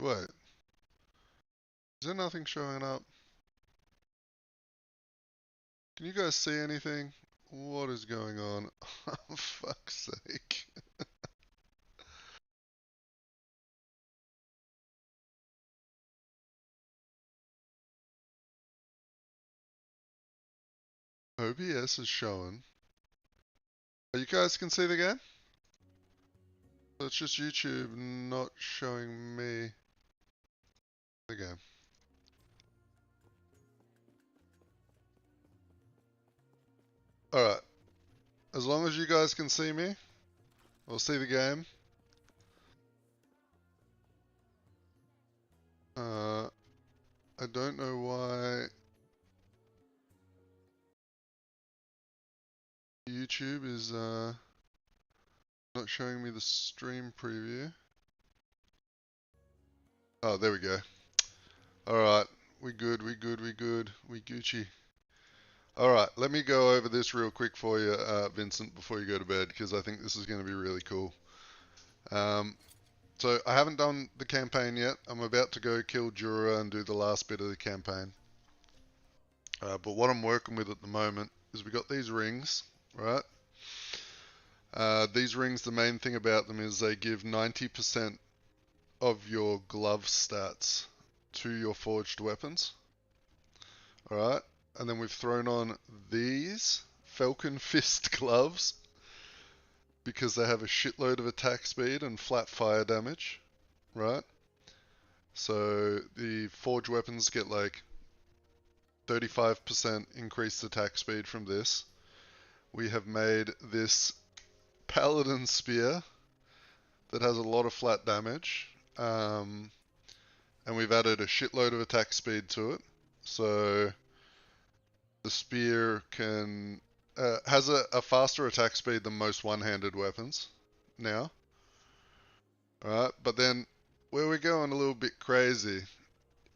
Wait, is there nothing showing up? Can you guys see anything? What is going on? Oh, fuck's sake. OBS is showing. Oh, you guys can see the game? So it's just YouTube not showing me the game. Alright. As long as you guys can see me, or see the game. I don't know why YouTube is not showing me the stream preview. Oh, there we go. Alright, we good, we good, we good, we Gucci. Alright, let me go over this real quick for you, Vincent, before you go to bed, because I think this is going to be really cool. So I haven't done the campaign yet. I'm about to go kill Jura and do the last bit of the campaign. But what I'm working with at the moment is we got these rings, right? These rings, the main thing about them is they give 90% of your glove stats to your forged weapons. Alright, and then we've thrown on these Falcon Fist gloves because they have a shitload of attack speed and flat fire damage, right? So the forged weapons get like 35% increased attack speed from this. We have made this Paladin Spear that has a lot of flat damage, and we've added a shitload of attack speed to it. So the spear can has a faster attack speed than most one-handed weapons now. Alright, but then where we're going a little bit crazy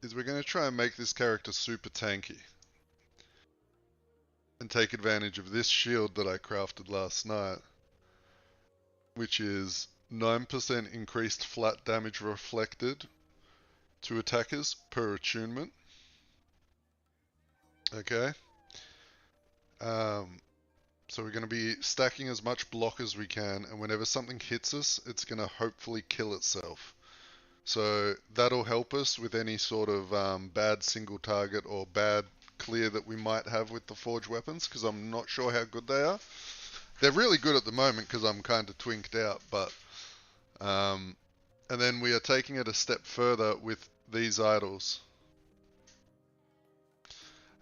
is we're going to try and make this character super tanky and take advantage of this shield that I crafted last night, which is 9% increased flat damage reflected to attackers per attunement. Okay. So we're going to be stacking as much block as we can, and whenever something hits us, it's going to hopefully kill itself. So that'll help us with any sort of bad single target or bad clear that we might have with the forged weapons, because I'm not sure how good they are. They're really good at the moment because I'm kind of twinked out, but and then we are taking it a step further with these idols.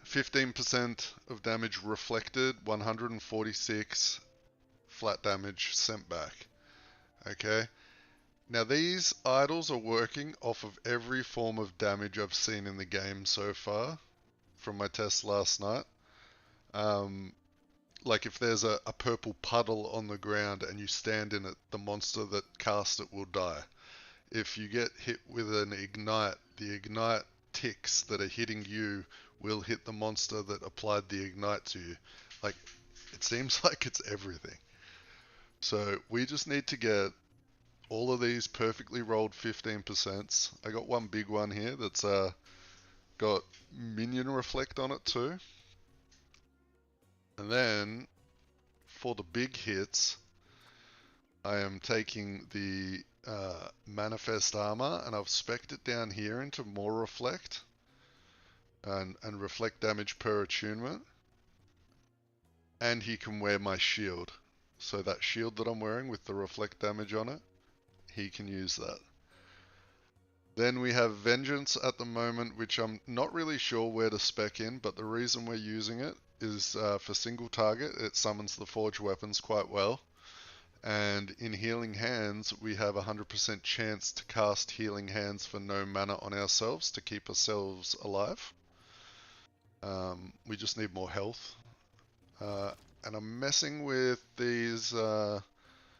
15% of damage reflected, 146 flat damage sent back. Okay. Now these idols are working off of every form of damage I've seen in the game so far from my test last night. Like if there's a purple puddle on the ground and you stand in it, the monster that cast it will die. If you get hit with an ignite, the ignite ticks that are hitting you will hit the monster that applied the ignite to you. Like, it seems like it's everything. So we just need to get all of these perfectly rolled 15%. I got one big one here that's got minion reflect on it too. And then for the big hits, I am taking the manifest armor and I've spec'd it down here into more reflect and reflect damage per attunement. And he can wear my shield. So that shield that I'm wearing with the reflect damage on it, he can use that. Then we have Vengeance at the moment, which I'm not really sure where to spec in, but the reason we're using it is for single target. It summons the forged weapons quite well. And in Healing Hands, we have a 100% chance to cast Healing Hands for no mana on ourselves to keep ourselves alive. We just need more health. And I'm messing with these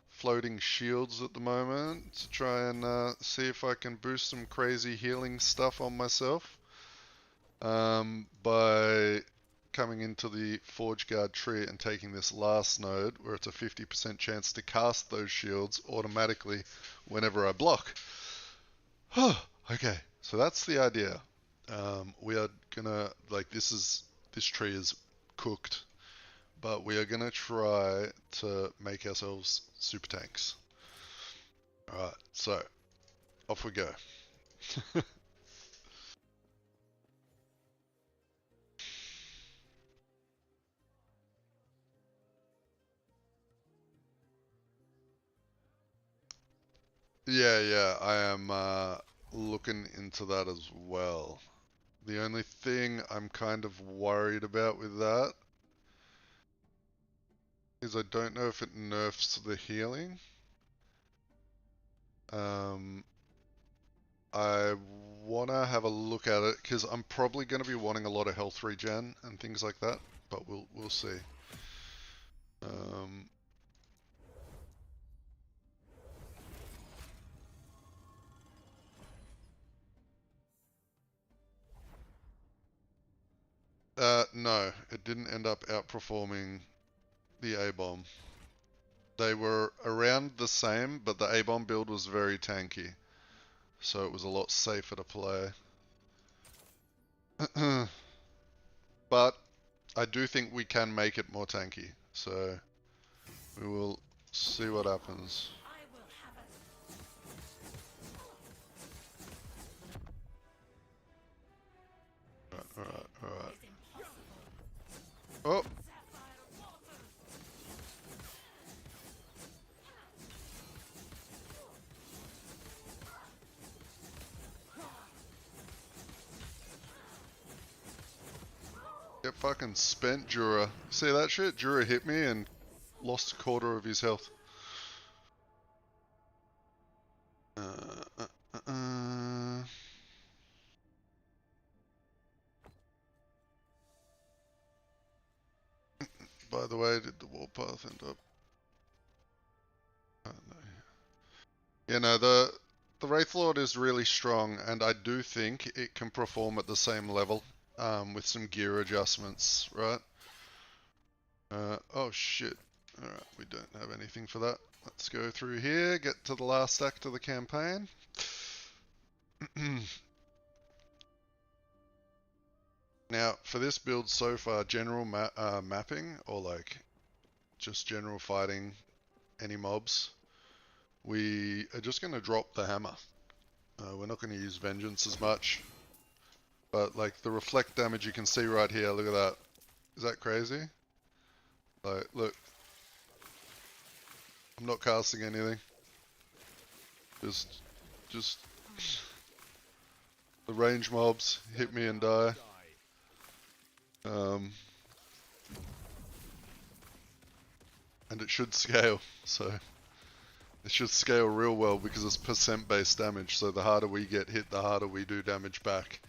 floating shields at the moment to try and see if I can boost some crazy healing stuff on myself by coming into the Forge Guard tree and taking this last node where it's a 50% chance to cast those shields automatically whenever I block. Okay, so that's the idea. We are gonna, like, this tree is cooked, but we are gonna try to make ourselves super tanks. Alright, so off we go. Yeah, I am looking into that as well. The only thing I'm kind of worried about with that is I don't know if it nerfs the healing. I wanna have a look at it because I'm probably gonna be wanting a lot of health regen and things like that, but we'll see. Um, no, it didn't end up outperforming the A-bomb. They were around the same, but the A-bomb build was very tanky, so it was a lot safer to play. But I do think we can make it more tanky, so we will see what happens. Alright. Oh! Get fucking spent, Jura. See that shit? Jura hit me and lost a quarter of his health. By the way, did the warpath end up? Oh, no. Yeah, no, the Wraithlord is really strong, and I do think it can perform at the same level, with some gear adjustments, right? Oh shit. Alright, we don't have anything for that. Let's go through here, get to the last act of the campaign. Now, for this build so far, general mapping, or like just general fighting any mobs, we are just going to drop the hammer. We're not going to use vengeance as much. But like the reflect damage you can see right here, look at that. Is that crazy? Like, look. I'm not casting anything. Just the range mobs hit me and die. And it should scale, so it should scale real well because it's percent based damage, so the harder we get hit, the harder we do damage back.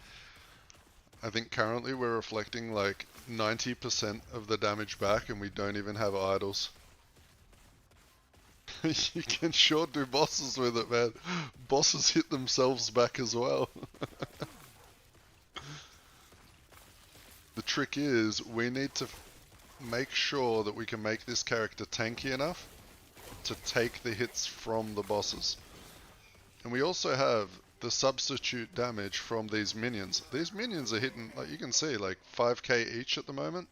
I think currently we're reflecting like 90% of the damage back and we don't even have idols. You can sure do bosses with it, man. Bosses hit themselves back as well. The trick is we need to make sure that we can make this character tanky enough to take the hits from the bosses. And we also have the substitute damage from these minions. These minions are hitting, like you can see, like 5k each at the moment.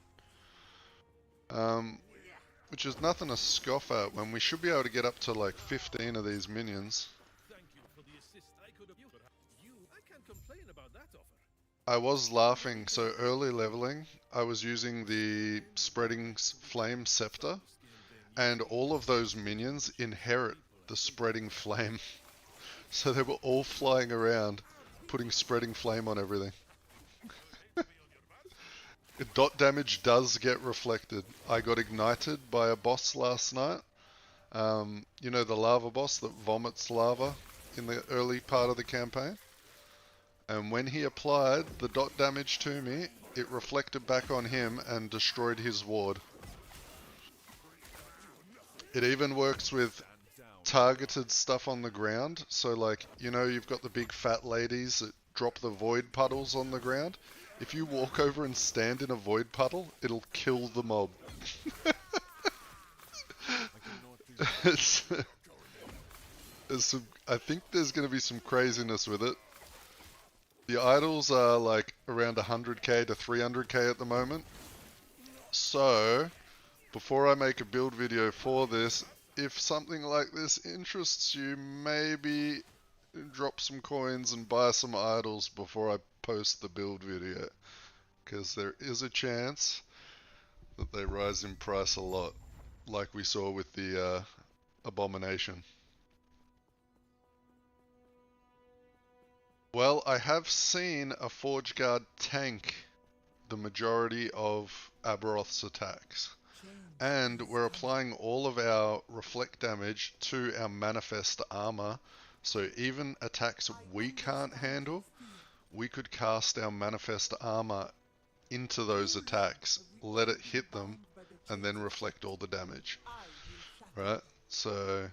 Which is nothing to scoff at when we should be able to get up to like 15 of these minions. I was laughing, so early leveling, I was using the spreading flame scepter, and all of those minions inherit the spreading flame. So they were all flying around, putting spreading flame on everything. Dot damage does get reflected. I got ignited by a boss last night. You know the lava boss that vomits lava in the early part of the campaign? And when he applied the dot damage to me, it reflected back on him and destroyed his ward. It even works with targeted stuff on the ground. So like, you know, you've got the big fat ladies that drop the void puddles on the ground. If you walk over and stand in a void puddle, it'll kill the mob. I think there's going to be some craziness with it. The idols are like around 100k to 300k at the moment. So, before I make a build video for this, if something like this interests you, maybe drop some coins and buy some idols before I post the build video. Because there is a chance that they rise in price a lot, like we saw with the abomination. Well, I have seen a Forge Guard tank the majority of Aberoth's attacks. And we're applying all of our reflect damage to our manifest armor, so even attacks we can't handle, we could cast our manifest armor into those attacks, let it hit them, and then reflect all the damage. Right? So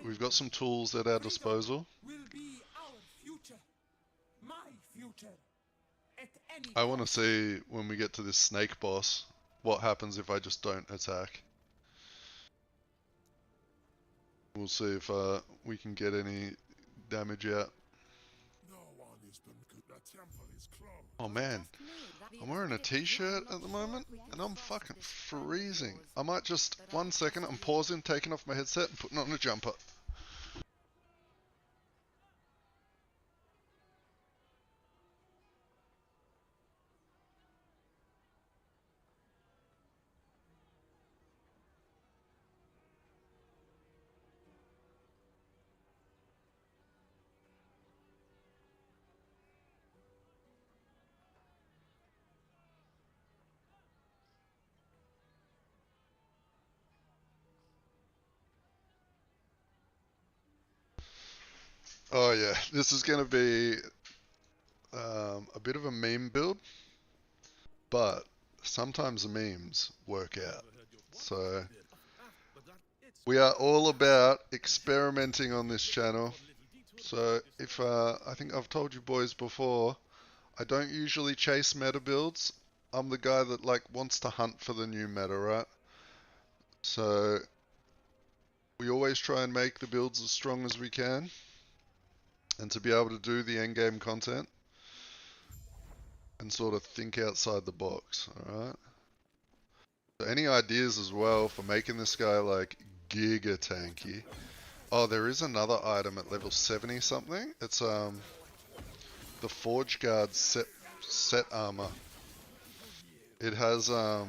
we've got some tools at our disposal. I want to see when we get to this snake boss what happens if I just don't attack. We'll see if we can get any damage out. Oh man, I'm wearing a t-shirt at the moment and I'm fucking freezing. I might just, 1 second, I'm pausing, taking off my headset and putting on a jumper. Oh yeah, this is going to be a bit of a meme build, but sometimes the memes work out. So we are all about experimenting on this channel. So if I think I've told you boys before, I don't usually chase meta builds. I'm the guy that like wants to hunt for the new meta, right? So we always try and make the builds as strong as we can, and to be able to do the endgame content and sort of think outside the box, alright? So any ideas as well for making this guy like giga tanky? Oh, there is another item at level 70 something. It's the Forge Guard set armor. It has a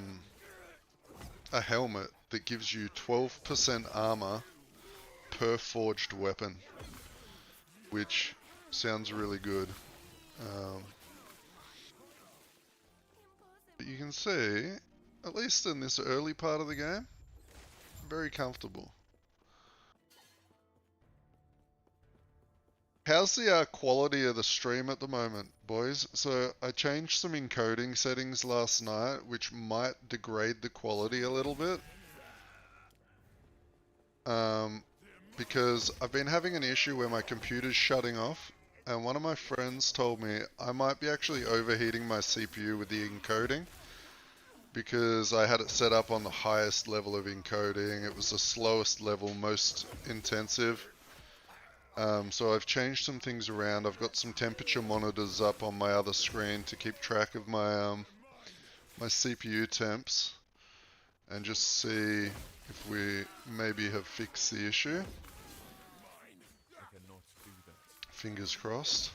helmet that gives you 12% armor per forged weapon, which sounds really good. But you can see, at least in this early part of the game, very comfortable. How's the quality of the stream at the moment, boys? So I changed some encoding settings last night, which might degrade the quality a little bit. Because I've been having an issue where my computer's shutting off, and one of my friends told me I might be actually overheating my CPU with the encoding, because I had it set up on the highest level of encoding. It was the slowest level, most intensive. So I've changed some things around. I've got some temperature monitors up on my other screen to keep track of my my CPU temps, and just see if we maybe have fixed the issue. Fingers crossed.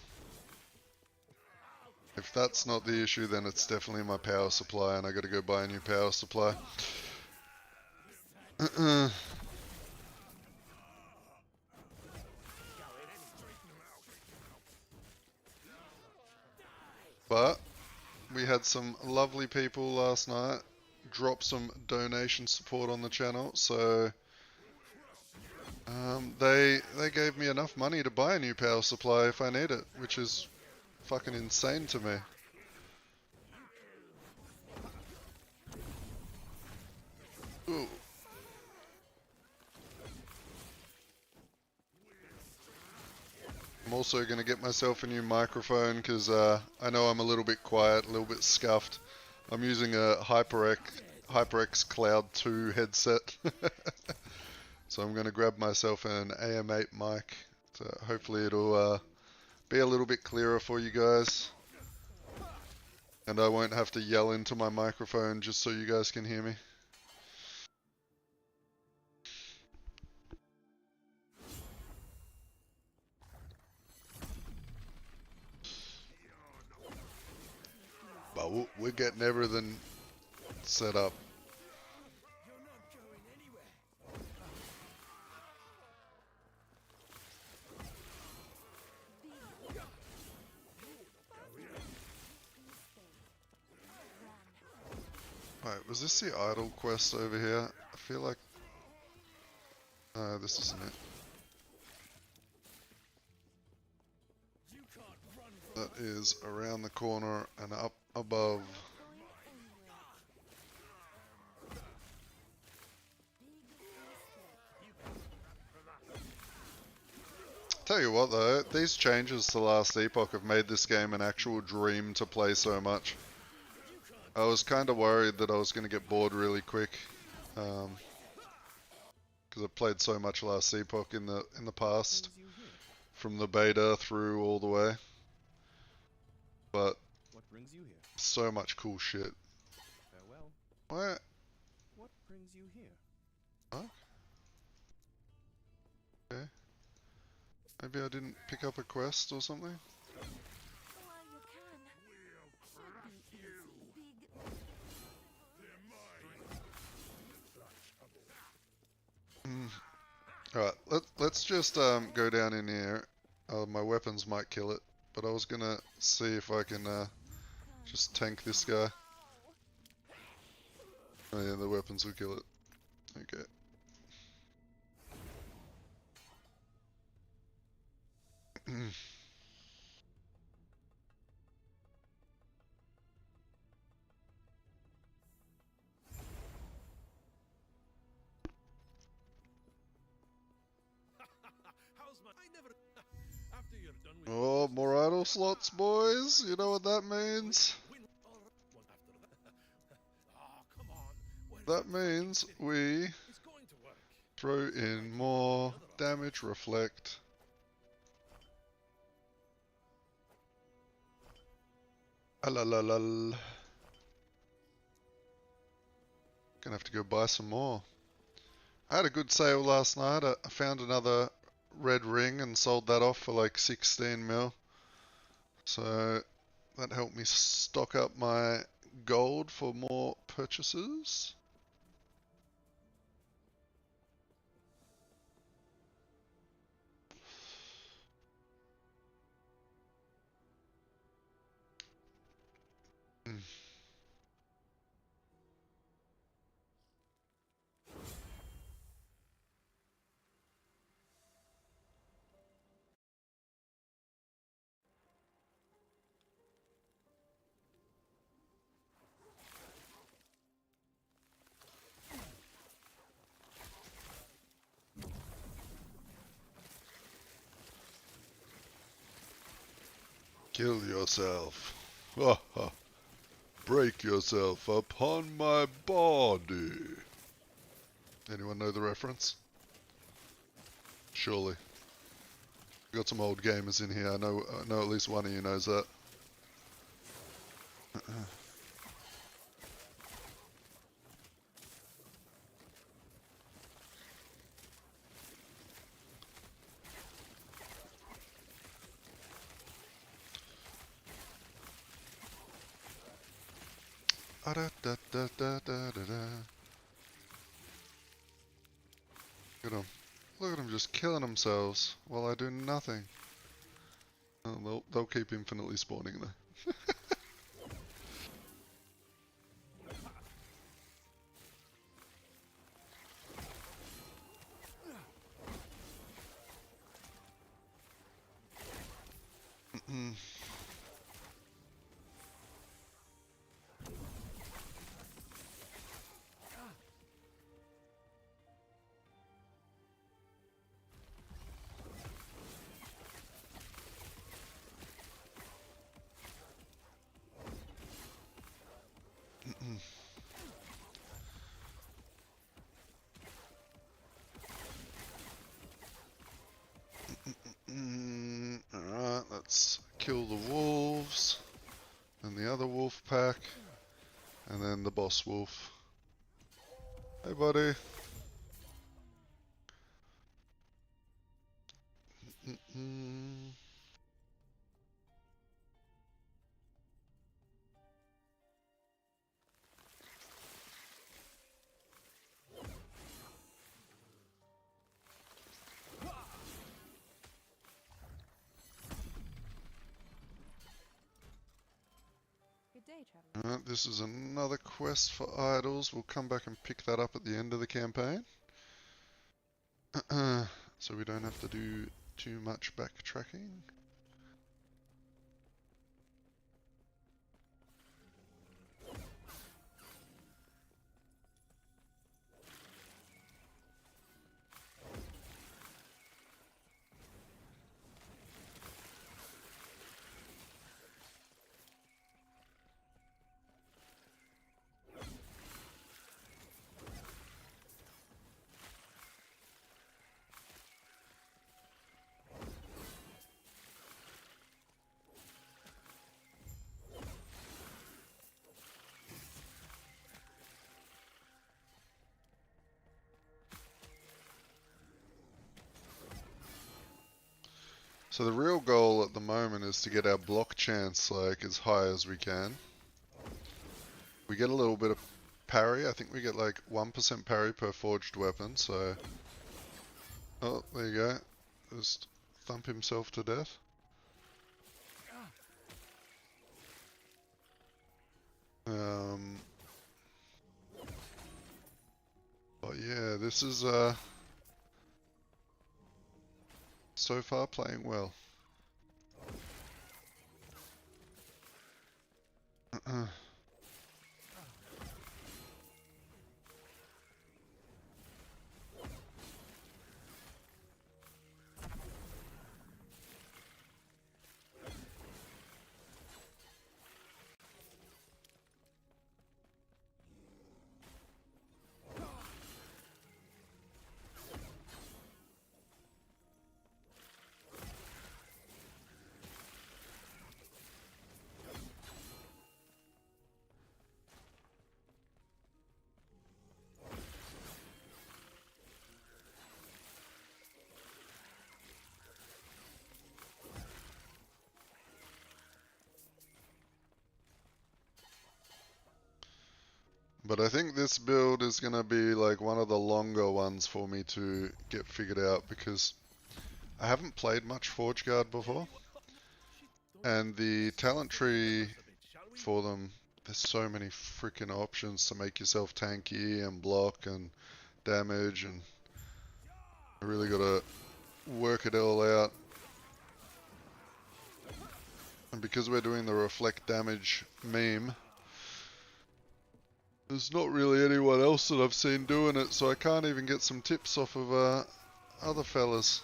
If that's not the issue, then it's definitely my power supply, and I gotta go buy a new power supply. But we had some lovely people last night drop some donation support on the channel, so they gave me enough money to buy a new power supply if I need it, which is fucking insane to me. Ooh. I'm also going to get myself a new microphone because I know I'm a little bit quiet, a little bit scuffed. I'm using a HyperX Cloud 2 headset. So I'm going to grab myself an AM8 mic. So hopefully it'll be a little bit clearer for you guys. And I won't have to yell into my microphone just so you guys can hear me. But we're getting everything set up. Wait, was this the idol quest over here? I feel like... No, this isn't it. That is around the corner and up above. Tell you what though, these changes to Last Epoch have made this game an actual dream to play so much. I was kind of worried that I was going to get bored really quick, because I played so much Last Epoch in the past, from the beta through all the way. But what brings you here? So much cool shit. Farewell. What? What brings you here? Huh? Okay. Maybe I didn't pick up a quest or something? Alright, let's just go down in here. My weapons might kill it, but I was gonna see if I can just tank this guy. Oh yeah, the weapons will kill it. Okay. Oh, more idle slots, boys. You know what that means? That means we throw in more damage reflect. Alalalal. Gonna have to go buy some more. I had a good sale last night. I found another red ring and sold that off for like 16 mil. So that helped me stock up my gold for more purchases. Kill yourself. Break yourself upon my body. Anyone know the reference? Surely. Got some old gamers in here. I know at least one of you knows that. Look at them just killing themselves while I do nothing. Oh, they'll keep infinitely spawning though. Alright, let's kill the wolves, and the other wolf pack, and then the boss wolf. Hey buddy. Good day, traveler. This is another quest for idols. We'll come back and pick that up at the end of the campaign. So we don't have to do too much backtracking. So the real goal at the moment is to get our block chance like as high as we can. We get a little bit of parry. I think we get like 1% parry per forged weapon, so... Oh, there you go. Just thump himself to death. But yeah, this is so far playing well. But I think this build is going to be like one of the longer ones for me to get figured out because I haven't played much Forge Guard before. And the talent tree for them, there's so many freaking options to make yourself tanky and block and damage, and I really got to work it all out. And because we're doing the reflect damage meme, there's not really anyone else that I've seen doing it, so I can't even get some tips off of other fellas.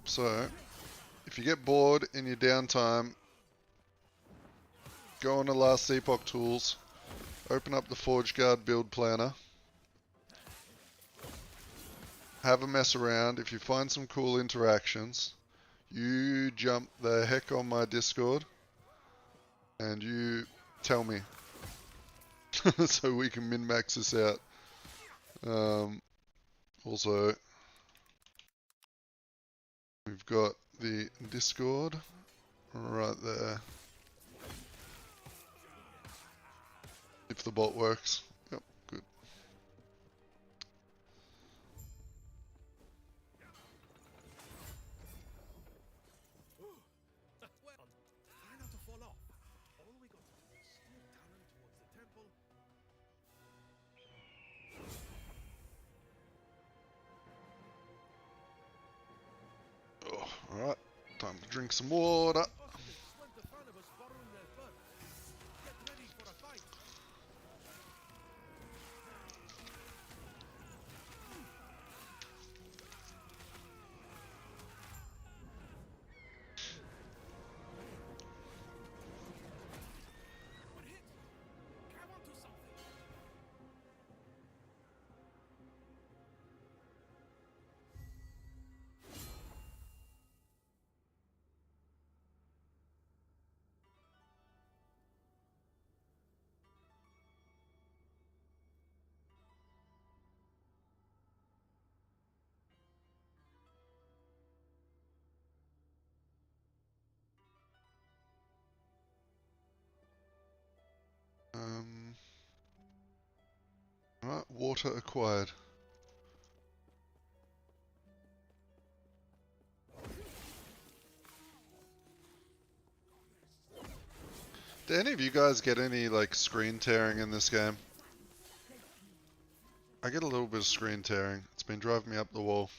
So, if you get bored in your downtime, go on to Last Epoch Tools, open up the Forge Guard build planner, have a mess around. If you find some cool interactions, you jump the heck on my Discord and you tell me so we can min-max this out. Also, we've got the Discord right there. If the bot works. Yep, good. Try not to fall off. All we got to do is steer Talon towards the temple. Oh, alright, time to drink some water. Went the fun of us borrowing their fun. Get ready for a fight. We're hit. Grab onto something. Alright, water acquired. Do any of you guys get any like screen tearing in this game? I get a little bit of screen tearing. It's been driving me up the wall.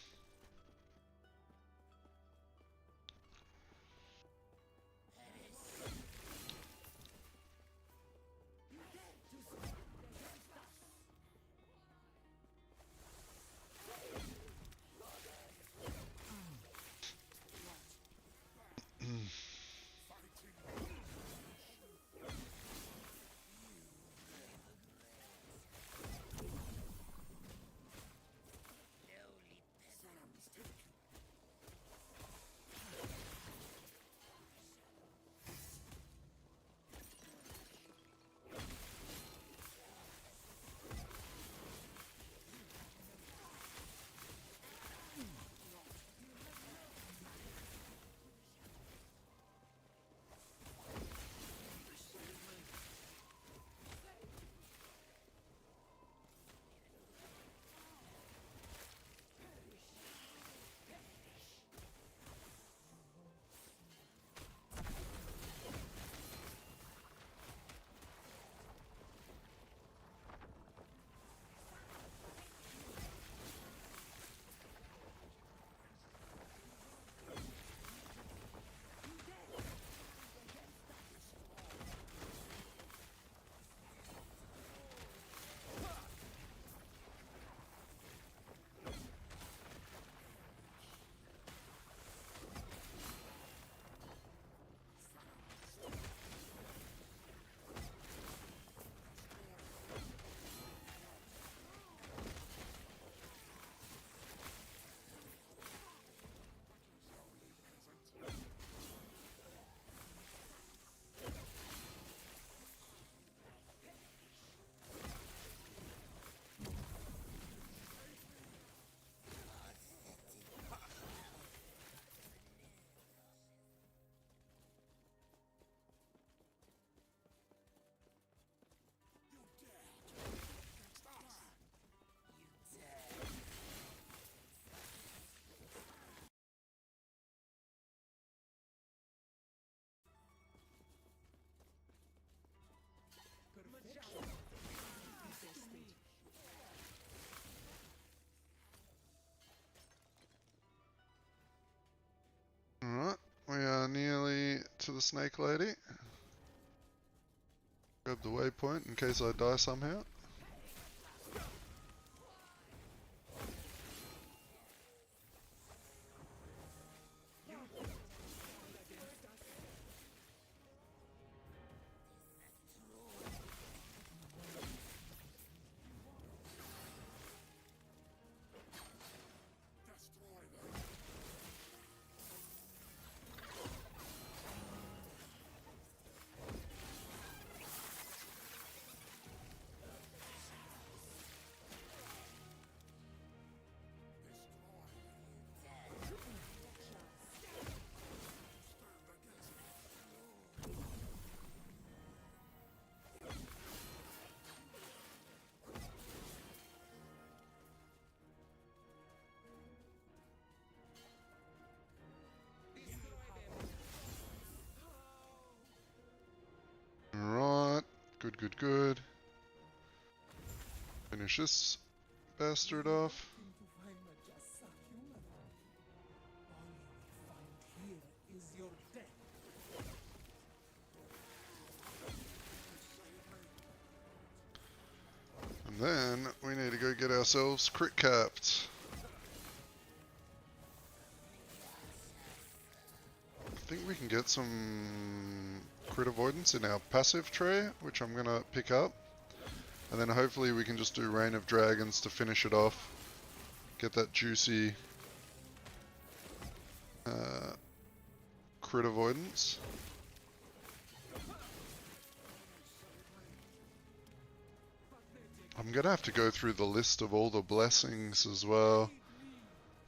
Alright, we are nearly to the snake lady. Grab the waypoint in case I die somehow. Alright, good. Finish this bastard off. And then we need to go get ourselves crit capped. I think we can get some crit avoidance in our passive tray, which I'm going to pick up. And then hopefully we can just do Reign of Dragons to finish it off. Get that juicy crit avoidance. I'm going to have to go through the list of all the blessings as well.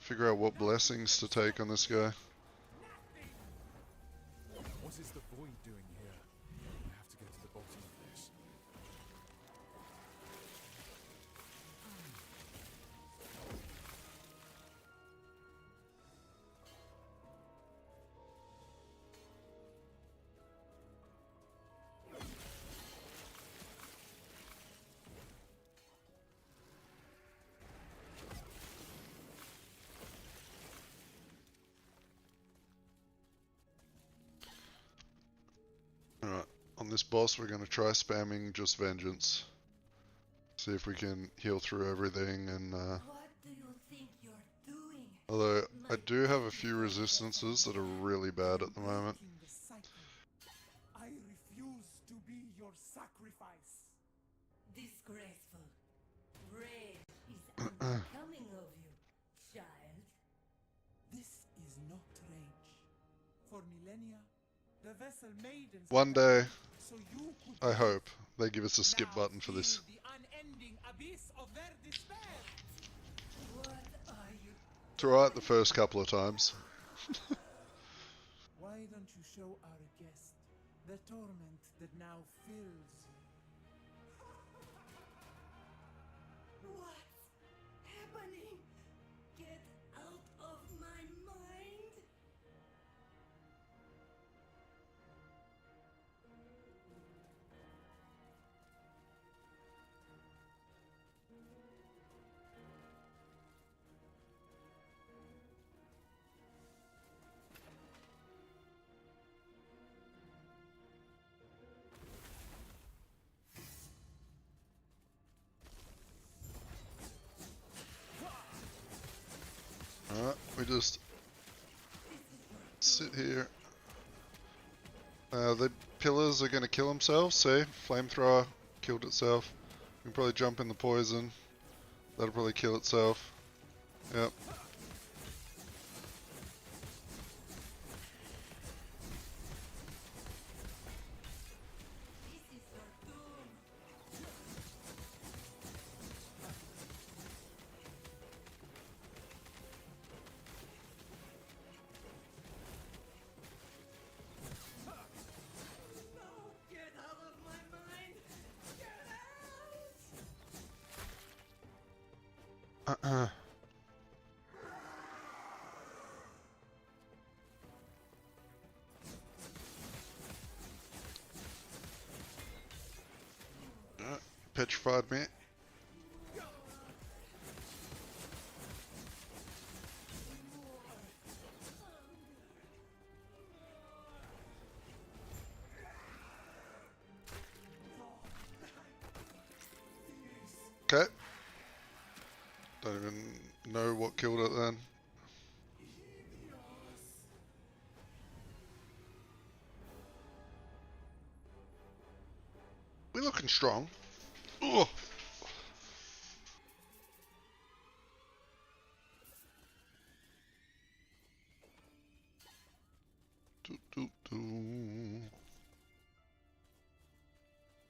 Figure out what blessings to take on this guy. What is the void doing here? I have to get to the bottom of this. on this boss, we're going to try spamming just vengeance. See if we can heal through everything. And What do you think you're doing? although I do have a few resistances that are really bad at the moment. Breaking the cycle. I refuse to be your sacrifice. Disgraceful. Rage is unbecoming of you, child. This is not rage. For millennia, the vessel maidens. One day, So you could I hope, they give us a skip now button for this. feel the unending abyss of their despair. What are you? It's alright the first couple of times. Why don't you show our guest the torment that now fills you? What's happening? Get out of my mind. Alright, we just sit here. The pillars are going to kill themselves, see? Flamethrower killed itself. We can probably jump in the poison. That'll probably kill itself. Yep. This is your doom. No, get out of my mind. Get out. Petrified me. Okay. Don't even know what killed it then. We're looking strong. Ugh. Do, do, do.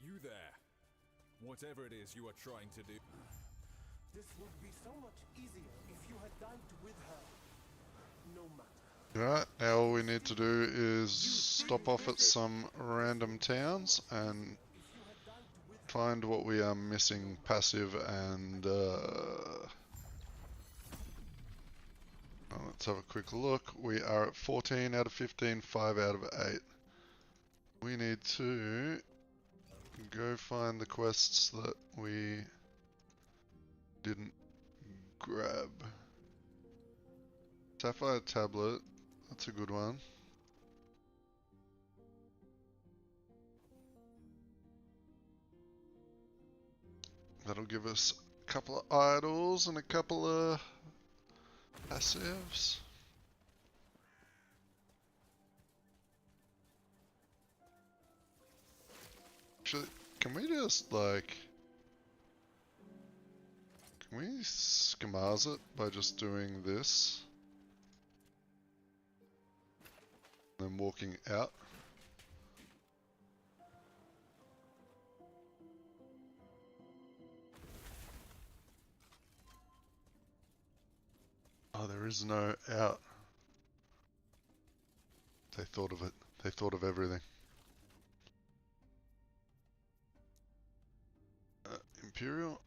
You there. Whatever it is you are trying to do. This would be so much easier if you had died with her. No matter. Alright, now all we need to do is stop off at some random towns and find what we are missing, passive and let's have a quick look. We are at 14 out of 15, 5 out of 8. We need to go find the quests that we didn't grab. Sapphire tablet, that's a good one. That'll give us a couple of idols and a couple of passives. Actually, can we just like... Can we schemaz it by just doing this? And then walking out? Oh, there is no out. They thought of it. They thought of everything. Imperial?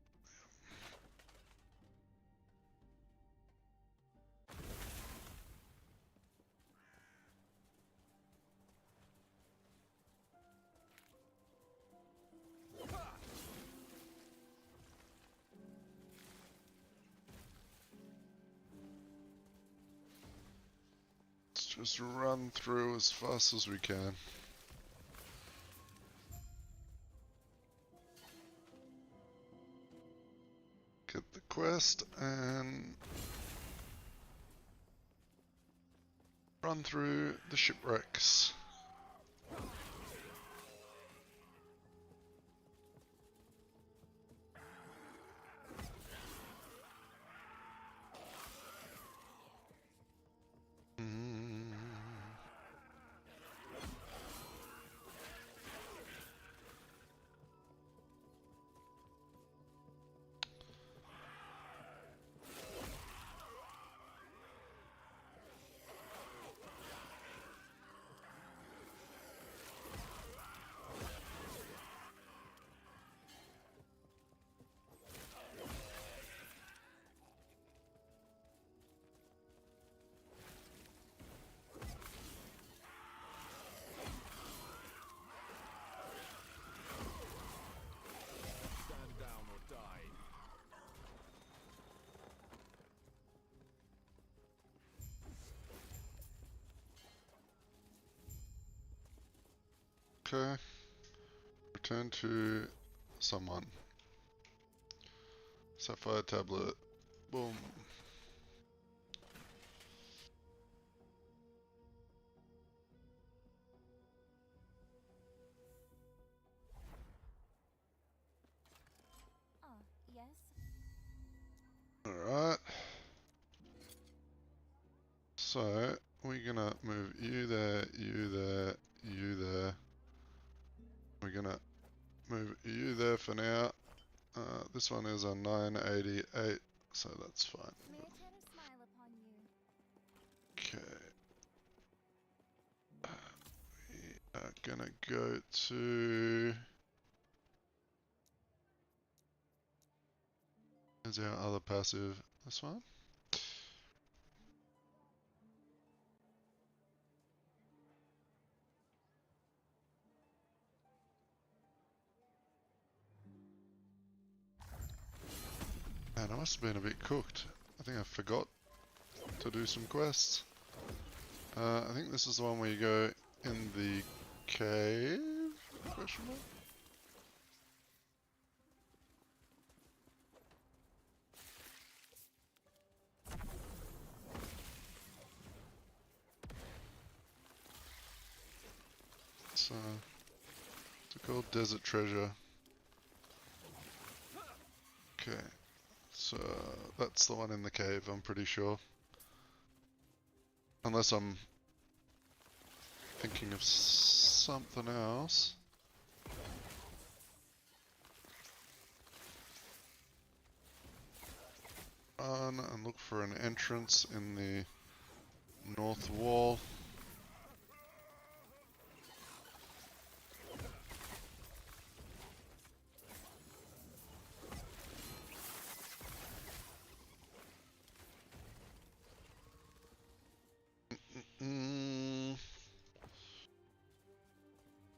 Let's just run through as fast as we can. quest and run through the shipwrecks. Stand down or die. Okay. Return to someone. Sapphire tablet. Boom. Ah, yes. Alright. So, we're gonna move you there, you there, you there. We're gonna move you there for now. This one is a 988, so that's fine. May eternal smile upon you. Okay. We are gonna go to... Is our other passive this one? Man, I must have been a bit cooked. I think I forgot to do some quests. I think this is the one where you go in the cave? Question mark? So, it's called Desert Treasure. Okay, so that's the one in the cave, I'm pretty sure. Unless I'm thinking of something else. Run and look for an entrance in the north wall.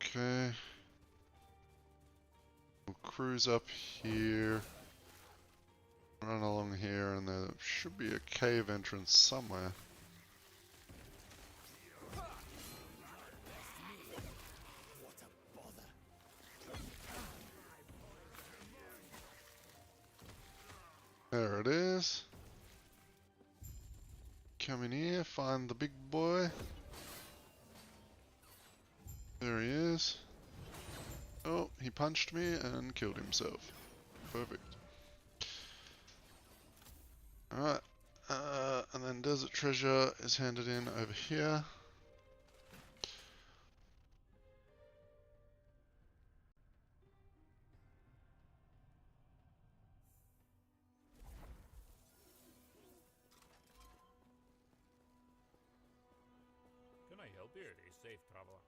Okay. We'll cruise up here. Run along here, and there should be a cave entrance somewhere. There it is. Come in here, find the big boy. There he is. Oh, he punched me and killed himself. Perfect. Alright. And then Desert Treasure is handed in over here. Can I help you? Safe traveler.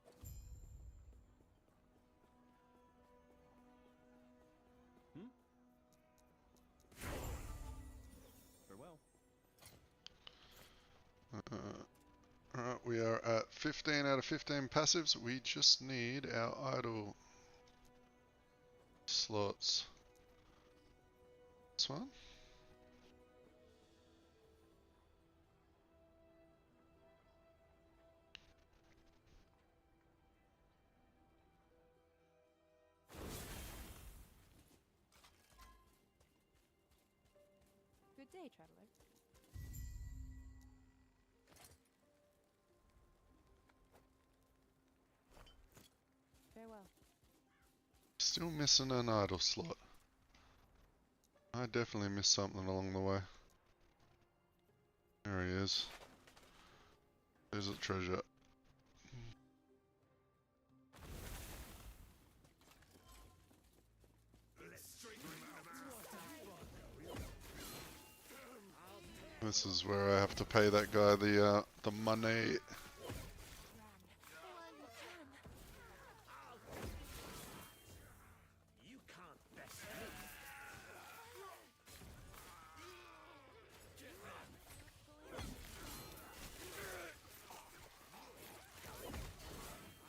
Farewell. Alright, we are at 15 out of 15 passives. We just need our idle slots. This one? Good day, traveler. Farewell. Still missing an idle slot. I definitely missed something along the way. There he is. There's the treasure. This is where I have to pay that guy the money. You can't best me.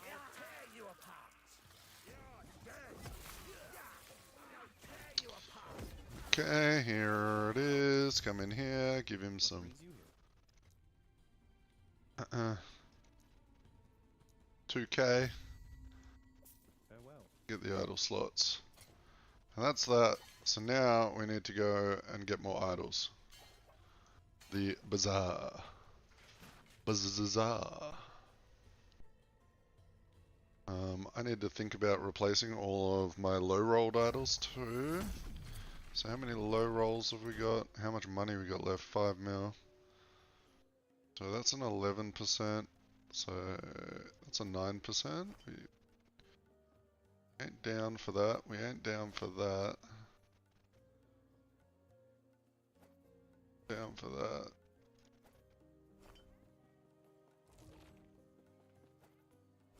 I'll tear you apart. You're dead. I'll tear you apart. Okay, here it is. Come in here, give him some. 2k. Farewell. Get the idle slots. And that's that. So now we need to go and get more idols. The bazaar. Bazaar. I need to think about replacing all of my low rolled idols too. So how many low rolls have we got? How much money we got left? 5 mil. So that's an 11%. So that's a 9%. We ain't down for that. We ain't down for that. Down for that.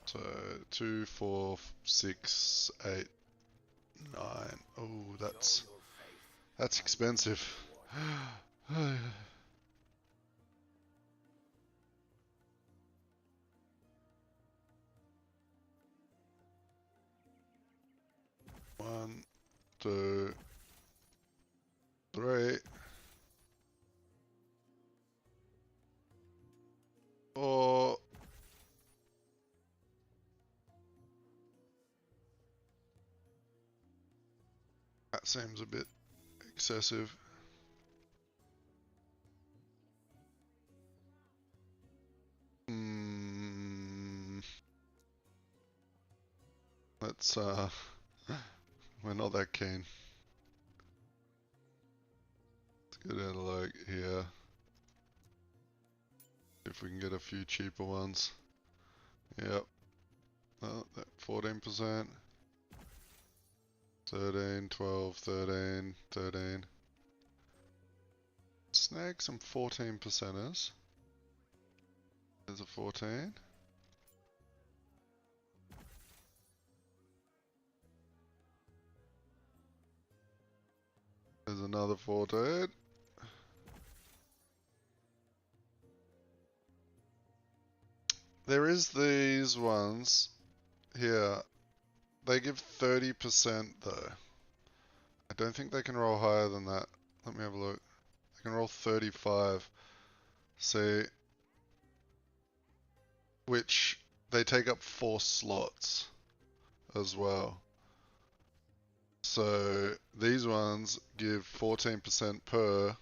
So 2, 4, 6, 8, 9. Oh, that's expensive. One, 2, 3, 4. That seems a bit excessive. Let's we're not that keen. Let's go down to like here. If we can get a few cheaper ones. Yep. Oh, that 14%. 13, 12, 13, 13. Snag some 14%ers. There's a 14. There's another 14. There is these ones here. They give 30% though. I don't think they can roll higher than that. Let me have a look. They can roll 35. See, which they take up 4 slots as well. So these ones give 14% per,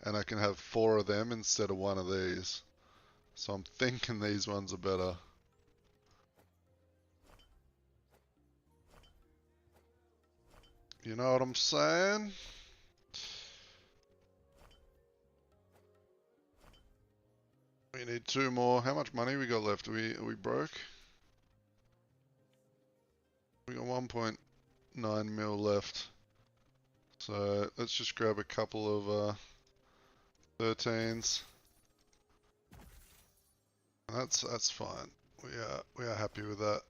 and I can have 4 of them instead of 1 of these. So I'm thinking these ones are better. You know what I'm saying? We need 2 more. How much money we got left? Are we broke? We got 1.9 mil left. So let's just grab a couple of 13s. That's fine. We are happy with that.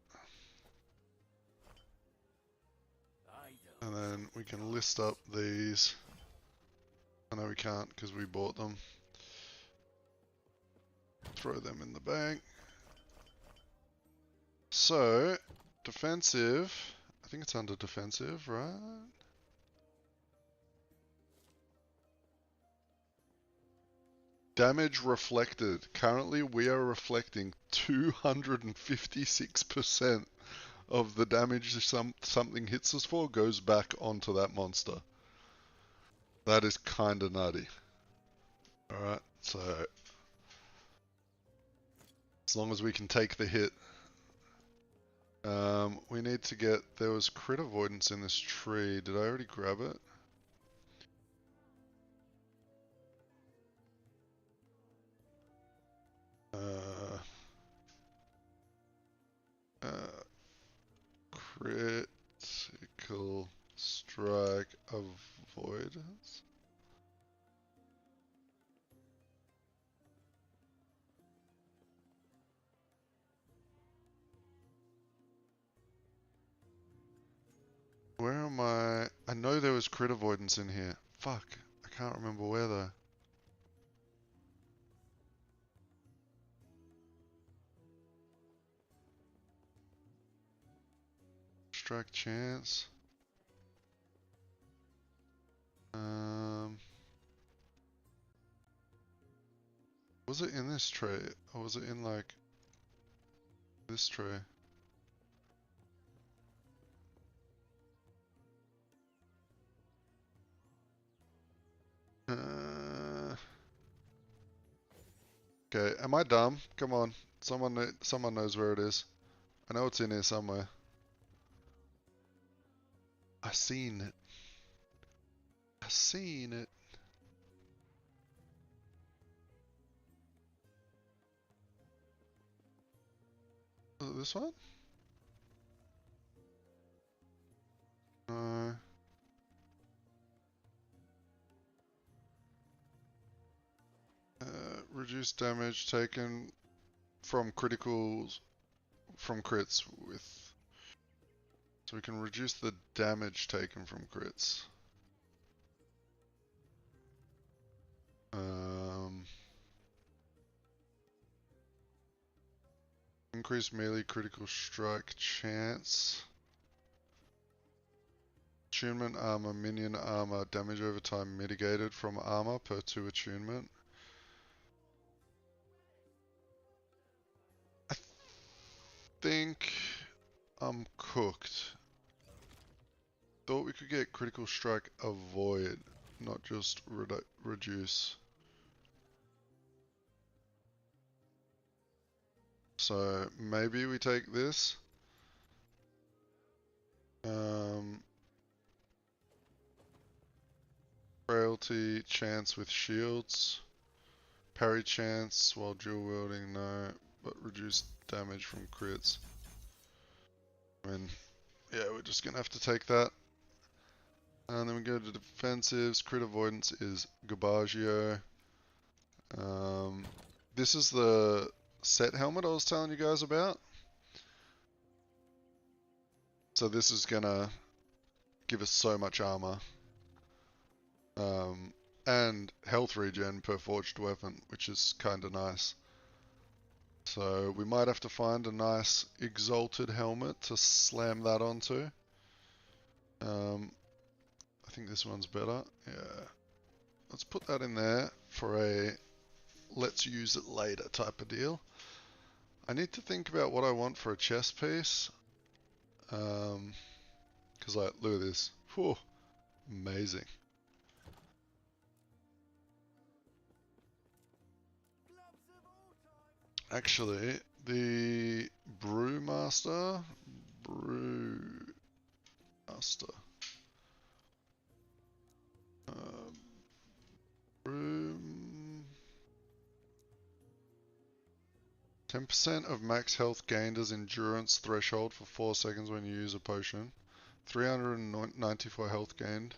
And then we can list up these. I know we can't because we bought them. Throw them in the bank. So, defensive. I think it's under defensive, right? Damage reflected. Currently we are reflecting 256% of the damage something hits us for goes back onto that monster. That is kinda nutty. Alright, so as long as we can take the hit. We need to get, there was crit avoidance in this tree. Did I already grab it? Critical strike avoidance. Where am I? I know there was crit avoidance in here. Fuck. I can't remember where though. Strike chance. Was it in this tray? Or was it in like this tray? Okay, am I dumb? Come on. Someone knows where it is. I know it's in here somewhere. I seen it. I seen it. Was it this one? No. Reduce damage taken from criticals, from crits with, so we can reduce the damage taken from crits. Increase melee critical strike chance. Attunement armor, minion armor, damage over time mitigated from armor per 2 attunement. I think I'm cooked. Thought we could get critical strike avoid, not just reduce. So maybe we take this. Frailty chance with shields. Parry chance while dual wielding, no. But reduced damage from crits. I mean, yeah, we're just gonna have to take that. And then we go to defensives. Crit avoidance is Gabaggio. This is the set helmet I was telling you guys about. So this is gonna give us so much armor. And health regen per forged weapon, which is kinda nice. So we might have to find a nice exalted helmet to slam that onto. I think this one's better. Yeah. Let's put that in there for a let's use it later type of deal. I need to think about what I want for a chest piece. Because like, look at this. Whew, amazing. Actually, the Brewmaster. Brew. 10% of max health gained as endurance threshold for 4 seconds when you use a potion. 394 health gained.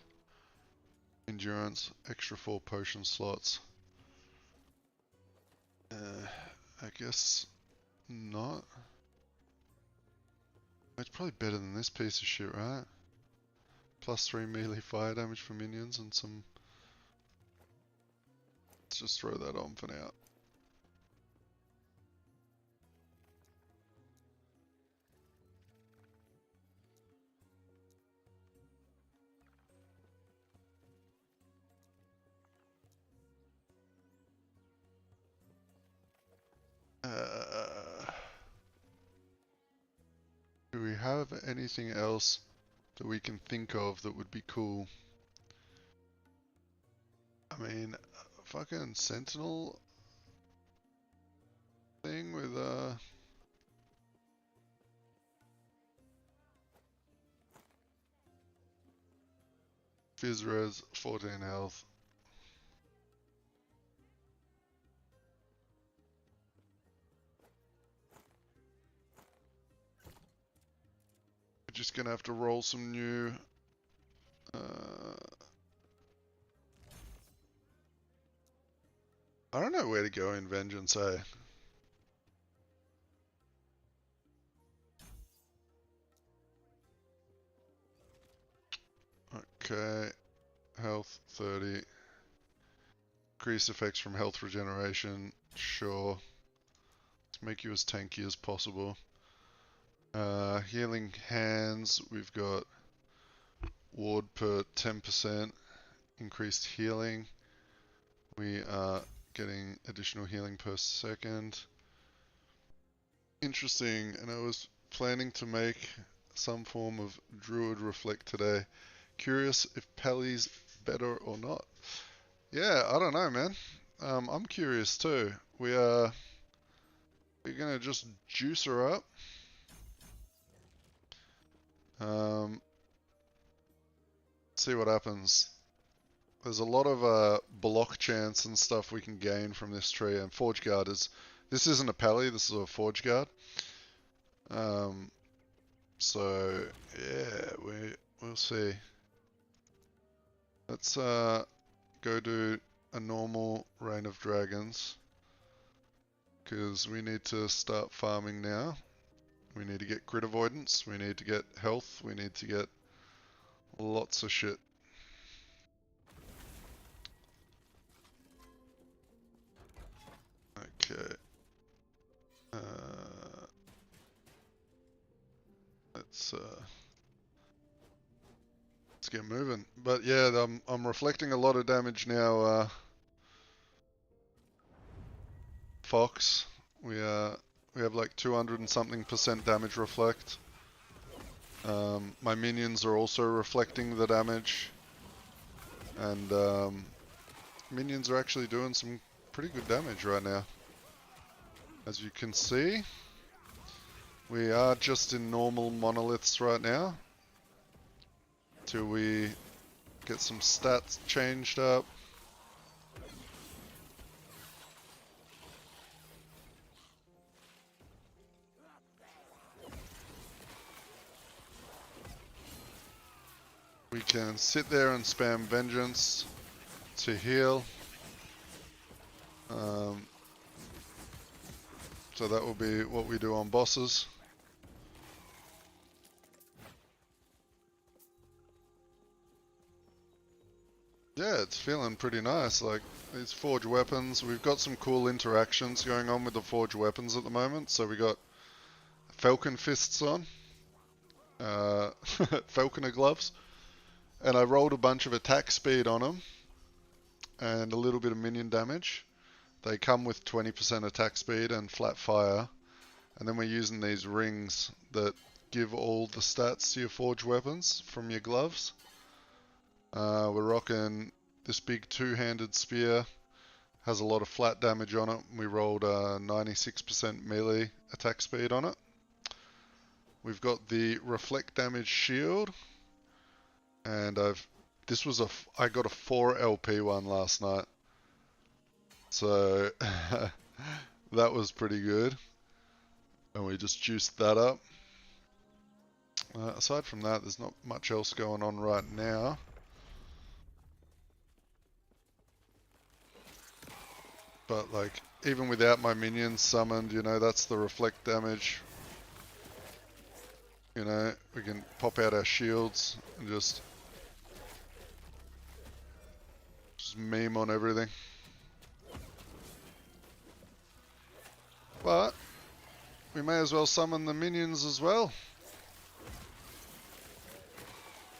Endurance, extra 4 potion slots. I guess not. It's probably better than this piece of shit, right? Plus 3 melee fire damage for minions and some... Let's just throw that on for now. Do we have anything else that we can think of that would be cool? I mean, fucking Sentinel thing with Fizz Res, 14 health. We're just gonna have to roll some new I don't know where to go in Vengeance, eh? Okay, health 30. Increased effects from health regeneration, sure. Let's make you as tanky as possible. Healing hands, we've got ward per 10%, increased healing. We are getting additional healing per second. Interesting, and I was planning to make some form of Druid Reflect today. Curious if Pelly's better or not. Yeah, I don't know, man. I'm curious too. We're gonna just juice her up. See what happens. There's a lot of block chance and stuff we can gain from this tree, and Forge Guard is. This isn't a Pally, this is a Forge Guard. So yeah, we'll see. Let's go do a normal Reign of Dragons, because we need to start farming now. We need to get crit avoidance, we need to get health, we need to get lots of shit. Okay. Let's get moving. But yeah, I'm reflecting a lot of damage now. Fox, we have like 200 and something % damage reflect. My minions are also reflecting the damage, and minions are actually doing some pretty good damage right now. As you can see, we are just in normal monoliths right now, till we get some stats changed up. We can sit there and spam Vengeance to heal. So that will be what we do on bosses. Yeah, it's feeling pretty nice. Like, these forge weapons, we've got some cool interactions going on with the forge weapons at the moment. So we got Falcon Fists on, Falconer gloves, and I rolled a bunch of attack speed on them, and a little bit of minion damage. They come with 20% attack speed and flat fire, and then we're using these rings that give all the stats to your forge weapons from your gloves. We're rocking this big two-handed spear, has a lot of flat damage on it. We rolled 96% melee attack speed on it. We've got the reflect damage shield, and I got a 4 LP one last night. So that was pretty good, and we just juiced that up. Aside from that, there's not much else going on right now. But like, even without my minions summoned, you know, that's the reflect damage. You know, we can pop out our shields and just meme on everything. But we may as well summon the minions as well.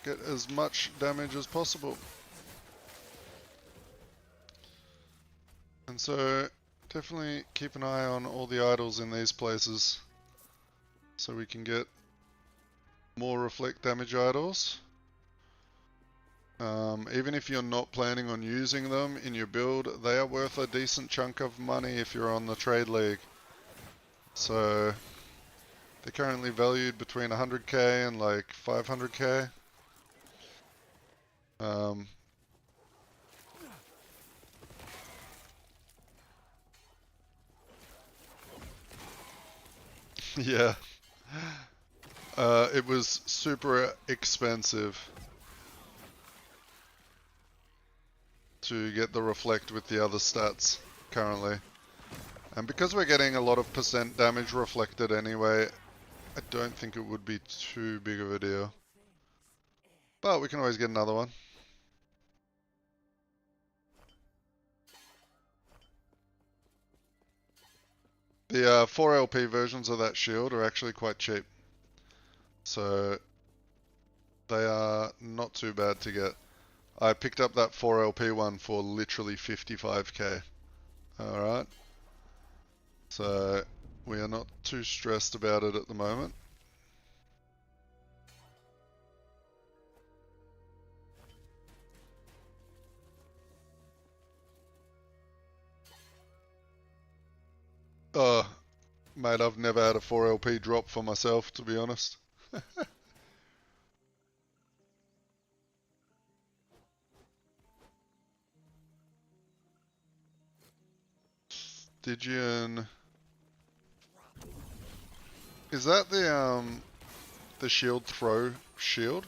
Get as much damage as possible. And so definitely keep an eye on all the idols in these places, so we can get more reflect damage idols. Even if you're not planning on using them in your build, they are worth a decent chunk of money if you're on the trade league. So they're currently valued between 100k and like 500k. Yeah. It was super expensive to get the reflect with the other stats currently. And because we're getting a lot of percent damage reflected anyway, I don't think it would be too big of a deal. But we can always get another one. The 4LP versions of that shield are actually quite cheap. So they are not too bad to get. I picked up that 4LP one for literally 55k. Alright. So we are not too stressed about it at the moment. Oh, mate, I've never had a 4LP drop for myself, to be honest. Stygian. Is that the shield throw shield?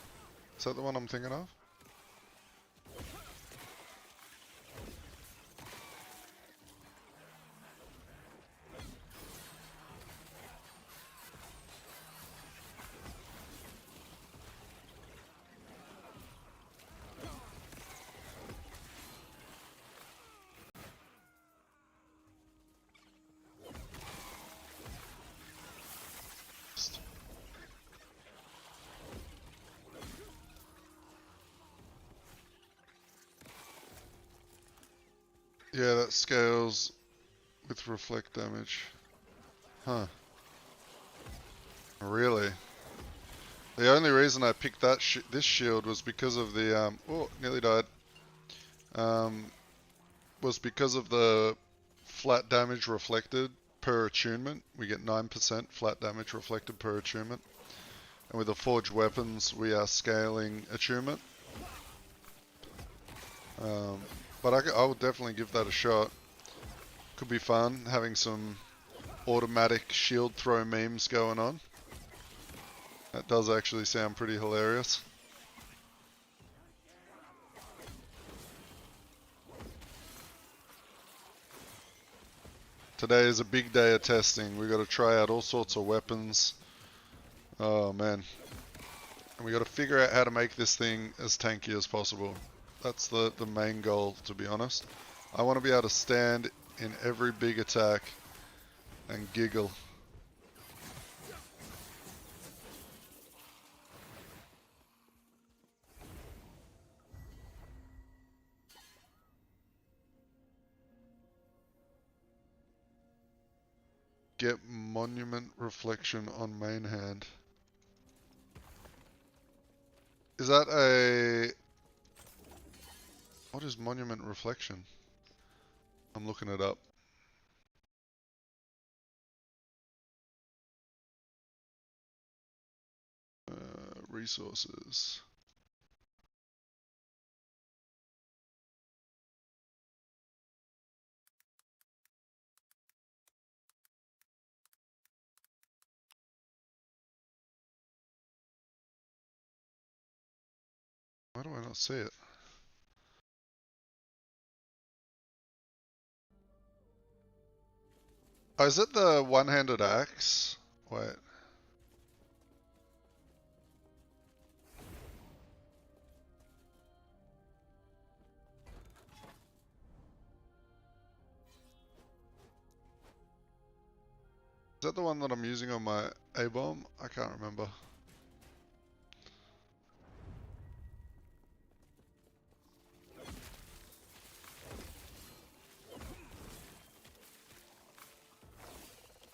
Is that the one I'm thinking of? Yeah, that scales with reflect damage. Huh. Really? The only reason I picked that this shield was because of the oh, nearly died. Was because of the flat damage reflected per attunement. We get 9% flat damage reflected per attunement. And with the forged weapons, we are scaling attunement. But I would definitely give that a shot. Could be fun having some automatic shield throw memes going on. That does actually sound pretty hilarious. Today is a big day of testing. We got to try out all sorts of weapons. Oh man. And we got to figure out how to make this thing as tanky as possible. That's the main goal, to be honest. I want to be able to stand in every big attack and giggle. Get monument reflection on main hand. Is that a... What is monument reflection? I'm looking it up. Resources. Why do I not see it? Oh, is it the one-handed axe? Wait. Is that the one that I'm using on my A-bomb? I can't remember.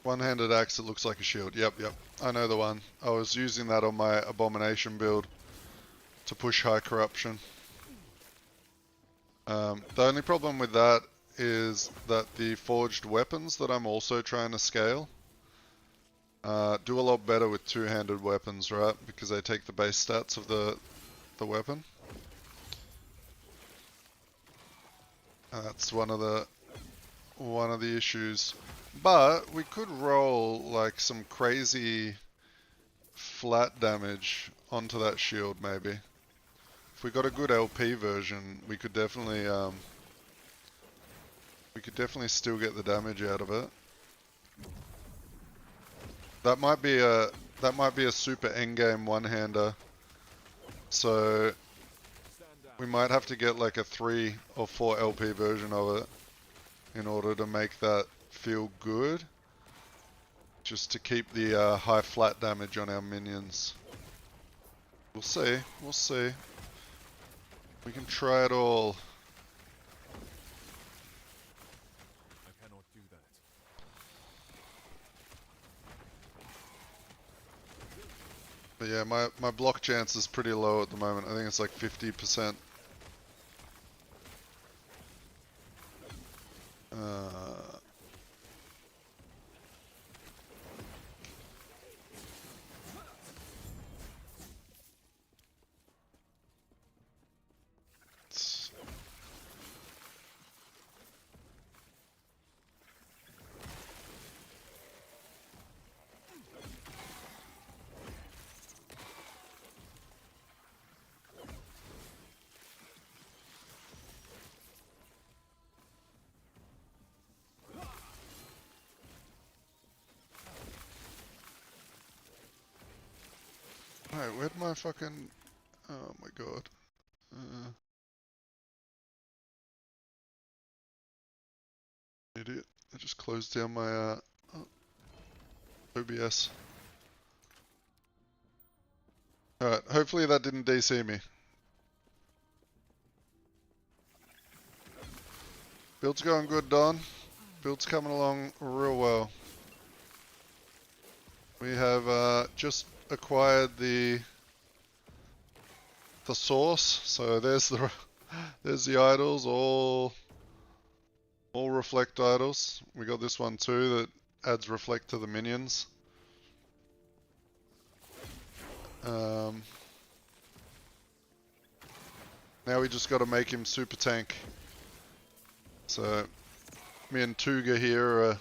One-handed axe that looks like a shield. Yep. I know the one. I was using that on my abomination build to push high corruption. The only problem with that is that the forged weapons that I'm also trying to scale do a lot better with two-handed weapons, right? Because they take the base stats of the weapon. That's one of the issues. But we could roll like some crazy flat damage onto that shield maybe. If we got a good LP version, we could definitely still get the damage out of it. That might be a super endgame one-hander. So we might have to get like a 3 or 4 LP version of it in order to make that feel good. Just to keep the high flat damage on our minions. We'll see. We'll see. We can try it all. I cannot do that. But yeah, my block chance is pretty low at the moment. I think it's like 50%. Alright, where'd my fucking... Oh my god. Idiot. I just closed down my OBS. Alright, hopefully that didn't DC me. Build's going good, Don. Build's coming along real well. We have just acquired the source, so there's the idols, all reflect idols. We got this one too that adds reflect to the minions. Now we just got to make him super tank. So me and Tuga here are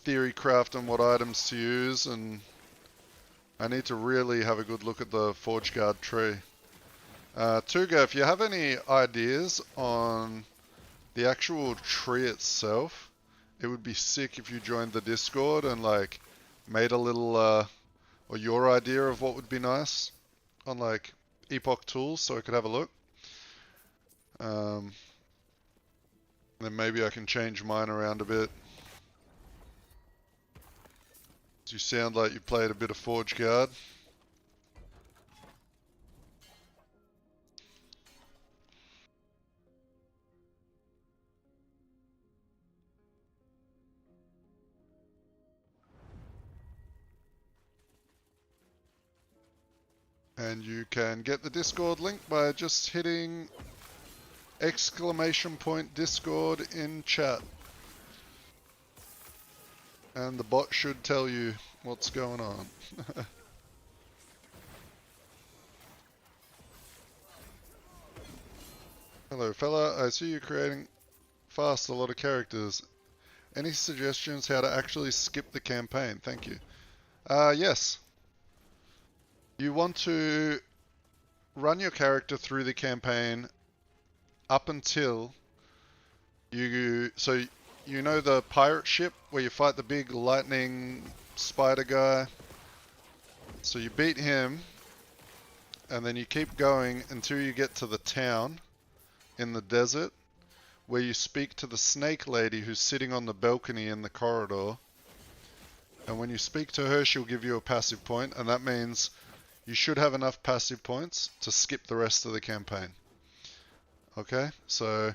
theorycrafting what items to use, and I need to really have a good look at the Forge Guard tree. Tuga, if you have any ideas on the actual tree itself, it would be sick if you joined the Discord and like made a little, or your idea of what would be nice on like Epoch tools so I could have a look. Then maybe I can change mine around a bit. You sound like you played a bit of Forge Guard. And you can get the Discord link by just hitting !Discord in chat. And the bot should tell you what's going on. Hello fella, I see you creating fast a lot of characters. Any suggestions how to actually skip the campaign? Thank you. Yes. You want to run your character through the campaign up until you know the pirate ship where you fight the big lightning spider guy. So you beat him, and then you keep going until you get to the town in the desert, where you speak to the snake lady who's sitting on the balcony in the corridor. And when you speak to her, she'll give you a passive point, and that means you should have enough passive points to skip the rest of the campaign. Okay, so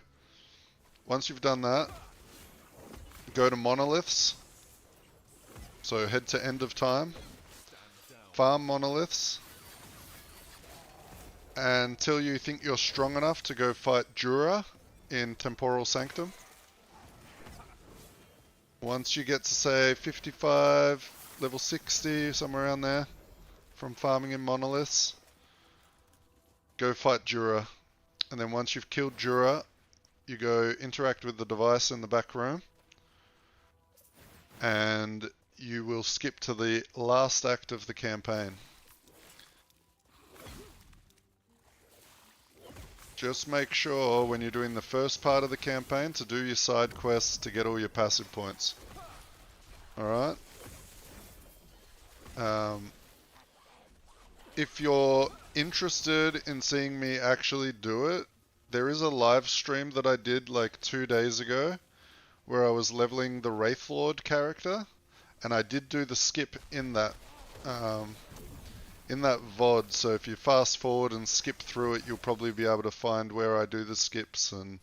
once you've done that, go to monoliths. So head to end of time, farm monoliths, until you think you're strong enough to go fight Jura in Temporal Sanctum. Once you get to say 55, level 60, somewhere around there, from farming in Monoliths, go fight Jura. And then once you've killed Jura, you go interact with the device in the back room. And you will skip to the last act of the campaign. Just make sure when you're doing the first part of the campaign to do your side quests to get all your passive points. Alright? If you're interested in seeing me actually do it, there is a live stream that I did like 2 days ago where I was leveling the Wraithlord character, and I did do the skip in that VOD, so if you fast forward and skip through it, you'll probably be able to find where I do the skips and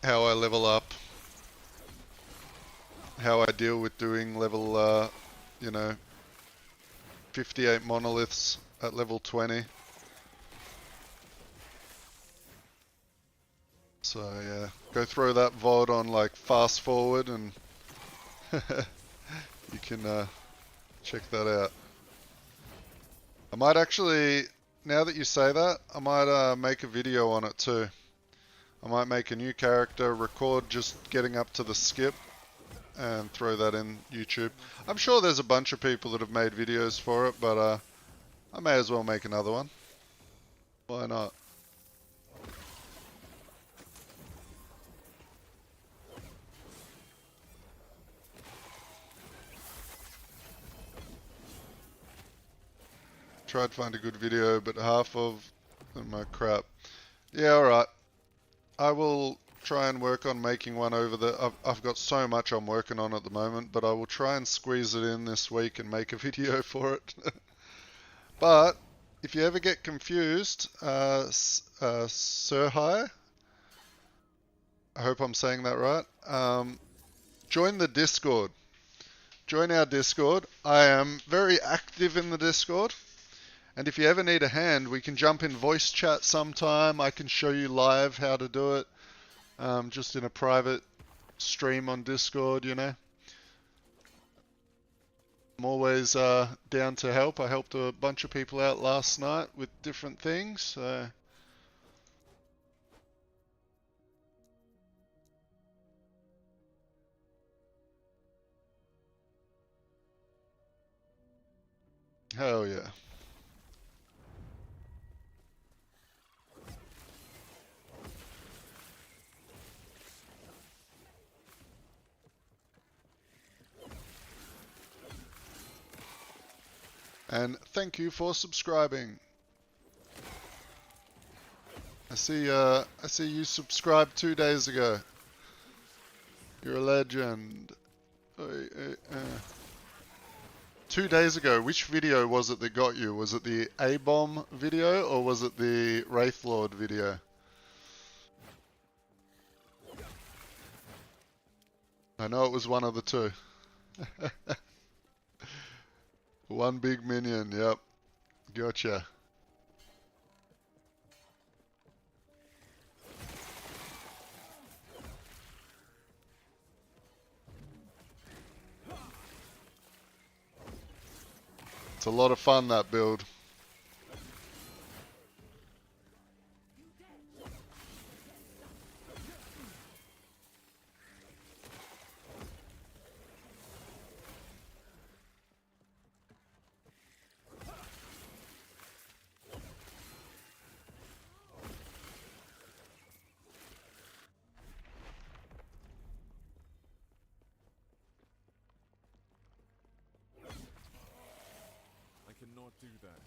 how I level up, how I deal with doing level, 58 monoliths at level 20. So yeah, go throw that VOD on like fast forward and you can check that out. I might actually, now that you say that, I might make a video on it too. I might make a new character, record just getting up to the skip, and throw that in YouTube. I'm sure there's a bunch of people that have made videos for it, but I may as well make another one. Why not? Tried to find a good video, but half of them are crap. Yeah, alright. I will try and work on making one over the... I've got so much I'm working on at the moment, but I will try and squeeze it in this week and make a video for it. But, if you ever get confused, Sir Hi, I hope I'm saying that right, join the Discord. Join our Discord. I am very active in the Discord. And if you ever need a hand, we can jump in voice chat sometime. I can show you live how to do it. Just in a private stream on Discord, you know. I'm always down to help. I helped a bunch of people out last night with different things. So. Hell yeah. And thank you for subscribing. I see you subscribed 2 days ago. You're a legend. 2 days ago, which video was it that got you? Was it the A-bomb video or was it the Wraithlord video? I know it was one of the two. One big minion, yep. Gotcha. It's a lot of fun, that build. Cannot do that.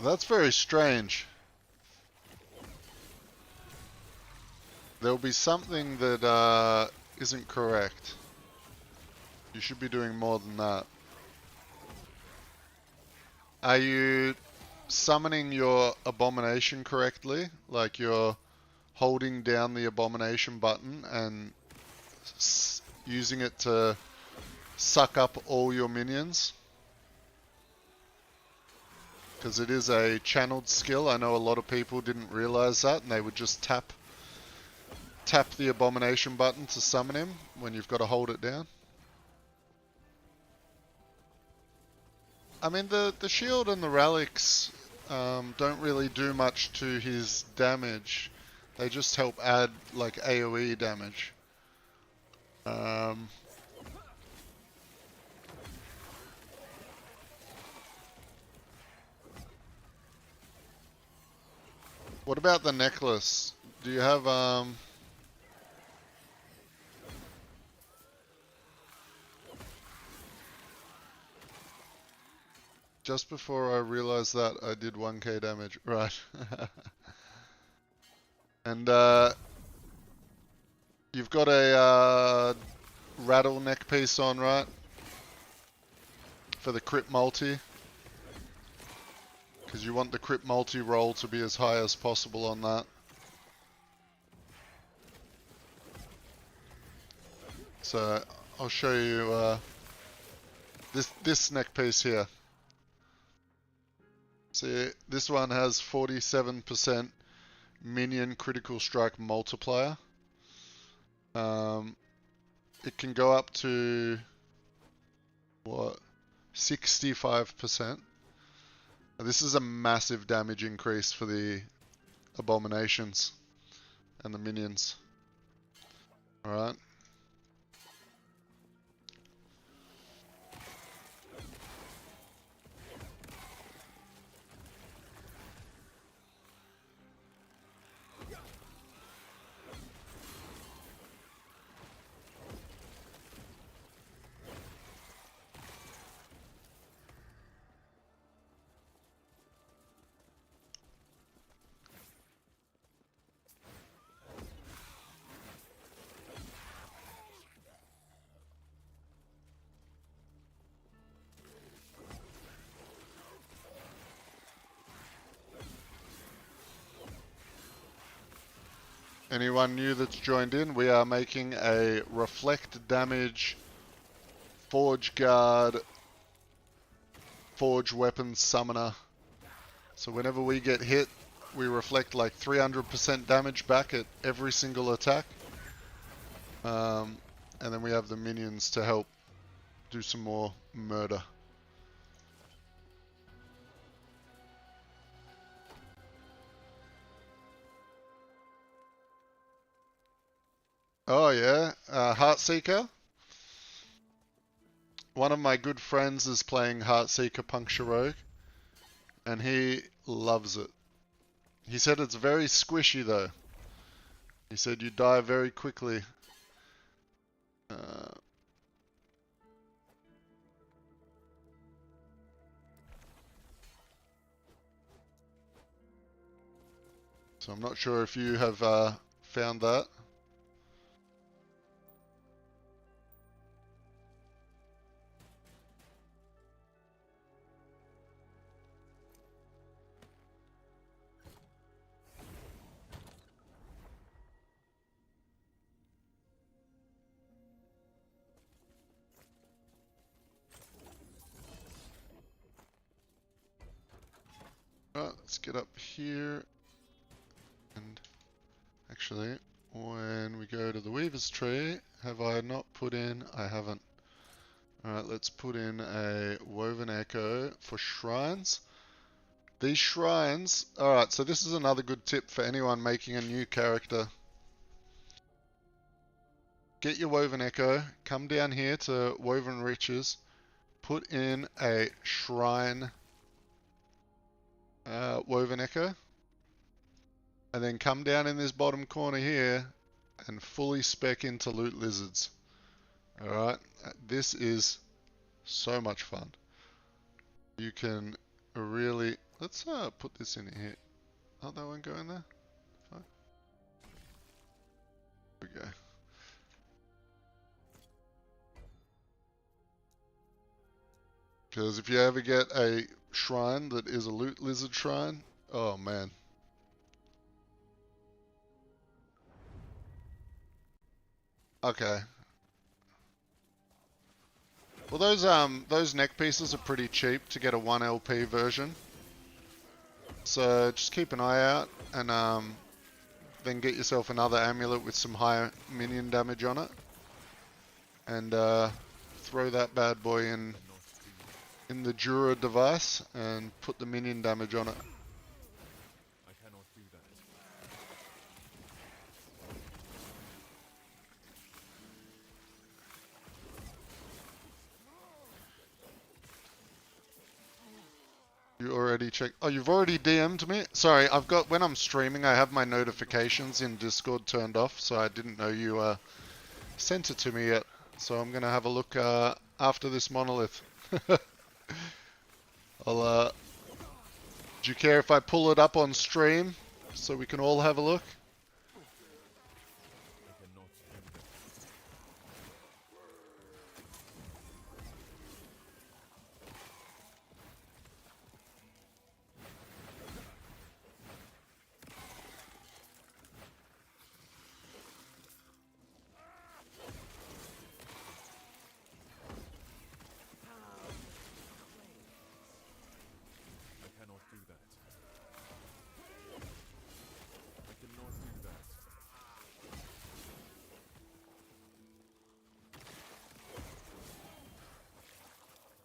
That's very strange. There'll be something that isn't correct. You should be doing more than that. Are you summoning your abomination correctly? Like you're holding down the abomination button and using it to suck up all your minions? because it is a channeled skill. I know a lot of people didn't realize that, and they would just tap the abomination button to summon him when you've got to hold it down. I mean, the shield and the relics don't really do much to his damage. They just help add like AoE damage. What about the necklace? Do you have just before I realized that I did 1k damage, right? And you've got a rattle neck piece on, right? For the crit multi. Because you want the crit multi roll to be as high as possible on that. So I'll show you this neck piece here. See, this one has 47% minion critical strike multiplier. It can go up to what? 65%. This is a massive damage increase for the abominations and the minions. Alright. Anyone new that's joined in, we are making a reflect damage forge guard forge weapons summoner. So whenever we get hit, we reflect like 300% damage back at every single attack. And then we have the minions to help do some more murder. Oh yeah, Heartseeker. One of my good friends is playing Heartseeker Puncture Rogue, and he loves it. He said it's very squishy though. He said you die very quickly. So I'm not sure if you have found that. Right, let's get up here, and actually, when we go to the Weaver's Tree, have I not put in? I haven't. Alright, let's put in a Woven Echo for shrines. These shrines, alright, so this is another good tip for anyone making a new character. Get your Woven Echo, come down here to Woven Riches, put in a shrine Woven Echo, and then come down in this bottom corner here and fully spec into Loot Lizards. Alright, this is so much fun. You can really, let's put this in here. Oh, that won't go in there? Fine. There we go. Because if you ever get a shrine that is a Loot Lizard shrine, oh man. Okay. Well, those neck pieces are pretty cheap to get a 1 LP version. So just keep an eye out, and then get yourself another amulet with some high minion damage on it, and throw that bad boy in the Jura device and put the minion damage on it. I cannot do that. You already checked? Oh, you've already DM'd me? Sorry, I've got, when I'm streaming, I have my notifications in Discord turned off, so I didn't know you sent it to me yet. So I'm gonna have a look after this monolith. I'll, do you care if I pull it up on stream so we can all have a look? I cannot do that. I cannot do that. I cannot do that.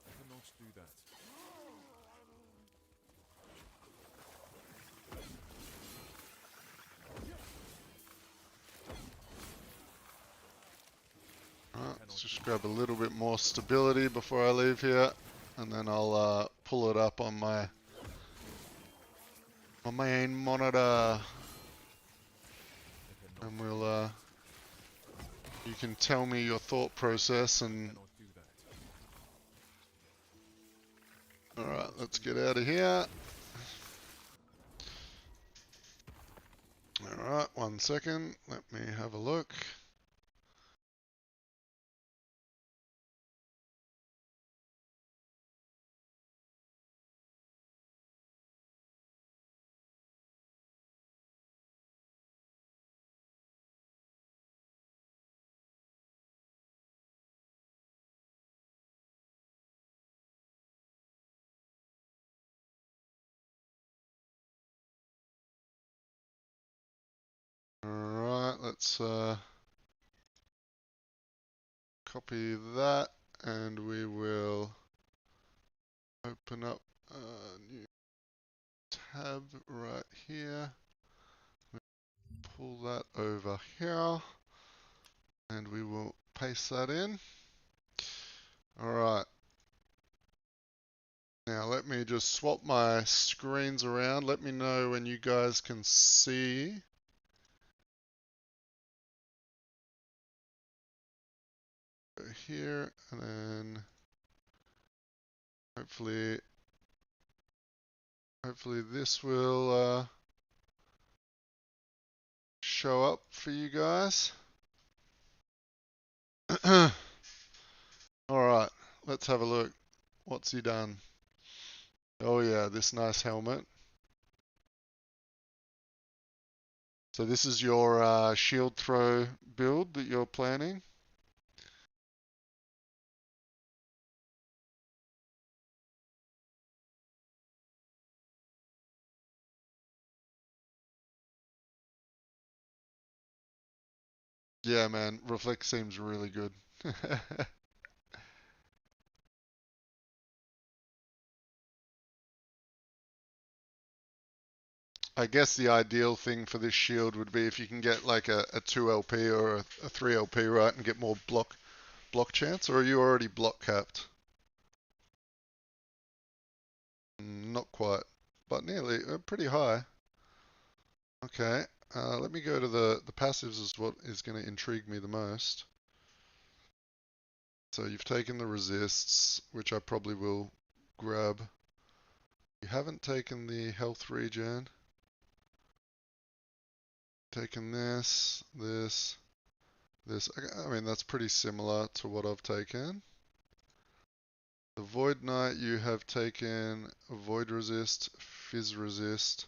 I cannot do that. Alright, let's just grab a little bit more stability before I leave here, and then I'll pull it up on my main monitor, and we'll you can tell me your thought process. And Cannot do that. alright, let's get out of here. Alright, 1 second, let me have a look. Alright, let's copy that, and we will open up a new tab right here. Pull that over here, and we will paste that in. Alright. Now let me just swap my screens around. Let me know when you guys can see. Go here, and then hopefully this will show up for you guys. Alright, let's have a look. What's he done? Oh yeah, this nice helmet. So this is your shield throw build that you're planning? Yeah, man, Reflect seems really good. I guess the ideal thing for this shield would be if you can get like a 2 LP or a 3 LP, right, and get more block chance, or are you already block capped? Not quite, but nearly, pretty high. Okay, let me go to the passives is what is going to intrigue me the most. So you've taken the resists, which I probably will grab. You haven't taken the health regen. Taken this. I mean, that's pretty similar to what I've taken. The Void Knight, you have taken a Void Resist, Fizz Resist.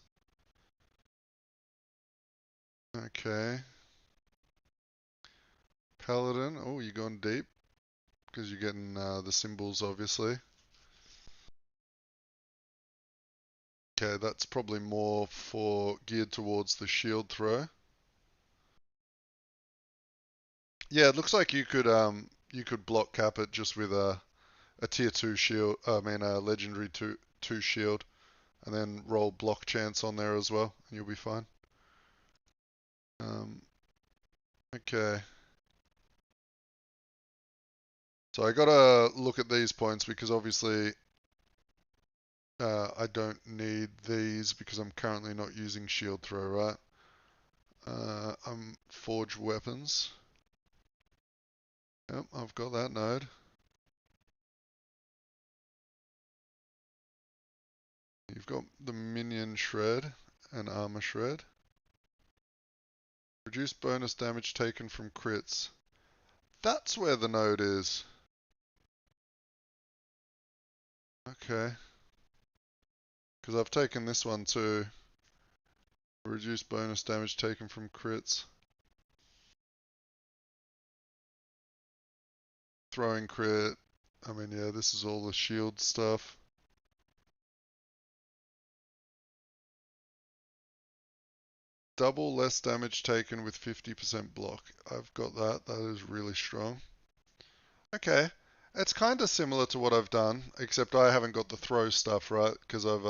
Okay. Paladin, oh, you're going deep. Because you're getting the symbols, obviously. Okay, that's probably more geared towards the shield throw. Yeah, it looks like you could block cap it just with a tier 2 shield, I mean a legendary 2 shield, and then roll block chance on there as well, and you'll be fine. Okay. So I gotta look at these points because obviously I don't need these because I'm currently not using shield throw, right? I'm forge weapons. Yep, I've got that node. You've got the minion shred and armor shred. Reduce bonus damage taken from crits. That's where the node is. Okay. Because I've taken this one too. Reduce bonus damage taken from crits. Throwing crit. I mean, yeah, this is all the shield stuff. Double less damage taken with 50% block. I've got that. That is really strong. Okay. It's kind of similar to what I've done, except I haven't got the throw stuff, right? Because I've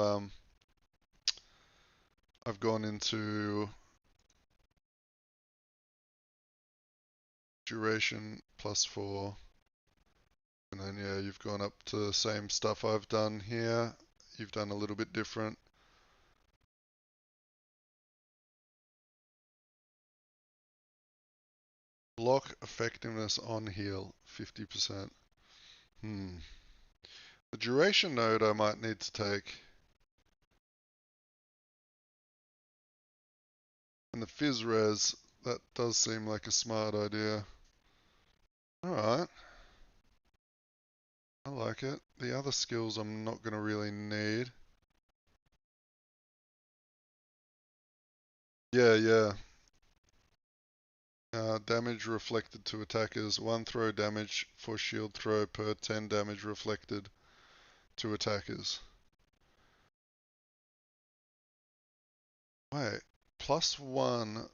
gone into duration +4. And then, yeah, you've gone up to the same stuff I've done here. You've done a little bit different. Block effectiveness on heal, 50%. The duration node I might need to take. And the fizz res, that does seem like a smart idea. Alright. I like it. The other skills I'm not going to really need. Yeah. Damage reflected to attackers. 1 throw damage for shield throw per 10 damage reflected to attackers. Wait. +1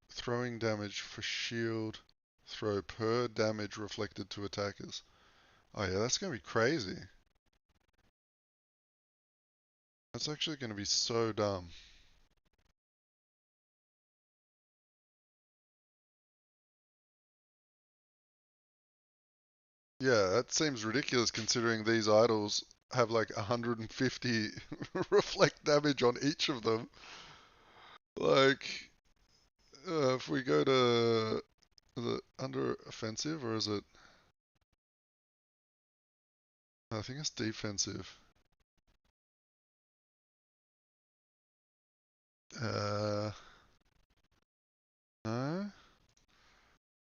throwing damage for shield throw per damage reflected to attackers. Oh yeah, that's going to be crazy. That's actually going to be so dumb. Yeah, that seems ridiculous considering these idols have like 150 reflect damage on each of them. Like, if we go to the under offensive, or is it? I think it's defensive. No?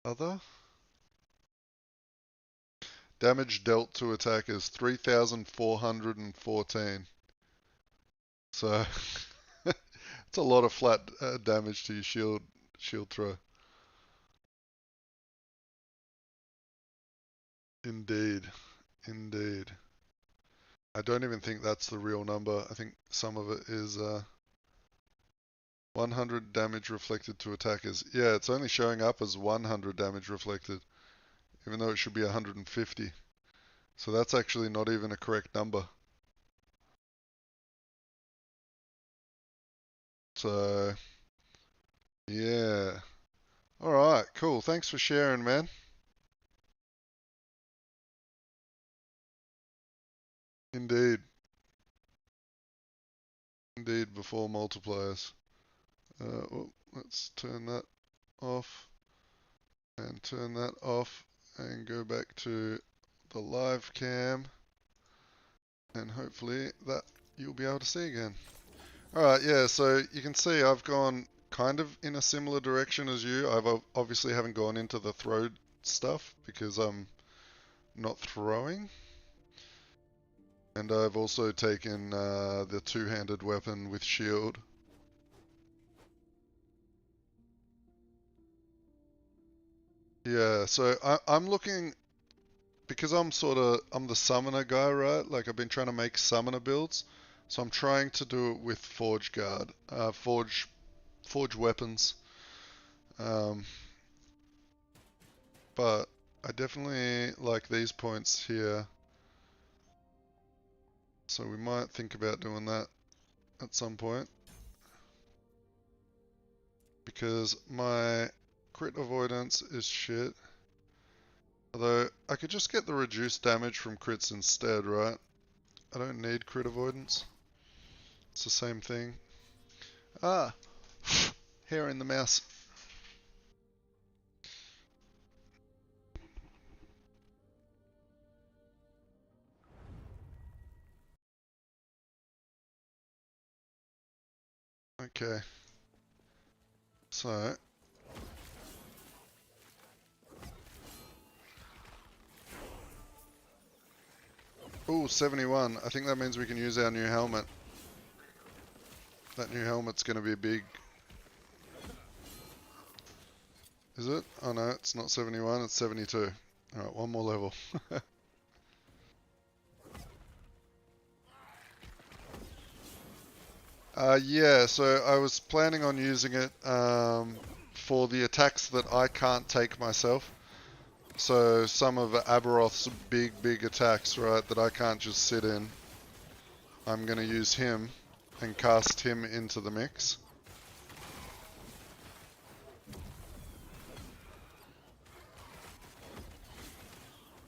Other? Damage dealt to attackers, 3,414. So, it's a lot of flat damage to your shield throw. Indeed. I don't even think that's the real number. I think some of it is 100 damage reflected to attackers. Yeah, it's only showing up as 100 damage reflected, even though it should be 150. So that's actually not even a correct number. So, yeah. Alright, cool. Thanks for sharing, man. Indeed. Indeed, before multipliers. Let's turn that off and turn that off and go back to the live cam, and hopefully that you'll be able to see again. Alright, yeah, so you can see I've gone kind of in a similar direction as you. I've obviously haven't gone into the throw stuff because I'm not throwing. And I've also taken the two-handed weapon with shield. Yeah, so I'm looking, because I'm the summoner guy, right? Like I've been trying to make summoner builds. So I'm trying to do it with forge weapons. But I definitely like these points here. So we might think about doing that at some point. Because my crit avoidance is shit. Although I could just get the reduced damage from crits instead, right? I don't need crit avoidance. It's the same thing. Ah! Hair in the mouse. Okay. So. Ooh, 71. I think that means we can use our new helmet. That new helmet's gonna be big. Is it? Oh no, it's not 71, it's 72. Alright, one more level. Yeah, so I was planning on using it for the attacks that I can't take myself. So some of Aberoth's big attacks, right, that I can't just sit in. I'm going to use him and cast him into the mix.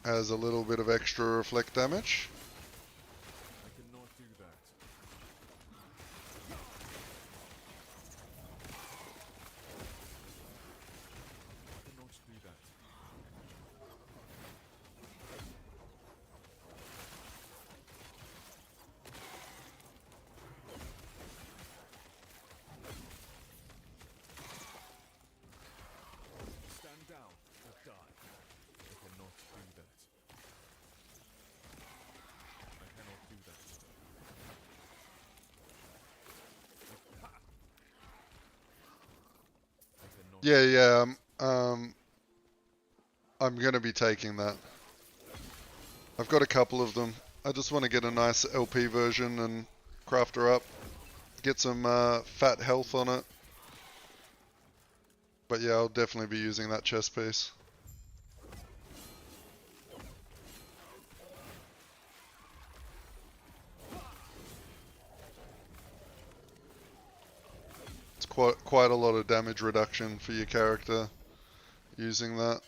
As a little bit of extra reflect damage. I cannot do that. I cannot do that. Stand down or die. I cannot do that. I cannot do that. I cannot. Yeah, I'm going to be taking that. I've got a couple of them. I just want to get a nice LP version and craft her up. Get some fat health on it. But yeah, I'll definitely be using that chest piece. It's quite a lot of damage reduction for your character using that.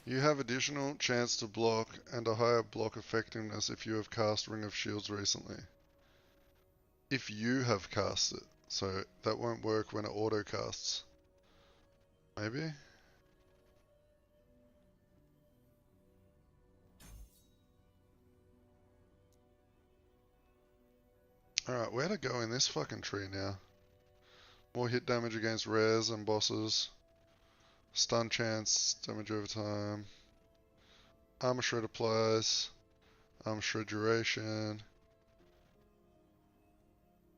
You have additional chance to block and a higher block effectiveness if you have cast Ring of Shields recently. If you have cast it, so that won't work when it auto casts. Maybe? Alright, where to go in this fucking tree now? More hit damage against rares and bosses. Stun chance, damage over time. Armor shred applies. Armor shred duration.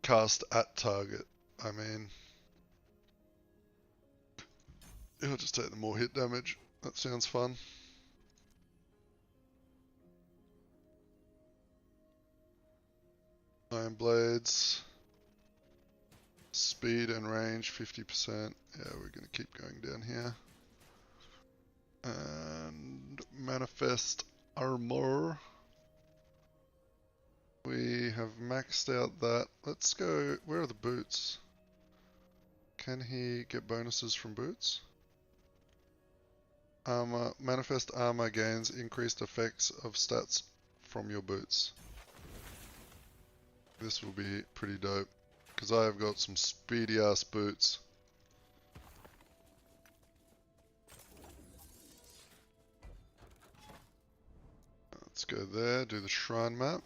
Cast at target. I mean, it'll just take the more hit damage. That sounds fun. Iron blades. Speed and range 50%. Yeah, we're gonna keep going down here. And manifest armor. We have maxed out that. Let's go. Where are the boots? Can he get bonuses from boots? Armor. Manifest armor gains increased effects of stats from your boots. This will be pretty dope. Because I have got some speedy ass boots. go there, do the shrine map.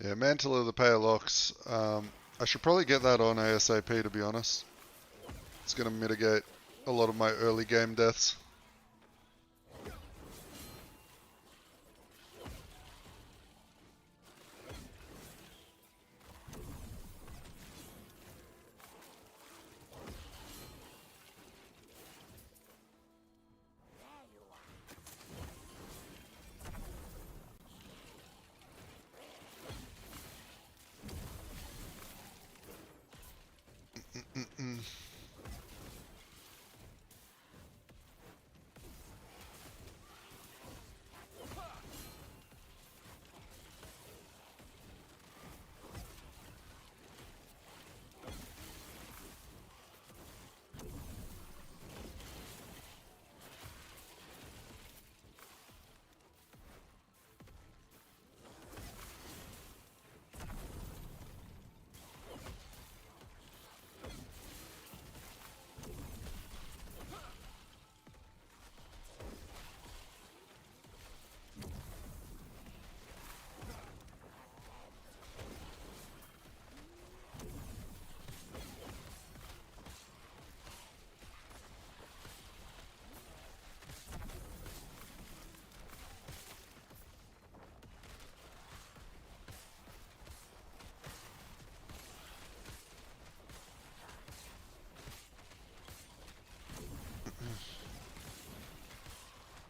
Yeah, Mantle of the Pale Ox. I should probably get that on ASAP, to be honest. It's going to mitigate a lot of my early game deaths.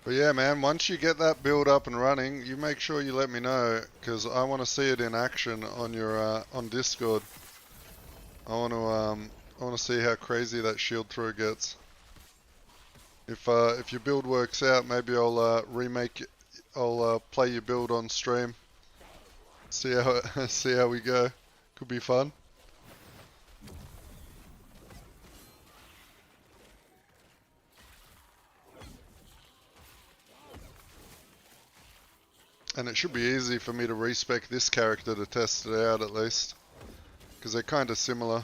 But yeah, man, once you get that build up and running, you make sure you let me know, because I want to see it in action on your on Discord. I want to see how crazy that shield throw gets. If your build works out, maybe I'll I'll play your build on stream. See how see how we go. Could be fun. And it should be easy for me to respec this character to test it out at least, because they're kind of similar.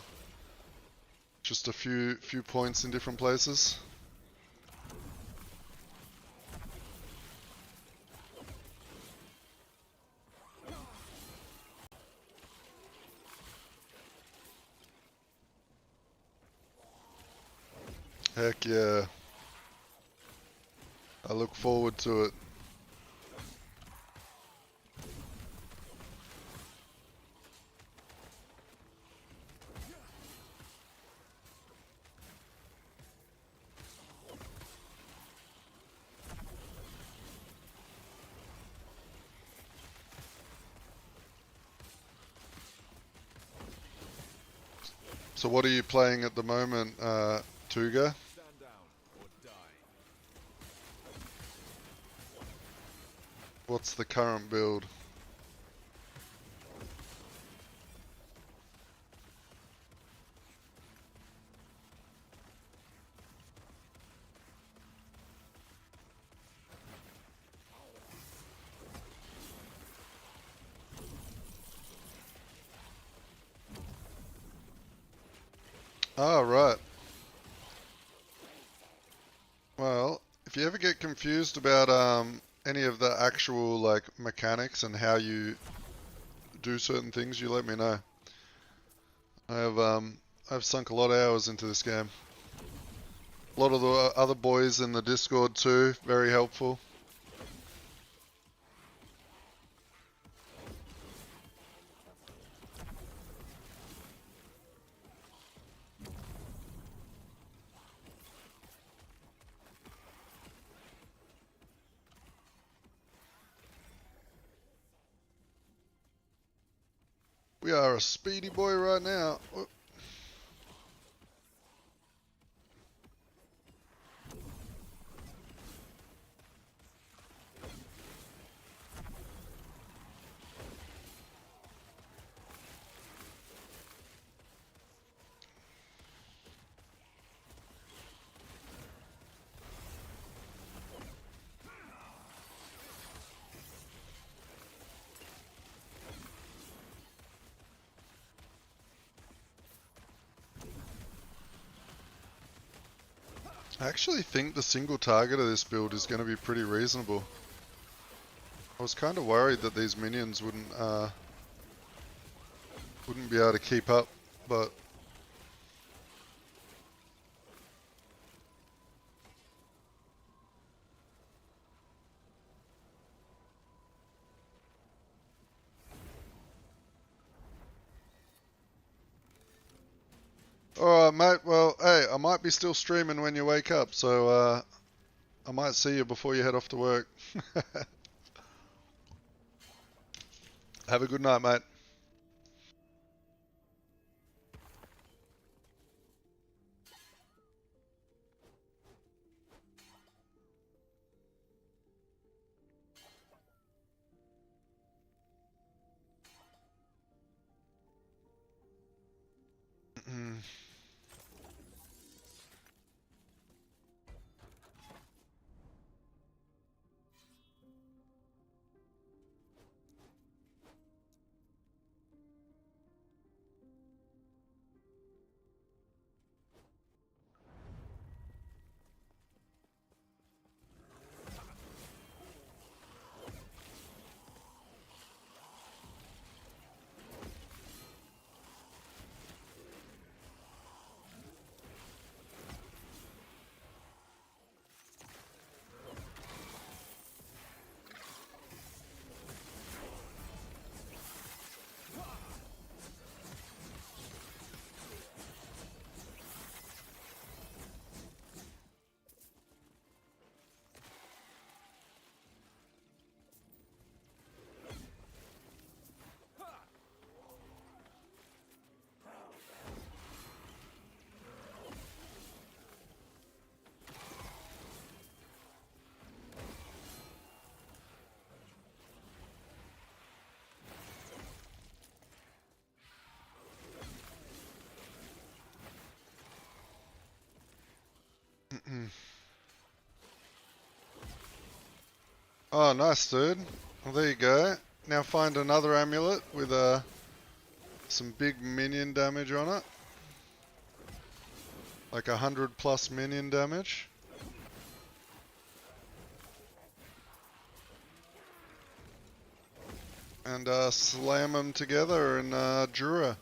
Just a few points in different places. Heck yeah. I look forward to it. So what are you playing at the moment, Tuga? Stand down or die. What's the current build? Oh, right. Well, if you ever get confused about any of the actual like mechanics and how you do certain things, you let me know. I've sunk a lot of hours into this game. A lot of the other boys in the Discord too, very helpful. We are a speedy boy right now. Oh. I actually think the single target of this build is going to be pretty reasonable. I was kind of worried that these minions wouldn't be able to keep up, but alright mate, well hey, I might be still streaming when you wake up, so I might see you before you head off to work. Have a good night, mate. Oh, nice, dude. Well, there you go. Now find another amulet with some big minion damage on it. Like 100+ minion damage. And slam them together in Jura.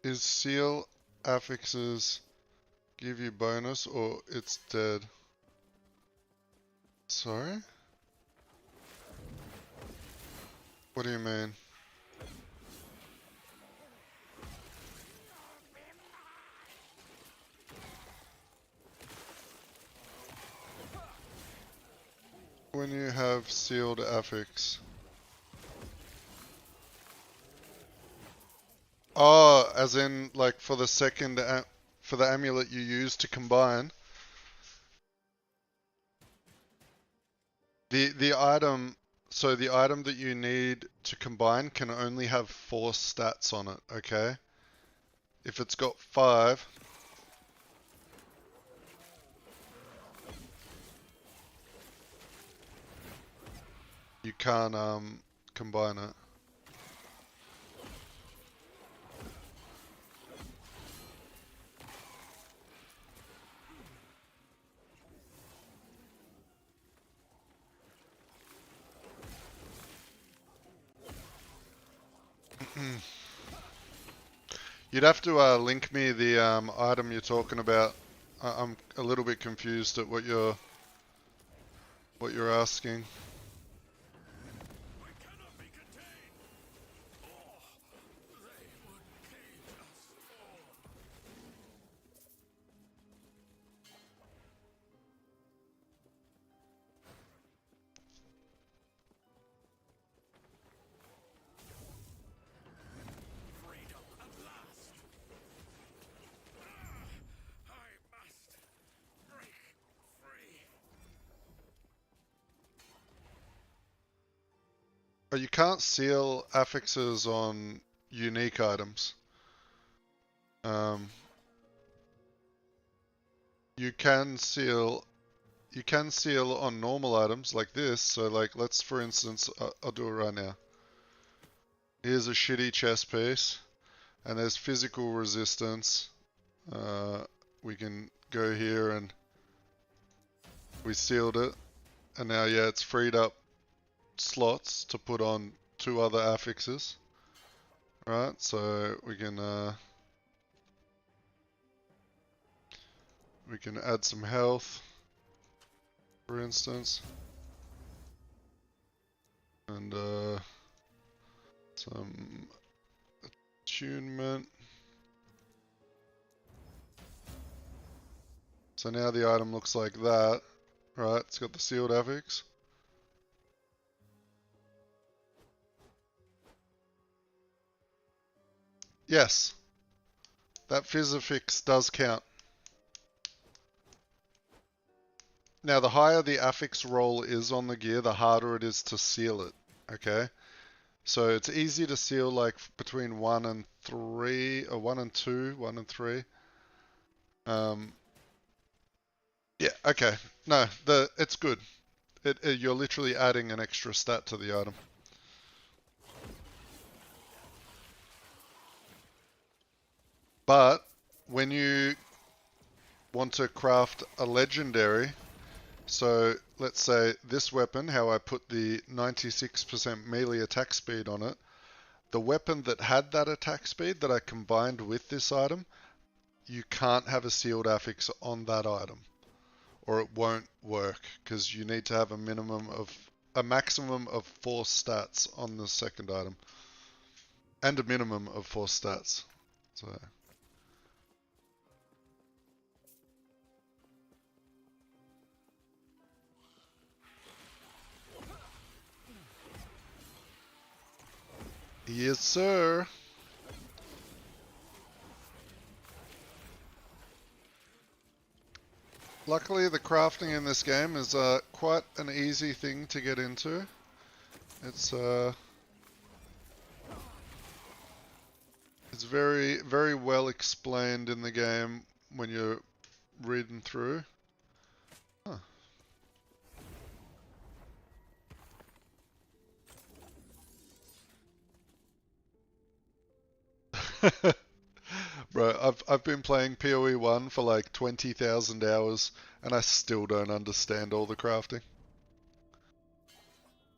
Is seal affixes give you bonus or it's dead? Sorry? What do you mean? When you have sealed affix. Oh, as in like for the second for the amulet you use to combine. The item, so the item that you need to combine can only have 4 stats on it, okay? If it's got 5, you can't combine it. You'd have to link me the item you're talking about. I'm a little bit confused at what you're asking. You can't seal affixes on unique items. You can seal on normal items like this. So like, let's for instance, I'll do it right now. Here's a shitty chest piece, and there's physical resistance. We can go here and we sealed it, and now yeah, it's freed up slots to put on 2 other affixes. Right, so we can add some health, for instance, and some attunement. So now the item looks like that, right? It's got the sealed affix. Yes, that physifix does count. Now, the higher the affix roll is on the gear, the harder it is to seal it, okay? So it's easy to seal like between 1 and 3, or 1 and 2, 1 and 3. Yeah, okay. No, it's good. You're literally adding an extra stat to the item. But when you want to craft a legendary, so let's say this weapon, how I put the 96% melee attack speed on it, the weapon that had that attack speed that I combined with this item, you can't have a sealed affix on that item, or it won't work, because you need to have a maximum of 4 stats on the second item, and a minimum of 4 stats. So yes, sir. Luckily, the crafting in this game is quite an easy thing to get into. It's very, very well explained in the game when you're reading through. Huh. Bro, I've been playing PoE 1 for like 20,000 hours, and I still don't understand all the crafting.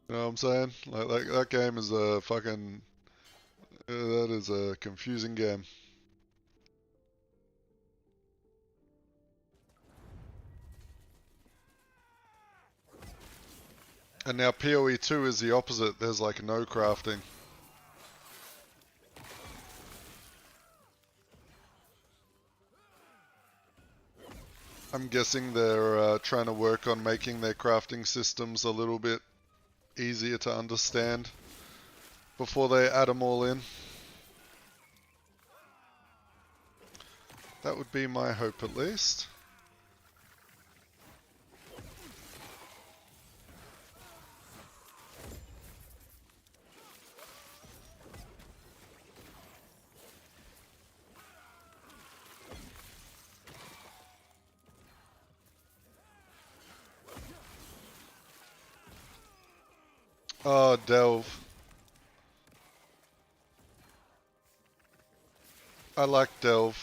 You know what I'm saying? Like that game is a fucking... that is a confusing game. And now PoE 2 is the opposite. There's like no crafting. I'm guessing they're trying to work on making their crafting systems a little bit easier to understand before they add them all in. That would be my hope, at least. Oh, Delve. I like Delve.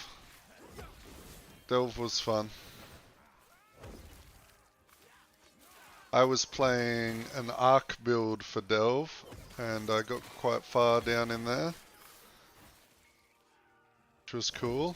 Delve was fun. I was playing an Arc build for Delve, and I got quite far down in there, which was cool.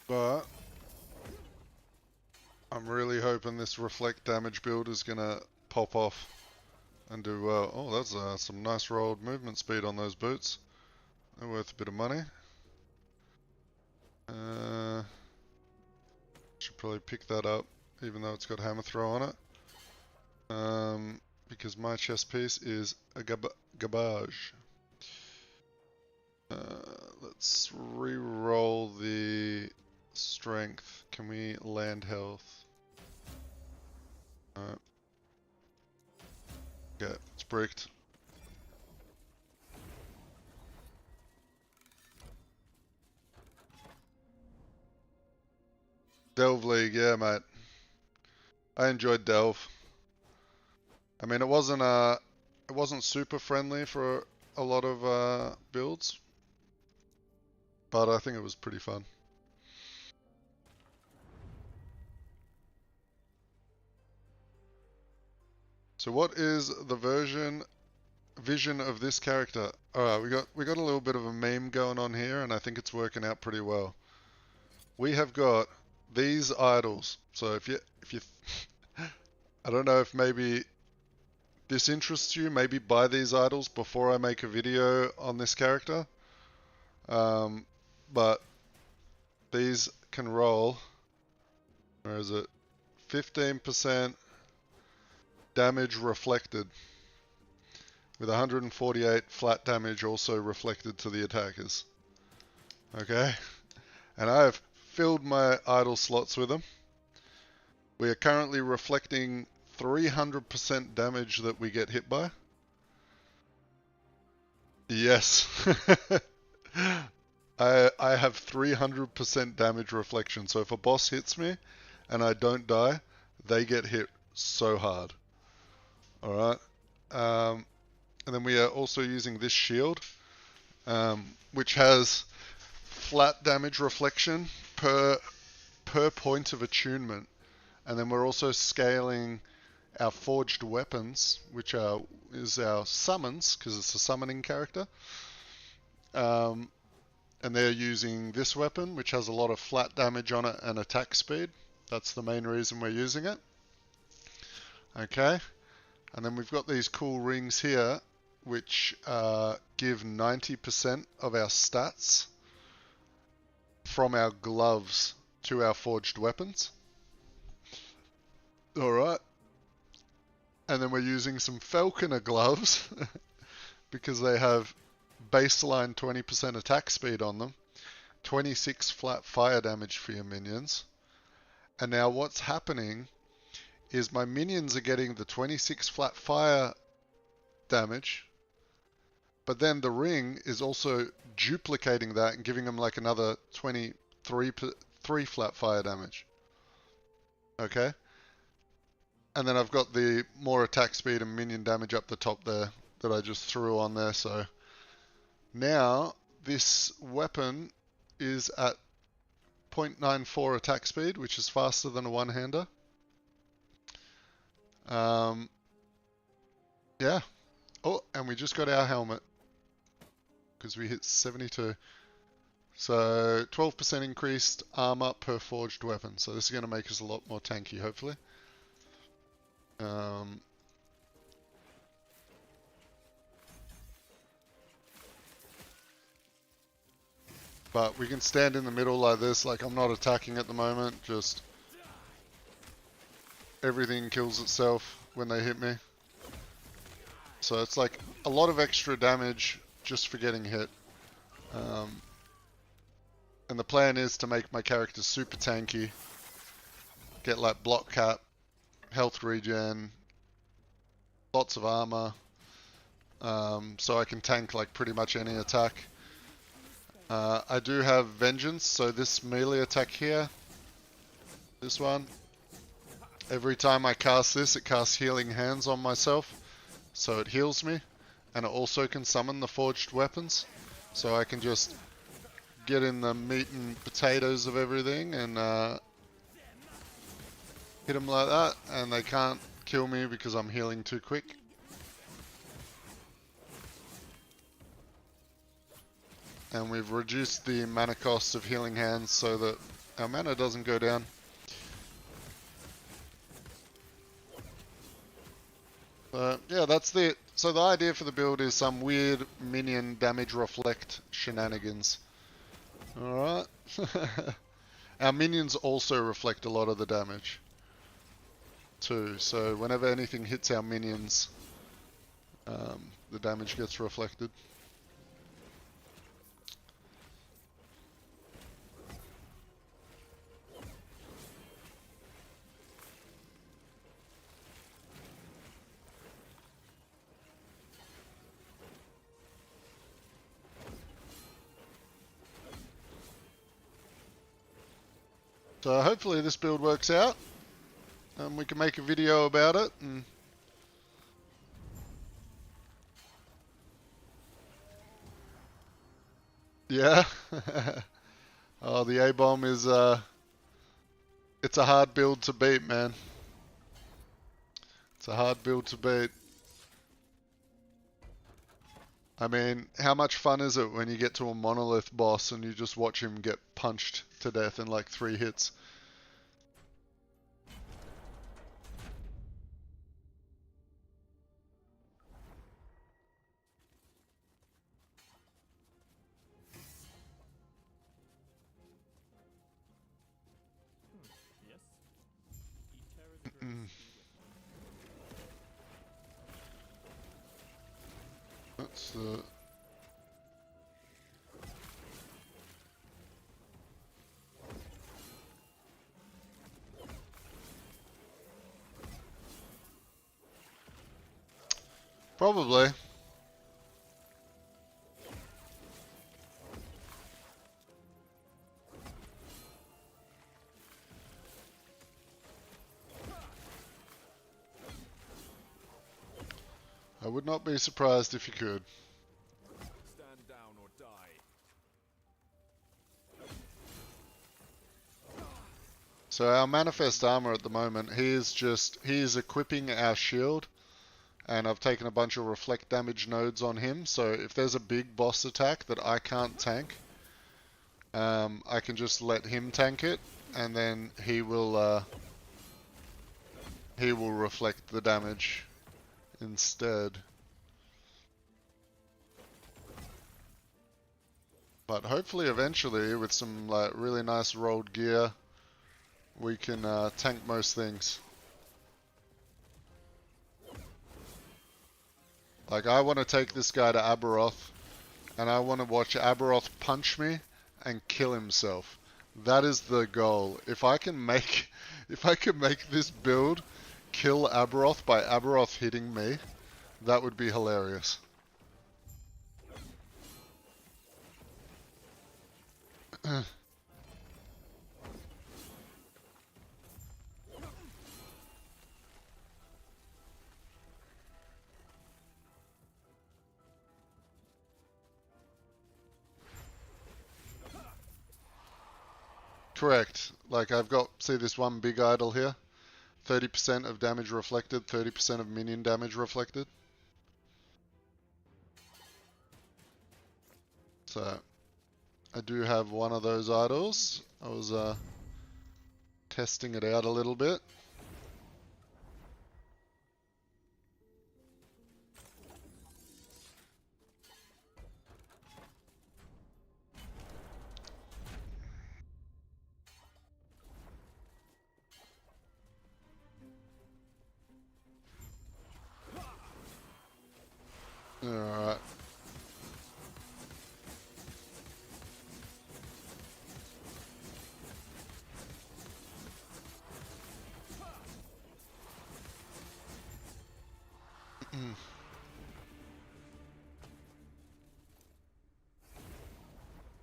But I'm really hoping this reflect damage build is gonna pop off and do well. Oh, that's some nice rolled movement speed on those boots. They're worth a bit of money. Should probably pick that up, even though it's got hammer throw on it. Because my chest piece is a garbage. Let's re-roll the strength. Can we land health? Alright. Okay, it's bricked. Delve League, yeah, mate. I enjoyed Delve. I mean, it wasn't super friendly for a lot of builds, but I think it was pretty fun. So what is the vision of this character? Alright, we got a little bit of a meme going on here, and I think it's working out pretty well. We have got these idols. So if you I don't know if maybe this interests you, maybe buy these idols before I make a video on this character. But these can roll, where is it? 15% damage reflected, with 148 flat damage also reflected to the attackers. Okay, and I have filled my idle slots with them. We are currently reflecting 300% damage that we get hit by. Yes. I have 300% damage reflection, so if a boss hits me and I don't die, they get hit so hard. Alright. And then we are also using this shield, which has flat damage reflection per point of attunement. And then we're also scaling our forged weapons, which is our summons, because it's a summoning character. And they're using this weapon, which has a lot of flat damage on it and attack speed. That's the main reason we're using it. Okay. And then we've got these cool rings here, which give 90% of our stats from our gloves to our forged weapons. Alright. And then we're using some falconer gloves because they have baseline 20% attack speed on them, 26 flat fire damage for your minions. And now what's happening is my minions are getting the 26 flat fire damage, but then the ring is also duplicating that and giving them like another 3 flat fire damage. Okay? And then I've got the more attack speed and minion damage up the top there that I just threw on there. So now this weapon is at 0.94 attack speed, which is faster than a one-hander. Yeah. Oh, and we just got our helmet because we hit 72. So 12% increased armor per forged weapon. So this is going to make us a lot more tanky, hopefully. But we can stand in the middle like this, like I'm not attacking at the moment, just everything kills itself when they hit me. So it's like a lot of extra damage just for getting hit. And the plan is to make my character super tanky, get like block cap, health regen, lots of armor, so I can tank like pretty much any attack. I do have Vengeance, so this melee attack here, this one, every time I cast this, it casts Healing Hands on myself, so it heals me, and it also can summon the forged weapons, so I can just get in the meat and potatoes of everything and hit them like that, and they can't kill me because I'm healing too quick. And we've reduced the mana cost of Healing Hands so that Our mana doesn't go down. Yeah, that's the... So the idea for the build is some weird minion damage reflect shenanigans. Alright. Our minions also reflect a lot of the damage too, so whenever anything hits our minions, the damage gets reflected. So hopefully this build works out, and we can make a video about it. And yeah. Oh, the A-bomb is it's a hard build to beat, man. It's a hard build to beat. I mean, how much fun is it when you get to a Monolith boss and you just watch him get punched to death in like 3 hits? Yes. That's the... Probably. I would not be surprised if you could. Stand down or die. So our manifest armor at the moment, he is equipping our shield, and I've taken a bunch of reflect damage nodes on him, so if there's a big boss attack that I can't tank, I can just let him tank it, and then he will reflect the damage instead. But hopefully eventually, with some like really nice rolled gear, we can tank most things. Like, I want to take this guy to Aberoth, and I want to watch Aberoth punch me and kill himself. That is the goal. If I can make this build kill Aberoth by Aberoth hitting me, that would be hilarious. Correct. Like, I've got, see this one big idol here? 30% of damage reflected, 30% of minion damage reflected. So, I do have one of those idols. I was testing it out a little bit. Alright.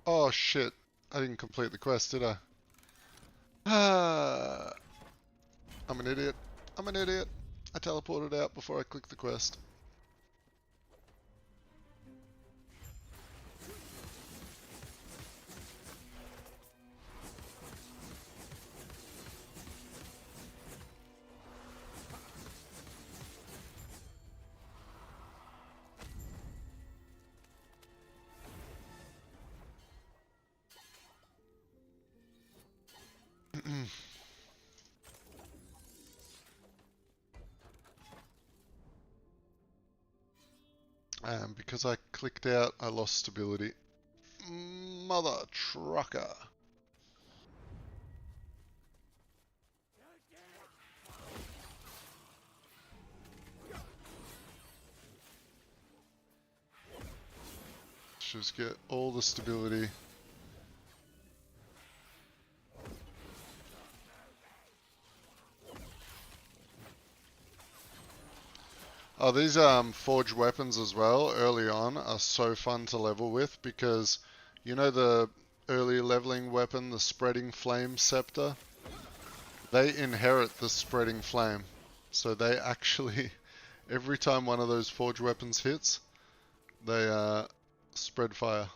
Oh shit. I didn't complete the quest, did I? I'm an idiot. I'm an idiot. I teleported out before I clicked the quest. And because I clicked out, I lost stability. Mother trucker. Let's just get all the stability. Oh, these forged weapons as well, early on, are so fun to level with because, you know the early leveling weapon, the spreading flame scepter? They inherit the spreading flame. So they actually, every time one of those forged weapons hits, they spread fire.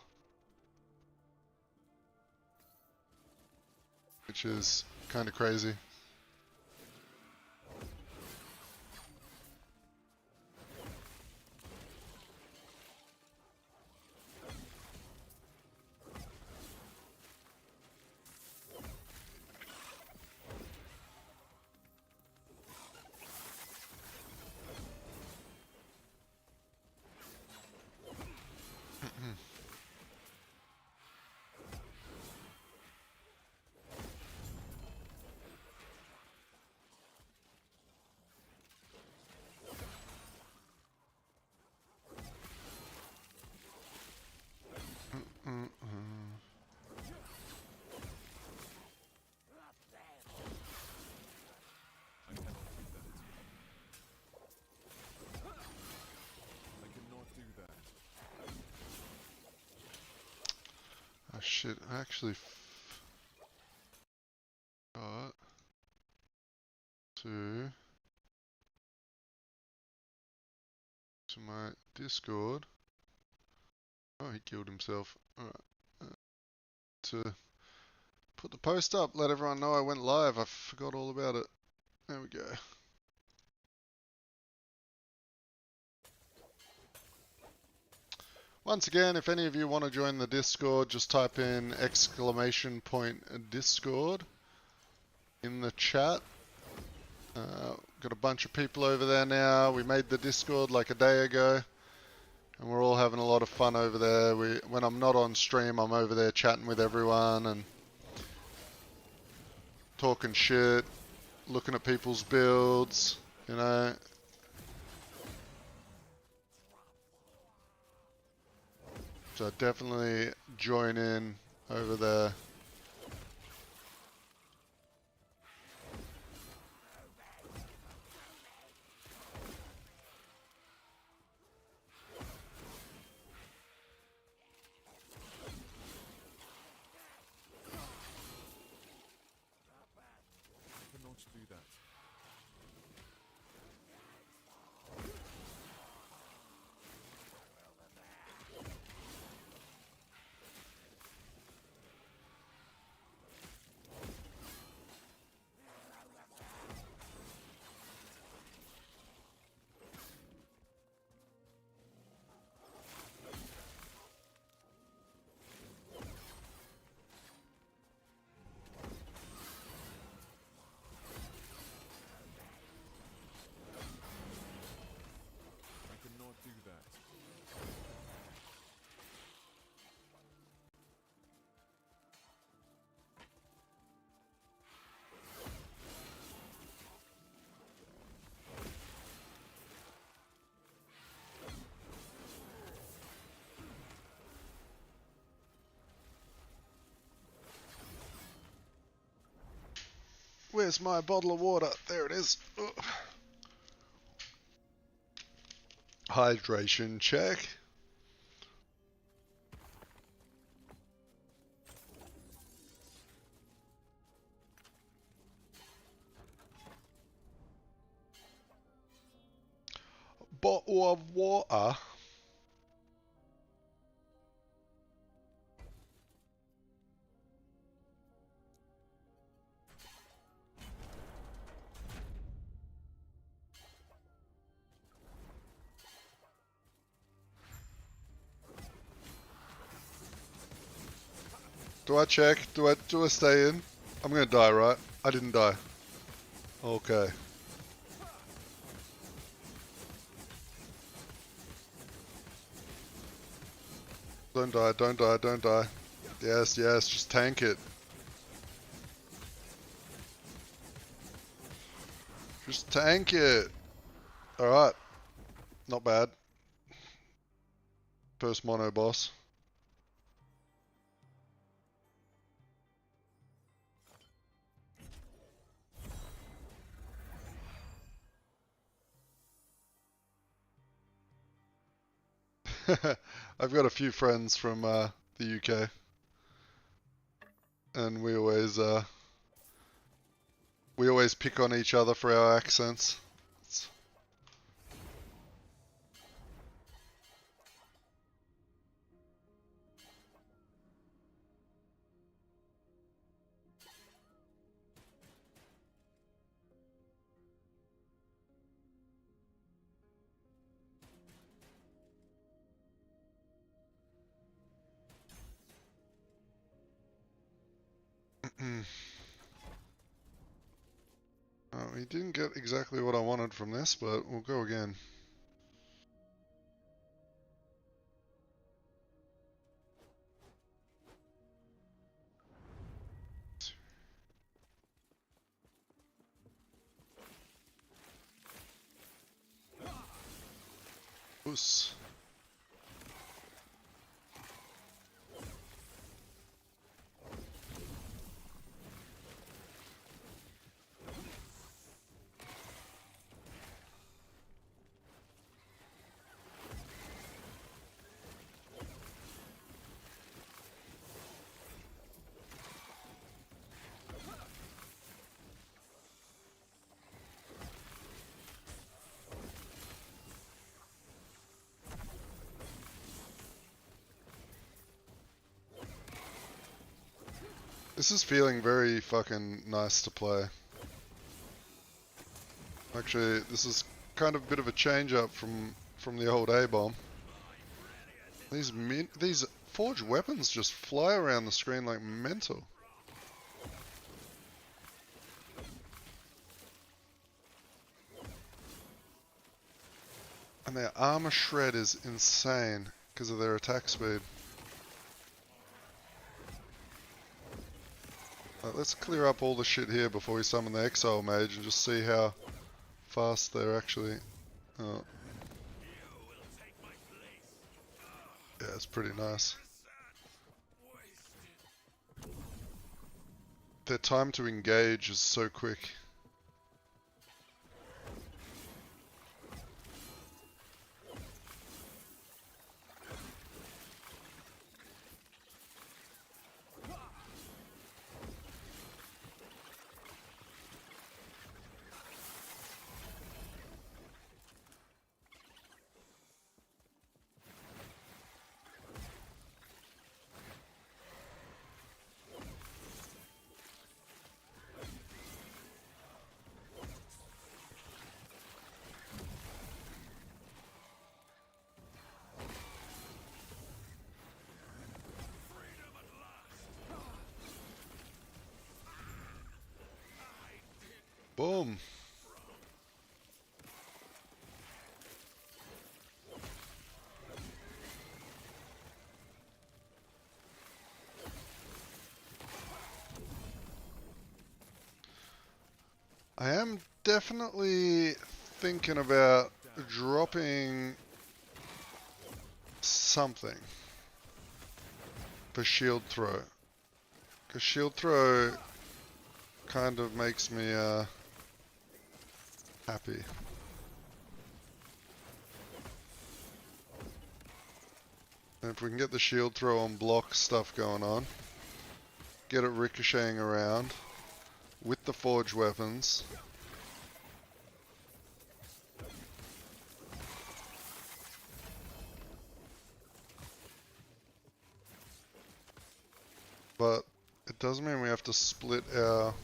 Which is kind of crazy. Oh shit, I actually got to my Discord. Oh, he killed himself. Alright. To put the post up, let everyone know I went live. I forgot all about it. There we go. Once again, if any of you want to join the Discord, just type in !Discord in the chat. Got a bunch of people over there now. We made the Discord like a day ago. And we're all having a lot of fun over there. When I'm not on stream, I'm over there chatting with everyone and talking shit, looking at people's builds, you know. So definitely join in over there. Do that. Do that. Where's my bottle of water? There it is. Ugh. Hydration check. Bottle of water. Do I check? Do I stay in? I'm gonna die, right? I didn't die. Okay. Don't die, don't die, don't die. Yes, yes, just tank it. Just tank it. Alright. Not bad. First mono boss. I've got a few friends from the UK, and we always pick on each other for our accents. It's... We didn't get exactly what I wanted from this, but we'll go again. Oos. This is feeling very fucking nice to play. Actually, this is kind of a bit of a change up from the old A-bomb. These forged weapons just fly around the screen like mental. And their armor shred is insane because of their attack speed. Let's clear up all the shit here before we summon the Exile Mage and just see how fast they're actually... Oh. Yeah, it's pretty nice. Their time to engage is so quick. Boom. I am definitely thinking about dropping something for shield throw. Because shield throw kind of makes me happy. And if we can get the shield throw on block stuff going on, get it ricocheting around with the forged weapons. But it does mean we have to split our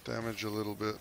damage a little bit.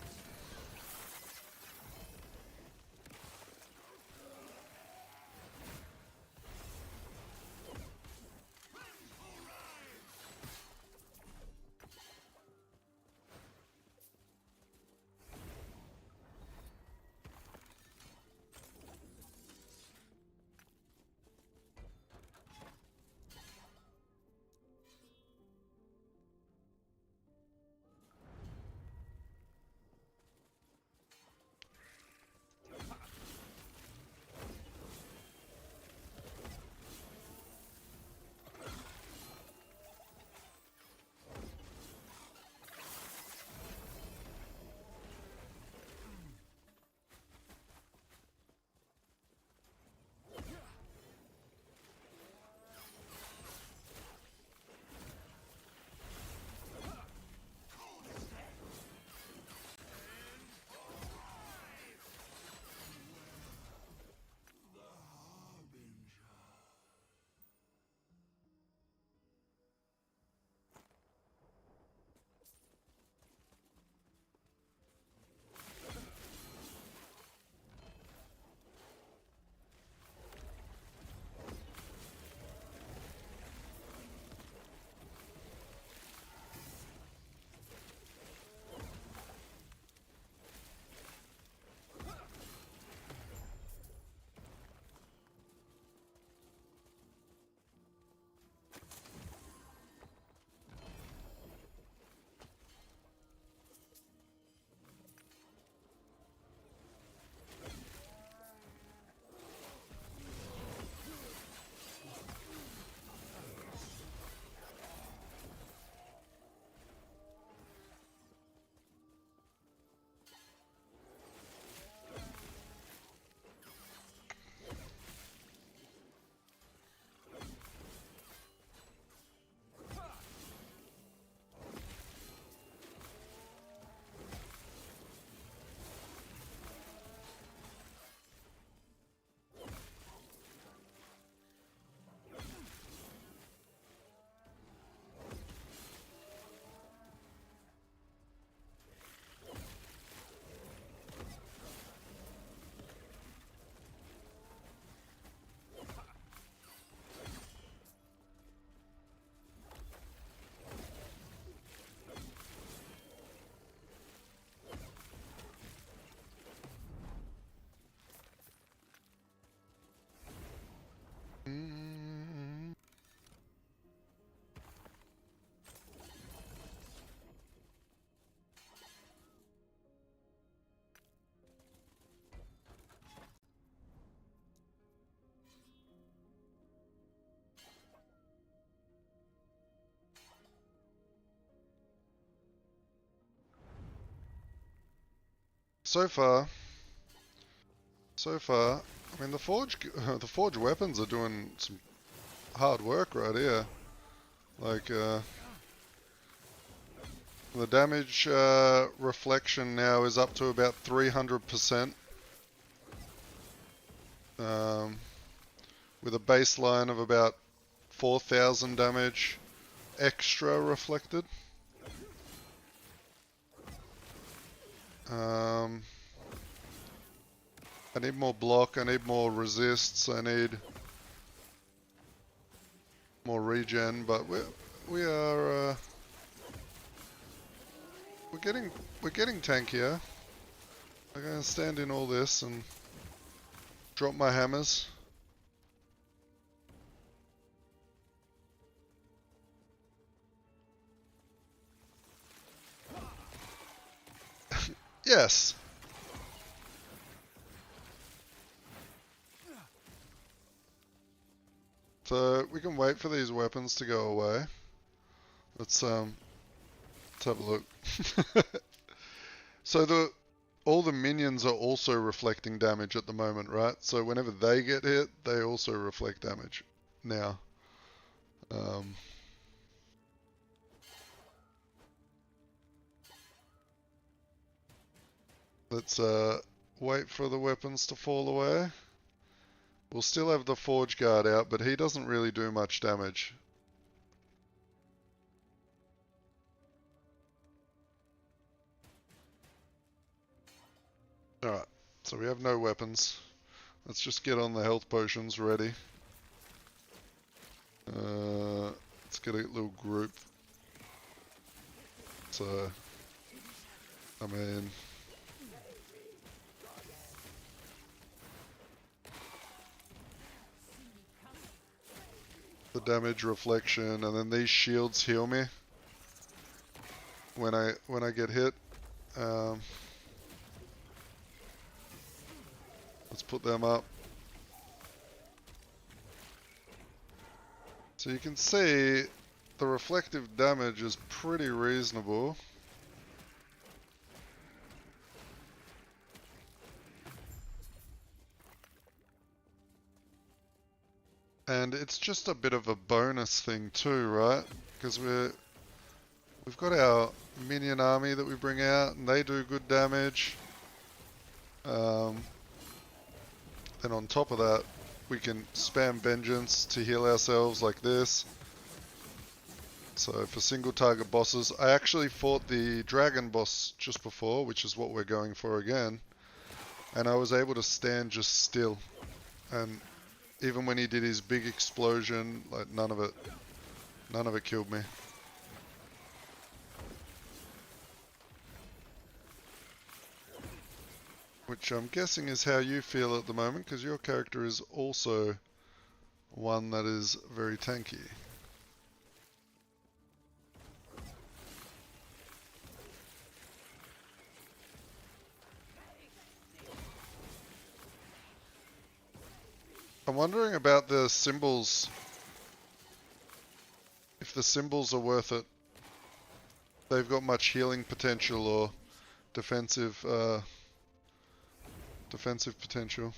so far, I mean the forge weapons are doing some hard work right here. Like the damage reflection now is up to about 300%. With a baseline of about 4,000 damage extra reflected. I need more block, I need more resists, I need more regen, but we're getting tankier. I'm gonna stand in all this and drop my hammers. Yes. So we can wait for these weapons to go away. Let's have a look. So all the minions are also reflecting damage at the moment, right? So whenever they get hit, they also reflect damage now. Let's wait for the weapons to fall away. We'll still have the Forge Guard out, but he doesn't really do much damage. Alright, so we have no weapons. Let's just get on the health potions ready. Let's get a little group. So, I mean... the damage reflection, and then these shields heal me when I get hit. Let's put them up. So you can see the reflective damage is pretty reasonable. And it's just a bit of a bonus thing too, right? Because we've got our minion army that we bring out, and they do good damage. Then on top of that, we can spam vengeance to heal ourselves like this. So for single target bosses, I actually fought the dragon boss just before, which is what we're going for again. And I was able to stand just still, and even when he did his big explosion, like none of it killed me. Which I'm guessing is how you feel at the moment, because your character is also one that is very tanky. I'm wondering about the symbols. If the symbols are worth it. They've got much healing potential or defensive potential.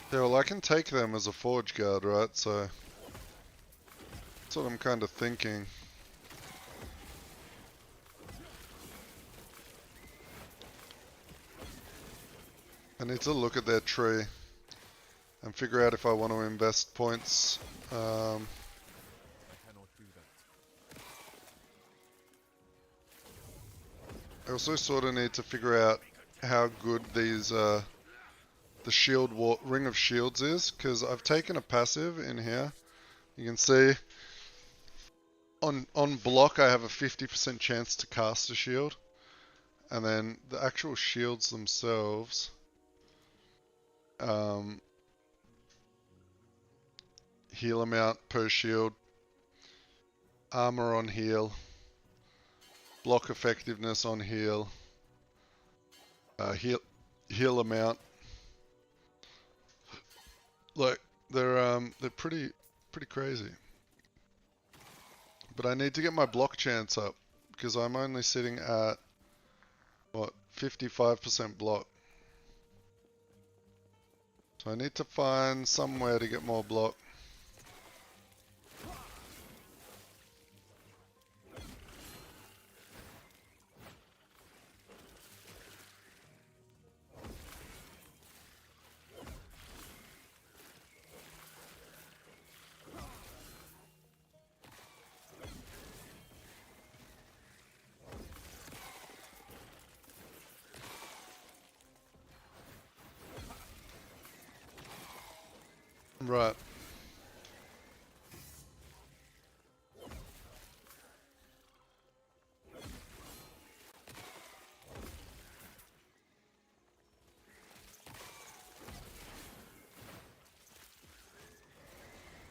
Yeah, well, I can take them as a Forge Guard, right? So that's what I'm kind of thinking. I need to look at their tree. and figure out if I want to invest points. I cannot do that. I also sort of need to figure out how good these the Ring of Shields is, because I've taken a passive in here. You can see on block I have a 50% chance to cast a shield, and then the actual shields themselves heal amount per shield, armor on heal, block effectiveness on heal, heal amount. Like they're pretty crazy. But I need to get my block chance up because I'm only sitting at what 55% block. So I need to find somewhere to get more block. Right.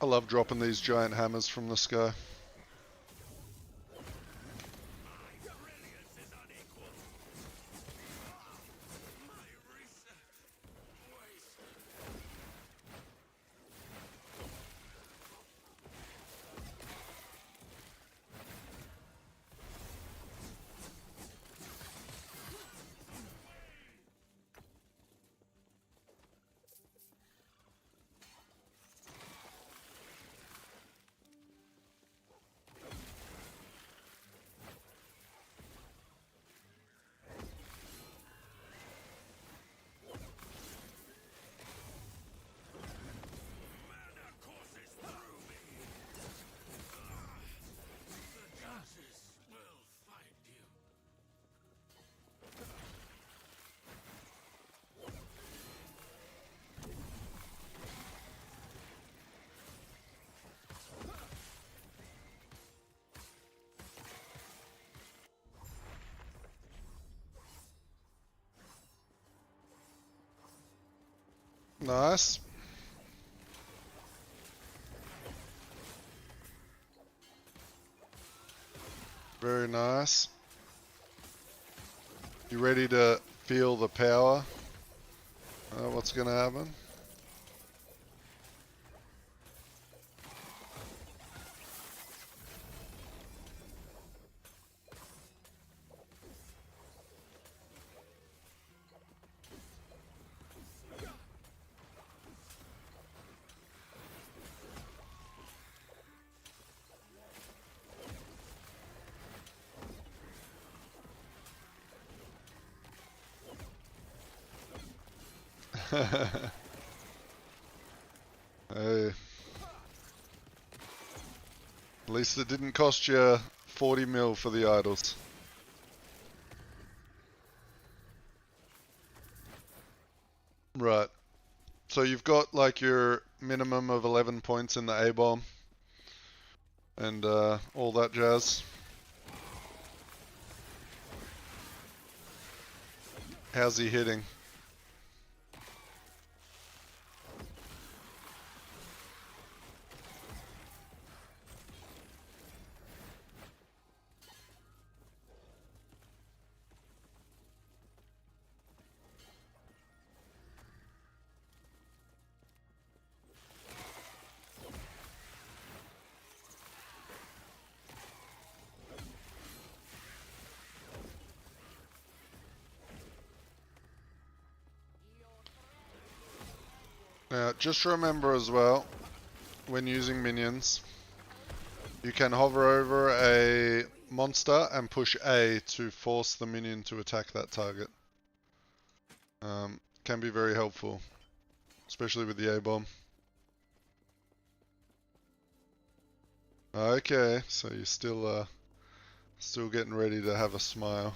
I love dropping these giant hammers from the sky. Nice. Very nice. You ready to feel the power? What's gonna happen? Hey. At least it didn't cost you 40 mil for the idols. Right. So you've got like your minimum of 11 points in the A-bomb and all that jazz. How's he hitting? Now, just remember as well, when using minions, you can hover over a monster and push A to force the minion to attack that target. Can be very helpful. especially with the A-bomb. Okay, so you're still getting ready to have a smile.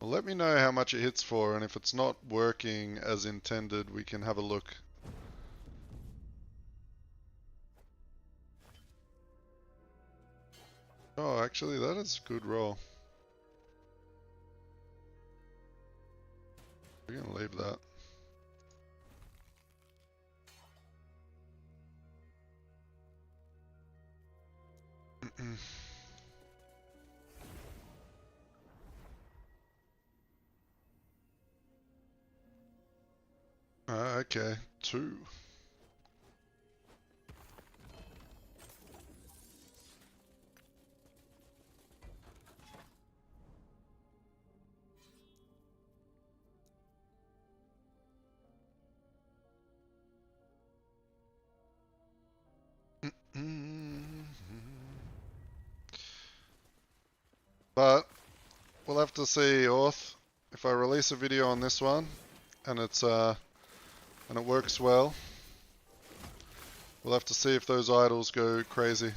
Well, let me know how much it hits for, and if it's not working as intended, we can have a look. Oh, actually, that is a good roll. We're gonna leave that. Okay, 2. But we'll have to see, Orth, if I release a video on this one and it works well. We'll have to see if those idols go crazy.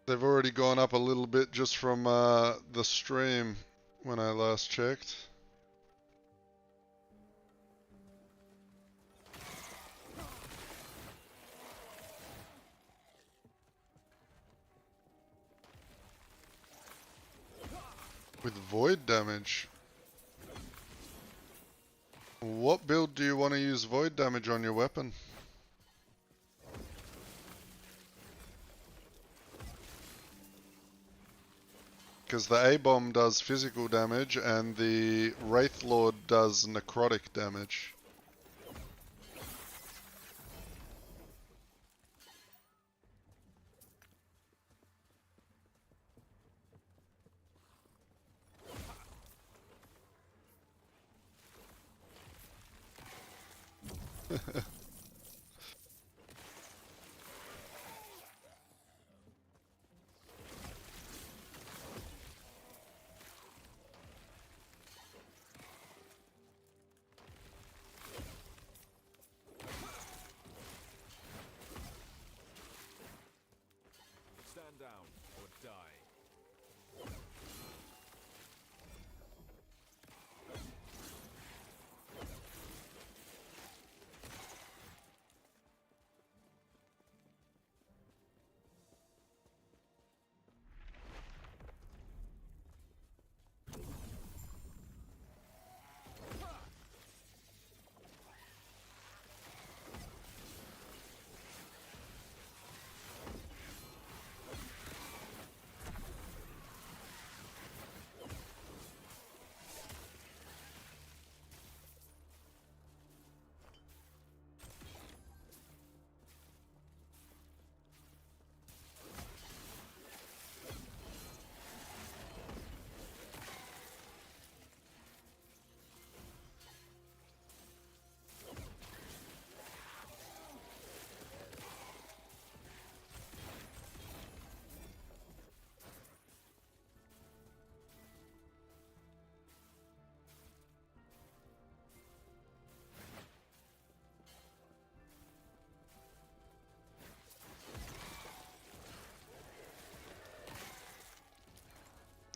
They've already gone up a little bit just from the stream when I last checked. With void damage. What build do you want to use void damage on your weapon? Because the A-bomb does physical damage and the Wraith Lord does necrotic damage. Stand down or die.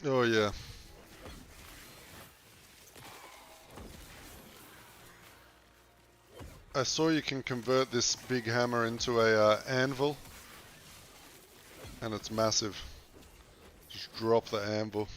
Oh yeah. I saw you can convert this big hammer into a anvil, and it's massive. Just drop the anvil.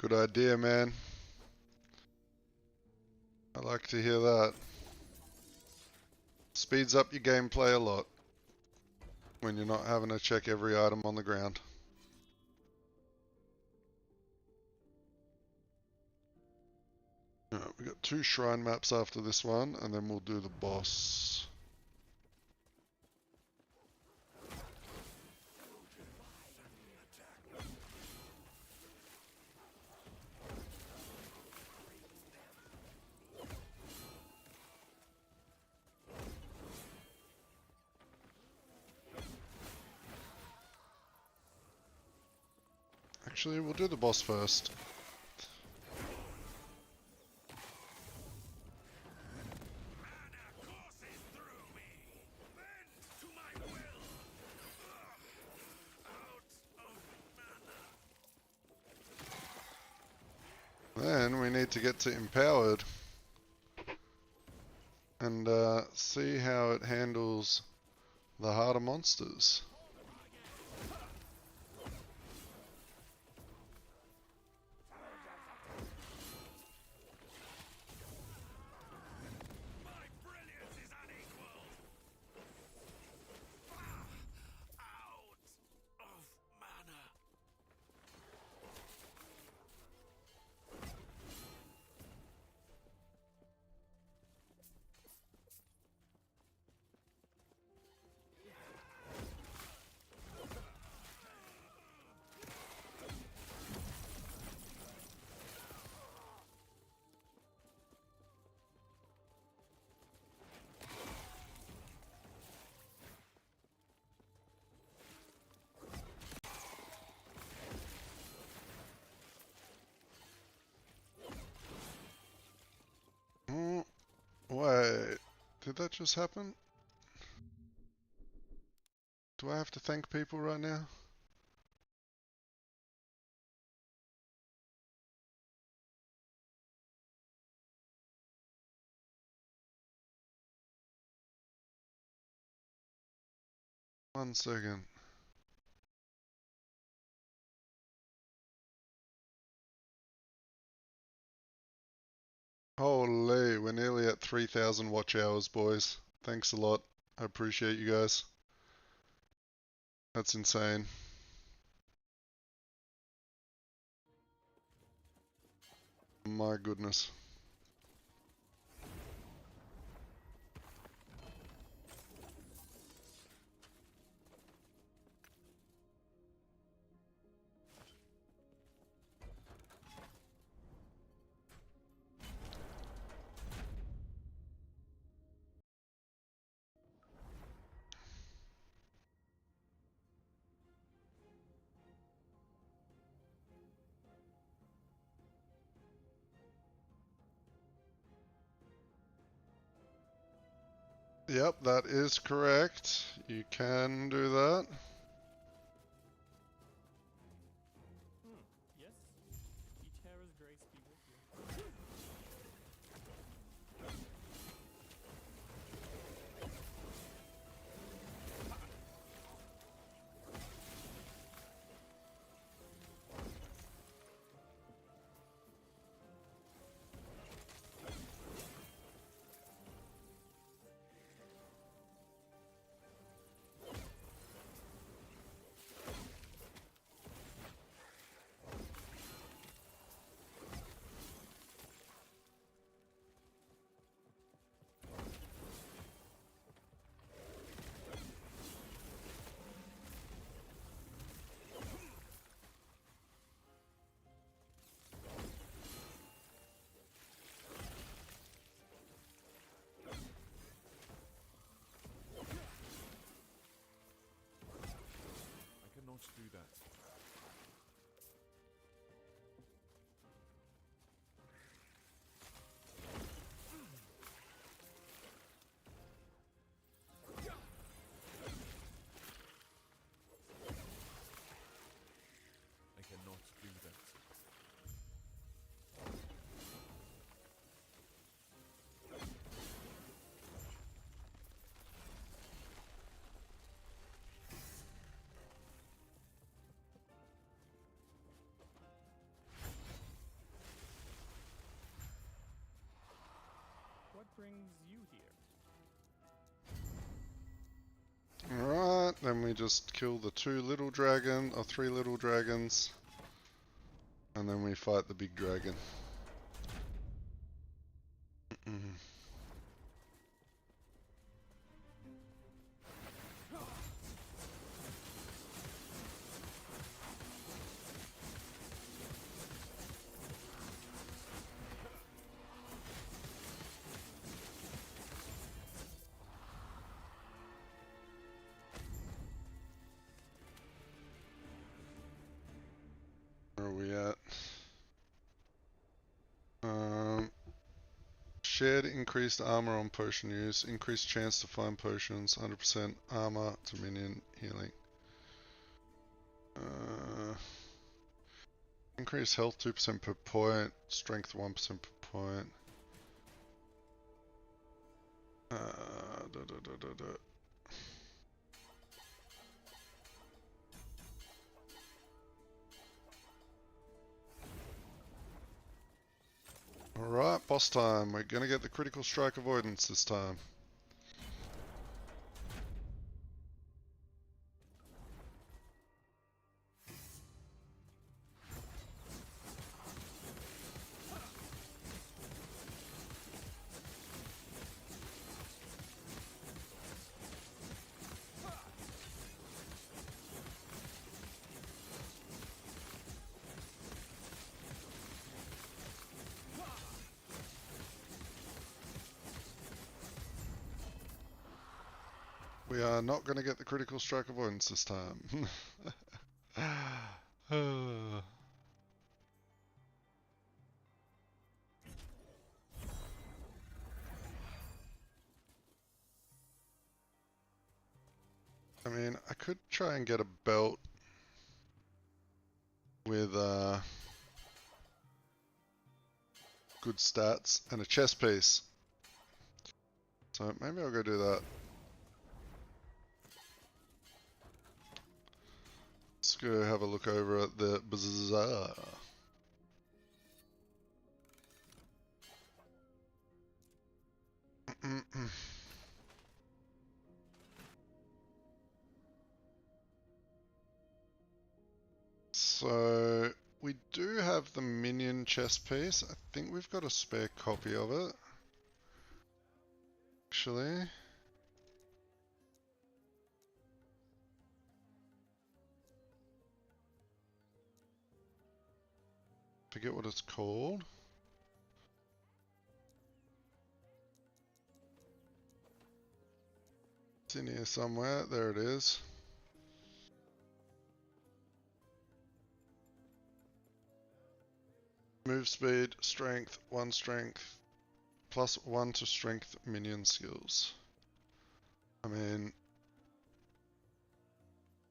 Good idea, man. I like to hear that. Speeds up your gameplay a lot when you're not having to check every item on the ground. Alright, we got 2 shrine maps after this one, and then we'll do the boss. Actually, we'll do the boss first. Then we need to get to empowered and see how it handles the harder monsters. Wait, did that just happen? Do I have to thank people right now? One second. Holy, we're nearly at 3,000 watch hours, boys. Thanks a lot. I appreciate you guys. That's insane. My goodness. Yep, that is correct. You can do that. Yes. Each grace be with you. then we just kill the 2 little dragon, or 3 little dragons, and then we fight the big dragon. Where are we at? Shared increased armor on potion use, increased chance to find potions, 100% armor to minion healing. Increased health 2% per point, strength 1% per point. Alright, boss time. We're gonna get the critical strike avoidance this time. We are not going to get the critical strike avoidance this time. I mean, I could try and get a belt with good stats and a chest piece. So maybe I'll go do that. Let's go have a look over at the bazaar. So we do have the minion chest piece. I think we've got a spare copy of it. Actually. Forget what it's called. It's in here somewhere. There it is. Move speed, strength, 1 strength, plus 1 to strength minion skills. I mean,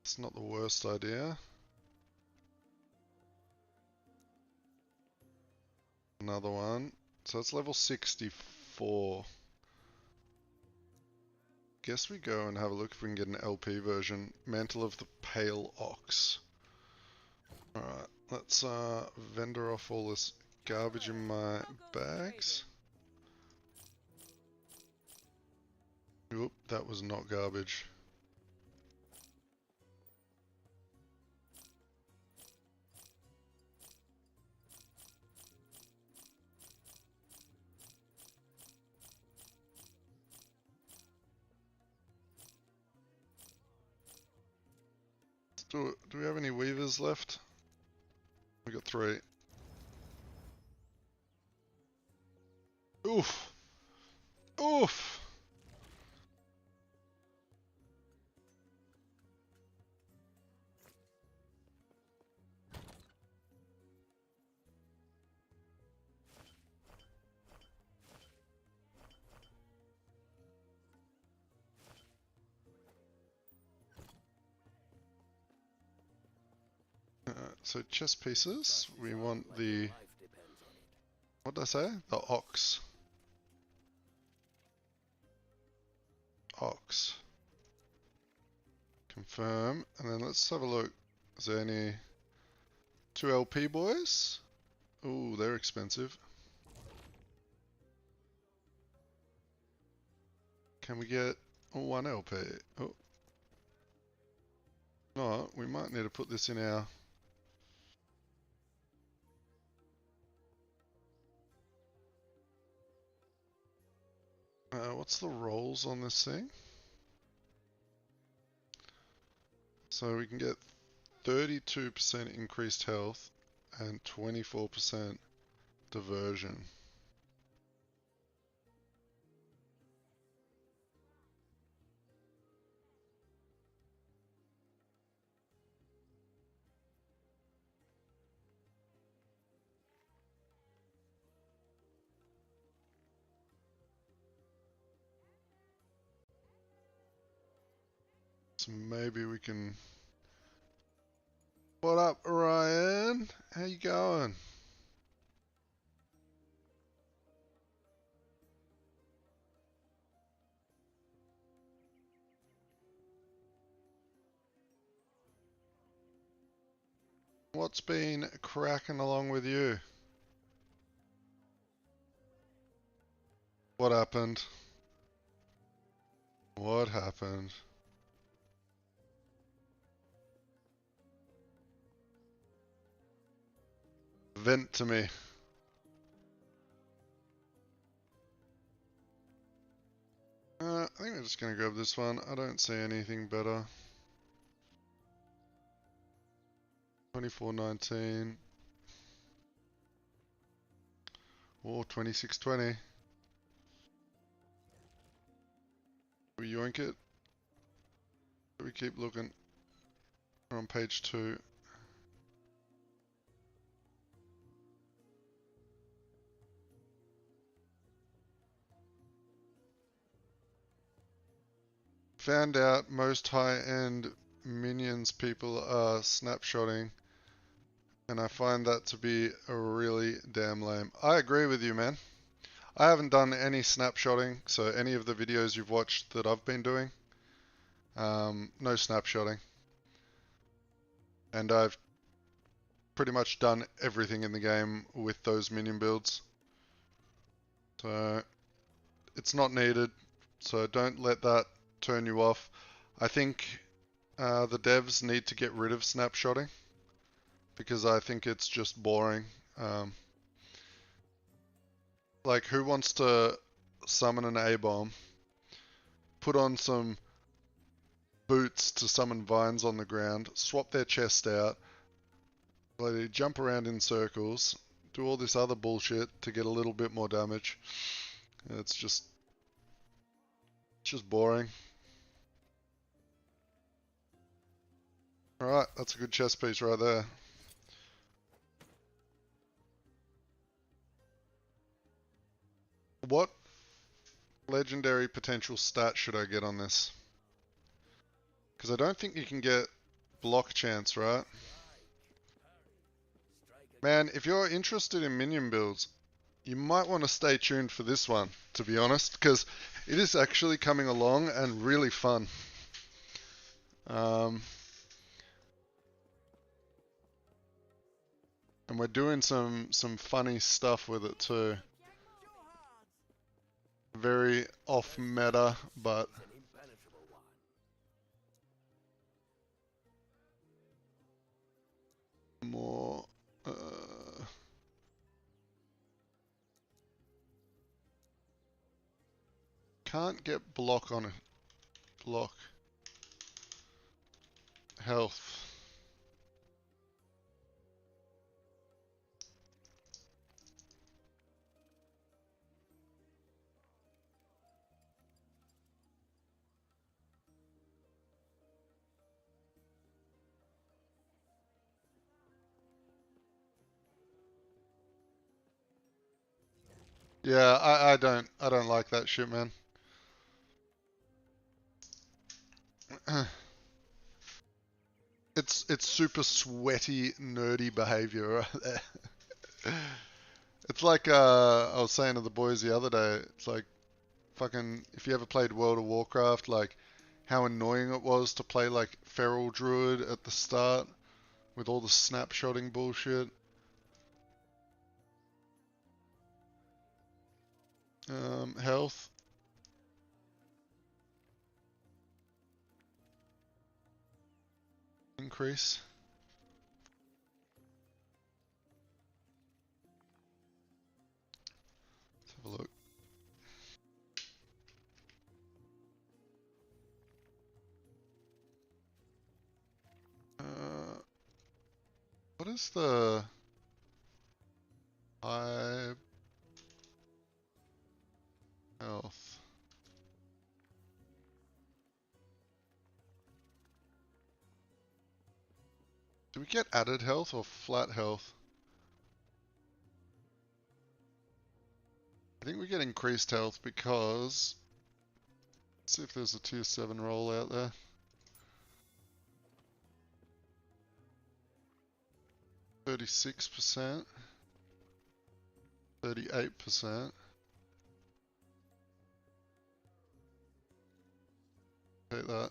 it's not the worst idea. Another one. So it's level 64. Guess we go and have a look if we can get an LP version. Mantle of the Pale Ox. Alright, let's vendor off all this garbage in my bags. Oop, that was not garbage. Do we have any weavers left? We got 3. Oof! Oof! So chest pieces, we want the, what did I say? The ox. Ox. Confirm, and then let's have a look. Is there any 2 LP boys? Ooh, they're expensive. Can we get 1 LP? Oh. what? We might need to put this in our... what's the rolls on this thing? So we can get 32% increased health and 24% diversion. So maybe we can... What up, Ryan? How you going? What's been cracking along with you? What happened? What happened? Vent to me. I think we're just gonna grab this one. I don't see anything better. 24.19 or 26.20. We yoink it. We keep looking. We're on page 2. Found out most high-end minions people are snapshotting, and I find that to be a really damn lame. I agree with you, man. I haven't done any snapshotting, so any of the videos you've watched that I've been doing, no snapshotting. And I've pretty much done everything in the game with those minion builds. So it's not needed, so don't let that turn you off. I think the devs need to get rid of snapshotting because I think it's just boring. Like, who wants to summon an A-bomb, put on some boots to summon vines on the ground, swap their chest out, like, jump around in circles, do all this other bullshit to get a little bit more damage? It's just boring. Alright, that's a good chest piece right there. What legendary potential stat should I get on this? Because I don't think you can get block chance, right? Man, if you're interested in minion builds, you might want to stay tuned for this one, to be honest, because it is actually coming along and really fun. And we're doing some funny stuff with it too. Very off meta, but more can't get block on it. Block health. Yeah, I don't like that shit, man. It's super sweaty, nerdy behavior right there. It's like I was saying to the boys the other day, it's like fucking, if you ever played World of Warcraft, like how annoying it was to play like Feral Druid at the start with all the snapshotting bullshit. Health. increase. Let's have a look. What is the high health? Do we get added health or flat health? I think we get increased health because... Let's see if there's a tier 7 roll out there. 36%. 38%. Take that.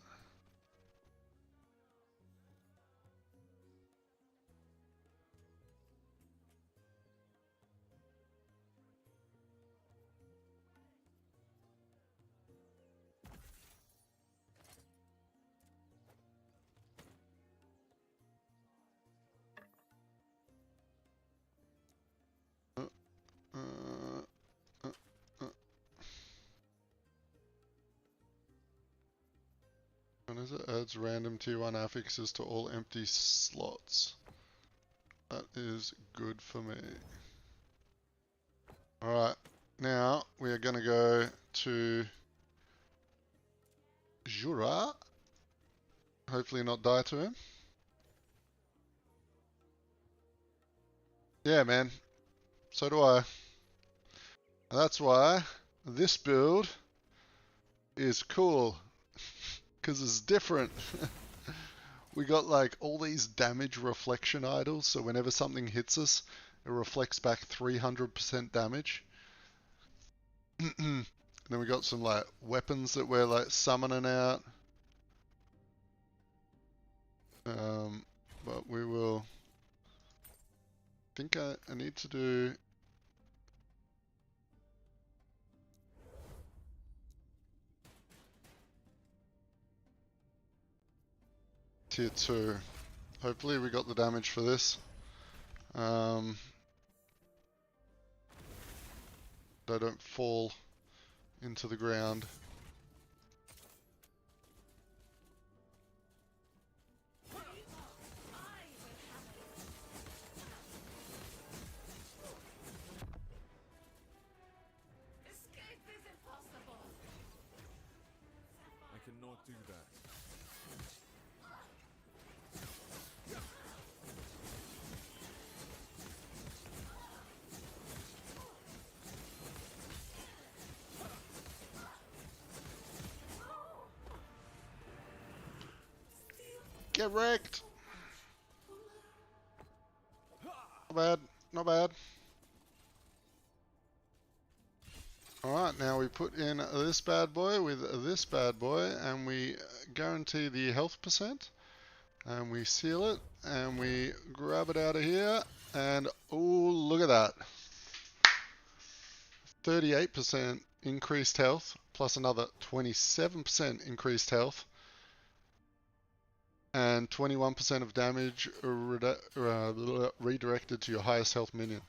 What is it? Adds random tier 1 affixes to all empty slots. That is good for me. Alright, now we are going to go to Jura. Hopefully not die to him. Yeah, man. So do I. And that's why this build is cool. Because it's different. We got like all these damage reflection idols, so whenever something hits us, it reflects back 300% damage. And then we got some like weapons that we're like summoning out. But we will... I think I need to do... Tier 2. Hopefully we got the damage for this. They don't fall into the ground. Escape is impossible. I cannot do that. Get wrecked! Not bad, not bad. Alright, now we put in this bad boy with this bad boy, and we guarantee the health percent, and we seal it, and we grab it out of here, and oh, look at that. 38% increased health, plus another 27% increased health, and 21% of damage redirected to your highest health minion.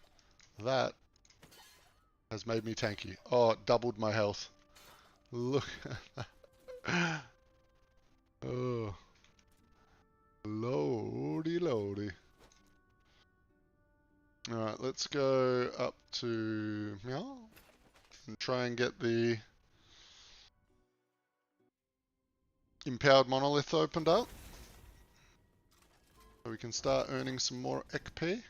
That has made me tanky. Oh, it doubled my health. Look at that. Oh. Lordy, lordy. Alright, let's go up to Meow and try and get the empowered monolith opened up. So we can start earning some more XP.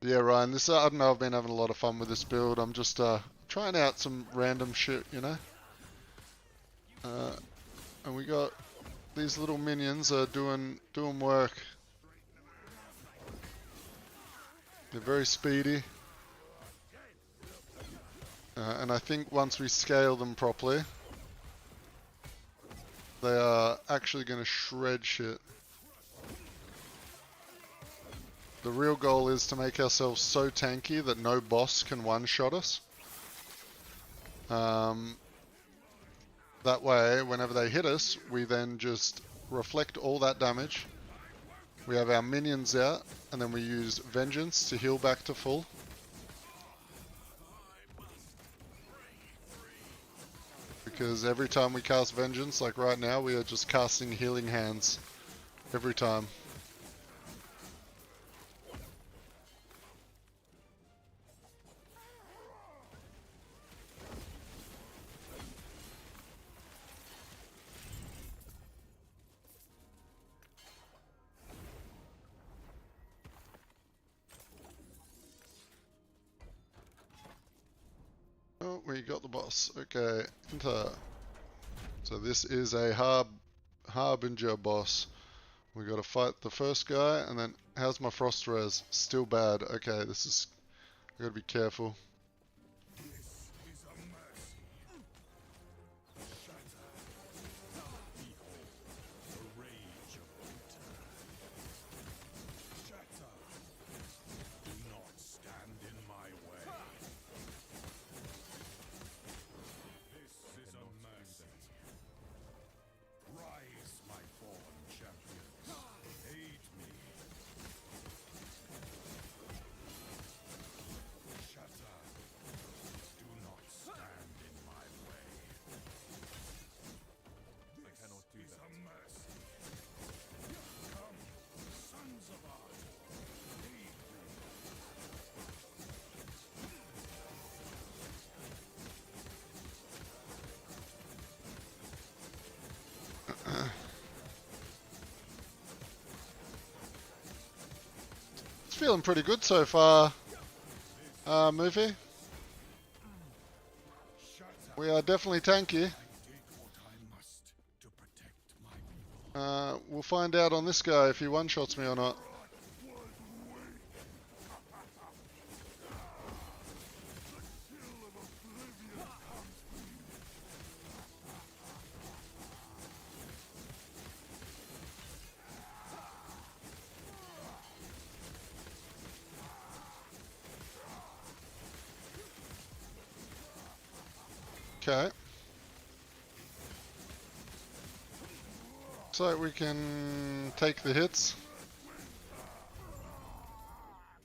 Yeah, Ryan, this I don't know, I've been having a lot of fun with this build. I'm just trying out some random shit, you know? And we got these little minions doing work. They're very speedy. And I think once we scale them properly, they are actually going to shred shit. The real goal is to make ourselves so tanky that no boss can one-shot us. That way, whenever they hit us, we then just reflect all that damage. We have our minions out, and then we use Vengeance to heal back to full. Because every time we cast Vengeance, like right now, we are just casting Healing Hands. Every time. Oh, we got the boss. Okay, enter. So this is a Harbinger boss. We gotta fight the first guy, and then how's my frost res? Still bad. Okay, this is. I gotta be careful. It's feeling pretty good so far, movie. We are definitely tanky. We'll find out on this guy if he one-shots me or not. Okay. So we can take the hits.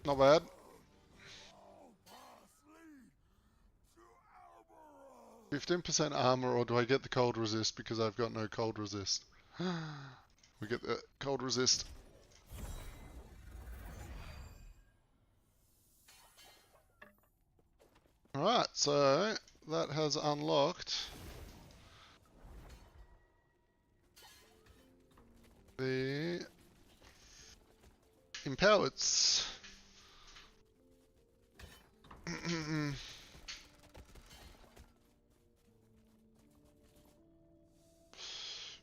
Not bad. %15 armor, or do I get the cold resist because I've got no cold resist? We get the cold resist. Alright, so that has unlocked the empowereds.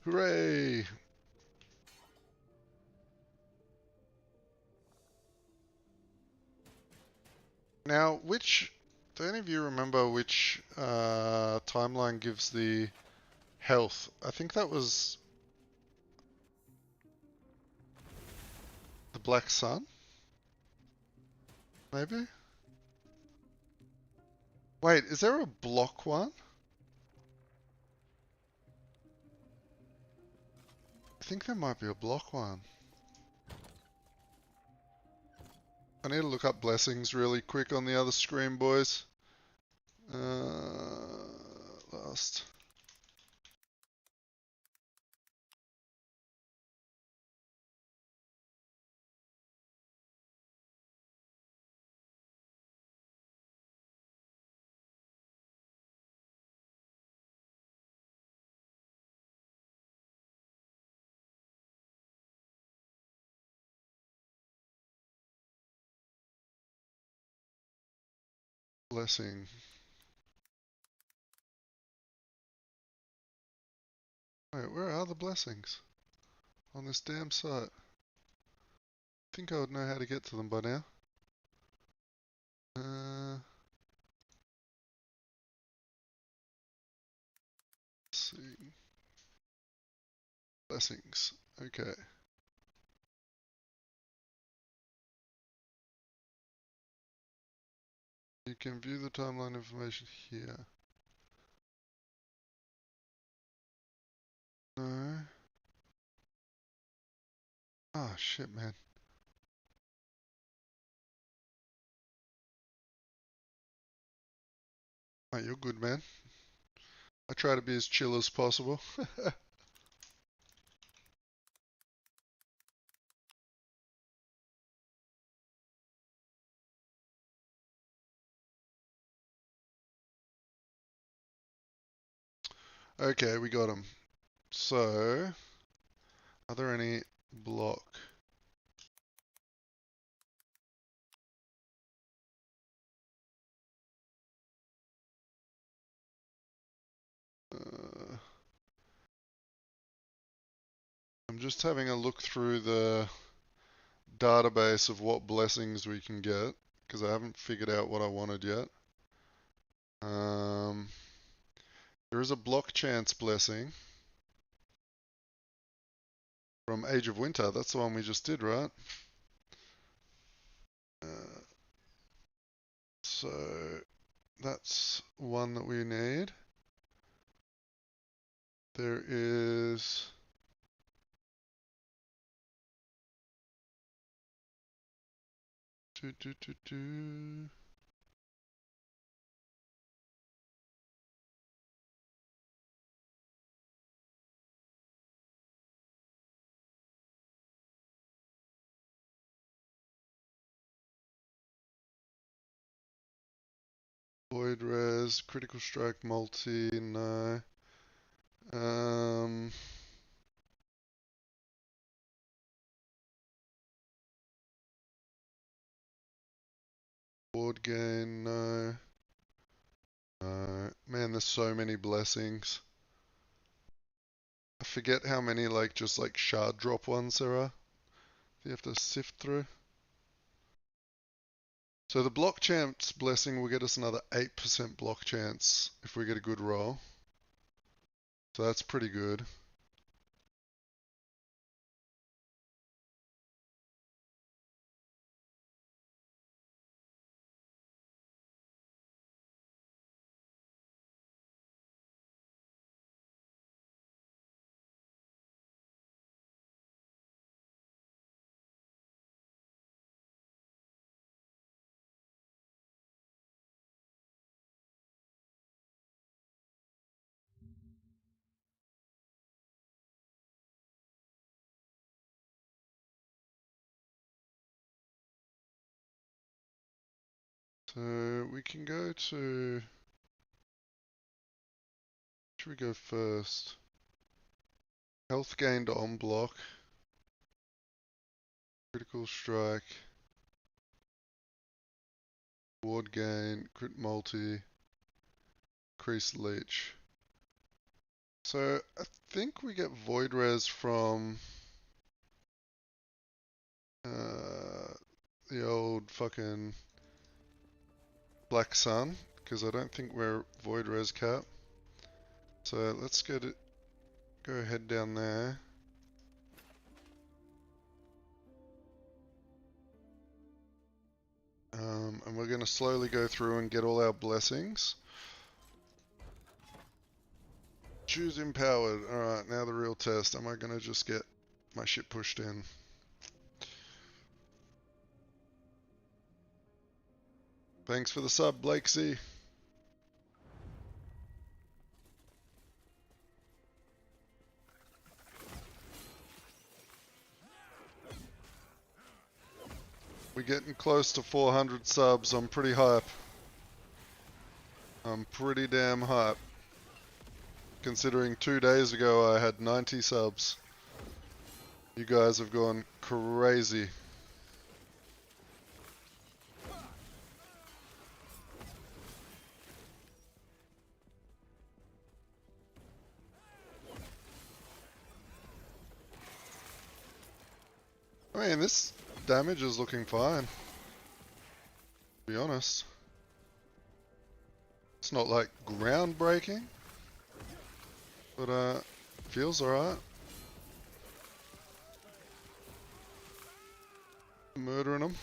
Hooray! Now, do any of you remember which timeline gives the health? I think that was the Black Sun? Maybe? Wait, is there a block one? I think there might be a block one. I need to look up blessings really quick on the other screen, boys. Last. Blessing. Wait, where are the blessings? On this damn site. I think I would know how to get to them by now. Let's see. Blessings. Okay. You can view the timeline information here. No. Oh shit, man. Oh, you're good, man. I try to be as chill as possible. Okay, we got them. So, are there any block? I'm just having a look through the database of what blessings we can get, because I haven't figured out what I wanted yet. There is a block chance blessing from Age of Winter. That's the one we just did, right? So that's one that we need. There is Void Res, Critical Strike Multi, no. Board Gain, no. No. Man, there's so many blessings. I forget how many just shard drop ones there are. You have to sift through. So the block chance blessing will get us another 8% block chance if we get a good roll. So that's pretty good. So we can go to, should we go first? Health gained on block. Critical strike. Ward gain, crit multi, increased leech. So I think we get void res from the old fucking Black Sun, because I don't think we're void res cap. So let's go ahead down there. And we're going to slowly go through and get all our blessings. Choose empowered. Alright, now the real test. Am I going to just get my shit pushed in? Thanks for the sub, Blakesy. We're getting close to 400 subs. I'm pretty hype. I'm pretty damn hype. Considering 2 days ago I had 90 subs. You guys have gone crazy. I mean, this damage is looking fine. To be honest. It's not like groundbreaking. But feels alright. Murdering them.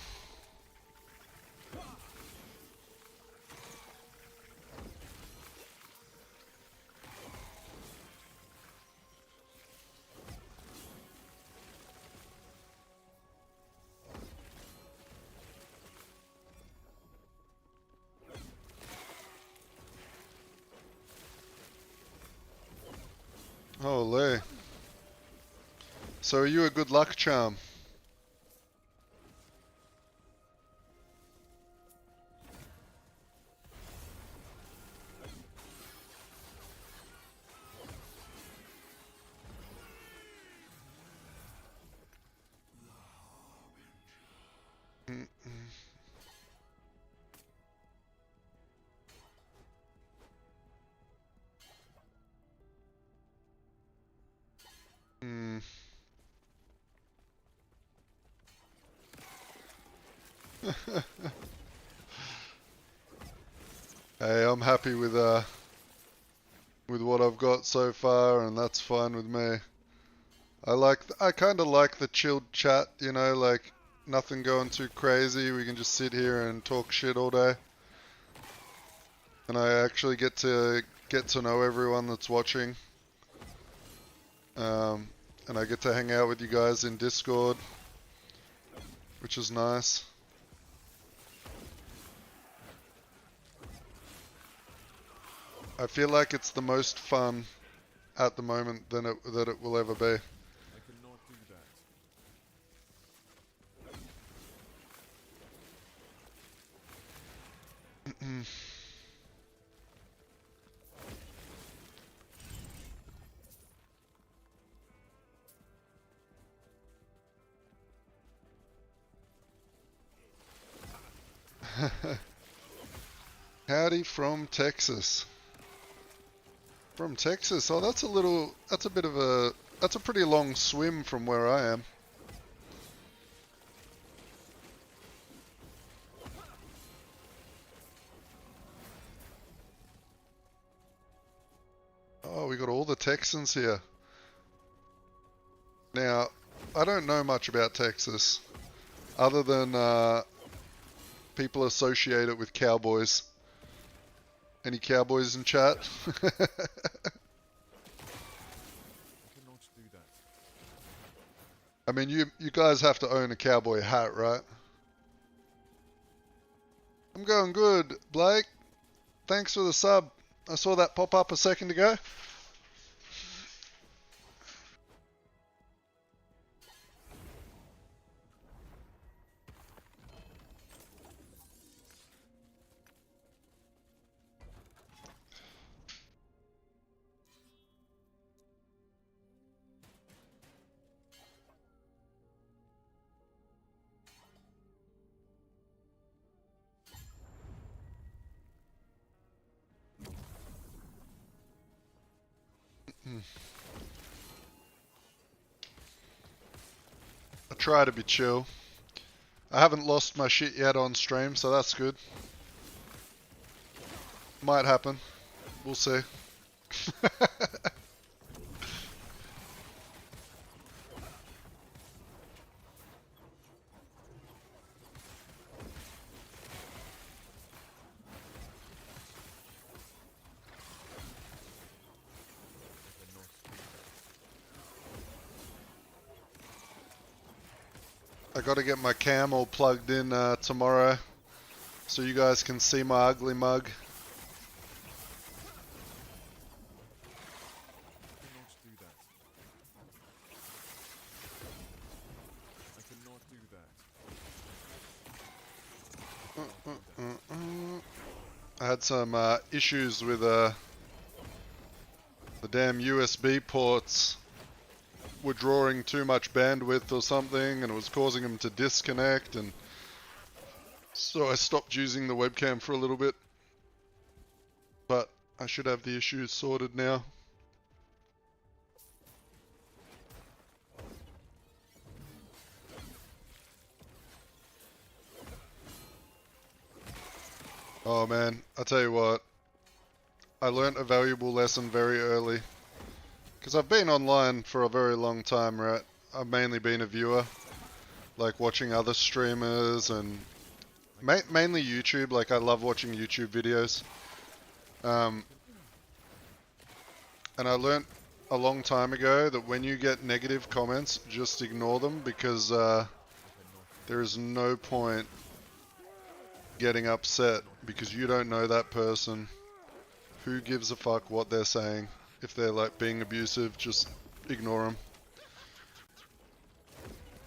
Holy. So are you a good luck charm? Hey, I'm happy with what I've got so far, and that's fine with me. I kind of like the chilled chat, you know, like nothing going too crazy. We can just sit here and talk shit all day, and I actually get to know everyone that's watching. And I get to hang out with you guys in Discord, which is nice. I feel like it's the most fun at the moment that it will ever be. I cannot do that. Howdy from Texas. From Texas. Oh, that's a pretty long swim from where I am. Oh, we got all the Texans here. Now, I don't know much about Texas, other than people associate it with cowboys. Any cowboys in chat? I cannot do that. I mean, you guys have to own a cowboy hat, right? I'm going good, Blake. Thanks for the sub. I saw that pop up a second ago. I try to be chill. I haven't lost my shit yet on stream, so that's good. Might happen. We'll see. I gotta get my cam all plugged in tomorrow so you guys can see my ugly mug. I cannot do that. I had some issues with the damn USB ports were drawing too much bandwidth or something, and it was causing them to disconnect, and so I stopped using the webcam for a little bit. But I should have the issues sorted now. Oh man, I tell you what, I learnt a valuable lesson very early. Because I've been online for a very long time, right? I've mainly been a viewer, like watching other streamers and mainly YouTube. Like I love watching YouTube videos. And I learnt a long time ago that when you get negative comments, just ignore them, because there is no point getting upset because you don't know that person. Who gives a fuck what they're saying? If they're like being abusive, just ignore them.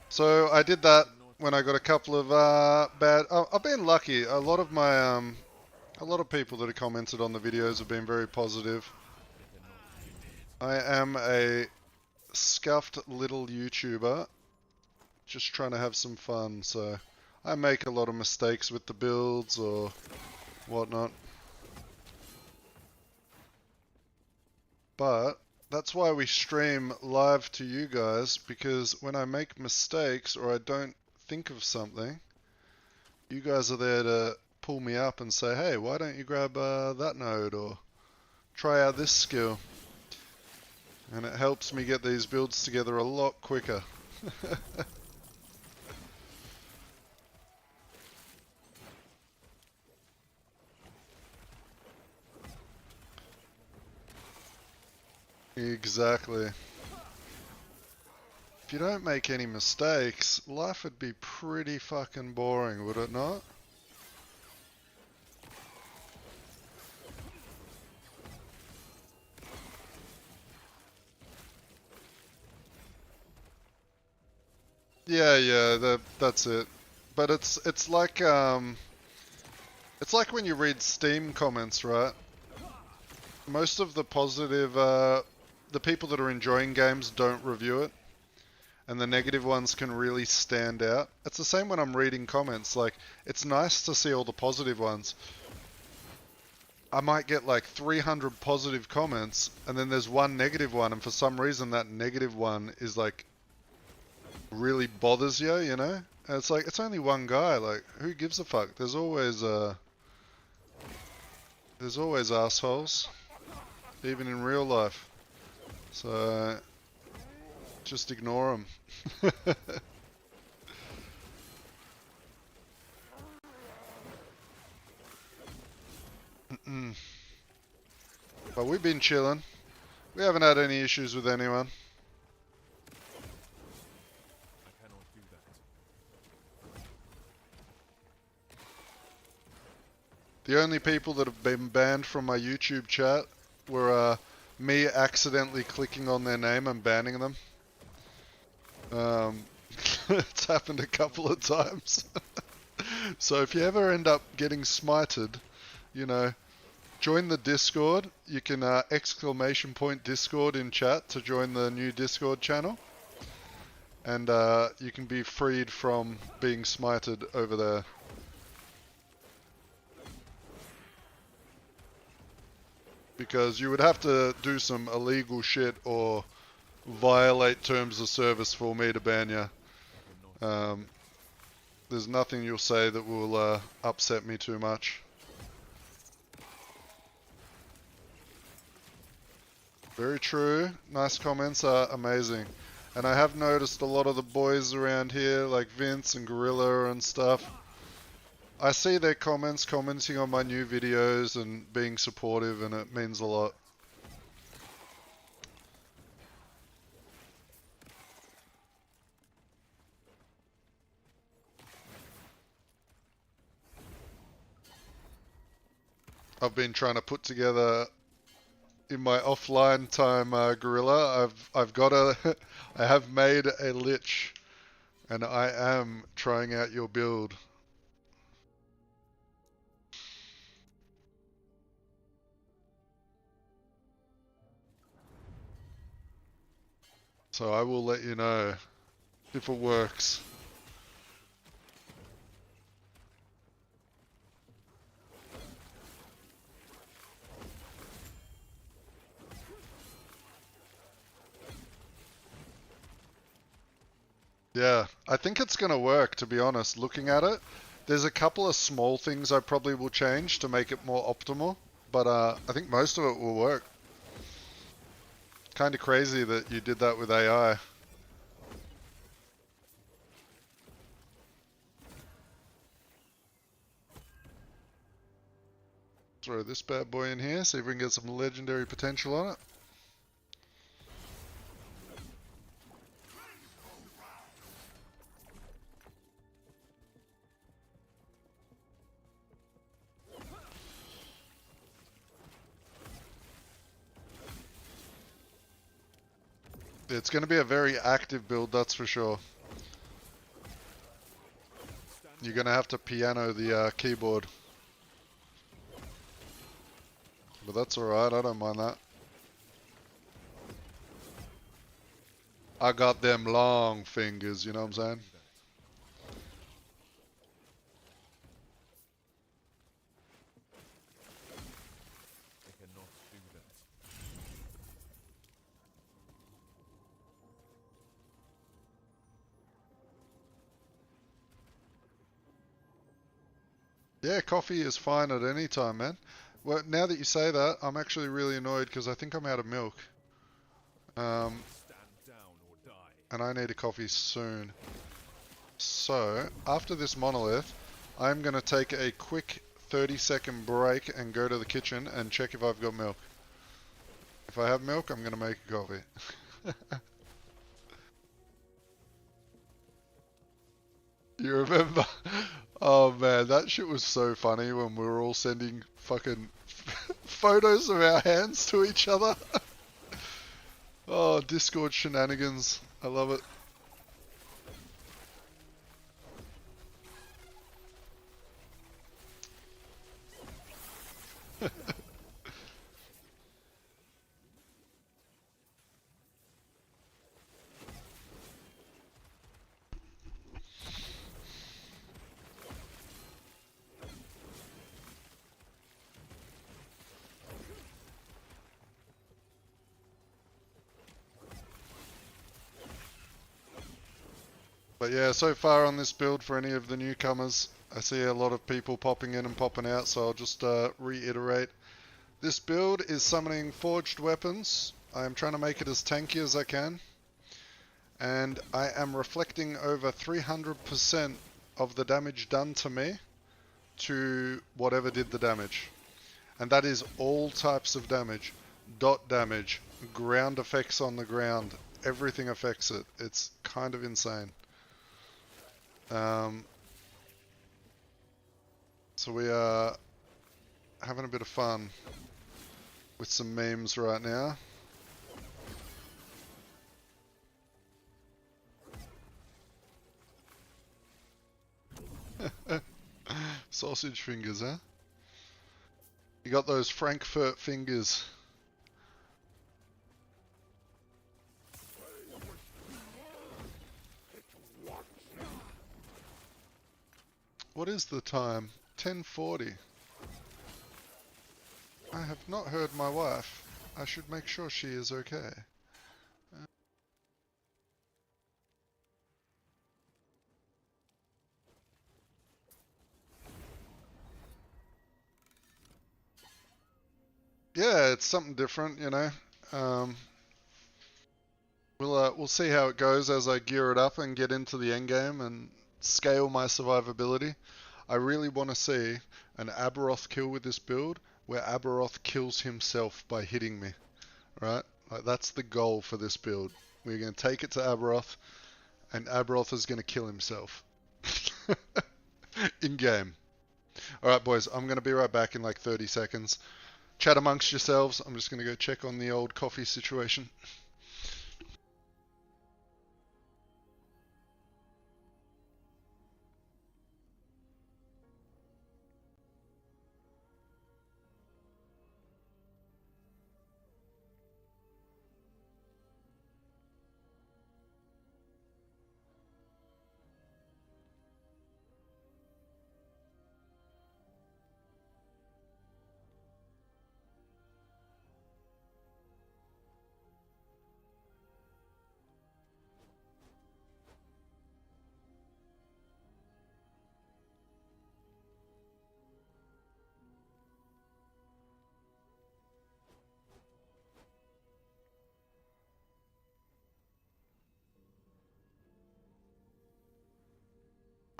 So I did that when I got a couple of bad. I've been lucky. A lot of people that have commented on the videos have been very positive. I am a scuffed little YouTuber, just trying to have some fun. So I make a lot of mistakes with the builds or whatnot. But that's why we stream live to you guys, because when I make mistakes or I don't think of something, you guys are there to pull me up and say, hey, why don't you grab that node or try out this skill? And it helps me get these builds together a lot quicker. Exactly. If you don't make any mistakes, life would be pretty fucking boring, would it not? Yeah, that's it. But it's like when you read Steam comments, right? Most of the positive, the people that are enjoying games don't review it, and the negative ones can really stand out. It's the same when I'm reading comments. Like, it's nice to see all the positive ones. I might get like 300 positive comments, and then there's one negative one, and for some reason that negative one is like really bothers you, you know? And it's like, it's only one guy. Like, who gives a fuck? There's always assholes, even in real life. So just ignore them. But we've been chilling. We haven't had any issues with anyone. I cannot do that. The only people that have been banned from my YouTube chat were me accidentally clicking on their name and banning them. It's happened a couple of times. So if you ever end up getting smited, you know, join the Discord. You can ! Discord in chat to join the new Discord channel. And you can be freed from being smited over there. Because you would have to do some illegal shit or violate terms of service for me to ban you. There's nothing you'll say that will upset me too much. Very true. Nice comments are amazing. And I have noticed a lot of the boys around here, like Vince and Gorilla and stuff, I see their comments, commenting on my new videos and being supportive, and it means a lot. I've been trying to put together in my offline time, Gorilla. I've got a, I have made a lich, and I am trying out your build. So I will let you know if it works. Yeah, I think it's going to work, to be honest, looking at it. There's a couple of small things I probably will change to make it more optimal, but I think most of it will work. Kind of crazy that you did that with AI. Throw this bad boy in here, see if we can get some legendary potential on it. It's going to be a very active build, that's for sure. You're going to have to piano the keyboard. But that's alright, I don't mind that. I got them long fingers, you know what I'm saying? I cannot do that. Yeah, coffee is fine at any time, man. Well, now that you say that, I'm actually really annoyed because I think I'm out of milk. Stand down or die. And I need a coffee soon. So, after this monolith, I'm going to take a quick 30-second break and go to the kitchen and check if I've got milk. If I have milk, I'm going to make a coffee. You remember? Oh man, that shit was so funny when we were all sending fucking photos of our hands to each other. Oh, Discord shenanigans. I love it. But yeah, so far on this build, for any of the newcomers, I see a lot of people popping in and popping out, so I'll just reiterate. This build is summoning forged weapons. I am trying to make it as tanky as I can. And I am reflecting over 300% of the damage done to me to whatever did the damage. And that is all types of damage. Dot damage, ground effects on the ground, everything affects it. It's kind of insane. So we are having a bit of fun with some memes right now. Sausage fingers, huh? You got those Frankfurt fingers. What is the time? 10:40. I have not heard my wife. I should make sure she is okay. Yeah, it's something different, you know. We'll see how it goes as I gear it up and get into the end game and scale my survivability. I really want to see an Aberoth kill with this build where Aberoth kills himself by hitting me, right? Like that's the goal for this build. We're going to take it to Aberoth and Aberoth is going to kill himself in game. Alright boys, I'm going to be right back in like 30 seconds. Chat amongst yourselves. I'm just going to go check on the old coffee situation.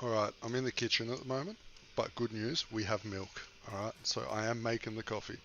Alright, I'm in the kitchen at the moment, but good news, we have milk. Alright, so I am making the coffee.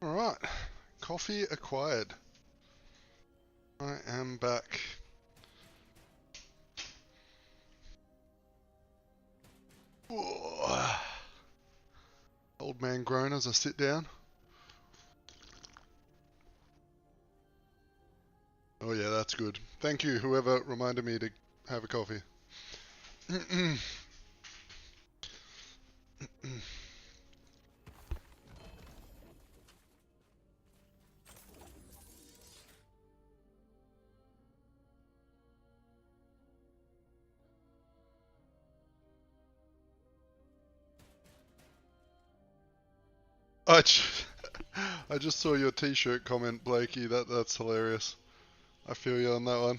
Alright, coffee acquired. I am back. Whoa. Old man groan as I sit down. Oh yeah, that's good. Thank you, whoever reminded me to have a coffee. I just saw your t-shirt comment, Blakey. That's hilarious. I feel you on that one.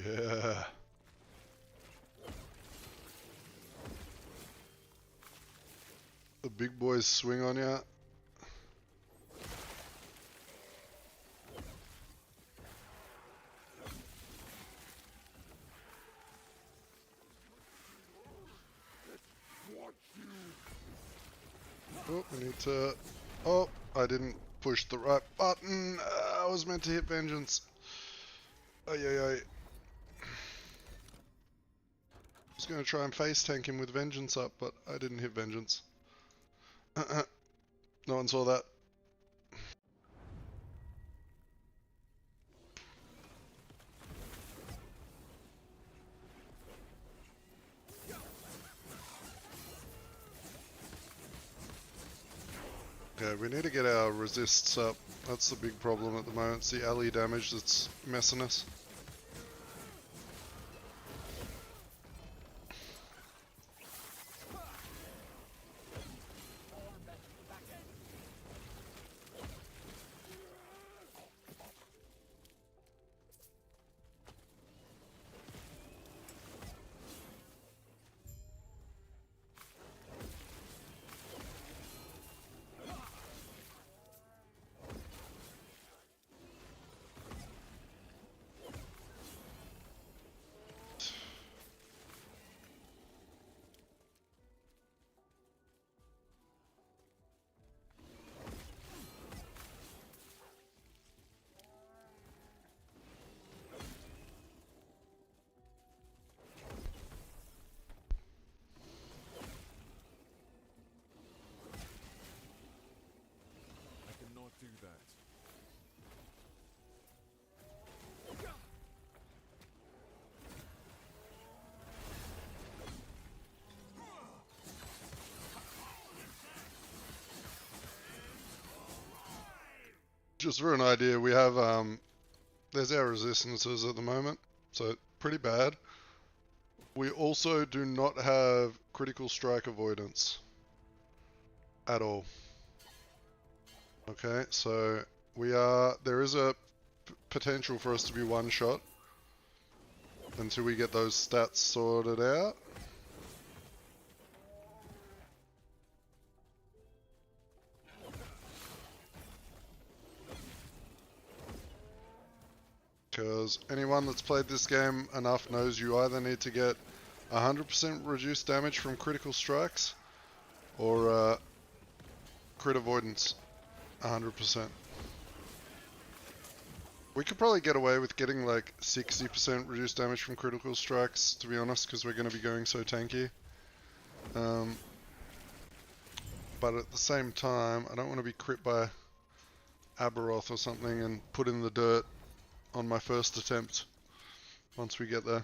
Yeah. The big boys swing on ya. Oh, we need to... Oh, I didn't push the right button. I was meant to hit Vengeance. Ay, ay, ay. I was going to try and face tank him with Vengeance up, but I didn't hit Vengeance. No one saw that. Okay, we need to get our resists up. That's the big problem at the moment. It's the ally damage that's messing us. I cannot do that. Just for an idea, we have, there's our resistances at the moment, so pretty bad. We also do not have critical strike avoidance at all. Okay, so there is a potential for us to be one shot until we get those stats sorted out. Because anyone that's played this game enough knows you either need to get 100% reduced damage from critical strikes or crit avoidance 100%. We could probably get away with getting like 60% reduced damage from critical strikes, to be honest, because we're going to be going so tanky. But at the same time, I don't want to be crit by Aberoth or something and put in the dirt on my first attempt once we get there.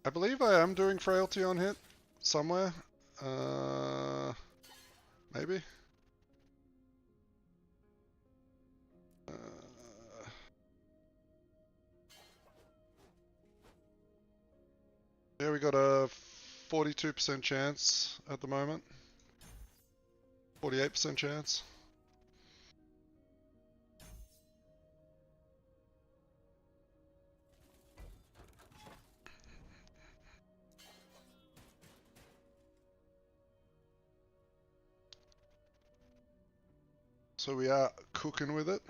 I believe I am doing frailty on hit somewhere. Maybe. Yeah, we got a 42% chance at the moment. 48% chance. So we are cooking with it.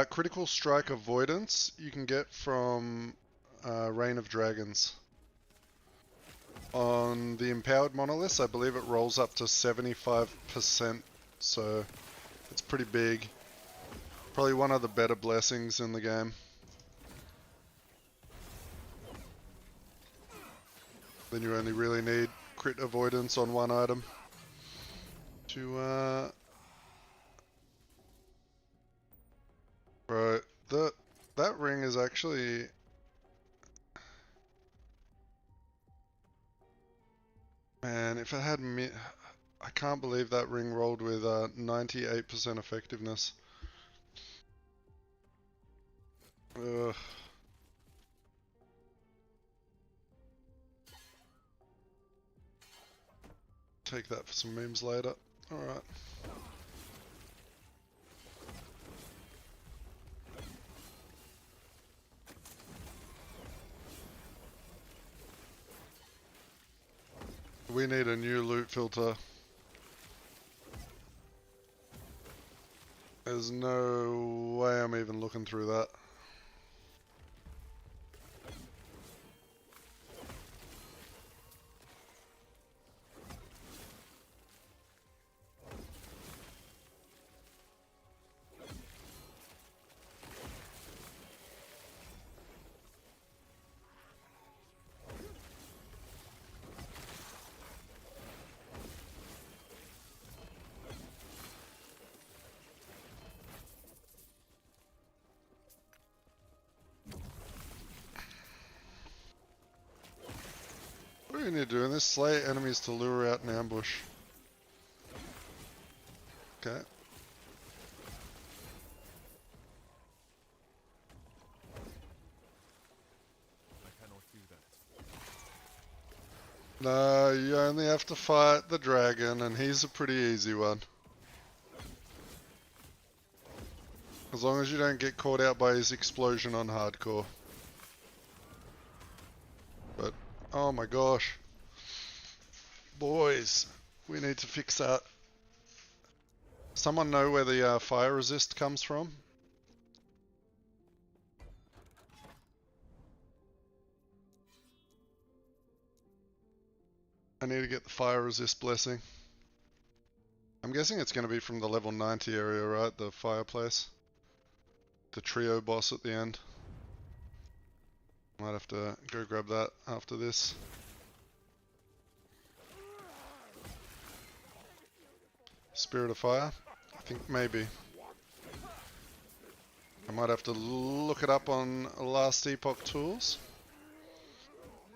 Critical strike avoidance you can get from Reign of Dragons. On the empowered monoliths, I believe it rolls up to 75%, so it's pretty big. Probably one of the better blessings in the game. Then you only really need crit avoidance on one item to Bro, that ring is actually man, if it had me, I can't believe that ring rolled with 98% effectiveness. Ugh. Take that for some memes later. Alright. We need a new loot filter. There's no way I'm even looking through that. What do you need to do in this? Slay enemies to lure out an ambush. Okay. I cannot do that. No, you only have to fight the dragon, and he's a pretty easy one. As long as you don't get caught out by his explosion on hardcore. But, oh my gosh. Boys, we need to fix that. Someone know where the fire resist comes from? I need to get the fire resist blessing. I'm guessing it's going to be from the level 90 area, right? The fireplace. The trio boss at the end. Might have to go grab that after this. Spirit of Fire? I think maybe. I might have to look it up on Last Epoch tools.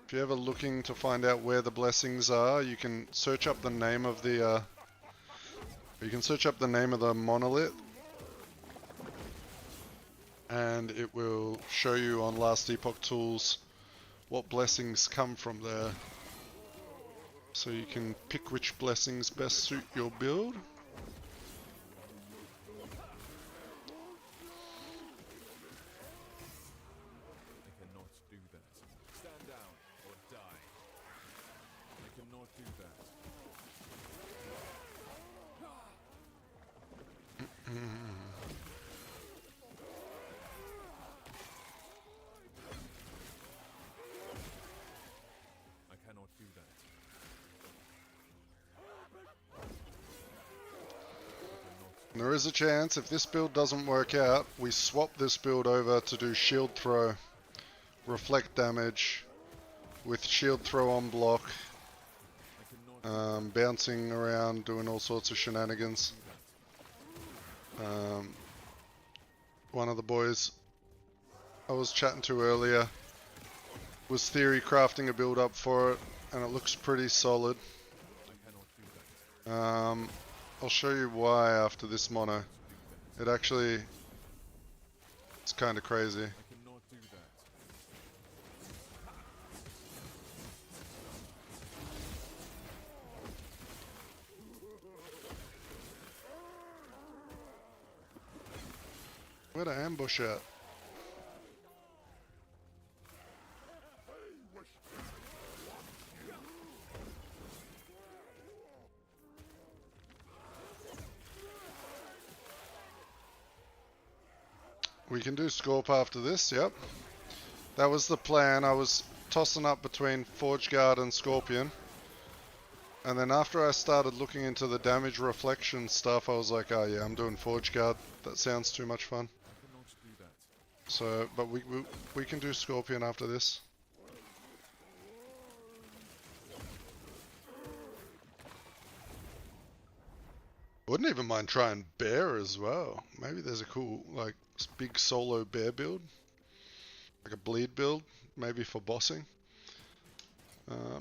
If you're ever looking to find out where the blessings are, you can search up the name of the monolith, and it will show you on Last Epoch tools what blessings come from there. So you can pick which blessings best suit your build. I cannot do that. Stand down or die. I cannot do that. I cannot do that. There is a chance if this build doesn't work out, we swap this build over to do shield throw, reflect damage with shield throw on block, bouncing around, doing all sorts of shenanigans. One of the boys I was chatting to earlier was Theorycrafting a build up for it, and it looks pretty solid. I'll show you why after this mono. It actually, it's kind of crazy. Where'd I ambush at? We can do Scorp after this, yep. That was the plan. I was tossing up between Forge Guard and Scorpion. And then after I started looking into the damage reflection stuff, I was like, oh yeah, I'm doing Forge Guard. That sounds too much fun. So, but we can do Scorpion after this. Wouldn't even mind trying Bear as well. Maybe there's a cool, like, big solo Bear build. Like a bleed build, maybe for bossing.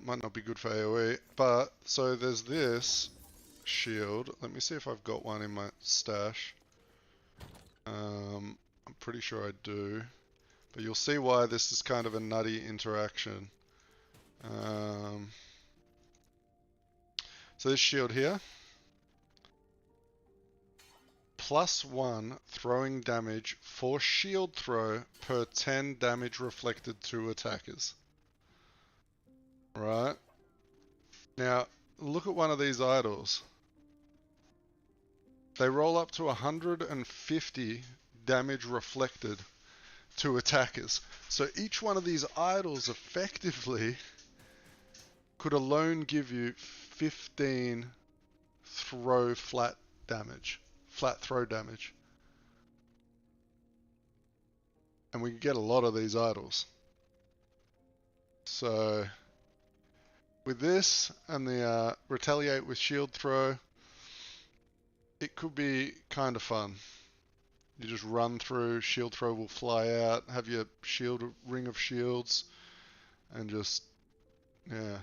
Might not be good for AoE. But, so there's this shield. Let me see if I've got one in my stash. I'm pretty sure I do. But you'll see why this is kind of a nutty interaction. So this shield here. +1 throwing damage for shield throw per 10 damage reflected to attackers. Right. Now, look at one of these idols. They roll up to 150 damage reflected to attackers. So each one of these idols effectively could alone give you 15 throw flat damage. Flat throw damage. And we can get a lot of these idols. So with this and the retaliate with shield throw, it could be kind of fun. You just run through, shield throw will fly out, have your shield ring of shields, and just, yeah.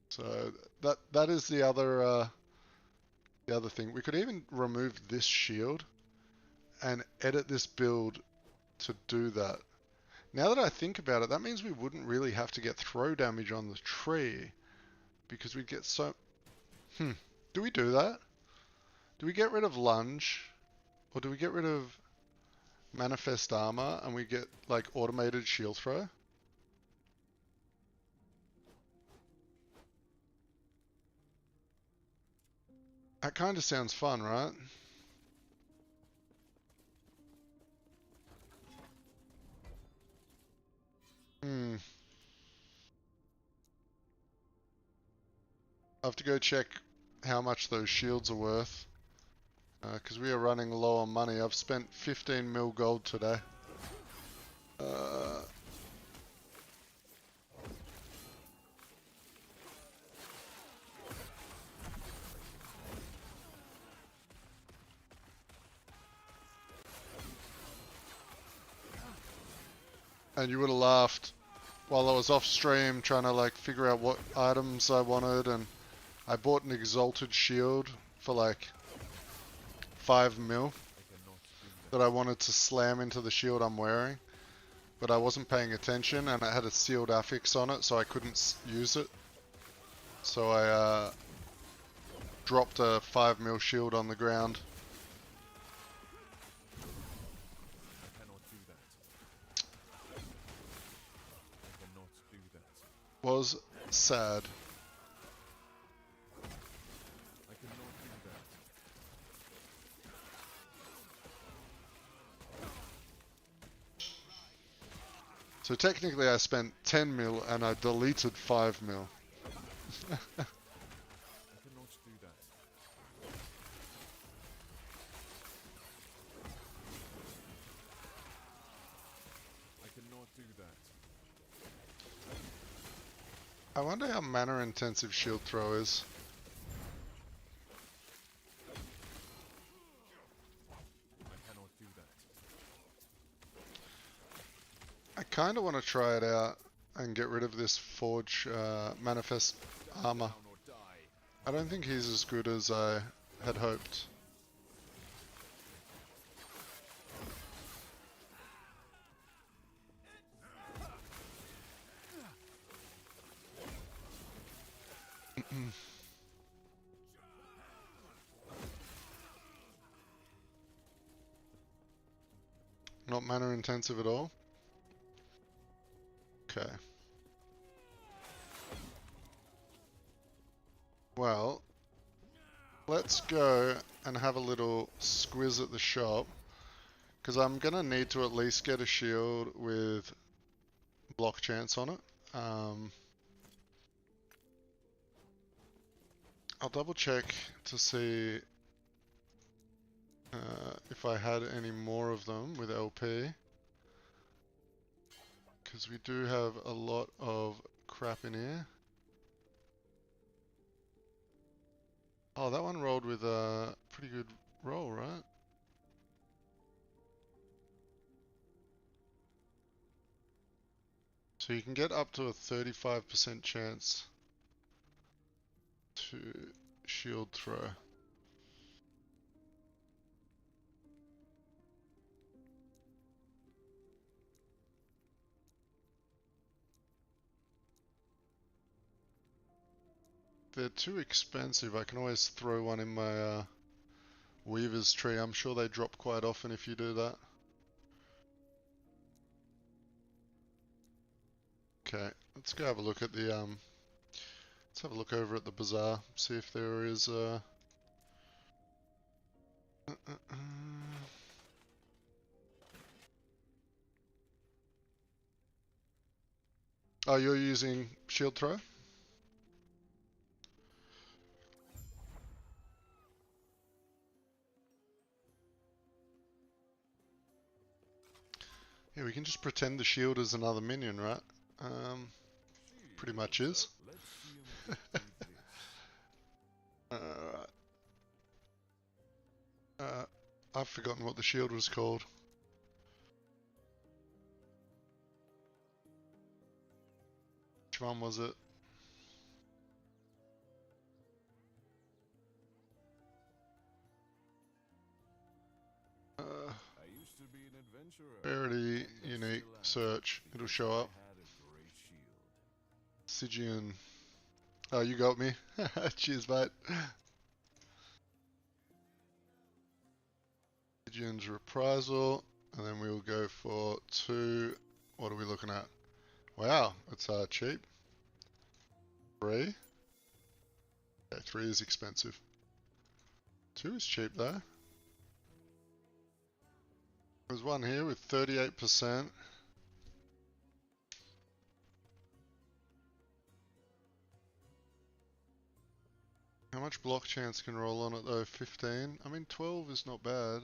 So that is the other thing. We could even remove this shield and edit this build to do that. Now that I think about it, that means we wouldn't really have to get throw damage on the tree, because we'd get so... Do we do that? Do we get rid of lunge? Or do we get rid of manifest armor and we get like automated shield throw? That kind of sounds fun, right? I have to go check how much those shields are worth. Because we are running low on money. I've spent 15 mil gold today. And you would have laughed while I was off stream trying to like figure out what items I wanted, and I bought an exalted shield for like 5 mil that I wanted to slam into the shield I'm wearing, but I wasn't paying attention and it had a sealed affix on it, so I couldn't use it. So I dropped a 5 mil shield on the ground. Was sad. So technically I spent 10 mil and I deleted 5 mil. I wonder how mana intensive shield throw is. kind of want to try it out and get rid of this Forge Manifest armor. Down or die. I don't think he's as good as I had hoped. Not mana intensive at all. Okay. Well, let's go and have a little squiz at the shop, because I'm gonna need to at least get a shield with block chance on it. I'll double check to see if I had any more of them with LP, because we do have a lot of crap in here. Oh, that one rolled with a pretty good roll, right? So you can get up to a 35% chance to shield throw. They're too expensive. I can always throw one in my Weaver's tree. I'm sure they drop quite often if you do that. Okay, let's go have a look at the let's have a look over at the bazaar, see if there is Oh, you're using shield throw? Yeah, we can just pretend the shield is another minion, right? Pretty much is. Let's see him do this. I've forgotten what the shield was called. Which one was it? I used to be an adventurer. Rarity, and I unique, still am, search. It'll because show I up. had a great shield. Stygian. Oh, you got me. Cheers, mate. Stygian's reprisal. And then we'll go for 2. What are we looking at? Wow, it's cheap. 3. Okay, 3 is expensive. 2 is cheap though. There's one here with 38%. How much block chance can roll on it though? 15? I mean 12 is not bad.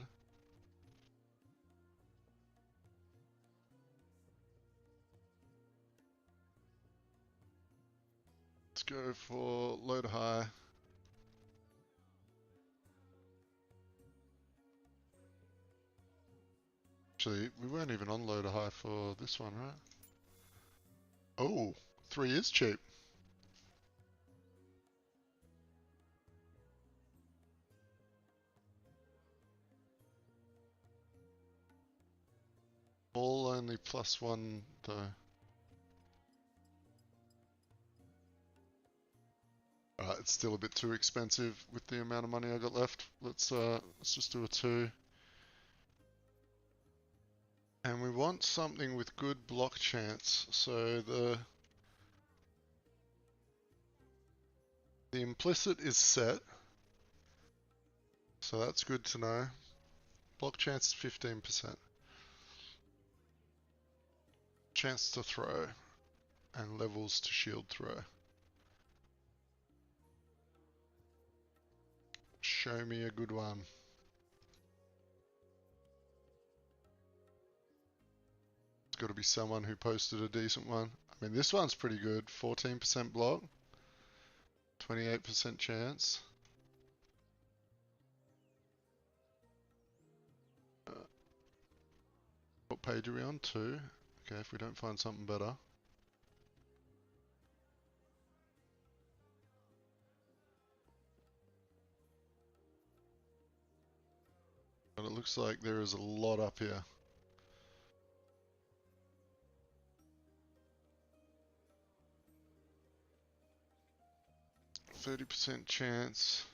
Let's go for load high. Actually, we weren't even on loader high for this one, right? Oh, 3 is cheap. All only +1 though. Alright, it's still a bit too expensive with the amount of money I got left. Let's just do a 2. And we want something with good block chance. So the implicit is set. So that's good to know. Block chance is 15%. Chance to throw and levels to shield throw. Show me a good one. It's got to be someone who posted a decent one. I mean, this one's pretty good. 14% block, 28% chance. What page are we on? 2. Okay, if we don't find something better. But it looks like there is a lot up here. %30 chance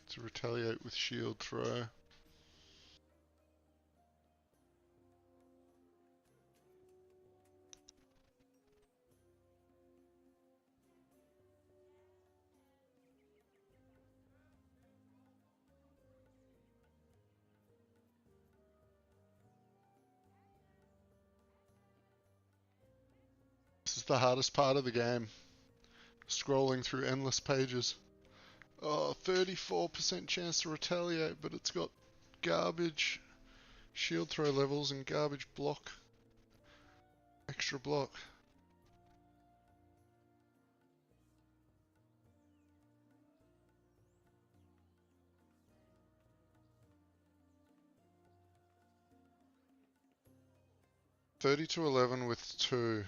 to retaliate with shield throw. This is the hardest part of the game. Scrolling through endless pages. Oh, 34% chance to retaliate, but it's got garbage shield throw levels and garbage block. Extra block. $30 to $11 with 2.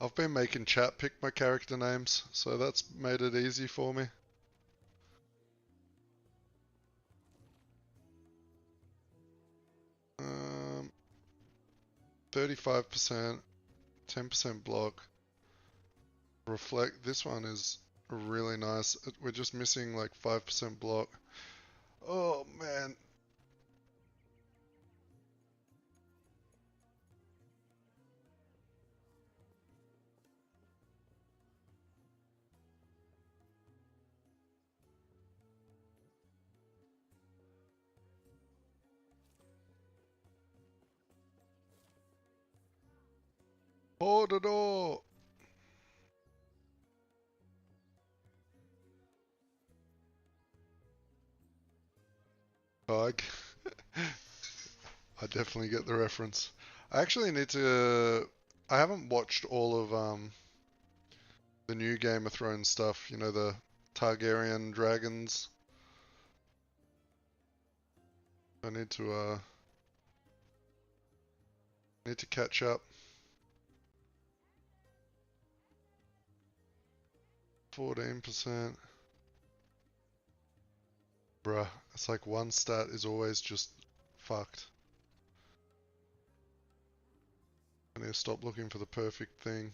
I've been making chat pick my character names, so that's made it easy for me. Um, 35%, 10% block. Reflect. This one is really nice. We're just missing like 5% block. Oh man. Hold the door. Bug. I definitely get the reference. I actually need to. I haven't watched all of the new Game of Thrones stuff. You know, the Targaryen dragons. I need to catch up. 14%. Bruh, it's like one stat is always just fucked. I need to stop looking for the perfect thing.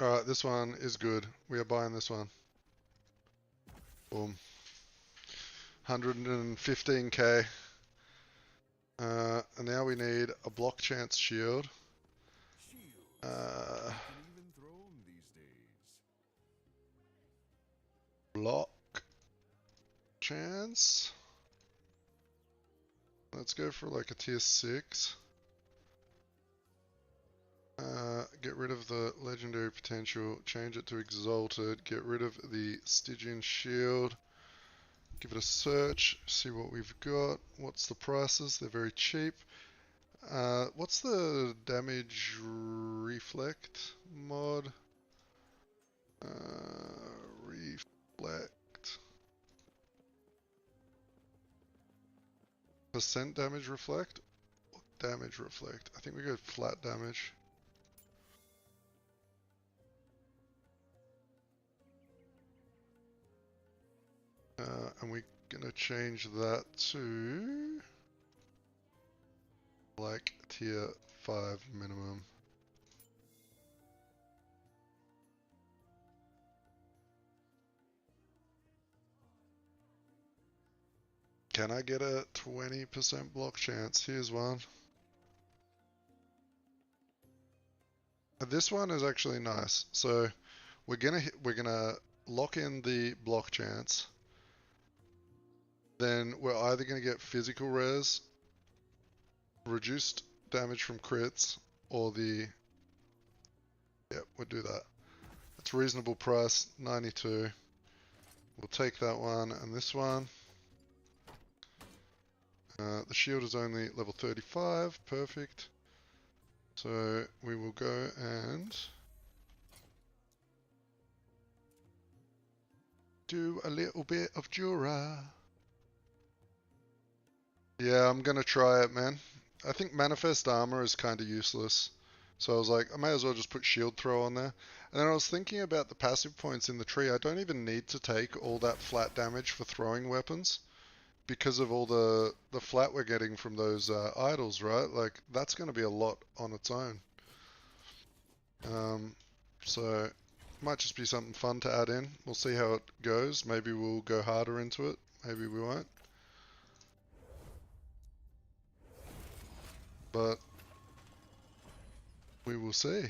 Alright, this one is good. We are buying this one. Boom. 115k. And now we need a block chance shield. Shields. You can even throw 'em these days. Block chance. Let's go for like a tier 6. Get rid of the legendary potential, change it to exalted, get rid of the Stygian shield, give it a search, see what we've got. What's the prices? They're very cheap. What's the damage reflect mod? Reflect. Percent damage reflect? Or damage reflect? I think we go flat damage. And we're gonna change that to like tier 5 minimum. Can I get a 20% block chance? Here's one. This one is actually nice. So we're gonna lock in the block chance. Then we're either going to get physical res, reduced damage from crits, or the... Yep, we'll do that. That's reasonable price, 92. We'll take that one and this one. The shield is only level 35, perfect. So we will go and do a little bit of Jura. Yeah, I'm gonna try it, man. I think Manifest Armor is kind of useless. So I was like, I may as well just put Shield Throw on there. And then I was thinking about the passive points in the tree. I don't even need to take all that flat damage for throwing weapons because of all the flat we're getting from those idols, right? Like, that's going to be a lot on its own. So, might just be something fun to add in. We'll see how it goes. Maybe we'll go harder into it. Maybe we won't. But we will see.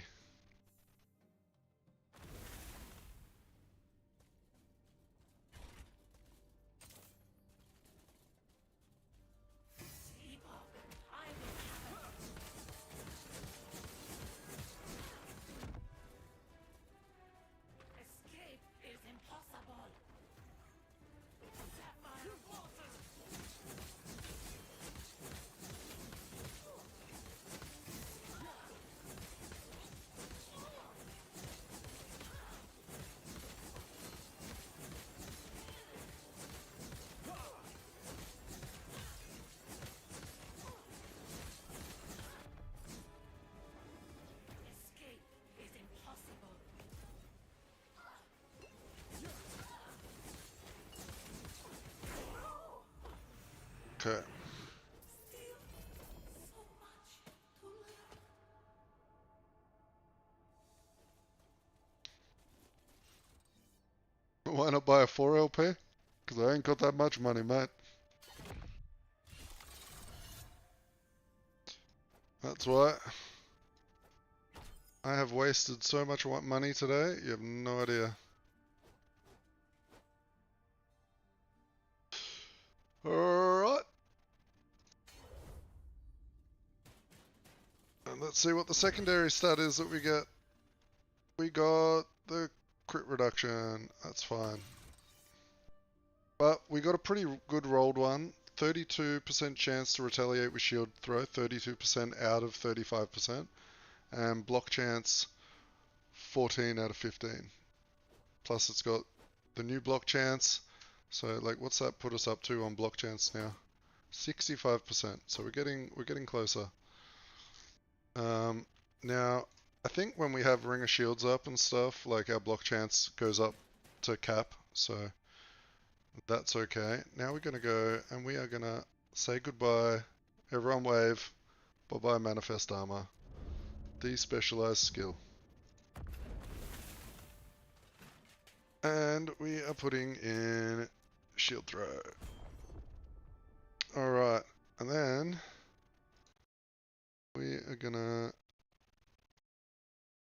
Escape is impossible. Sapphire forces. Escape is impossible. Okay. Still so much to learn. Why not buy a 4 LP? Because I ain't got that much money, mate. That's why. I have wasted so much money today, you have no idea. Alright. And let's see what the secondary stat is that we get. We got the crit reduction, that's fine. But we got a pretty good rolled one. 32% chance to retaliate with shield throw, 32% out of 35%. And block chance, 14 out of 15. Plus it's got the new block chance. So like, what's that put us up to on block chance now? 65%. So we're getting closer. Now I think when we have Ring of Shields up and stuff, like our block chance goes up to cap. So that's okay. Now we're gonna go and we are gonna say goodbye. Everyone wave. Bye bye Manifest Armor. Despecialized skill. And we are putting in shield throw. Alright, and then we are gonna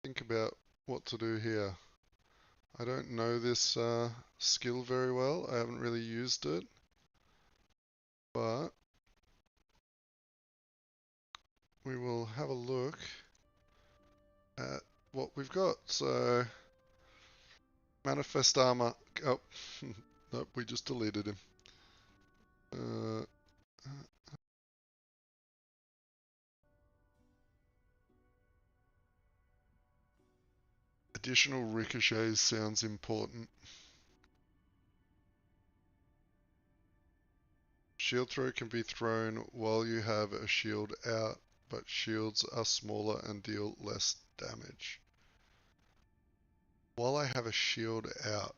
think about what to do here. I don't know this skill very well. I haven't really used it. But we will have a look at what we've got. So Manifest Armor. Oh, nope, we just deleted him. Additional ricochets sounds important. Shield throw can be thrown while you have a shield out, but shields are smaller and deal less damage. While I have a shield out.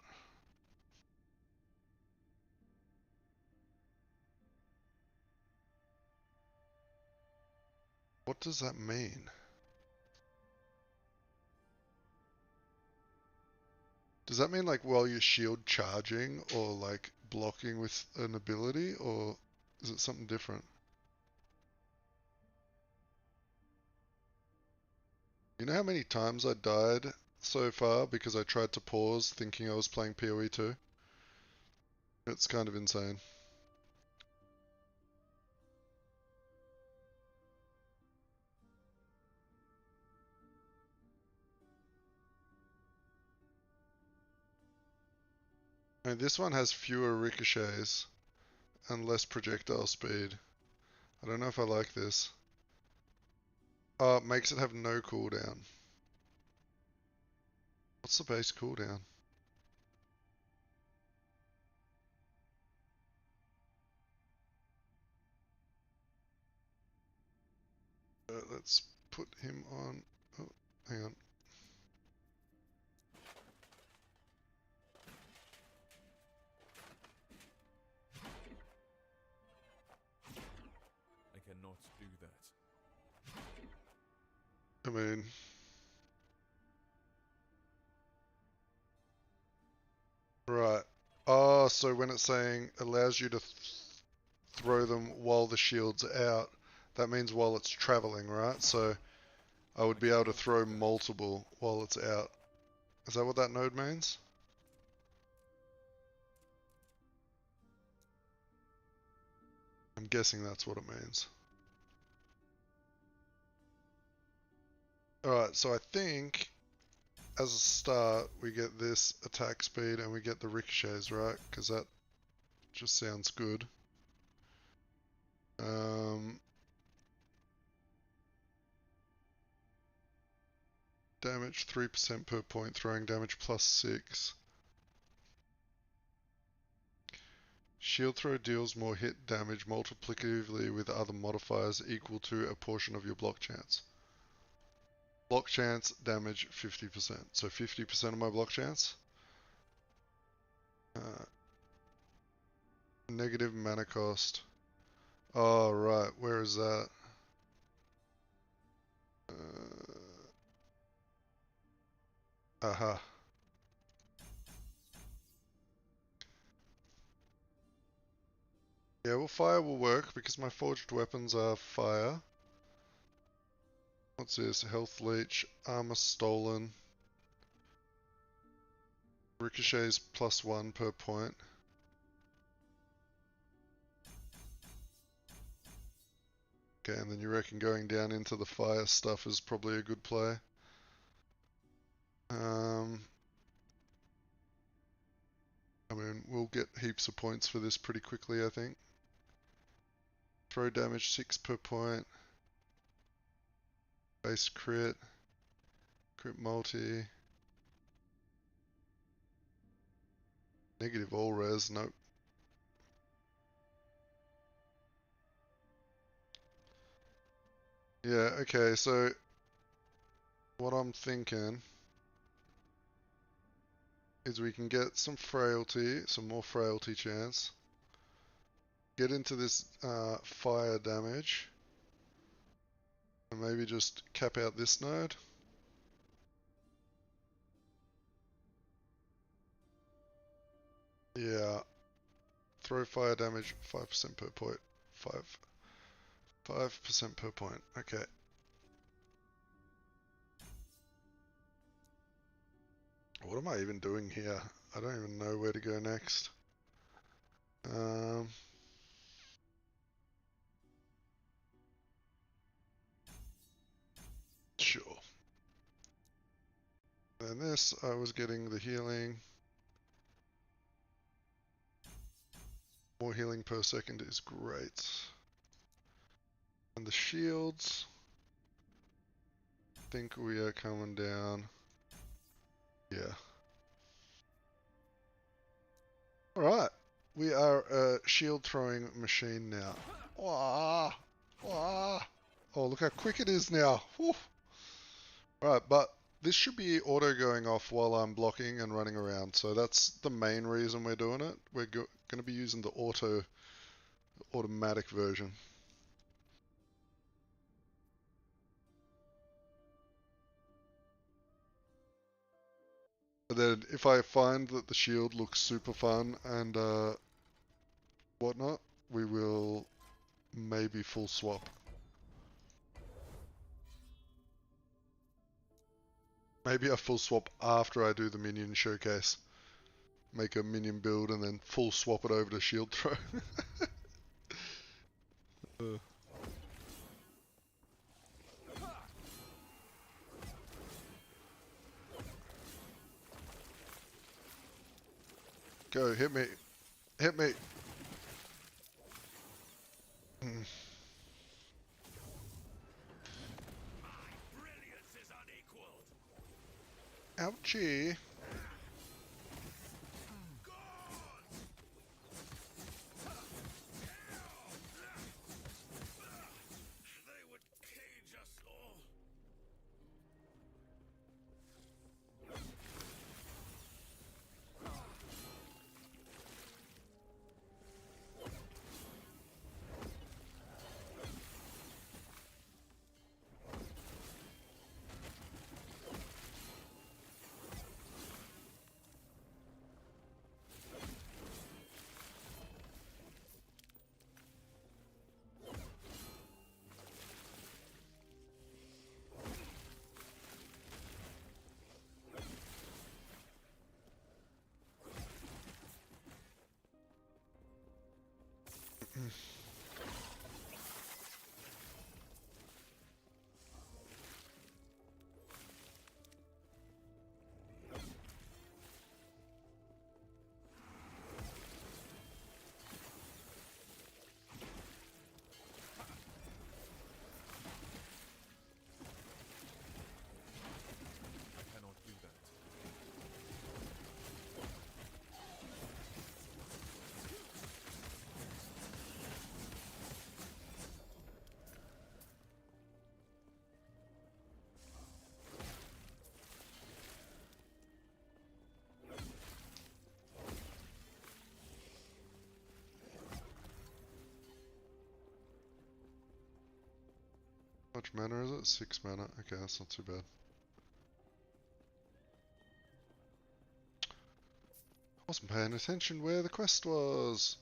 What does that mean? Does that mean like while you're shield charging or like blocking with an ability, or is it something different? You know how many times I died so far because I tried to pause thinking I was playing PoE 2? It's kind of insane. And this one has fewer ricochets and less projectile speed. I don't know if I like this. Oh, it makes it have no cooldown. What's the base cooldown? Let's put him on. Oh, hang on. I cannot do that. I mean, right. Oh, so when it's saying allows you to throw them while the shield's out, that means while it's traveling, right? So I would be able to throw multiple while it's out. Is that what that node means? I'm guessing that's what it means. Alright, so I think as a start we get this attack speed and we get the ricochets, right? Because that just sounds good. Damage 3% per point, throwing damage +6. Shield throw deals more hit damage multiplicatively with other modifiers equal to a portion of your block chance. Block chance damage 50%. So 50% of my block chance. Negative mana cost. Oh, right. Where is that? Aha. Yeah, well, fire will work because my forged weapons are fire. What's this? Health leech, armor stolen. Ricochets +1 per point. Okay, and then you reckon going down into the fire stuff is probably a good play. I mean, we'll get heaps of points for this pretty quickly, I think. Throw damage 6 per point. Base crit. Crit multi. Negative all res, nope. Yeah, okay, so what I'm thinking is we can get some frailty, some more frailty chance. Get into this fire damage. And maybe just cap out this node. Yeah. Throw fire damage 5% per point. 5% per point. Okay. What am I even doing here? I don't even know where to go next. Sure. And this, I was getting the healing. More healing per second is great. And the shields. I think we are coming down. Yeah. Alright. We are a shield throwing machine now. Wah, wah. Oh, look how quick it is now. Alright, but this should be auto going off while I'm blocking and running around. So that's the main reason we're doing it. We're going to be using the automatic version. But then if I find that the shield looks super fun and whatnot, we will maybe full swap. Maybe a full swap after I do the minion showcase. Make a minion build and then full swap it over to shield throw. Go, hit me. Hit me. Ouchie. They would cage us all. I cannot do that. How much mana is it? 6 mana. Okay, that's not too bad. I wasn't paying attention where the quest was.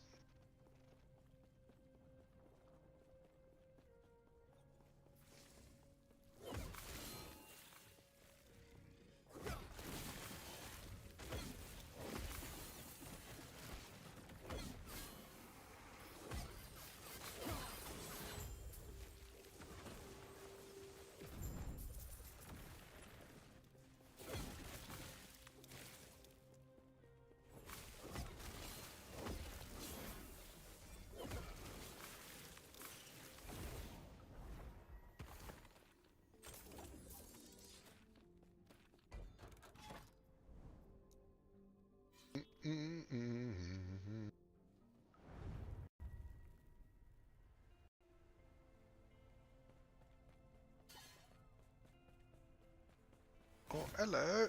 Oh, hello.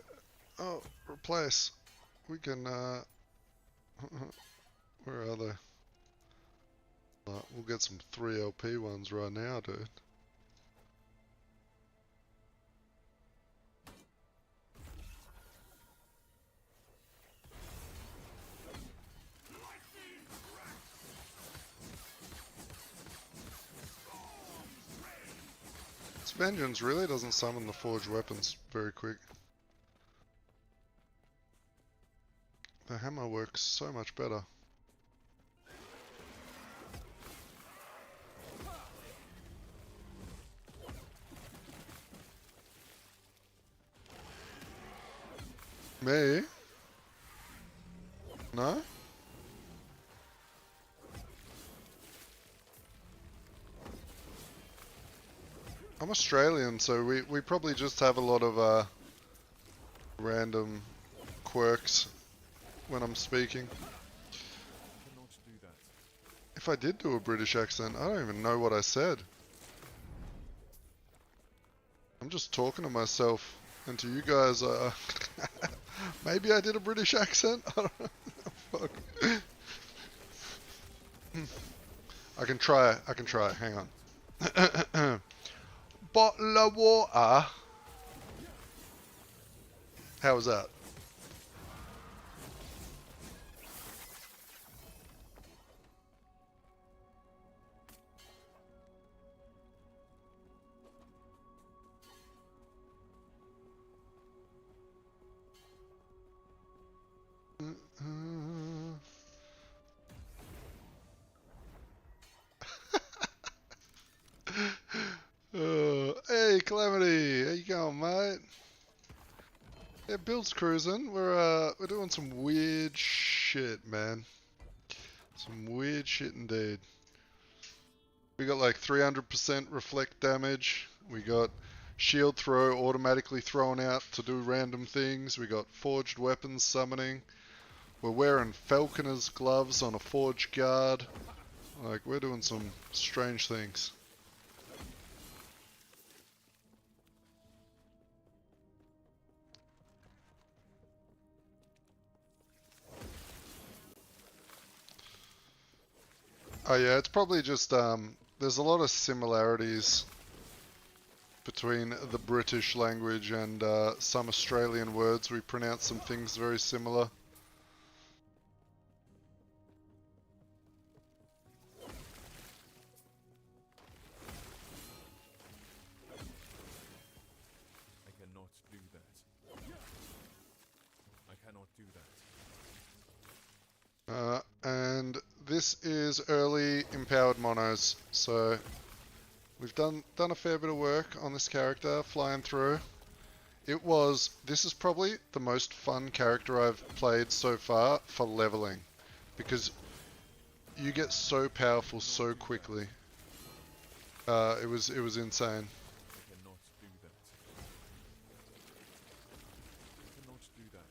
Oh, replace. We can, where are they? We'll get some 3 LP ones right now, dude. This Vengeance really doesn't summon the forged weapons very quick. The hammer works so much better. Me? No? I'm Australian, so we probably just have a lot of random quirks when I'm speaking. I cannot do that. If I did do a British accent, I don't even know what I said. I'm just talking to myself and to you guys. Maybe I did a British accent? I don't know. Fuck. I can try it. I can try it. Hang on. Bottle of water. How was that? Hey Calamity, how you going, mate? Yeah, Bill's cruising. We're doing some weird shit, man. Some weird shit indeed. We got like 300% reflect damage. We got shield throw automatically thrown out to do random things. We got forged weapons summoning. We're wearing falconer's gloves on a forged guard. Like, we're doing some strange things. Oh yeah, it's probably just, there's a lot of similarities between the British language and some Australian words. We pronounce some things very similar. I cannot do that. I cannot do that. And this is early empowered monos, so we've done a fair bit of work on this character, flying through. This is probably the most fun character I've played so far for leveling, because you get so powerful so quickly. It was insane. I cannot do that. I cannot do that.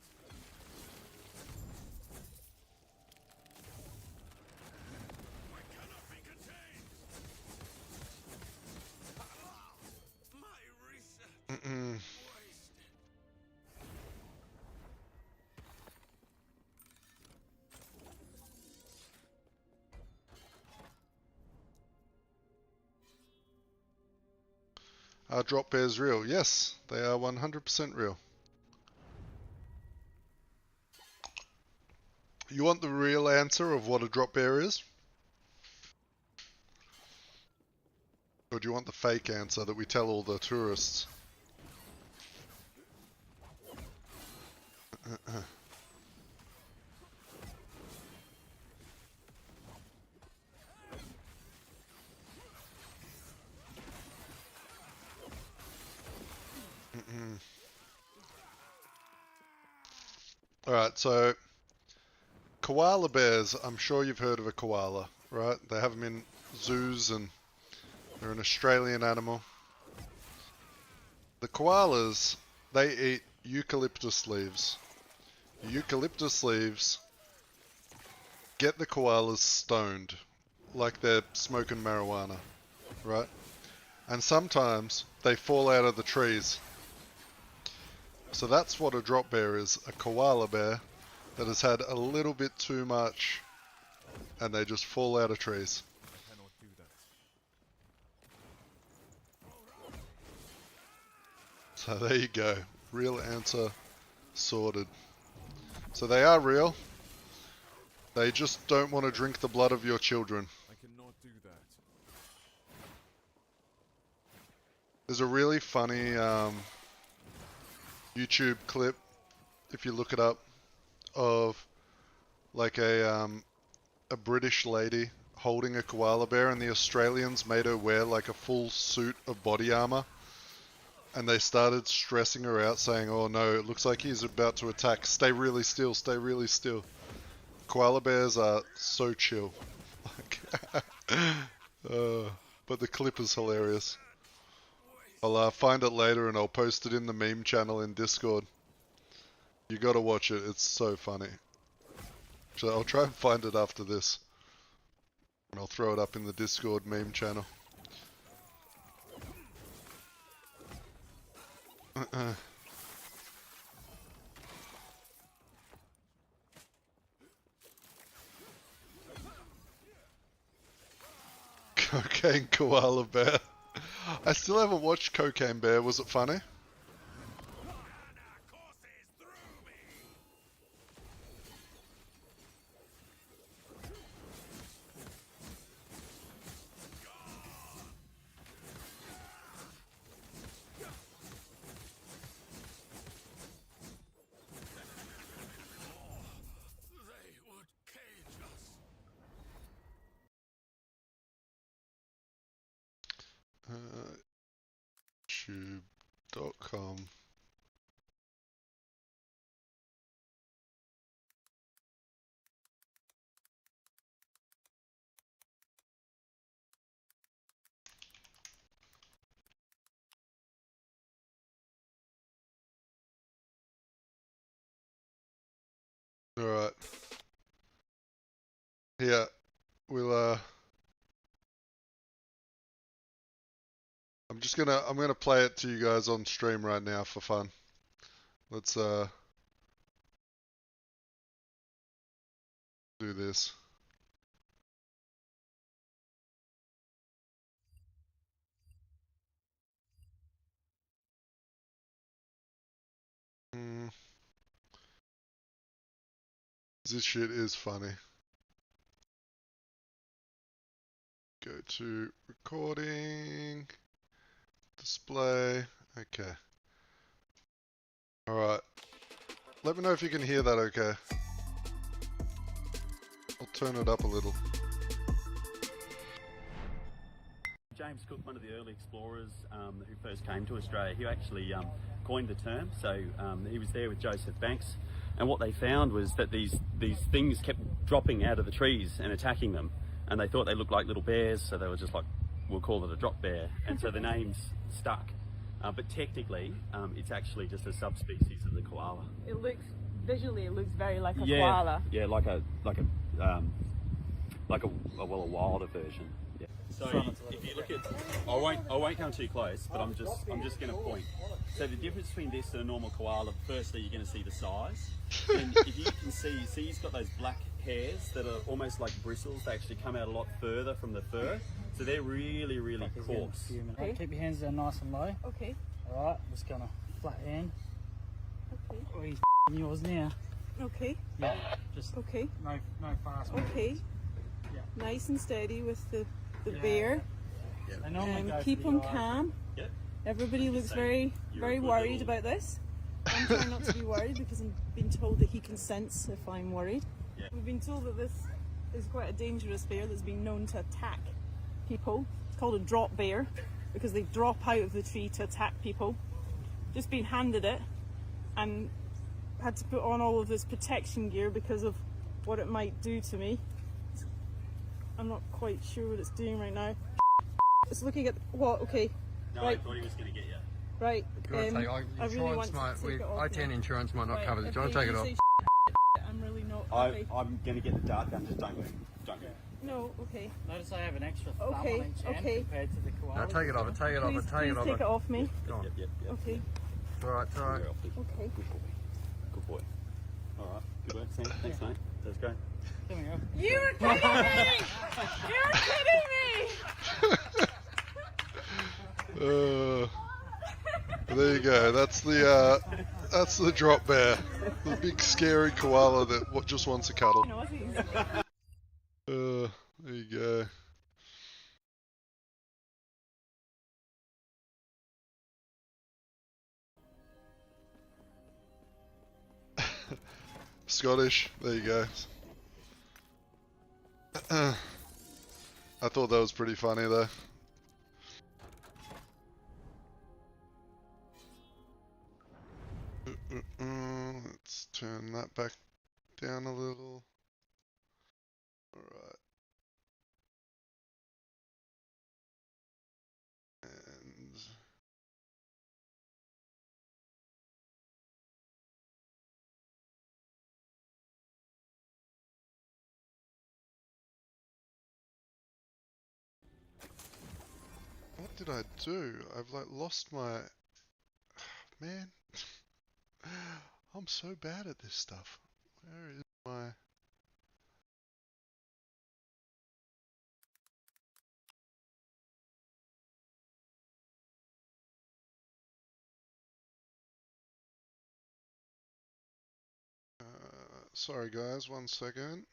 Are drop bears real? Yes, they are 100% real. You want the real answer of what a drop bear is? Or do you want the fake answer that we tell all the tourists? Alright, so koala bears, I'm sure you've heard of a koala, right? They have them in zoos and they're an Australian animal. The koalas, they eat eucalyptus leaves. Eucalyptus leaves get the koalas stoned, like they're smoking marijuana, right? And sometimes they fall out of the trees. So that's what a drop bear is, a koala bear that has had a little bit too much and they just fall out of trees. I cannot do that. So there you go. Real answer sorted. So they are real. They just don't want to drink the blood of your children. I cannot do that. There's a really funny YouTube clip, if you look it up, of like a British lady holding a koala bear, and the Australians made her wear like a full suit of body armor, and they started stressing her out, saying, "Oh no, it looks like he's about to attack. Stay really still. Stay really still." Koala bears are so chill. But the clip is hilarious. I'll find it later and I'll post it in the meme channel in Discord. You gotta watch it, it's so funny. So I'll try and find it after this. And I'll throw it up in the Discord meme channel. Cocaine Koala Bear. I still haven't watched Cocaine Bear. Was it funny? YouTube.com Alright. Yeah, we'll I'm gonna play it to you guys on stream right now for fun. Let's do this. This shit is funny. Go to recording, display, okay. Alright. Let me know if you can hear that okay. I'll turn it up a little. James Cook, one of the early explorers who first came to Australia, he actually coined the term. So he was there with Joseph Banks, and what they found was that these things kept dropping out of the trees and attacking them, and they thought they looked like little bears, so they were just like, we'll call it a drop bear, and so the name's stuck. But technically, it's actually just a subspecies of the koala. It looks visually, it looks very like a koala. Yeah, like a wilder version. Yeah. So if you look at, I won't come too close, but I'm just going to point. So the difference between this and a normal koala, firstly, you're going to see the size. And if you can see he's got those black hairs that are almost like bristles. They actually come out a lot further from the fur, so they're really, really coarse. Okay. Keep your hands down nice and low. Okay. All right, just gonna flat hand. Okay. Oh, he's yours now. Okay. Yeah, just Okay. no fast movements. Okay. Yeah. Nice and steady with the Yeah. bear. They normally go Keep for on the eye. calm. Yep. Everybody looks very You're a good worried little- about this. I'm trying not to be worried because I'm being told that he can sense if I'm worried. Yeah. We've been told that this is quite a dangerous bear that's been known to attack people. It's called a drop bear because they drop out of the tree to attack people. Just been handed it and had to put on all of this protection gear because of what it might do to me. I'm not quite sure what it's doing right now. It's looking at what? Okay. No, Right. I thought he was going to get you. Right. Do you want to take I really want insurance to might, take it off ITN now. insurance might not Right, cover it. Do you want okay, to take it off? say I'm really not. Okay. I'm going to get the dart gun. Just don't move. Don't move. No. Okay. Notice I have an extra thumb Okay, on each hand okay. compared to the koala. No, take it off, take it off, Please, take please it off. take it off me. Go on. Yep. Okay. It's alright, it's alright. Okay. Good boy. All right. Good work, Sam. Thanks, mate. That's great. Come here. You were kidding me! You're kidding me! There you go. That's the drop bear, the big scary koala that just wants a cuddle. There you go. Scottish. There you go. I thought that was pretty funny though. Let's turn that back down a little. Alright. And what did I do? I've like lost my... Man. I'm so bad at this stuff. Where is my... sorry guys, 1 second.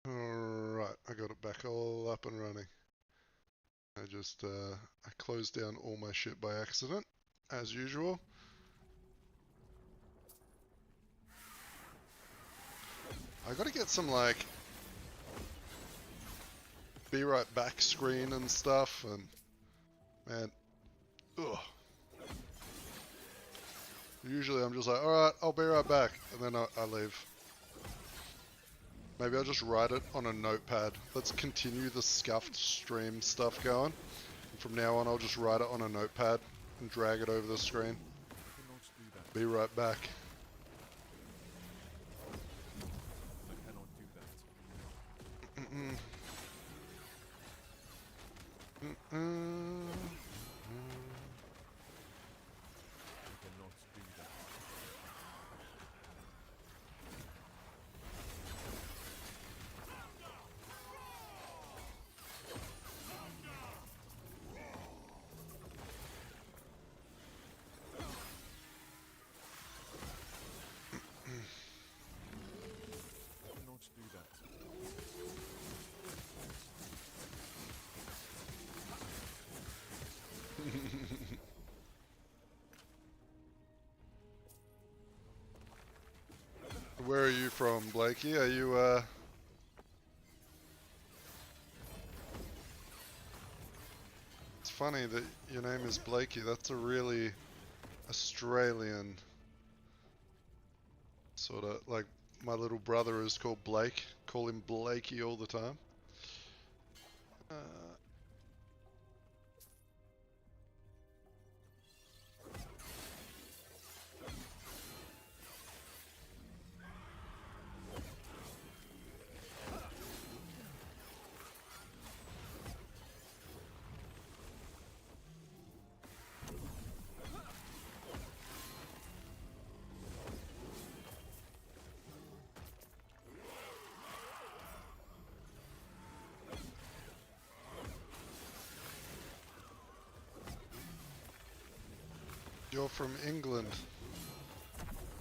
Alright, I got it back all up and running. I closed down all my shit by accident, as usual. I gotta get some like be right back screen and stuff, and man, ugh. Usually I'm just like, alright, I'll be right back, and then I leave. Maybe I'll just write it on a notepad. Let's continue the scuffed stream stuff going. And from now on I'll just write it on a notepad and drag it over the screen. Be right back. I cannot do that. I cannot do that. I cannot do that. Where are you from, Blakey? Are you, It's funny that your name is Blakey. That's a really Australian sort of, like, my little brother is called Blake. Call him Blakey all the time. You're from England.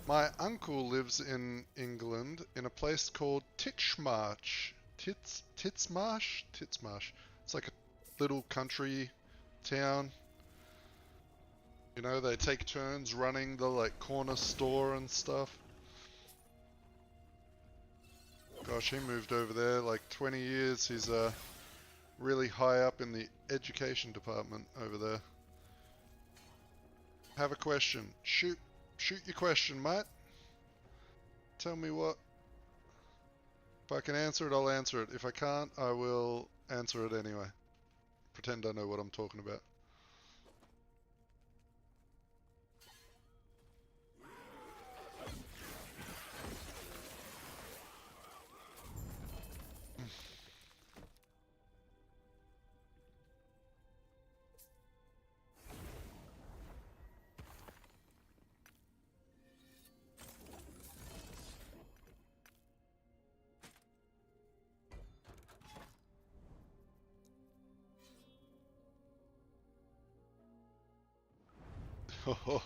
My uncle lives in England in a place called Titchmarsh. Titsmarsh? Titsmarsh. It's like a little country town. You know, they take turns running the like corner store and stuff. Gosh, he moved over there like 20 years. He's really high up in the education department over there. Have a question. Shoot your question, mate. Tell me what. If I can answer it, I'll answer it. If I can't, I will answer it anyway. Pretend I know what I'm talking about.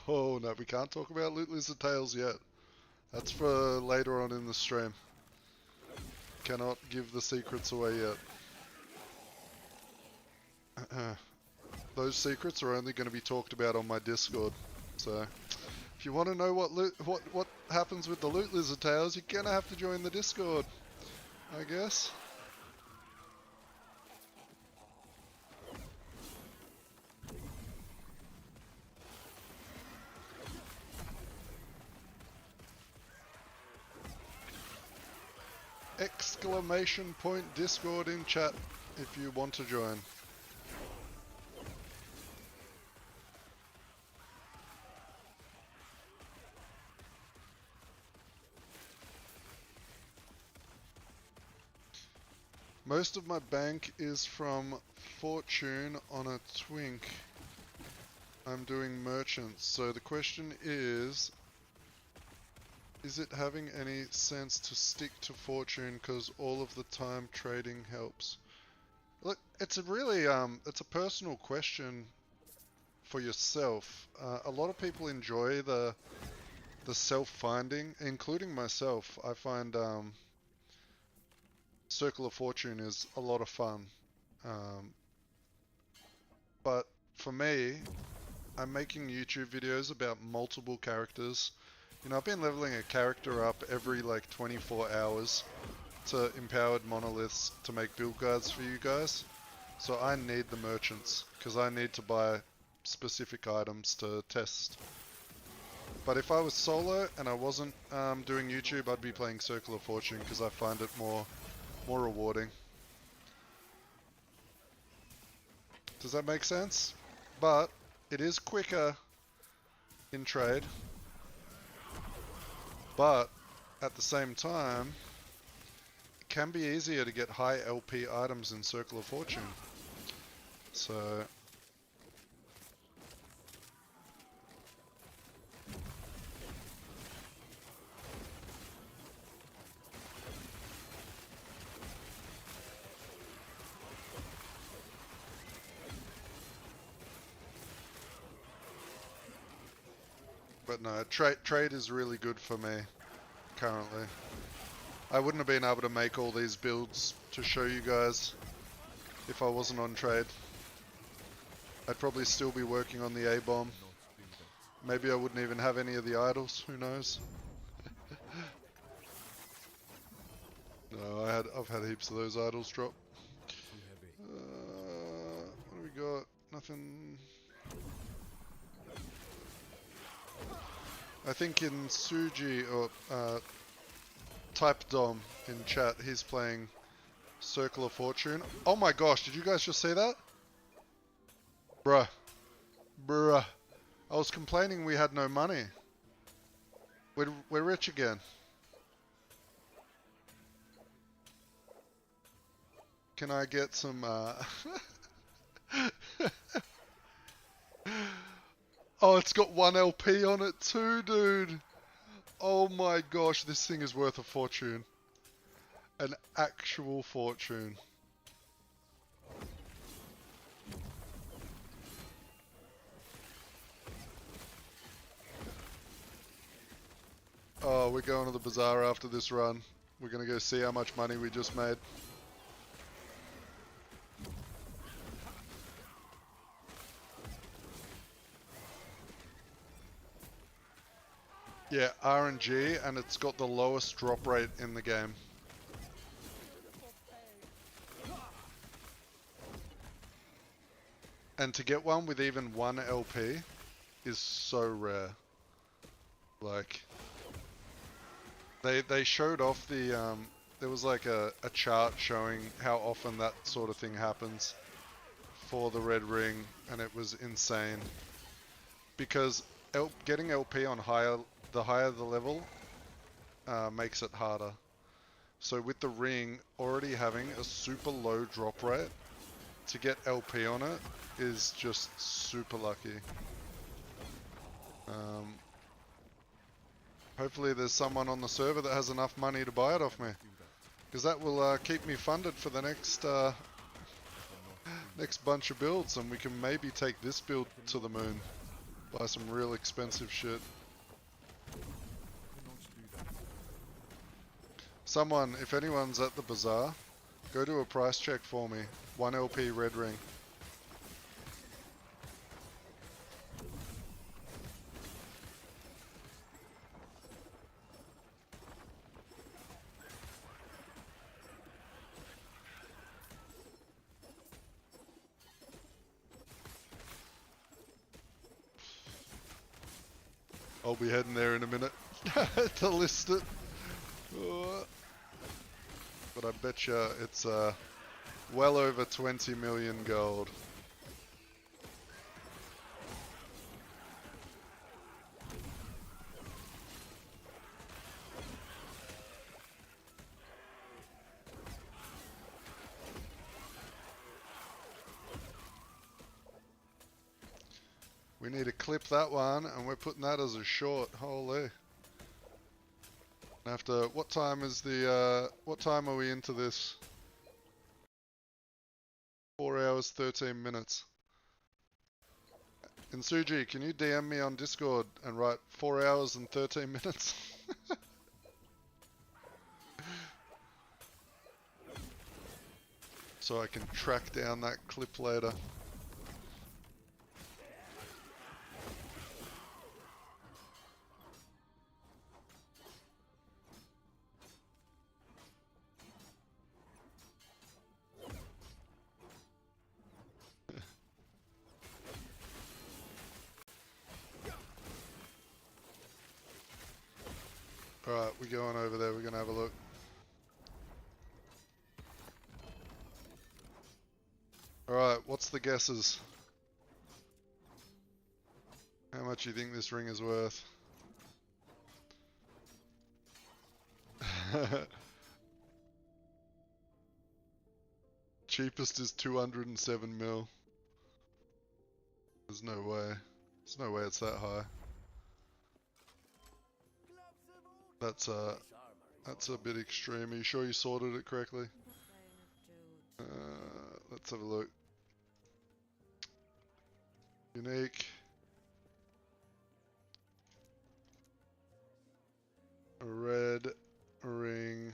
Oh, no, we can't talk about Loot Lizard Tales yet. That's for later on in the stream. Cannot give the secrets away yet. Those secrets are only going to be talked about on my Discord. So, if you want to know what happens with the Loot Lizard Tales, you're going to have to join the Discord, I guess. Exclamation point Discord in chat if you want to join. Most of my bank is from Fortune on a Twink. I'm doing merchants, so the question is it having any sense to stick to Fortune because all of the time trading helps? Look, it's a really, it's a personal question for yourself. A lot of people enjoy the self-finding, including myself. I find Circle of Fortune is a lot of fun. But for me, I'm making YouTube videos about multiple characters You know, I've been leveling a character up every like 24 hours to empowered monoliths to make build guides for you guys. So I need the merchants, because I need to buy specific items to test. But if I was solo and I wasn't doing YouTube, I'd be playing Circle of Fortune, because I find it more rewarding. Does that make sense? But it is quicker in trade. But at the same time, it can be easier to get high LP items in Circle of Fortune. So but no, trade is really good for me currently. I wouldn't have been able to make all these builds to show you guys if I wasn't on trade. I'd probably still be working on the A-bomb. Maybe I wouldn't even have any of the idols, who knows? No, I've had heaps of those idols drop. What do we got? Nothing. I think in Suji, or Type Dom in chat, he's playing Circle of Fortune. Oh my gosh, did you guys just see that? Bruh. I was complaining we had no money. We're rich again. Can I get some, Oh, it's got 1 LP on it too, dude. Oh my gosh, this thing is worth a fortune. An actual fortune. Oh, we're going to the bazaar after this run. We're going to go see how much money we just made. Yeah, RNG, and it's got the lowest drop rate in the game. And to get one with even 1 LP is so rare. Like, they showed off the, there was like a chart showing how often that sort of thing happens for the red ring, and it was insane. Because getting LP on the higher the level, makes it harder. So with the ring already having a super low drop rate, to get LP on it is just super lucky. Hopefully there's someone on the server that has enough money to buy it off me, because that will keep me funded for the next next bunch of builds, and we can maybe take this build to the moon. Buy some real expensive shit. Someone, if anyone's at the bazaar, go do a price check for me. 1 LP red ring. I'll be heading there in a minute to list it. But I bet you it's well over 20 million gold. We need to clip that one, and we're putting that as a short. Holy. After, what time is the, what time are we into this? 4 hours, 13 minutes. And Suji, can you DM me on Discord and write 4 hours and 13 minutes? So I can track down that clip later. Alright, we're going over there. We're going to have a look. Alright, what's the guesses? How much do you think this ring is worth? Cheapest is 207 mil. There's no way. There's no way it's that high. That's a bit extreme. Are you sure you sorted it correctly? Let's have a look. Unique. A red ring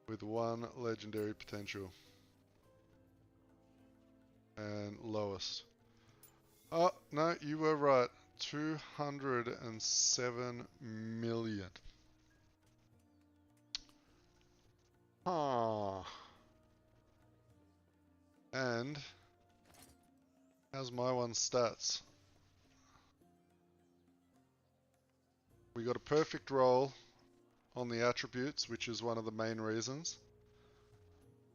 with 1 legendary potential. And lowest. Oh, no, you were right. 207 million. Ah. And how's my one stats? We got a perfect roll on the attributes, which is one of the main reasons.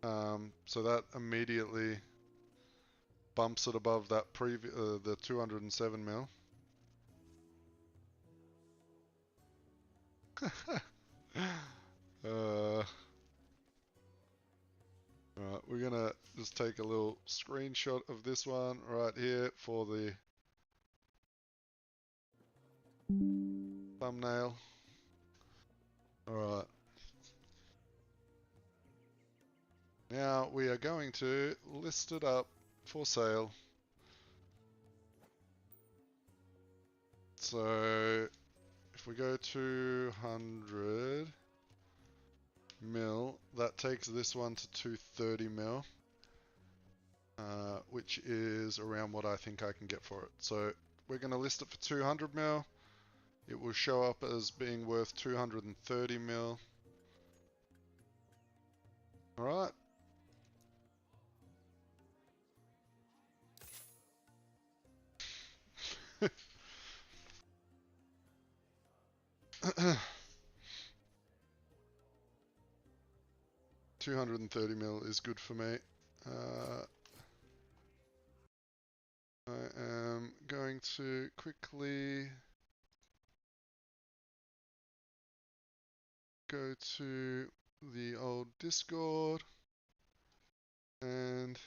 So that immediately bumps it above that the 207 mil. Alright, we're gonna just take a little screenshot of this one right here for the thumbnail. Alright. Now we are going to list it up for sale. So if we go 200 mil, that takes this one to 230 mil, which is around what I think I can get for it. So we're going to list it for 200 mil. It will show up as being worth 230 mil. Alright. $230 mil is good for me. I am going to quickly go to the old Discord and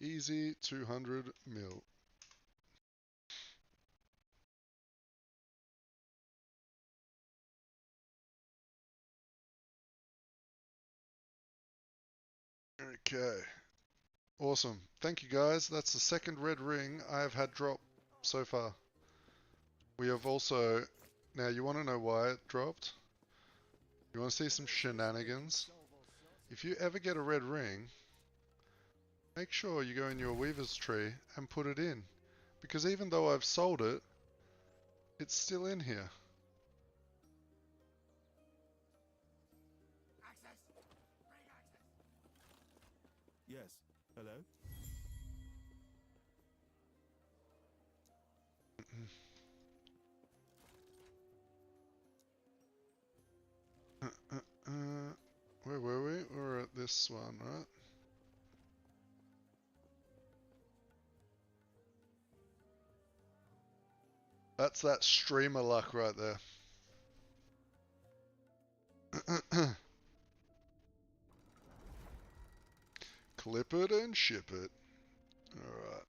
easy 200 mil. Okay, awesome. Thank you guys. That's the second red ring I have had drop so far. We have also, now you want to know why it dropped? You want to see some shenanigans? If you ever get a red ring, make sure you go in your weaver's tree and put it in. Because even though I've sold it, it's still in here. Yes. Hello? Where were we? We were at this one, right? That's that streamer luck right there. Clip it and ship it. Alright.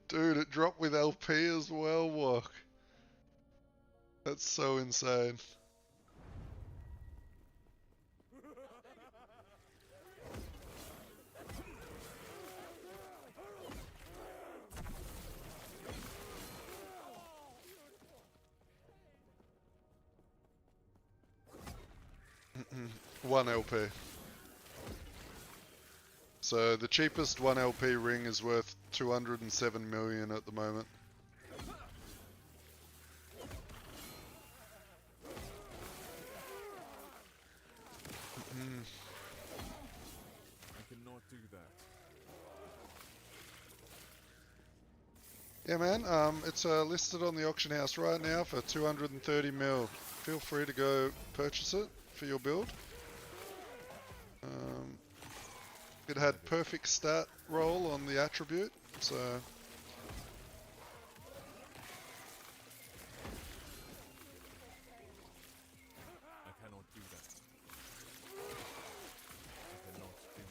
Dude, it dropped with LP as well, Wok. That's so insane. One LP. So the cheapest 1 LP ring is worth 207 million at the moment. Yeah, man. It's listed on the auction house right now for 230 mil. Feel free to go purchase it for your build. It had perfect stat roll on the attribute, so I cannot do that. I cannot do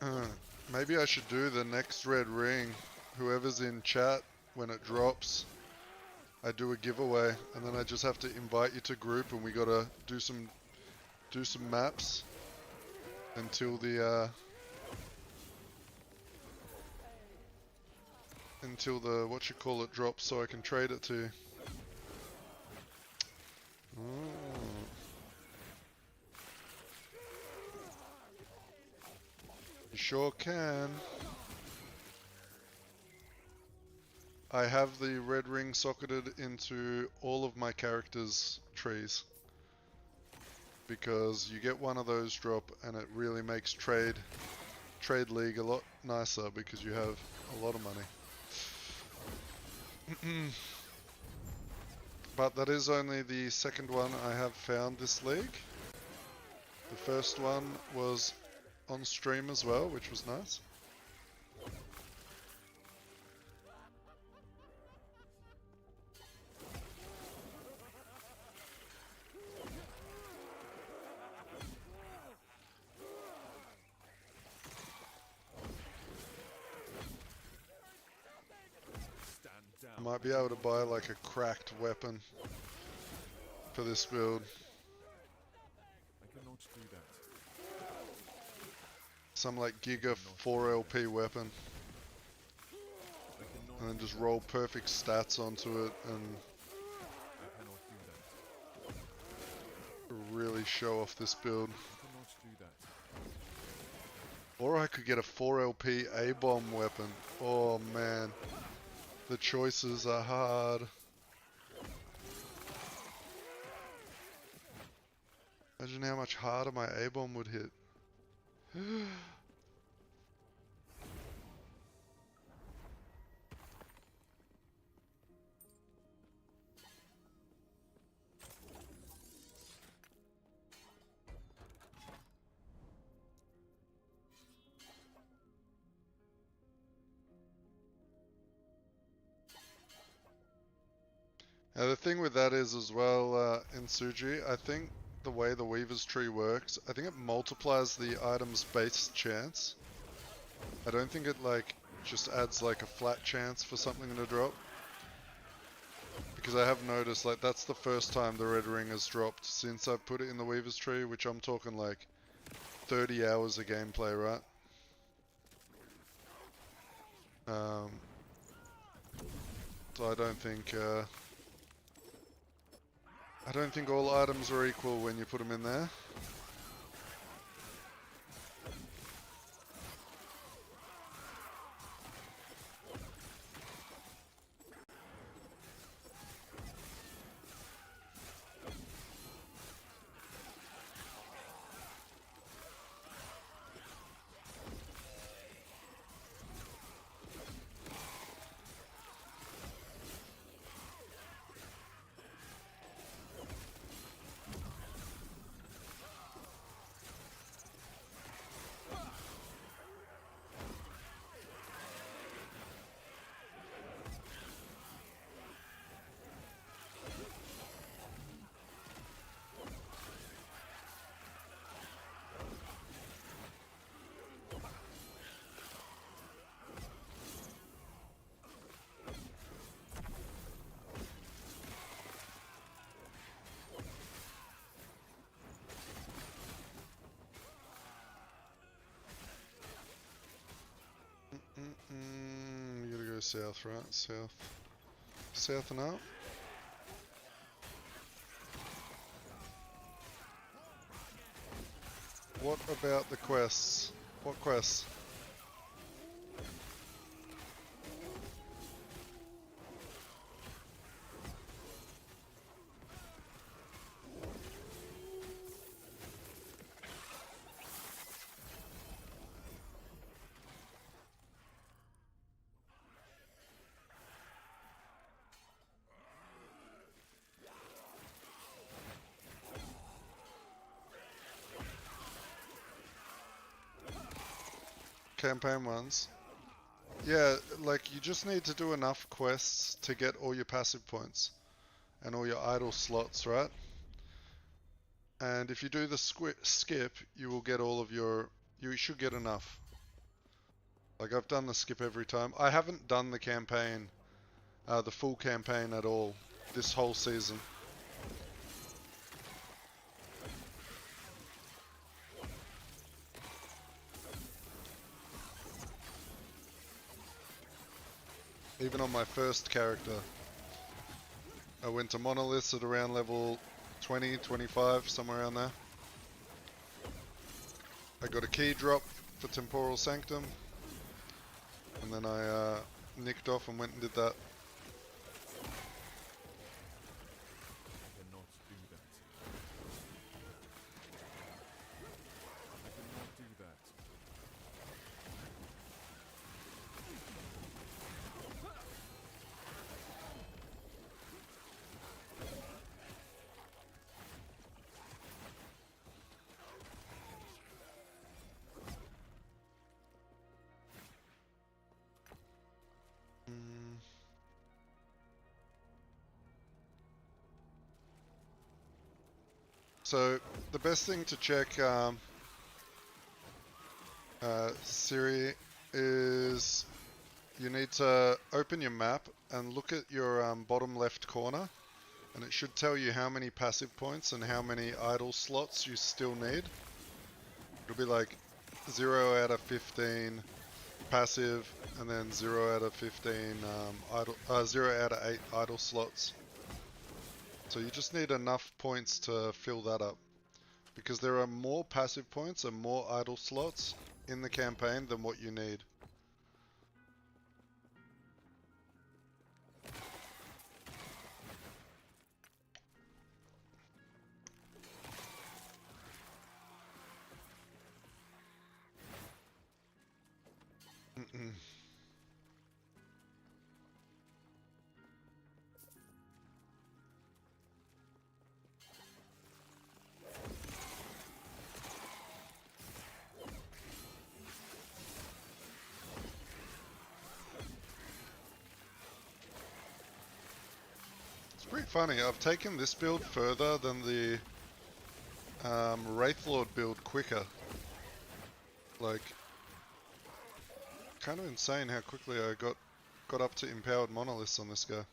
that. maybe I should do the next red ring. Whoever's in chat when it drops, I do a giveaway, and then I just have to invite you to group, and we gotta do some maps until the what you call it drops, so I can trade it to you. You sure can. I have the red ring socketed into all of my characters' trees, because you get one of those drop and it really makes trade league a lot nicer because you have a lot of money. But that is only the second one I have found this league. The first one was on stream as well, which was nice. I might be able to buy like a cracked weapon for this build. I cannot do that. Some like Giga 4LP weapon. And then just roll perfect stats onto it and I cannot do that. really show off this build. I cannot do that. Or I could get a 4LP A-bomb weapon. Oh man. The choices are hard. Imagine how much harder my A-bomb would hit. Now the thing with that is as well, in Suji, I think the way the Weaver's Tree works, I think it multiplies the item's base chance. I don't think it like just adds like a flat chance for something to drop. Because I have noticed like that's the first time the red ring has dropped since I put it in the Weaver's Tree, which I'm talking like 30 hours of gameplay, right? So I don't think all items are equal when you put them in there. You gotta go south, right? South. South and up. What about the quests? What quests? campaign ones. Yeah, like you just need to do enough quests to get all your passive points and all your idle slots, right? And if you do the skip, you will get all of your... You should get enough. Like I've done the skip every time. I haven't done the campaign, the full campaign at all this whole season. Even on my first character, I went to monoliths at around level 20, 25, somewhere around there. I got a key drop for Temporal Sanctum, and then I nicked off and went and did that. I cannot do that. I cannot do that. So the best thing to check, Siri, is you need to open your map and look at your bottom left corner, and it should tell you how many passive points and how many idle slots you still need. It'll be like 0 out of 15 passive, and then 0 out of 15 0 out of 8 idle slots. So you just need enough points to fill that up, because there are more passive points and more idle slots in the campaign than what you need. Pretty funny, I've taken this build further than the Wraithlord build quicker. Like, kind of insane how quickly I got up to empowered monoliths on this guy.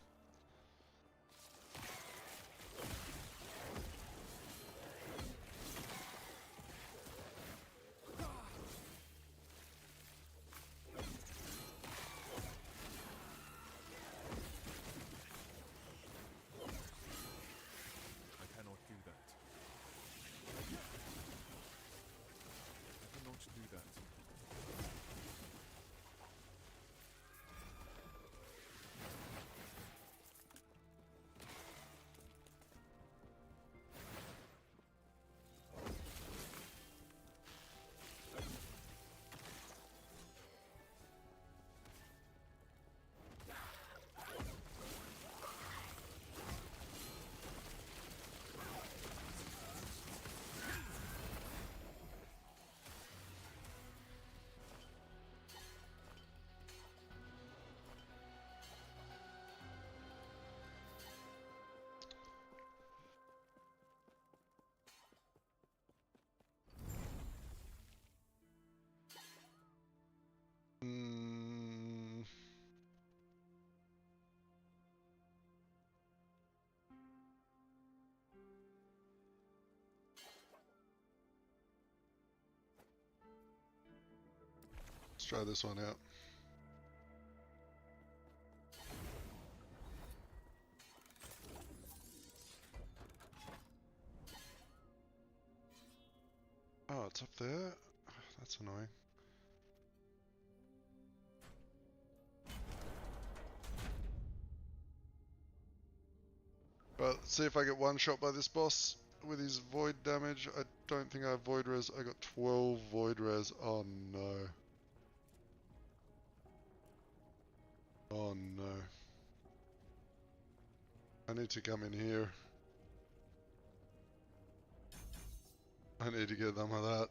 Let's try this one out. Oh, it's up there? That's annoying. Well, let's see if I get one shot by this boss with his void damage. I don't think I have void res. I got 12 void res. Oh no. Oh no. I need to come in here. I need to get some of that.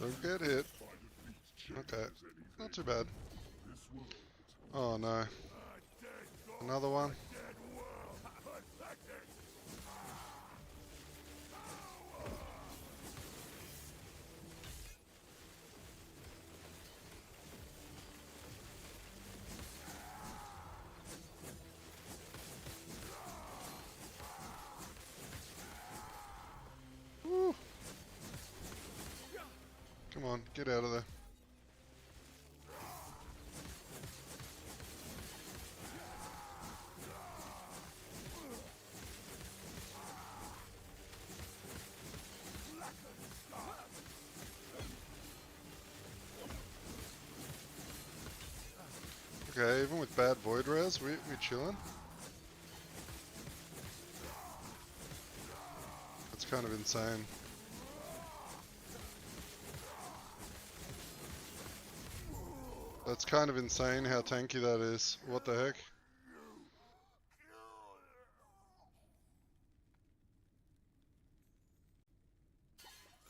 Don't get hit. Okay, not too bad. Oh no. Another one. Woo. Come on, get out of there. Okay, even with bad void res, we chilling. That's kind of insane. That's kind of insane how tanky that is. What the heck?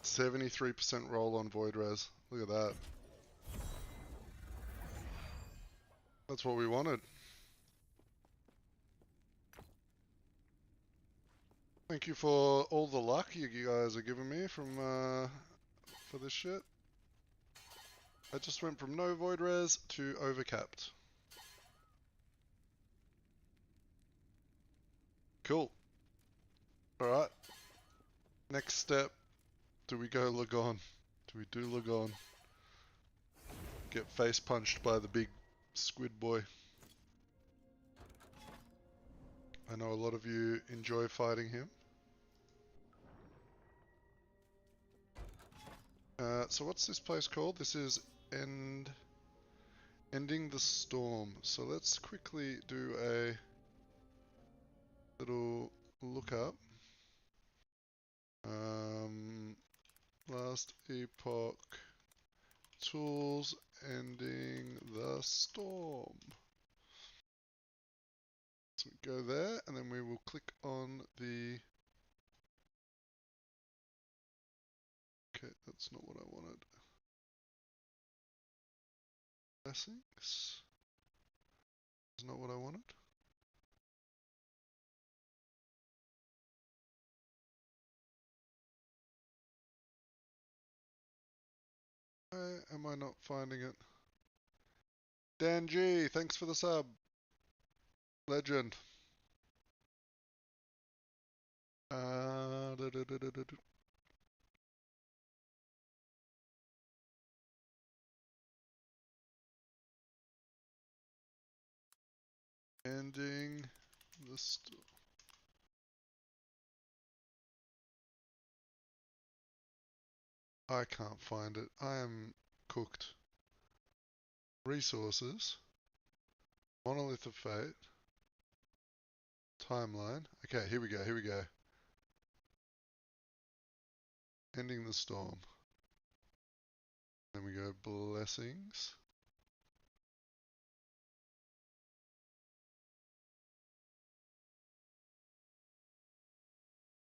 %73% roll on void res. Look at that. That's what we wanted. Thank you for all the luck you guys are giving me from for this shit. I just went from no void res to overcapped. Cool. Alright. Next step. Do we go Lagon? Do we do Lagon? Get face punched by the big squid boy. I know a lot of you enjoy fighting him. So what's this place called? This is Ending the Storm. So let's quickly do a little look up. Last Epoch Tools Ending the Storm. So we go there and then we will click on the... Okay, that's not what I wanted. Blessings. That's not what I wanted. Why am I not finding it? Dan G, thanks for the sub. Legend. Ending the storm. I can't find it. I am cooked. Resources. Monolith of Fate. Timeline. Okay, here we go, here we go. Ending the Storm. Then we go Blessings.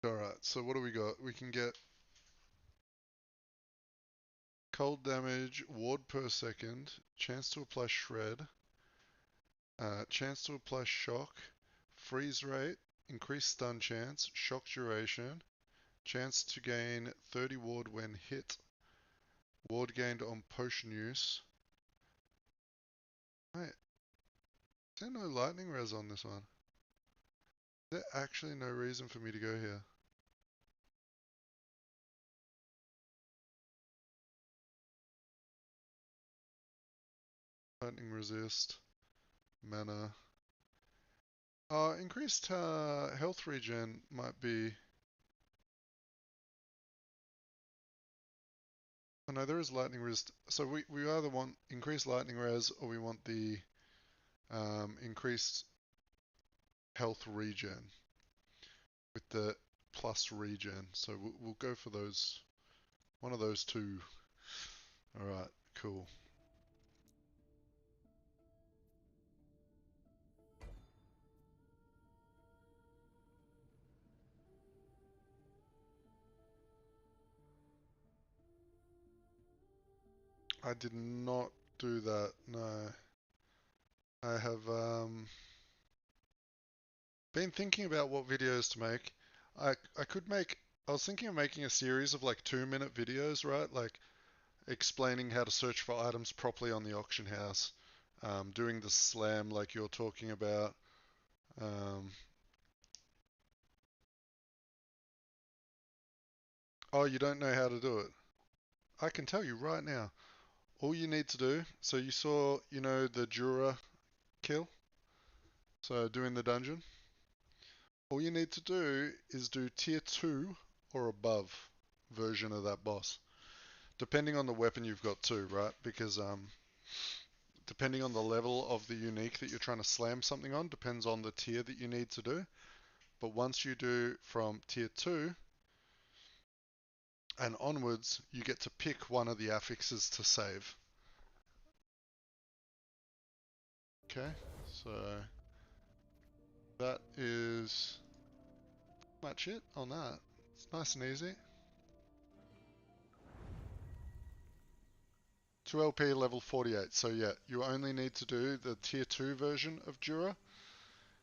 Alright, so what do we got? We can get cold damage, ward per second, chance to apply shred, chance to apply shock, freeze rate, increased stun chance, shock duration, chance to gain 30 ward when hit, ward gained on potion use. Wait, is there no lightning res on this one? Is there actually no reason for me to go here? Lightning resist, mana. Increased health regen might be... Oh no, there is lightning resist. So we either want increased lightning res or we want the increased health regen with the plus regen. So we'll go for those, one of those two. Alright, cool. I did not do that, no. I have been thinking about what videos to make. I was thinking of making a series of like 2-minute videos, right? Like explaining how to search for items properly on the auction house, doing the slam like you're talking about. Oh, you don't know how to do it? I can tell you right now. All you need to do, so you saw, you know, the Jura kill? So doing the dungeon? All you need to do is do tier 2 or above version of that boss. Depending on the weapon you've got too, right? Because depending on the level of the unique that you're trying to slam something on, depends on the tier that you need to do. But once you do from tier 2 and onwards, you get to pick one of the affixes to save. Okay, so that is much it on that. It's nice and easy. 2 LP level 48. So yeah, you only need to do the tier 2 version of Jura.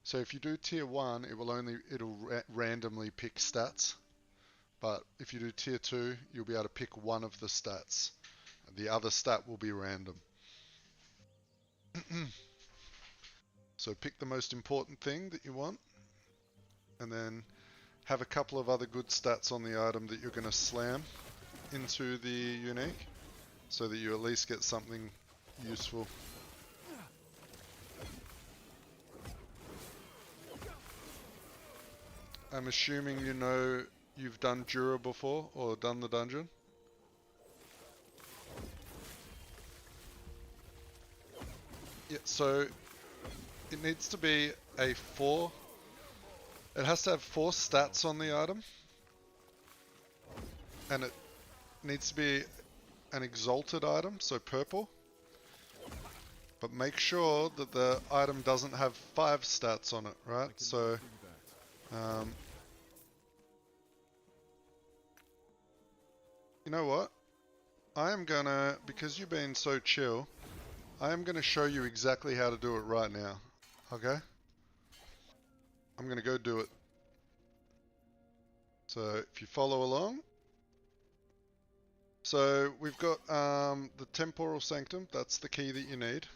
So if you do tier 1, it'll randomly pick stats. But if you do tier 2, you'll be able to pick one of the stats. The other stat will be random. So pick the most important thing that you want, and then have a couple of other good stats on the item that you're going to slam into the unique, so that you at least get something useful. I'm assuming you know you've done Jura before, or done the dungeon? Yeah, so it needs to be a 4. It has to have 4 stats on the item. And it needs to be an exalted item, so purple. But make sure that the item doesn't have 5 stats on it, right? So, you know what? I am gonna, because you've been so chill, I am gonna show you exactly how to do it right now. Okay? I'm gonna go do it. So if you follow along. So we've got the Temporal Sanctum, that's the key that you need.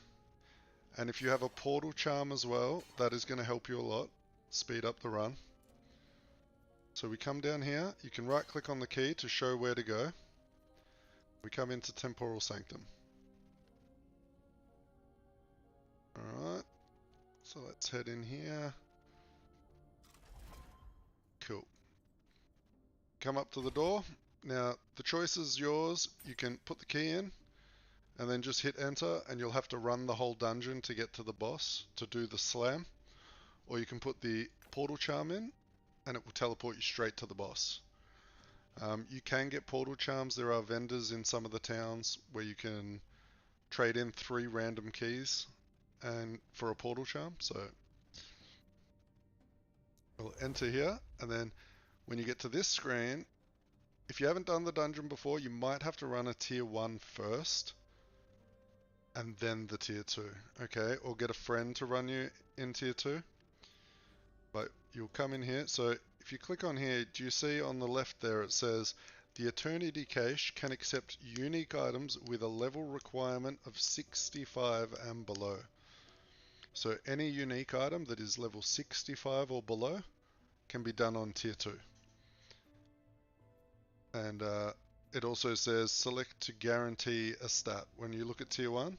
And if you have a Portal Charm as well, that is going to help you a lot. Speed up the run. So we come down here, you can right click on the key to show where to go. We come into Temporal Sanctum. Alright, so let's head in here. Cool. Come up to the door. Now, the choice is yours. You can put the key in, and then just hit enter, and you'll have to run the whole dungeon to get to the boss, to do the slam. Or you can put the Portal Charm in, and it will teleport you straight to the boss. You can get Portal Charms. There are vendors in some of the towns where you can trade in 3 random keys and for a Portal Charm. So we'll enter here, and then when you get to this screen, if you haven't done the dungeon before, you might have to run a tier 1 first, and then the tier 2, okay? Or get a friend to run you in tier 2. But you'll come in here, so if you click on here, do you see on the left there it says, the Eternity Cache can accept unique items with a level requirement of 65 and below. So any unique item that is level 65 or below can be done on tier 2. And it also says select to guarantee a stat. When you look at tier 1,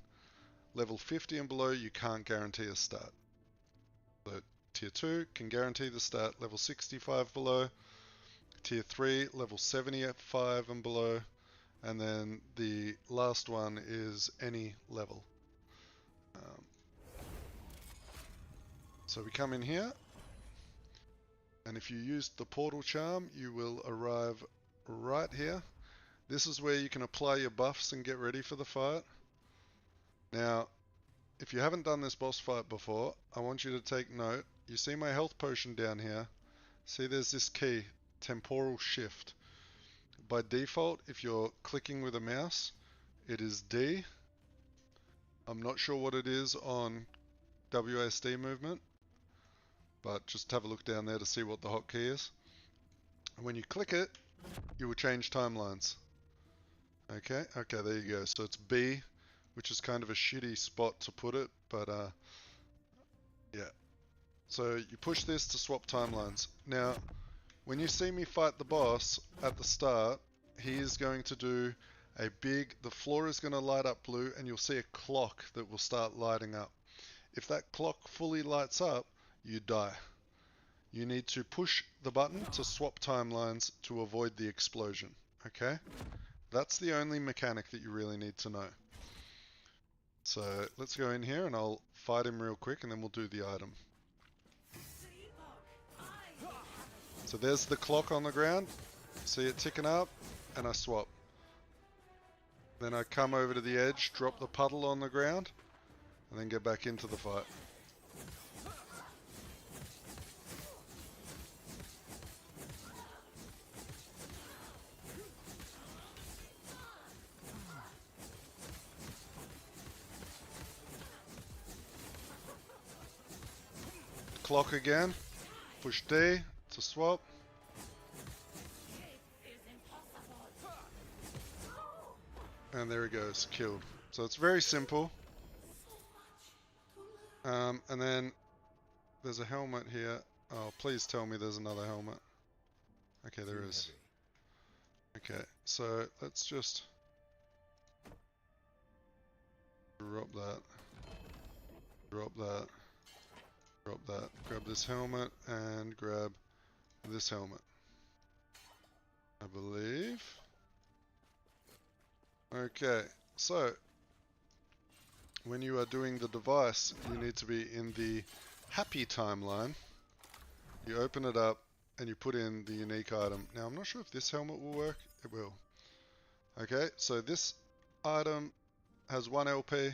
level 50 and below, you can't guarantee a stat. So tier 2 can guarantee the stat, level 65 below. Tier 3, level 75 and below. And then the last one is any level. So we come in here, and if you use the Portal Charm, you will arrive right here. This is where you can apply your buffs and get ready for the fight. Now, if you haven't done this boss fight before, I want you to take note. You see my health potion down here? See there's this key, Temporal Shift. By default, if you're clicking with a mouse, it is D. I'm not sure what it is on WASD movement, but just have a look down there to see what the hotkey is. And when you click it, you will change timelines. Okay, there you go. So it's B, which is kind of a shitty spot to put it, but yeah. So you push this to swap timelines. Now, when you see me fight the boss at the start, he is going to do a big, the floor is going to light up blue, and you'll see a clock that will start lighting up. If that clock fully lights up, you die. You need to push the button to swap timelines to avoid the explosion, okay? That's the only mechanic that you really need to know. So let's go in here and I'll fight him real quick and then we'll do the item. So there's the clock on the ground. See it ticking up and I swap. Then I come over to the edge, drop the puddle on the ground and then get back into the fight. Clock again, push D to swap. And there he goes, killed. So it's very simple. And then there's a helmet here. Oh, please tell me there's another helmet. Okay, there is. Okay, so let's just drop that. Drop that. Drop that. Grab this helmet and grab this helmet. I believe. Okay, so when you are doing the device, you need to be in the happy timeline. You open it up and you put in the unique item. Now, I'm not sure if this helmet will work. It will. Okay, so this item has 1 LP,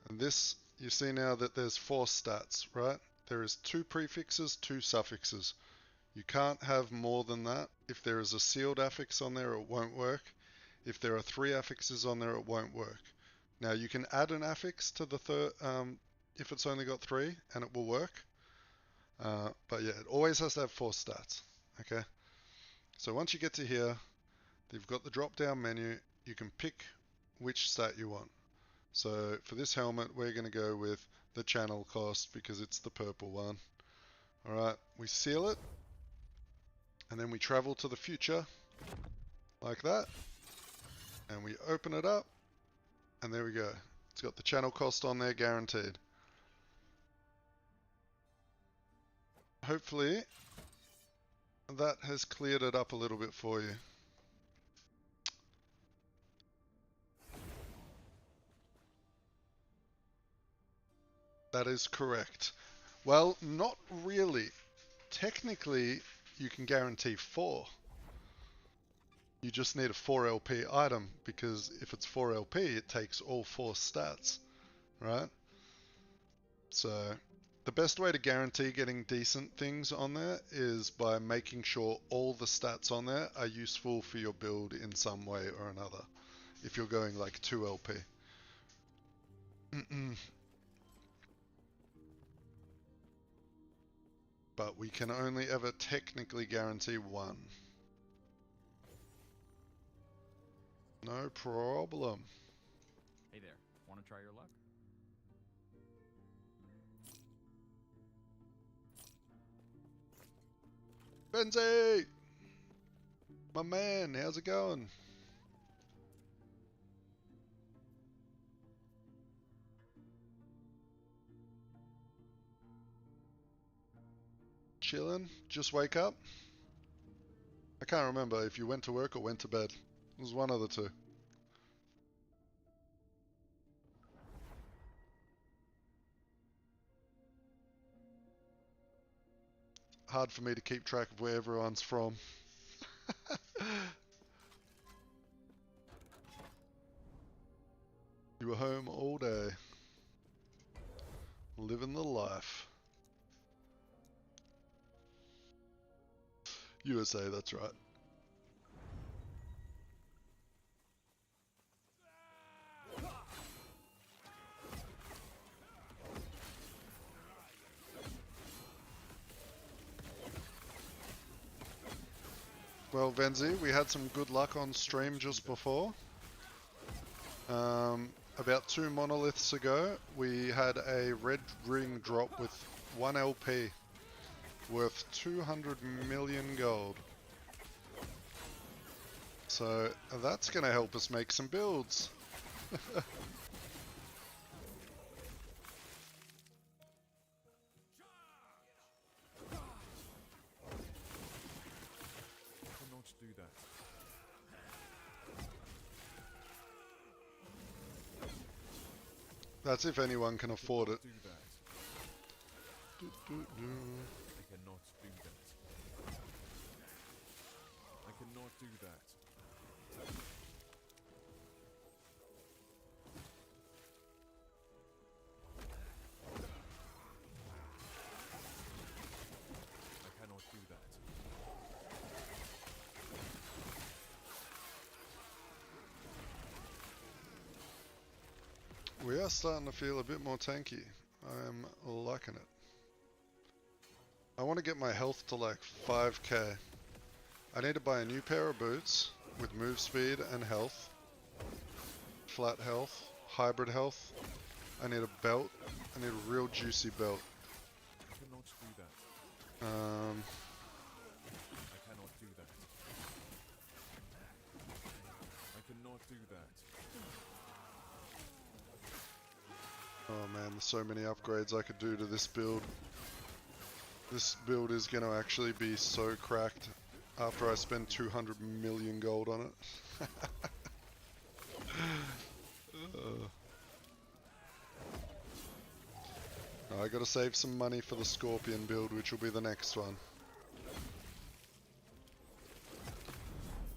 and this, you see now that there's 4 stats, right? There is 2 prefixes, 2 suffixes. You can't have more than that. If there is a sealed affix on there, it won't work. If there are 3 affixes on there, it won't work. Now you can add an affix to the third, if it's only got 3, and it will work. But yeah, it always has to have 4 stats. Okay. So once you get to here, you've got the drop-down menu. You can pick which stat you want. So for this helmet, we're going to go with the channel cost because it's the purple one. All right, we seal it, and then we travel to the future like that. And we open it up, and there we go. It's got the channel cost on there, guaranteed. Hopefully, that has cleared it up a little bit for you. That is correct. Well, not really. Technically, you can guarantee 4. You just need a 4 LP item, because if it's 4 LP, it takes all 4 stats, right? So the best way to guarantee getting decent things on there is by making sure all the stats on there are useful for your build in some way or another. If you're going like 2 LP. But we can only ever technically guarantee 1. No problem. Hey there, want to try your luck? Benzie! My man, how's it going? Chilling? Just wake up? I can't remember if you went to work or went to bed. It was one of the two. Hard for me to keep track of where everyone's from. You were home all day. Living the life. USA, that's right. Well, Venzi, we had some good luck on stream just before. About 2 monoliths ago, we had a red ring drop with 1 LP worth 200 million gold. So that's going to help us make some builds. Cannot do that. That's if anyone can afford it. Do that. I cannot do that. I cannot do that. I cannot do that. We are starting to feel a bit more tanky. I'm liking it. I want to get my health to like 5k. I need to buy a new pair of boots with move speed and health. Flat health, hybrid health. I need a belt. I need a real juicy belt. I cannot do that. I cannot do that. I cannot do that. Oh man, there's so many upgrades I could do to this build. This build is going to actually be so cracked after I spend 200 million gold on it. I gotta save some money for the Scorpion build, which will be the next one.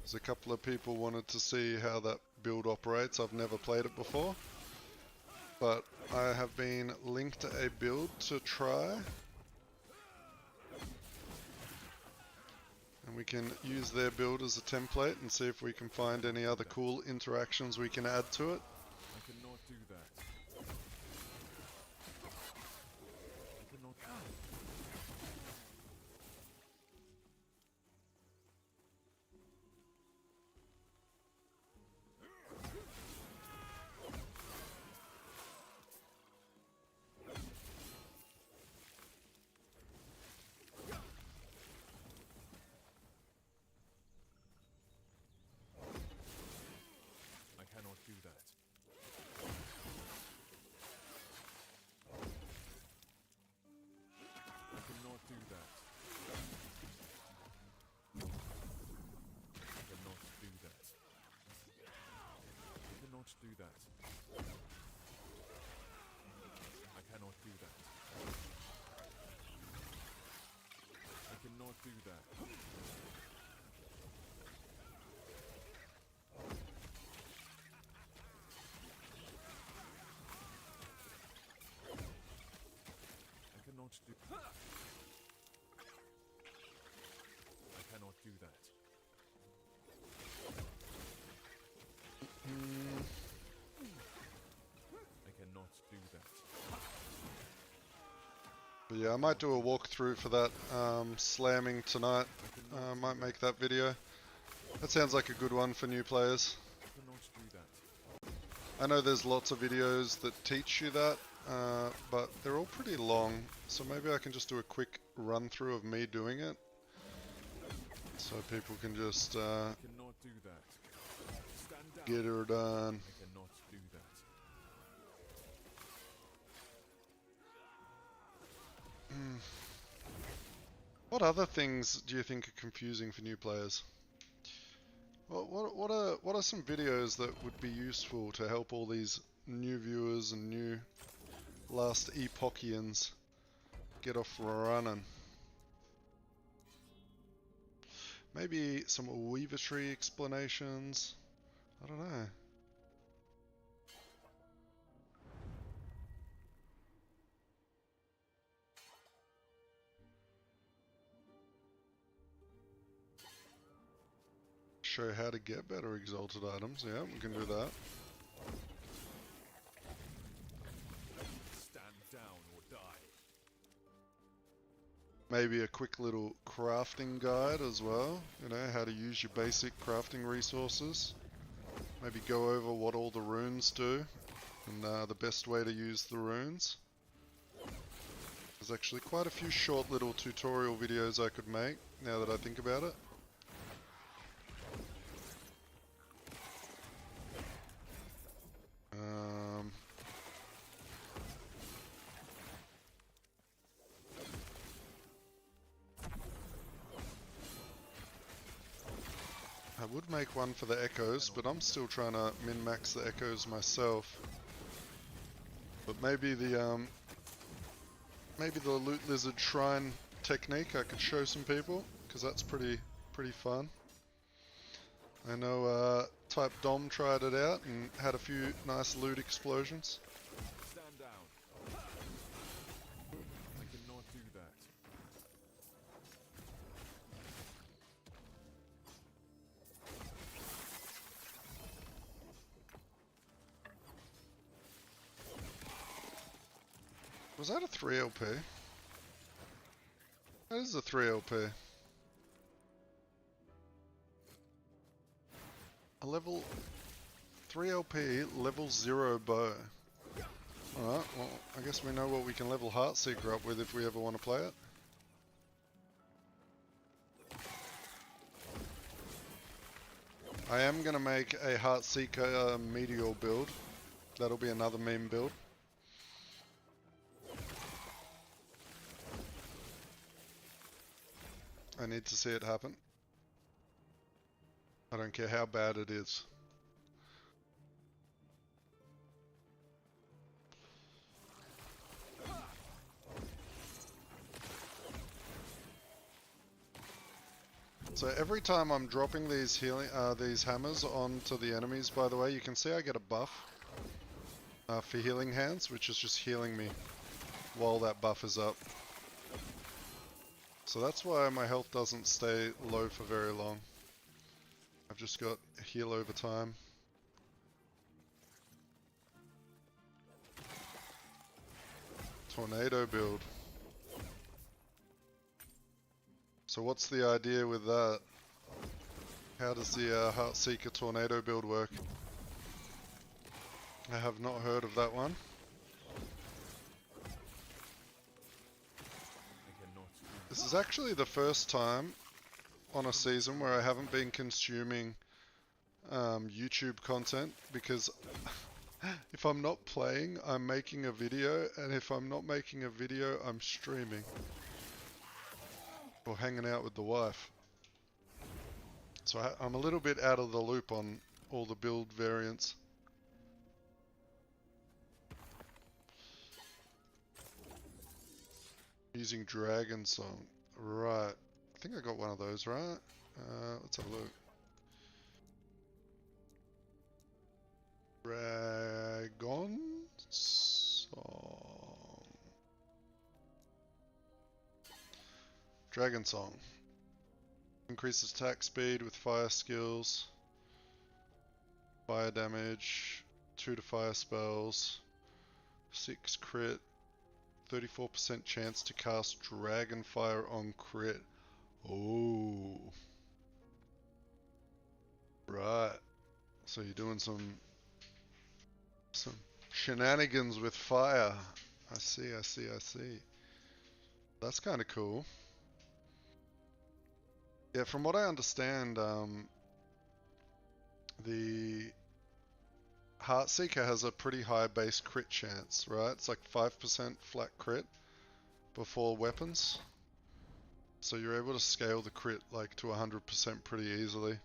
There's a couple of people wanted to see how that build operates. I've never played it before, but I have been linked a build to try. And we can use their build as a template and see if we can find any other cool interactions we can add to it. I cannot do that. I cannot. I cannot do that. I cannot do that. I cannot do that. I cannot do that. I cannot do that. I cannot do that. I cannot do. I cannot do that. I cannot do that. But yeah, I might do a walkthrough for that slamming tonight. Might make that video. That sounds like a good one for new players. I cannot do that. I know there's lots of videos that teach you that, but they're all pretty long, so maybe I can just do a quick run through of me doing it, so people can just I cannot do that. Stand down. get her done. I cannot do that. What other things do you think are confusing for new players? What are some videos that would be useful to help all these new viewers and new Last Epochians get off running? Maybe some Weaver Tree explanations? I don't know. Show how to get better exalted items. Yeah, we can do that. Stand down or die. maybe a quick little crafting guide as well, you know, how to use your basic crafting resources. Maybe go over what all the runes do and the best way to use the runes. There's actually quite a few short little tutorial videos I could make now that I think about it. I would make one for the echoes, but I'm still trying to min-max the echoes myself. But maybe the loot lizard shrine technique I could show some people, because that's pretty fun. I know Type Dom tried it out and had a few nice loot explosions. Stand down. I cannot do that. Was that a 3 LP? That is a 3 LP. A level 3 LP, level 0 bow. Alright, well, I guess we know what we can level Heartseeker up with if we ever want to play it. I am going to make a Heartseeker Meteor build. That'll be another meme build. I need to see it happen. I don't care how bad it is. So every time I'm dropping these these hammers onto the enemies, by the way, you can see I get a buff for healing hands, which is just healing me while that buff is up. So that's why my health doesn't stay low for very long. I've just got heal over time. Tornado build. So what's the idea with that? How does the Heartseeker Tornado build work? I have not heard of that one. This is actually the first time on a season where I haven't been consuming YouTube content, because if I'm not playing, I'm making a video, and if I'm not making a video, I'm streaming or hanging out with the wife. So I'm a little bit out of the loop on all the build variants. Using Dragon Song. Right. I think I got one of those, right? Let's have a look. Dragon Song. Dragon Song. Increases attack speed with fire skills. Fire damage. 2 to fire spells. 6 crit. 34% chance to cast Dragon Fire on crit. Oh. Right. So you're doing some shenanigans with fire. I see. That's kind of cool. Yeah, from what I understand, the Heartseeker has a pretty high base crit chance, right? It's like 5% flat crit before weapons. So you're able to scale the crit like to 100% pretty easily.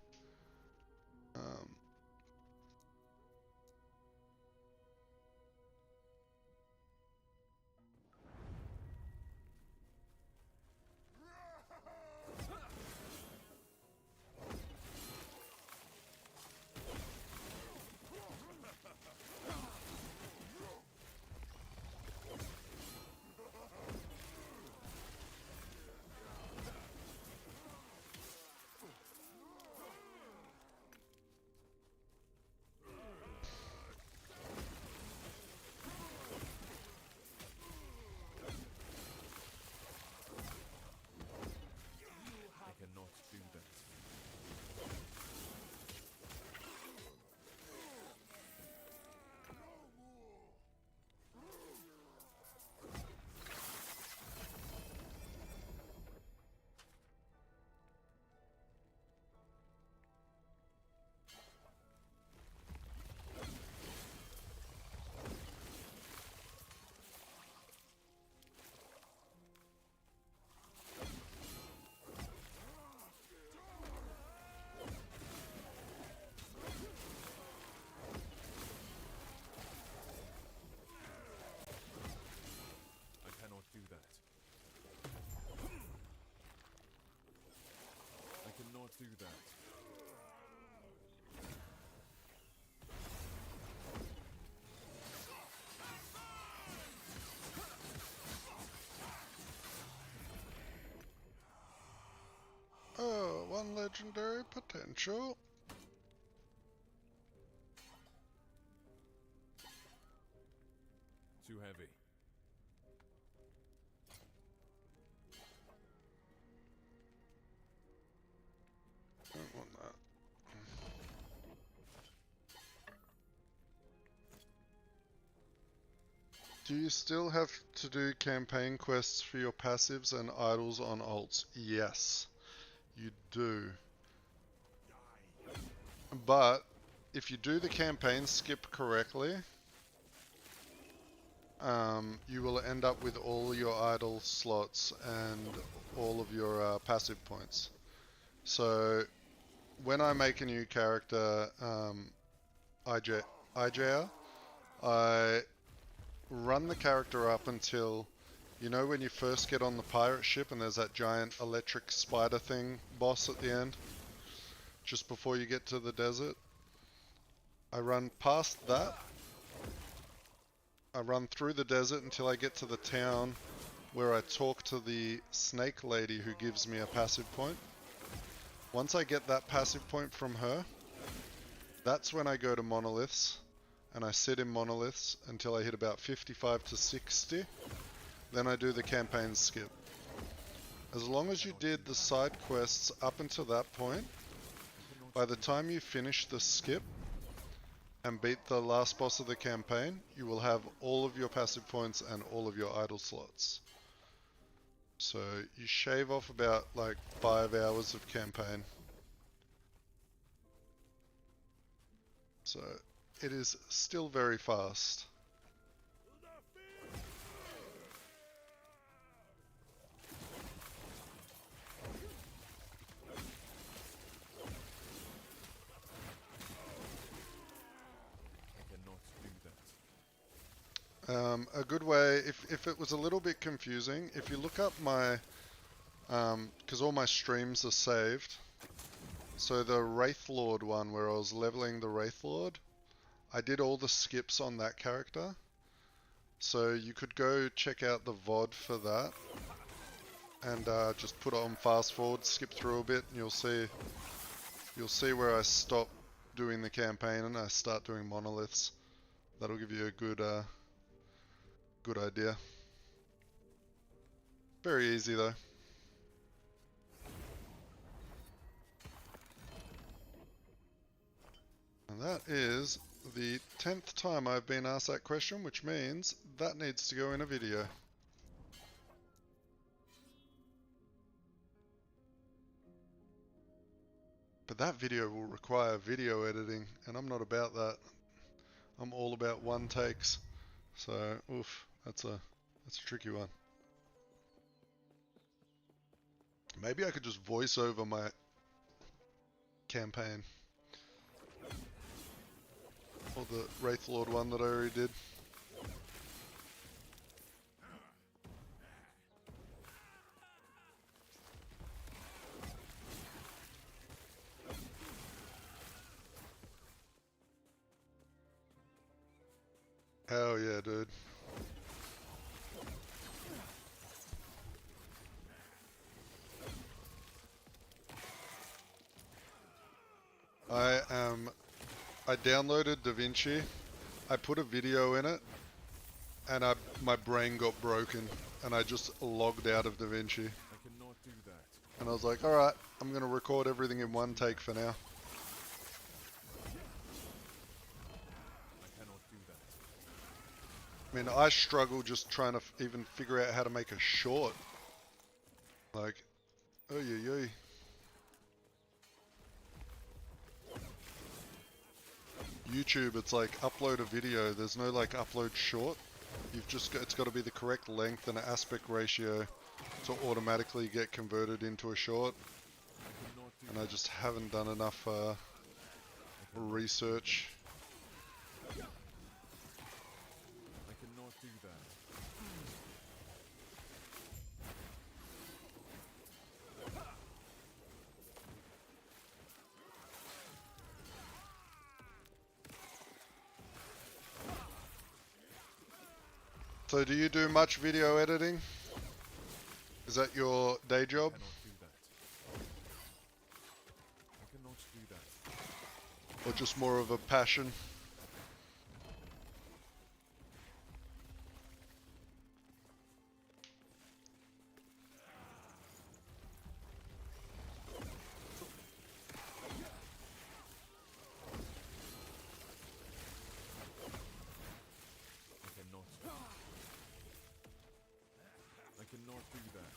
legendary potential. Too heavy. Don't want that. Do you still have to do campaign quests for your passives and idols on alts? Yes, you do. But if you do the campaign skip correctly, you will end up with all your idle slots and all of your passive points. So when I make a new character, IJR, I run the character up until, you know, when you first get on the pirate ship and there's that giant electric spider thing boss at the end, just before you get to the desert. I run past that. I run through the desert until I get to the town where I talk to the snake lady who gives me a passive point. Once I get that passive point from her, that's when I go to monoliths, and I sit in monoliths until I hit about 55 to 60. Then I do the campaign skip. As long as you did the side quests up until that point, by the time you finish the skip and beat the last boss of the campaign, you will have all of your passive points and all of your idle slots. So you shave off about like 5 hours of campaign. So it is still very fast. A good way, if it was a little bit confusing, if you look up my, because all my streams are saved, so the Wraith Lord one where I was leveling the Wraith Lord, I did all the skips on that character, so you could go check out the VOD for that, and just put it on fast forward, skip through a bit, and you'll see where I stop doing the campaign and I start doing monoliths. That'll give you a good idea. Very easy though. And that is the 10th time I've been asked that question, which means that needs to go in a video. But that video will require video editing, and I'm not about that. I'm all about one takes. So, oof, that's a tricky one. Maybe I could just voice over my campaign. Or the Wraith Lord one that I already did. Hell yeah, dude. I downloaded DaVinci, I put a video in it, and my brain got broken, and I just logged out of DaVinci. I cannot do that. And I was like, alright, I'm gonna record everything in one take for now. I cannot do that. I mean, I struggle just trying to even figure out how to make a short. Like, oh yeah. YouTube, it's like upload a video. There's no like upload short. It's got to be the correct length and aspect ratio to automatically get converted into a short. And I just haven't done enough research. I cannot do that. So do you do much video editing? Is that your day job? Or just more of a passion? I cannot do that.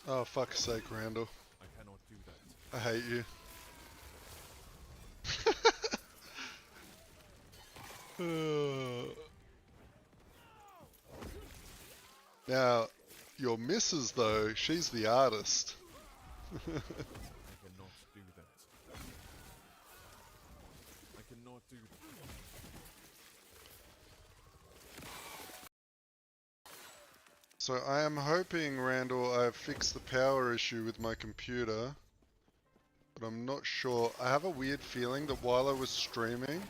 Oh, fuck's sake, Randall. I cannot do that. I hate you. Now, your missus, though, she's the artist. I cannot do that. I cannot do that. So I am hoping, Randall, I've fixed the power issue with my computer. But I'm not sure. I have a weird feeling that while I was streaming,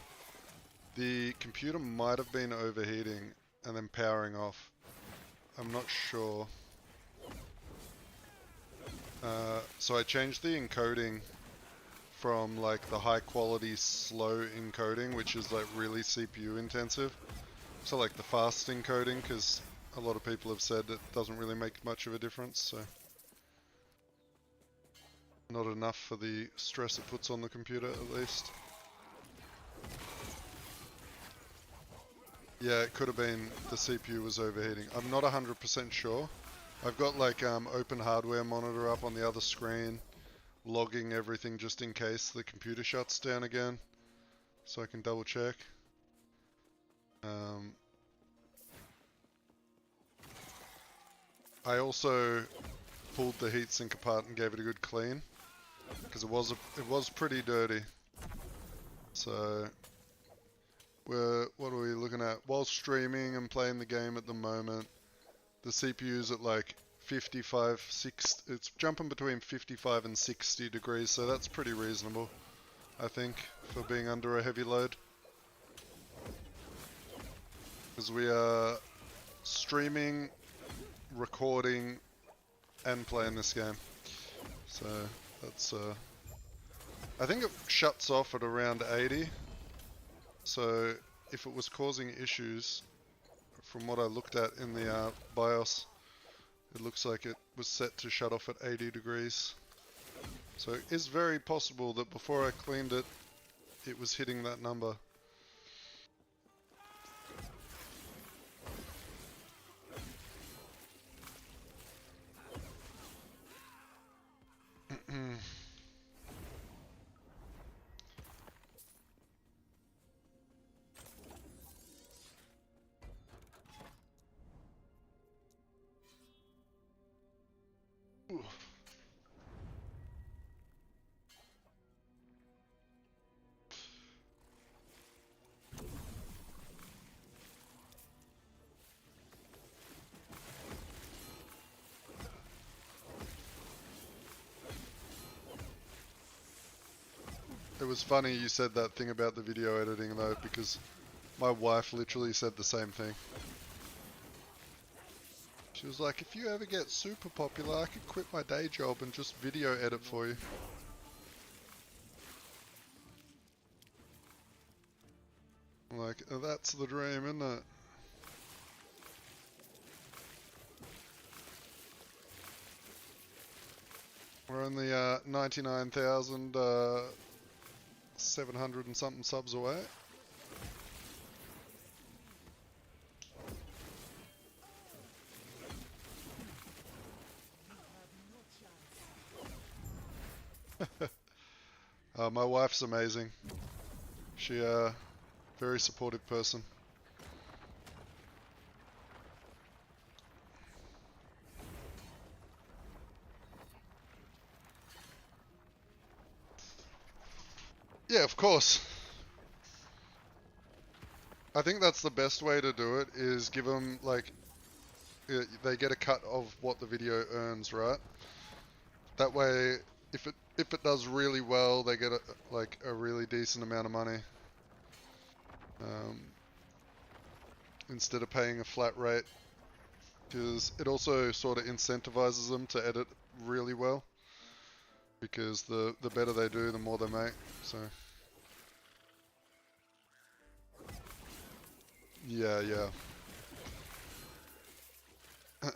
the computer might have been overheating and then powering off. I'm not sure. So I changed the encoding from like the high quality slow encoding, which is like really CPU intensive, so like the fast encoding, because a lot of people have said it doesn't really make much of a difference, so not enough for the stress it puts on the computer at least. Yeah, it could have been the CPU was overheating. I'm not 100% sure. I've got like open hardware monitor up on the other screen, logging everything just in case the computer shuts down again, so I can double check. I also pulled the heatsink apart and gave it a good clean, because it was pretty dirty. So what are we looking at? While streaming and playing the game at the moment, the CPU's at like 55, 60, it's jumping between 55 and 60 degrees, so that's pretty reasonable, I think, for being under a heavy load. Because we are streaming, recording, and playing this game. So that's, I think it shuts off at around 80. So if it was causing issues, from what I looked at in the BIOS, it looks like it was set to shut off at 80 degrees. So it is very possible that before I cleaned it, it was hitting that number. It was funny you said that thing about the video editing though, because my wife literally said the same thing. She was like, if you ever get super popular, I could quit my day job and just video edit for you. I'm like, oh, that's the dream, isn't it? We're only 99,700 and something subs away. My wife's amazing. She very supportive person. Yeah, of course. I think that's the best way to do it, is give them, like, they get a cut of what the video earns, right? That way, if it does really well, they get a really decent amount of money. Instead of paying a flat rate, because it also sort of incentivizes them to edit really well. Because the better they do, the more they make, so. Yeah. I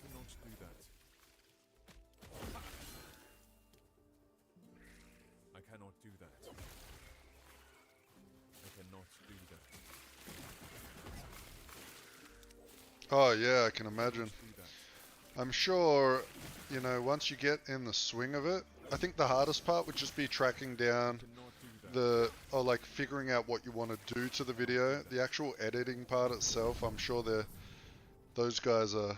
cannot do that. I cannot do that. Oh yeah, I can imagine. I'm sure, you know, once you get in the swing of it, I think the hardest part would just be tracking down or like figuring out what you want to do to the video. The actual editing part itself, I'm sure those guys are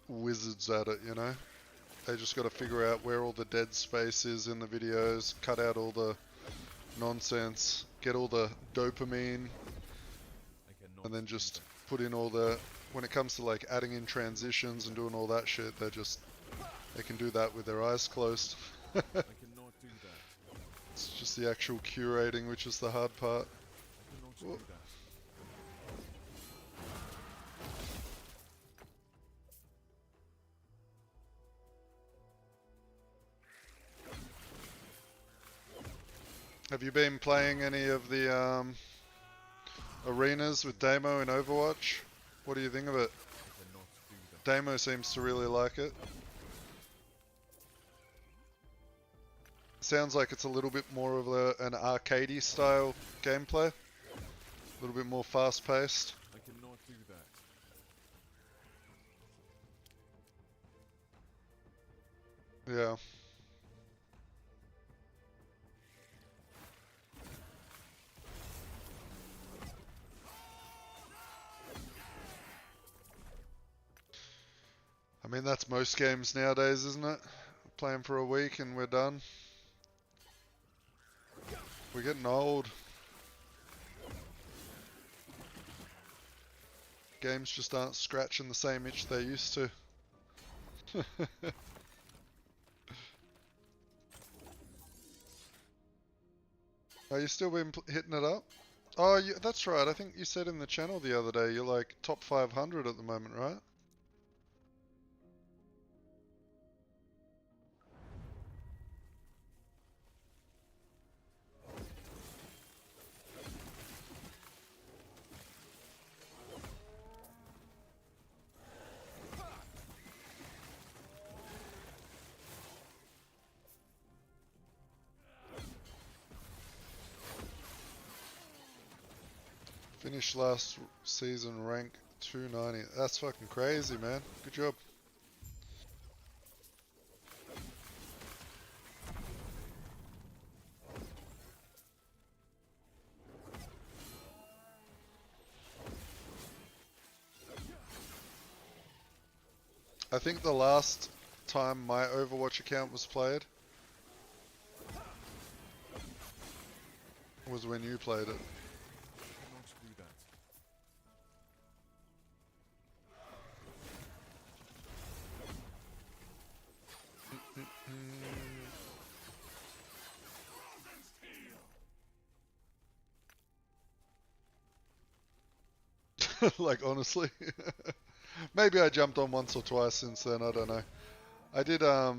wizards at it, you know? They just got to figure out where all the dead space is in the videos, cut out all the nonsense, get all the dopamine, and then just put in all the, when it comes to like adding in transitions and doing all that shit, they can do that with their eyes closed. I cannot do that. It's just the actual curating which is the hard part. I cannot do that. Have you been playing any of the arenas with Damo in Overwatch? What do you think of it? Damo seems to really like it. Sounds like it's a little bit more of an arcadey style gameplay. A little bit more fast paced. I cannot do that. Yeah. I mean, that's most games nowadays, isn't it? Playing for a week and we're done. We're getting old. Games just aren't scratching the same itch they used to. Are you still been hitting it up? Oh, that's right. I think you said in the channel the other day you're like top 500 at the moment, right? Finished last season rank 290. That's fucking crazy, man. Good job. I think the last time my Overwatch account was played was when you played it. Like, honestly. Maybe I jumped on once or twice since then, I don't know. I did, I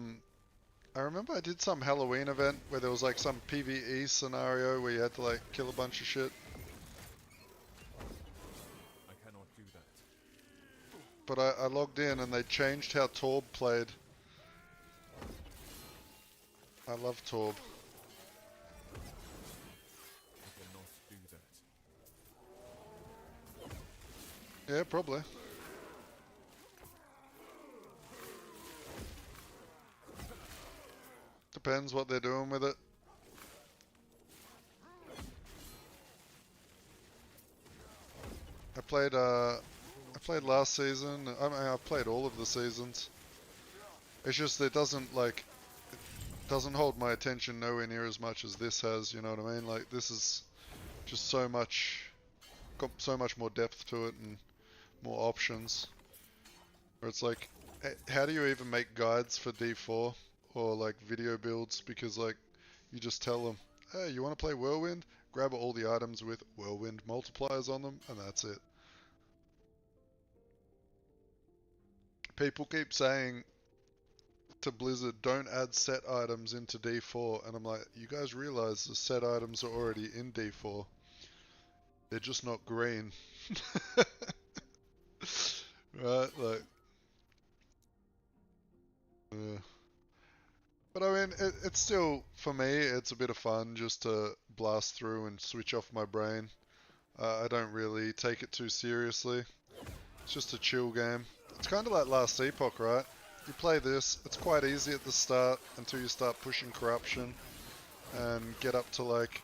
remember I did some Halloween event where there was like some PvE scenario where you had to like kill a bunch of shit. I cannot do that. But I logged in and they changed how Torb played. I love Torb. I cannot do that. Yeah, probably. Depends what they're doing with it. I played last season. I mean, I played all of the seasons. It's just it doesn't hold my attention nowhere near as much as this has, you know what I mean? Like, this is just got so much more depth to it and more options. Where it's like, how do you even make guides for D4 or like video builds? Because like, you just tell them, hey, you want to play Whirlwind? grab all the items with whirlwind multipliers on them, and that's it. People keep saying to Blizzard, don't add set items into D4, and I'm like, you guys realize the set items are already in D4. They're just not green. Right, like... But I mean, it's still, for me, it's a bit of fun just to blast through and switch off my brain. I don't really take it too seriously. It's just a chill game. It's kind of like Last Epoch, right? You play this, it's quite easy at the start until you start pushing corruption and get up to like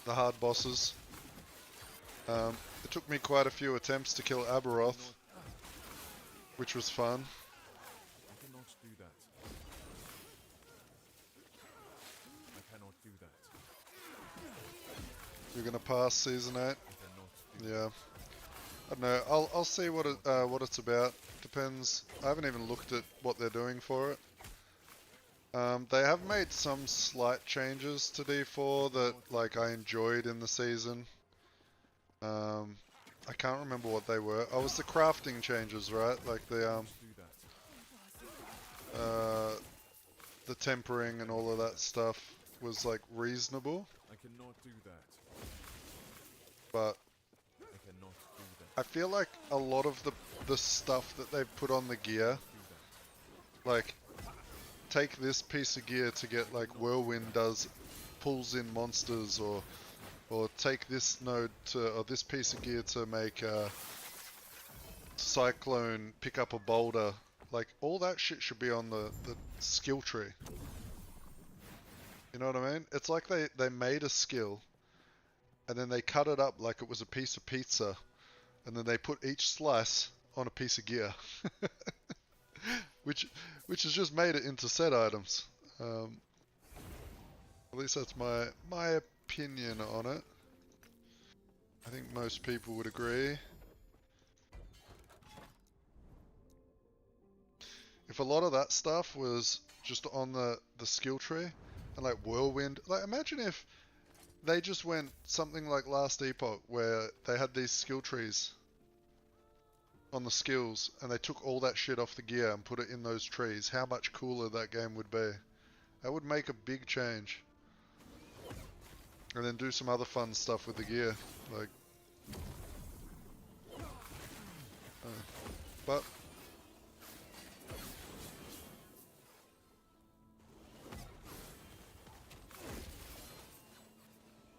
the hard bosses. It took me quite a few attempts to kill Aberoth, which was fun. I cannot do that. I cannot do that. You're gonna pass Season 8? I cannot do Yeah. I don't know. I'll see what it's about. Depends. I haven't even looked at what they're doing for it. They have made some slight changes to D4 that like I enjoyed in the season. I can't remember what they were. Oh, it was the crafting changes, right? Like the tempering and all of that stuff was like reasonable. I cannot do that. But I cannot do that. I feel like a lot of the stuff that they've put on the gear, like take this piece of gear to get like Whirlwind pulls in monsters, or take this node or this piece of gear to make Cyclone pick up a boulder. Like all that shit should be on the skill tree. You know what I mean? It's like they made a skill and then they cut it up like it was a piece of pizza, and then they put each slice on a piece of gear. which has just made it into set items. At least that's my opinion on it. I think most people would agree. If a lot of that stuff was just on the skill tree, and like Whirlwind, like imagine if they just went something like Last Epoch, where they had these skill trees on the skills, and they took all that shit off the gear and put it in those trees. How much cooler that game would be. That would make a big change. And then do some other fun stuff with the gear, like... but...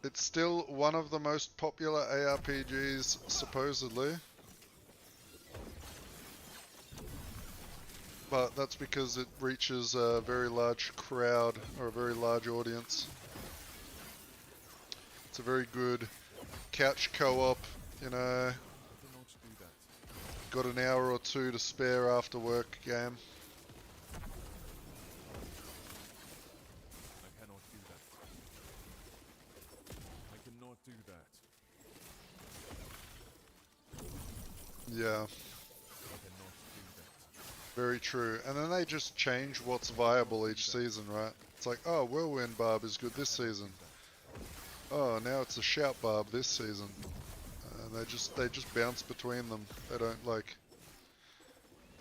it's still one of the most popular ARPGs, supposedly. But that's because it reaches a very large crowd, or a very large audience. It's a very good couch co-op, you know, got an hour or two to spare after work game. I cannot do that. I cannot do that. Yeah. I cannot do that. Very true. And then they just change what's viable each season, right? It's like, oh, Whirlwind Barb is good this season. Oh, now it's a Shout Barb this season. And they just bounce between them. They don't I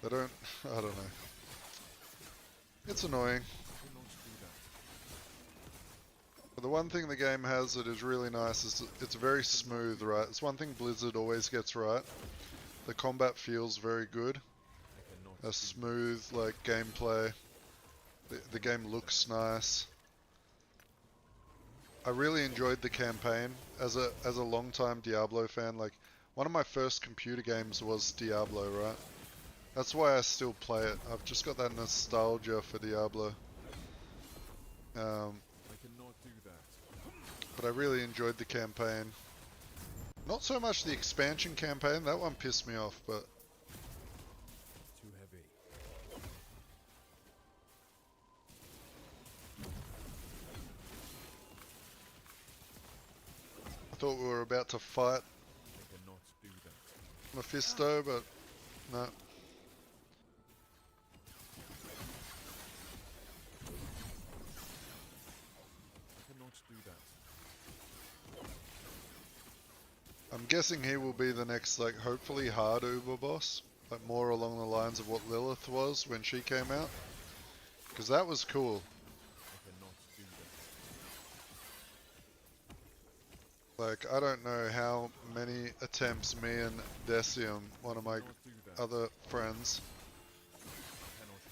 don't know. It's annoying. But the one thing the game has that is really nice is it's very smooth, right? It's one thing Blizzard always gets right. The combat feels very good. A smooth, like, gameplay. The game looks nice. I really enjoyed the campaign as a long-time Diablo fan. Like, one of my first computer games was Diablo, right? That's why I still play it. I've just got that nostalgia for Diablo. I cannot do that. But I really enjoyed the campaign. Not so much the expansion campaign, that one pissed me off, but... Too heavy. I thought we were about to fight I cannot do that. Mephisto, but no. I cannot do that. I'm guessing he will be the next, like, hopefully hard Uber boss. Like, more along the lines of what Lilith was when she came out. Because that was cool. I cannot do that. Like, I don't know how many attempts me and Decium, one of my other friends,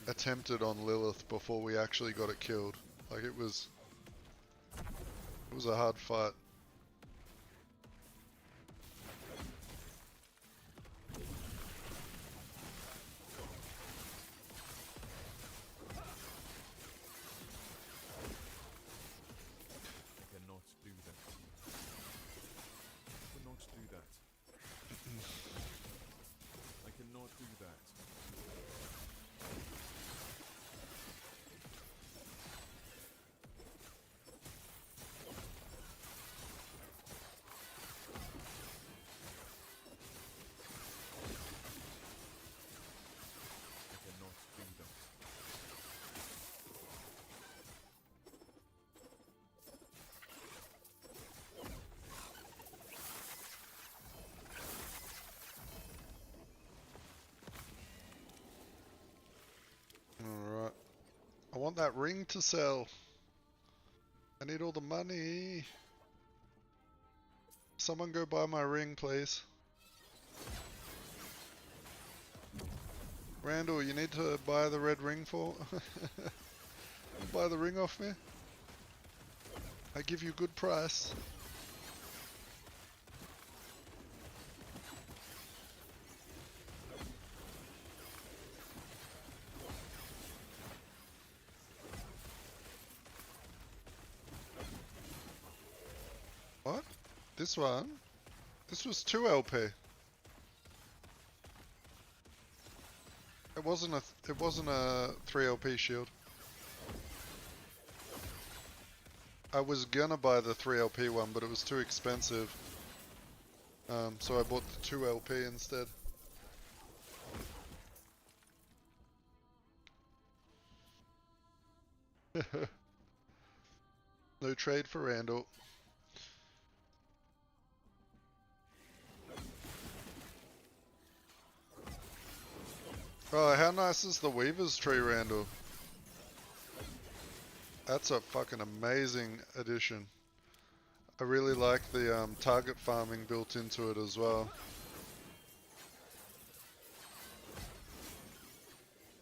attempted on Lilith before we actually got it killed. Like, it was a hard fight. Alright. I want that ring to sell. I need all the money. Someone go buy my ring, please. Randall, you need to buy the red ring for... buy the ring off me. I give you a good price. What? This one? This was 2 LP. It wasn't a 3 LP shield. I was gonna buy the 3 LP one, but it was too expensive. So I bought the 2 LP instead. No trade for Randall. Oh, how nice is the Weaver's Tree, Randall? That's a fucking amazing addition. I really like the target farming built into it as well.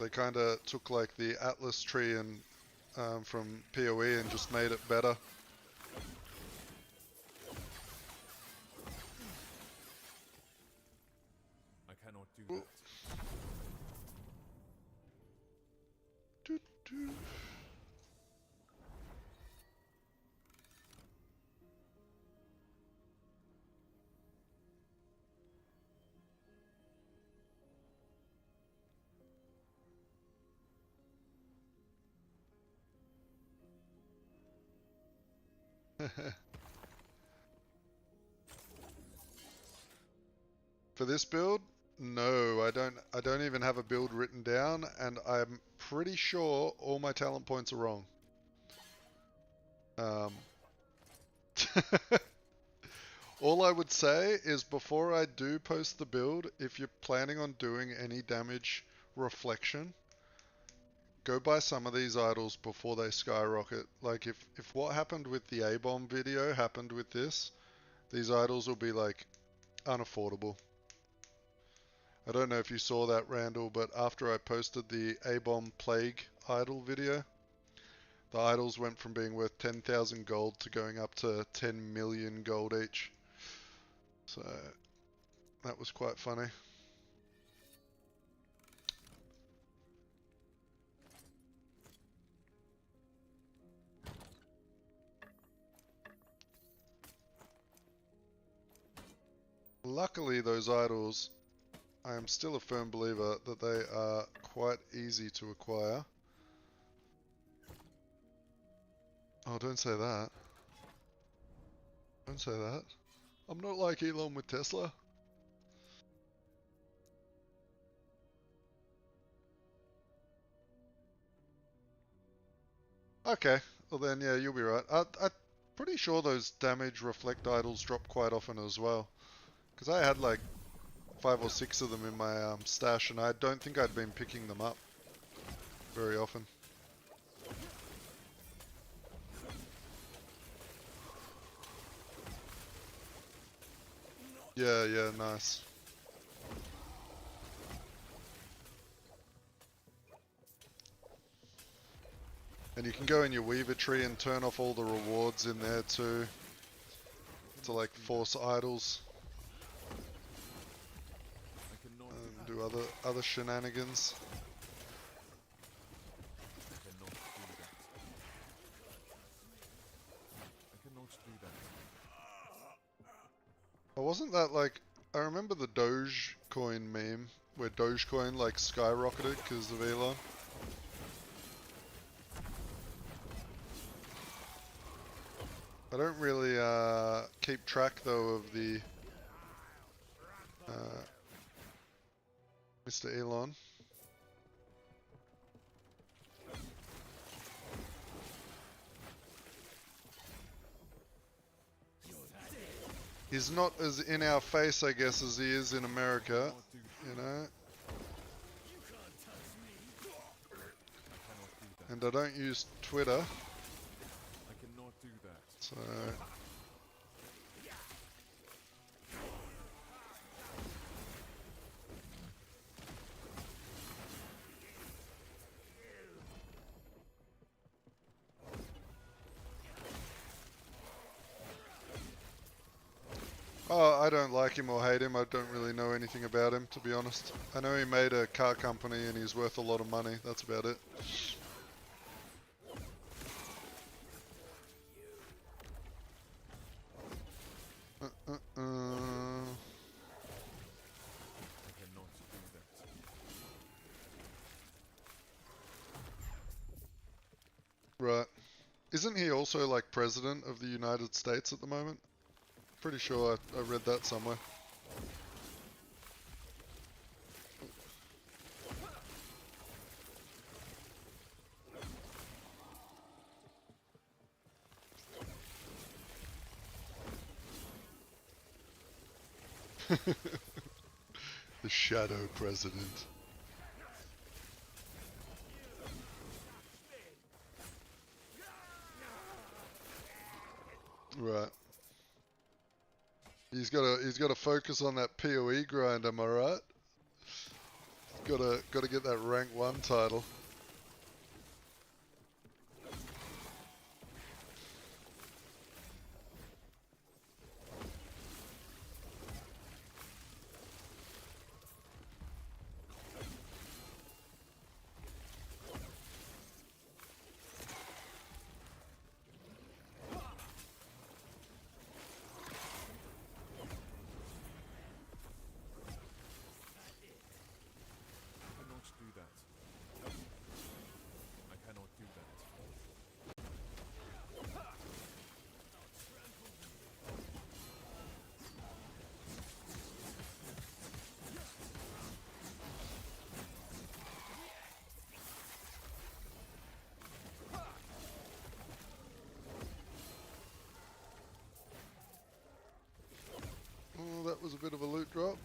They kind of took like the Atlas tree and from PoE and just made it better. I cannot do that. For this build, no, I don't even have a build written down, and I'm pretty sure all my talent points are wrong. All I would say is before I do post the build, if you're planning on doing any damage reflection, go buy some of these idols before they skyrocket. Like if what happened with the A-bomb video happened with this, these idols will be like unaffordable. I don't know if you saw that, Randall, but after I posted the A-bomb plague idol video, the idols went from being worth 10,000 gold to going up to 10 million gold each. So that was quite funny. Luckily, those idols, I am still a firm believer that they are quite easy to acquire. Oh, don't say that. Don't say that. I'm not like Elon with Tesla. Okay, well then, yeah, you'll be right. I'm pretty sure those damage reflect idols drop quite often as well. Because I had like 5 or 6 of them in my stash, and I don't think I'd been picking them up very often. Yeah, yeah, nice. And you can go in your Weaver tree and turn off all the rewards in there too, to like force idols and do other shenanigans. Oh, wasn't that like, I remember the Dogecoin meme where Dogecoin like skyrocketed because of Elon. I don't really keep track though of the Mr. Elon. He's not as in our face, I guess, as he is in America, you know. And I don't use Twitter. So oh, I don't like him or hate him. I don't really know anything about him, to be honest. I know he made a car company and he's worth a lot of money. That's about it. Right. Isn't he also like president of the United States at the moment? Pretty sure I read that somewhere. The shadow president. Right. He's got to focus on that PoE grind, am I right? Got to get that rank 1 title. Oh, that was a bit of a loot drop.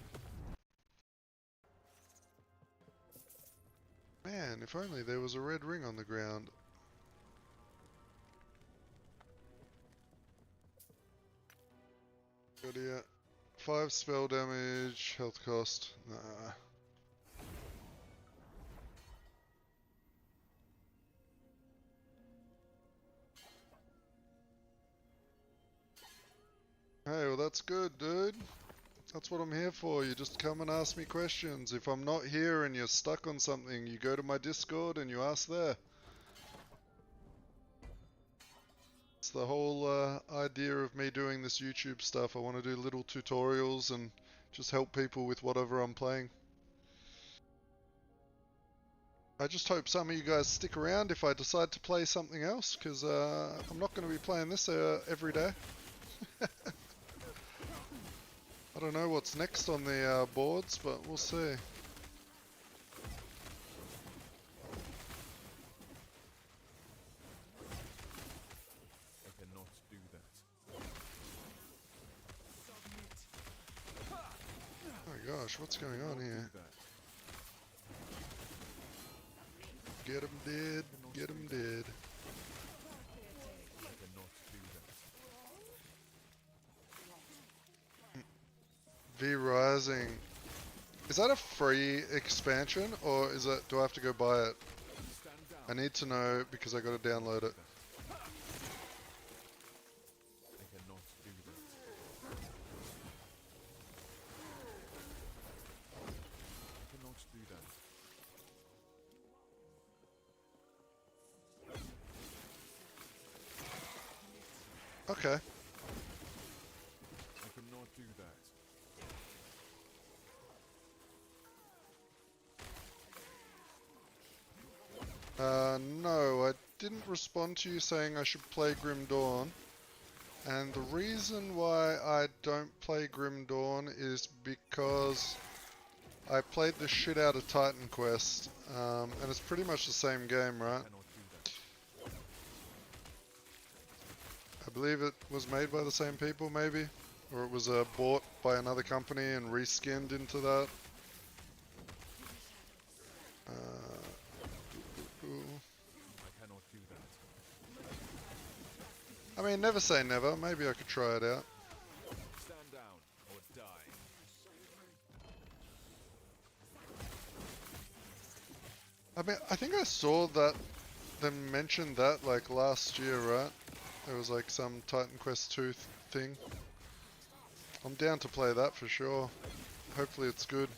Man, if only there was a red ring on the ground. Good here. 5 spell damage, health cost. Nah. Hey, well that's good, dude. That's what I'm here for. You just come and ask me questions. If I'm not here and you're stuck on something, you go to my Discord and you ask there. It's the whole idea of me doing this YouTube stuff. I want to do little tutorials and just help people with whatever I'm playing. I just hope some of you guys stick around if I decide to play something else, because I'm not going to be playing this every day. I don't know what's next on the boards, but we'll see. I cannot do that. gosh, what's going on here? that. Get him dead, get him dead. I cannot do that. V-Rising. Is that a free expansion, or is it, do I have to go buy it? Stand down. I need to know because I gotta download it. I cannot do that. I cannot do that. Okay. I cannot do that. No, I didn't respond to you saying I should play Grim Dawn. And the reason why I don't play Grim Dawn is because I played the shit out of Titan Quest. And it's pretty much the same game, right? Cannot do that. I believe it was made by the same people, maybe? Or it was bought by another company and reskinned into that. I cannot do that. I mean, never say never. Maybe I could try it out. Stand down or die. I mean, I think I saw that, them mention that like last year, right? There was like some Titan Quest 2 thing. I'm down to play that for sure. Hopefully it's good.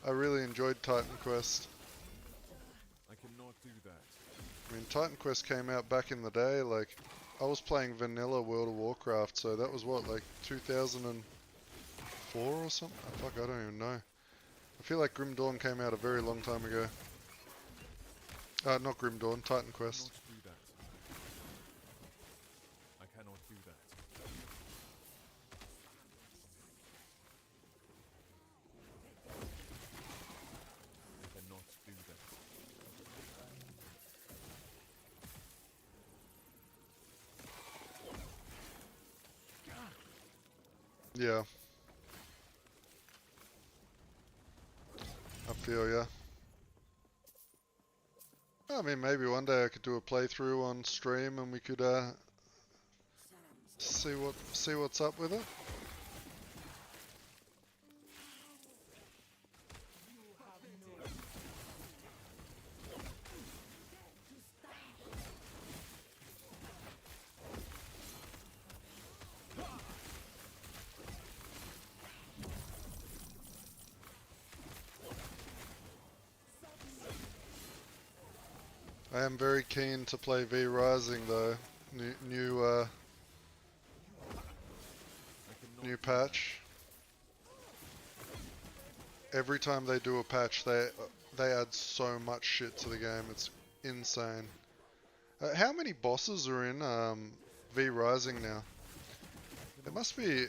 I really enjoyed Titan Quest. I cannot do that. I mean, Titan Quest came out back in the day, like, I was playing vanilla World of Warcraft, so that was what, like 2004 or something? Oh, fuck, I don't even know. I feel like Grim Dawn came out a very long time ago. Not Grim Dawn, Titan Quest. I cannot do that. I cannot do that. I cannot do that. Yeah. I feel ya. I mean, maybe one day I could do a playthrough on stream and we could see what's up with it. I am very keen to play V Rising though. New patch. Every time they do a patch, they add so much shit to the game. It's insane. How many bosses are in V Rising now? It must be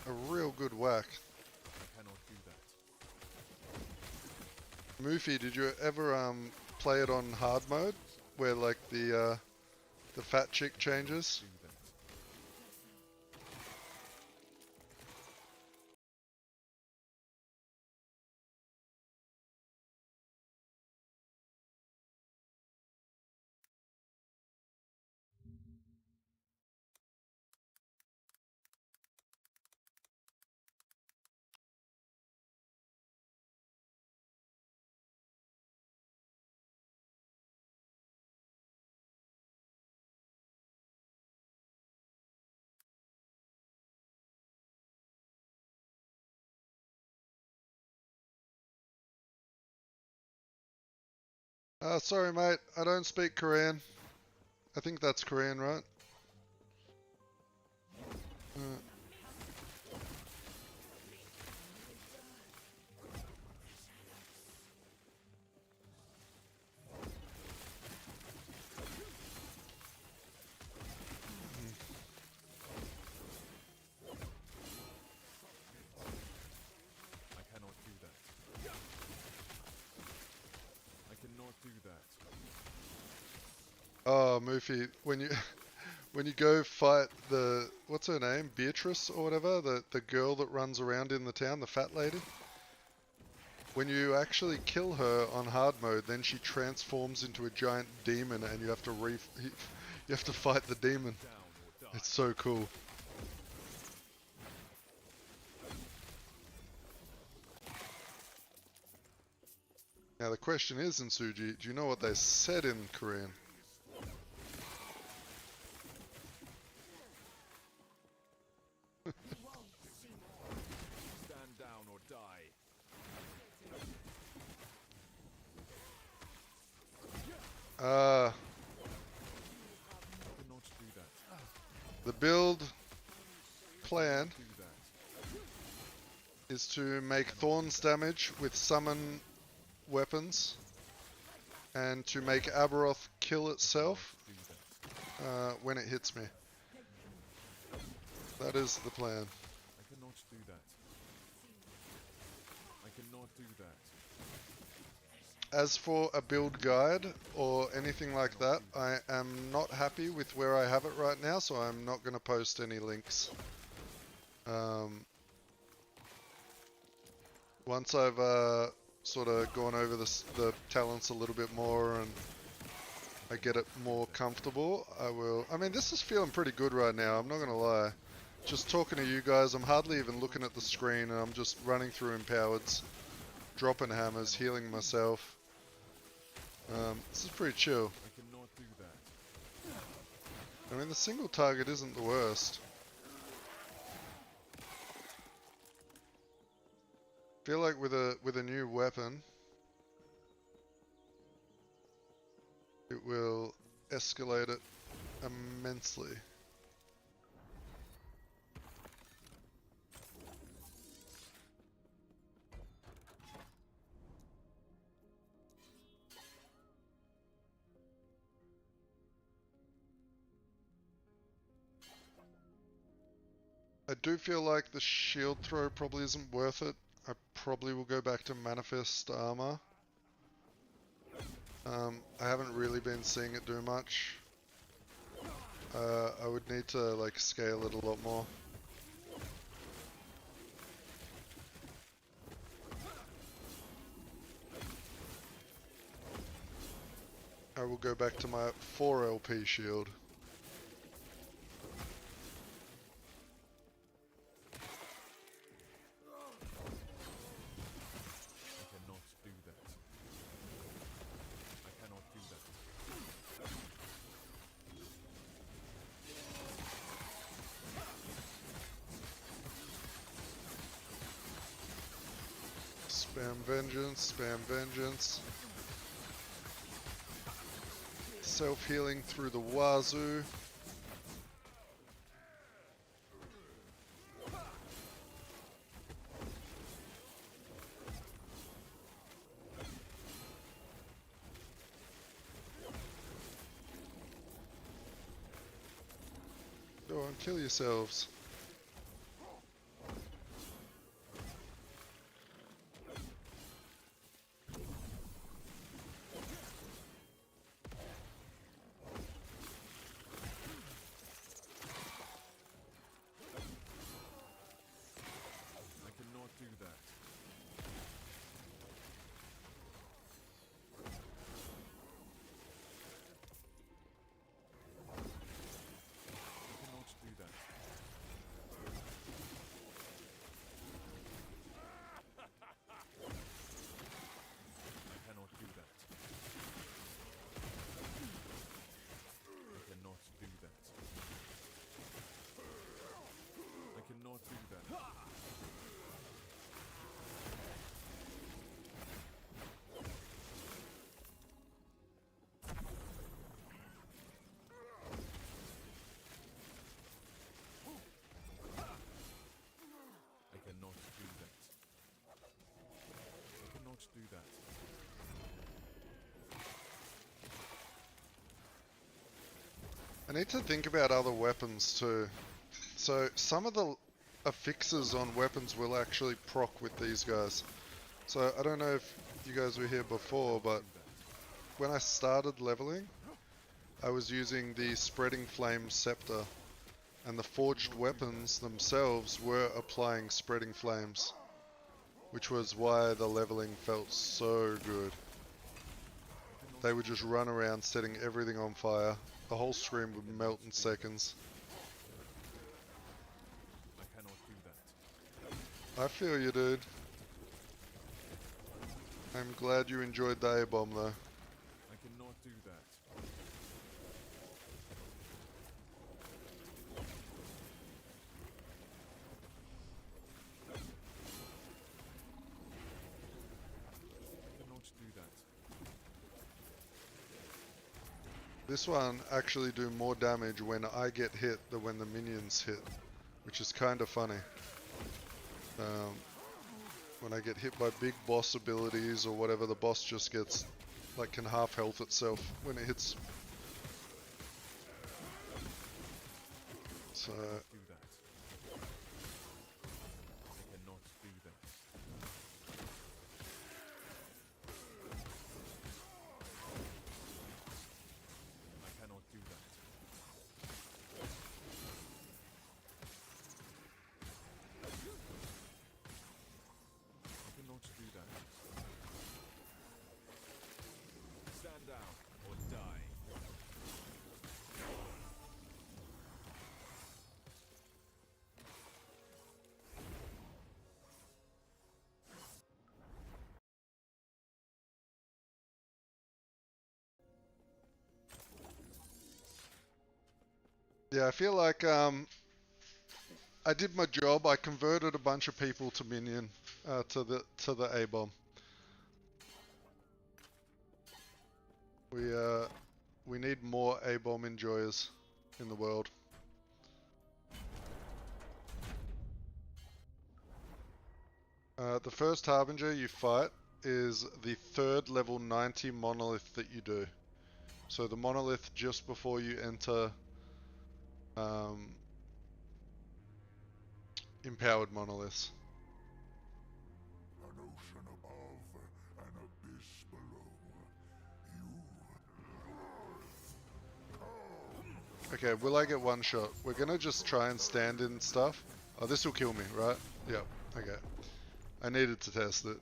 a real good whack. I cannot do that. Moofy, did you ever play it on hard mode, where like the fat chick changes? Do that. Sorry mate, I don't speak Korean. I think that's Korean, right? I cannot do that. I cannot do that. Oh, Moofy, when you when you go fight the, what's her name, Beatrice or whatever, the girl that runs around in the town, the fat lady. when you actually kill her on hard mode, then she transforms into a giant demon, and you have to you have to fight the demon. It's so cool. Now the question is, Insuji, do you know what they said in Korean? Stand down or die. Uh, Cannot do that. the build plan Do that. is to make Thorns damage with summon weapons, and to make Aberoth kill itself Do that. when it hits me. That is the plan. I cannot do that. I cannot do that. As for a build guide or anything like that, I am not happy with where I have it right now, so I'm not going to post any links. Once I've sort of gone over the talents a little bit more and I get it more comfortable, I will. I mean, this is feeling pretty good right now, I'm not going to lie. Just talking to you guys, I'm hardly even looking at the screen, and I'm just running through empowereds, dropping hammers, healing myself. This is pretty chill. I cannot do that. I mean, the single target isn't the worst. Feel like with a new weapon, it will escalate it immensely. I do feel like the shield throw probably isn't worth it. I probably will go back to manifest armor. I haven't really been seeing it do much. I would need to like scale it a lot more. I will go back to my 4 LP shield. Spam vengeance, spam vengeance. Self-healing through the wazoo. Go on, kill yourselves. Do that. I need to think about other weapons too. So some of the affixes on weapons will actually proc with these guys. So I don't know if you guys were here before, but when I started leveling, I was using the Spreading Flame Scepter, and the forged weapons themselves were applying Spreading Flames, which was why the leveling felt so good. They would just run around setting everything on fire. The whole screen would melt in seconds. I cannot do that. I feel you, dude. I'm glad you enjoyed the A-bomb though. I cannot do that. I cannot do that. This one actually do more damage when I get hit than when the minions hit, which is kind of funny. When I get hit by big boss abilities or whatever, the boss just gets, like, can half health itself when it hits. So, Do that. I cannot do that. I cannot do that. I cannot do that. Stand down or die. yeah, I feel like I did my job. I converted a bunch of people to minion, to the A-bomb. We need more A-bomb enjoyers in the world. The first Harbinger you fight is the 3rd level 90 Monolith that you do. So the Monolith just before you enter empowered Monoliths. An ocean above, an abyss below. Okay, will I get one shot? We're gonna just try and stand in stuff. Oh, this will kill me, right? Yep, okay. I needed to test it.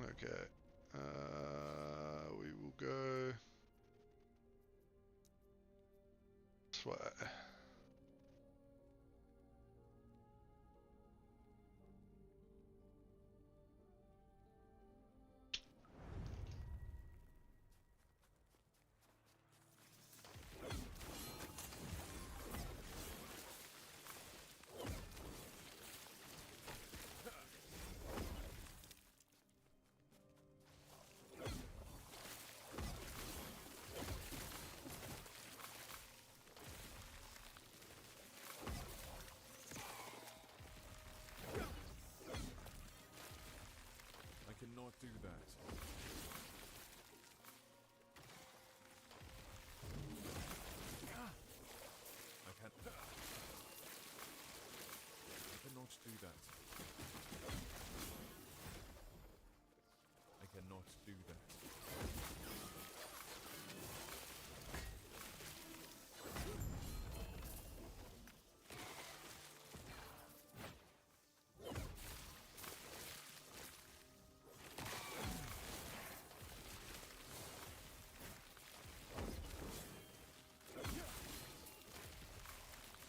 Okay. We will go this way. I cannot do that. I cannot do that. I cannot do that.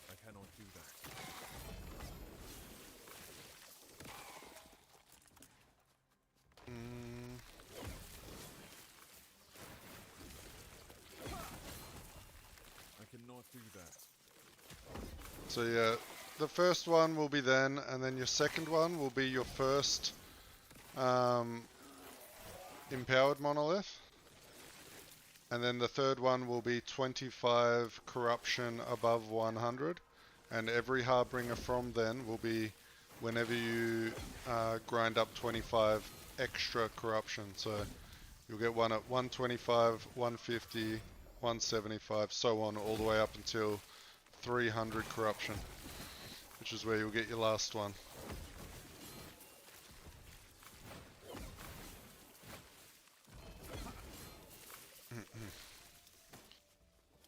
I cannot do that. I cannot do that. So yeah, the first one will be then, and then your second one will be your first empowered monolith. And then the third one will be 25 corruption above 100. And every Harbinger from then will be whenever you grind up 25 extra corruption. So you'll get one at 125, 150, 175, so on, all the way up until 300 corruption, which is where you'll get your last one.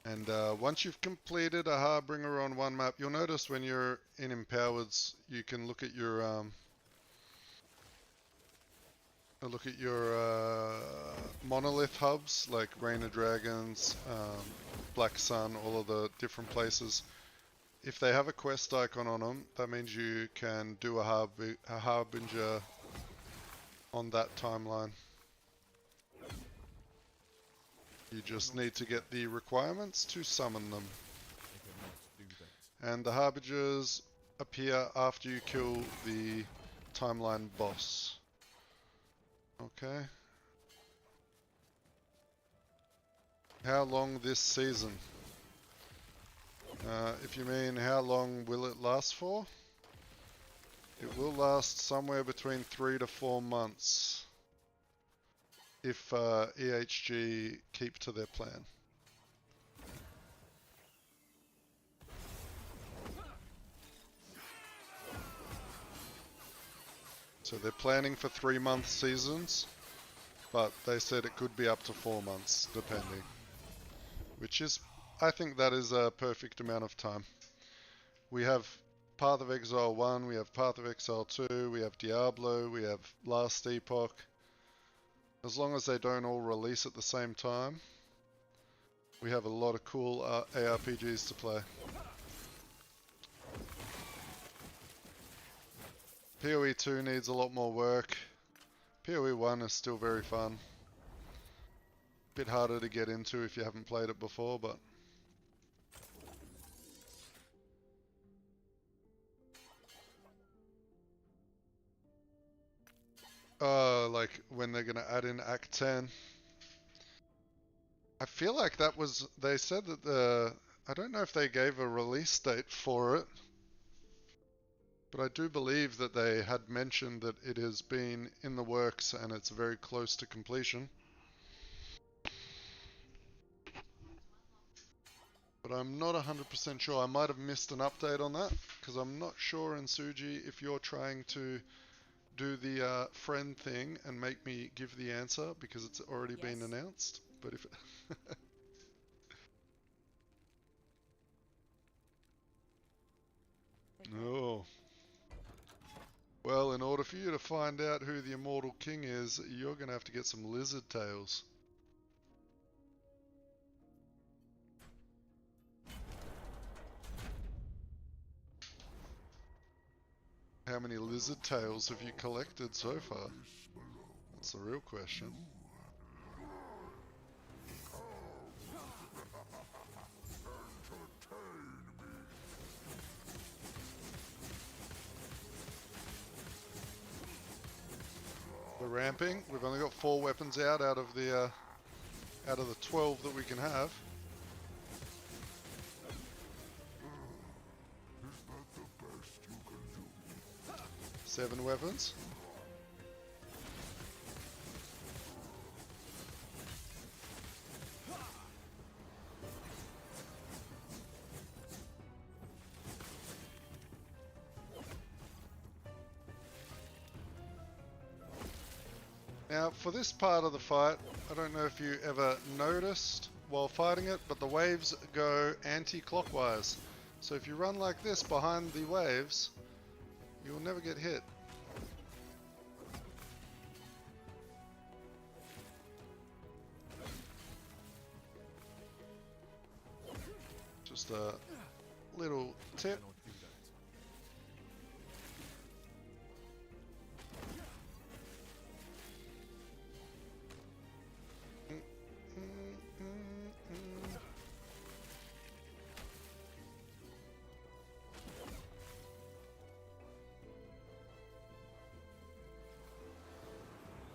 And once you've completed a Harbinger on one map, you'll notice when you're in Empowereds, you can look at your monolith hubs like Rain of Dragons, Black Sun, all of the different places. If they have a quest icon on them, that means you can do a Harbinger on that timeline. You just need to get the requirements to summon them. And the Harbingers appear after you kill the timeline boss. Okay. How long this season? If you mean how long will it last for? It will last somewhere between 3 to 4 months. If EHG keep to their plan. So they're planning for 3-month seasons, but they said it could be up to 4 months, depending. Which is, I think that is a perfect amount of time. We have Path of Exile 1, we have Path of Exile 2, we have Diablo, we have Last Epoch. As long as they don't all release at the same time, we have a lot of cool ARPGs to play. PoE 2 needs a lot more work. PoE 1 is still very fun. Bit harder to get into if you haven't played it before, but... like when they're gonna add in Act 10. I feel like that was, they said that I don't know if they gave a release date for it, but I do believe that they had mentioned that it has been in the works and it's very close to completion. But I'm not 100% sure. I might have missed an update on that, because I'm not sure in Suji if you're trying to do the friend thing and make me give the answer because it's already been announced. But if no. Well, in order for you to find out who the Immortal King is, you're going to have to get some lizard tails. How many lizard tails have you collected so far? That's the real question. We're ramping. We've only got 4 weapons out of the 12 that we can have. Is that the best you can do? 7 weapons. Now, for this part of the fight, I don't know if you ever noticed while fighting it, but the waves go anti-clockwise. So if you run like this behind the waves, you'll never get hit. Just a little tip.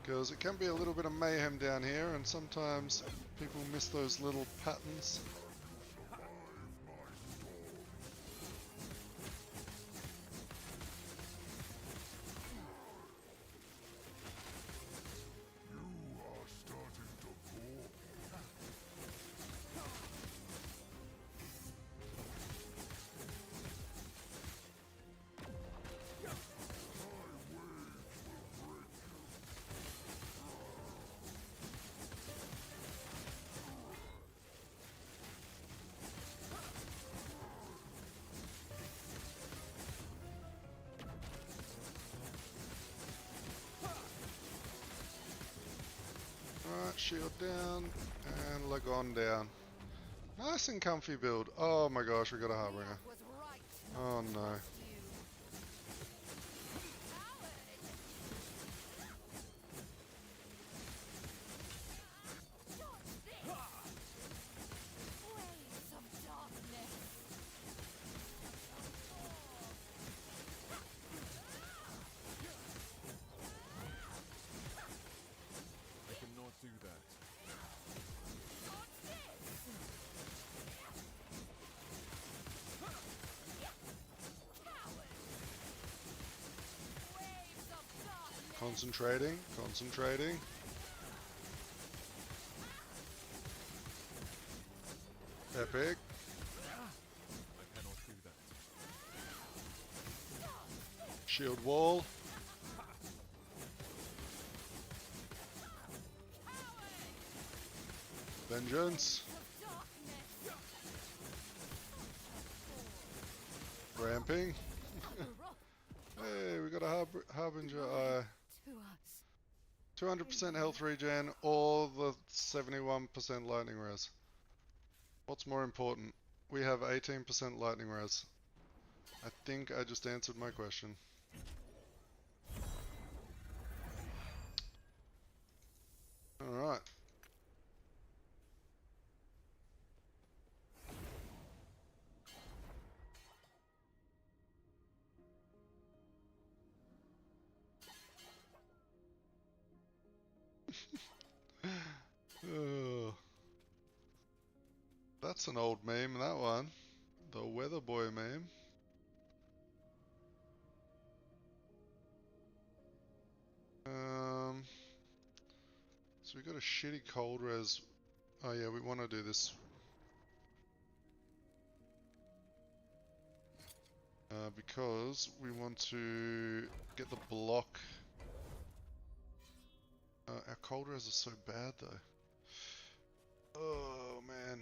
Because it can be a little bit of mayhem down here, and sometimes people miss those little patterns. shield down, and Lagon down. Nice and comfy build. Oh my gosh, we got a Harbinger. Oh no. I cannot do that. Concentrating, concentrating. Epic. I cannot do that. Shield wall. Vengeance. Ramping. Hey, we got a Harbinger Eye. 200% health regen or the 71% lightning res. What's more important? We have 18% lightning res. I think I just answered my question. Alright. Oh. That's an old meme, that one. The Weather Boy meme. So we got a shitty cold res. Oh yeah, we want to do this. Because we want to get the block. Our cold res are so bad though. Oh man.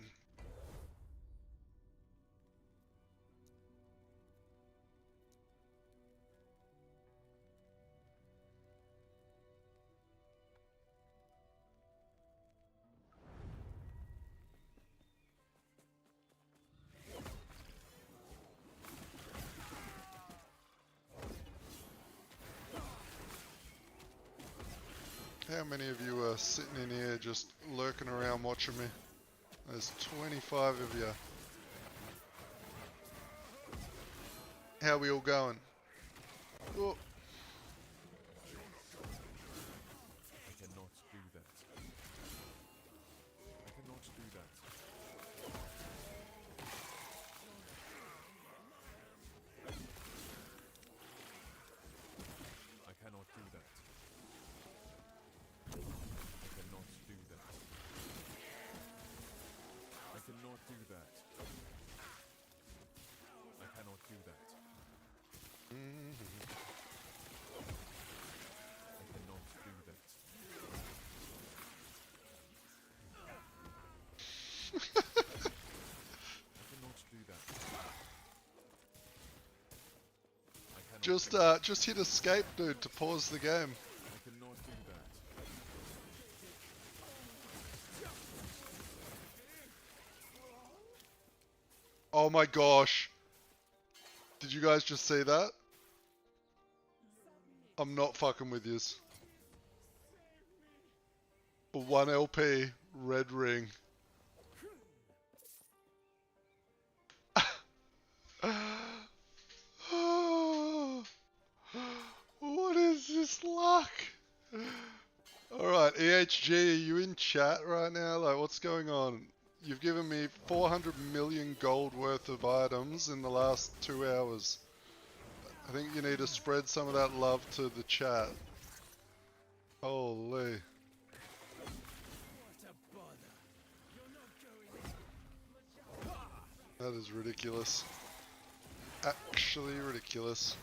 How many of you are sitting in here just lurking around watching me? There's 25 of you. How are we all going? Oh. I cannot do that. I cannot do that. I cannot do that. I cannot do that. I cannot do that. I cannot do that. I cannot do that. I cannot Just hit escape, dude, to pause the game. I cannot do that. Oh my gosh. Did you guys just see that? I'm not fucking with yous. For 1 LP, red ring. What is this luck? Alright, EHG, are you in chat right now? Like, what's going on? You've given me 400 million gold worth of items in the last 2 hours. I think you need to spread some of that love to the chat. Holy. That is ridiculous. Actually ridiculous.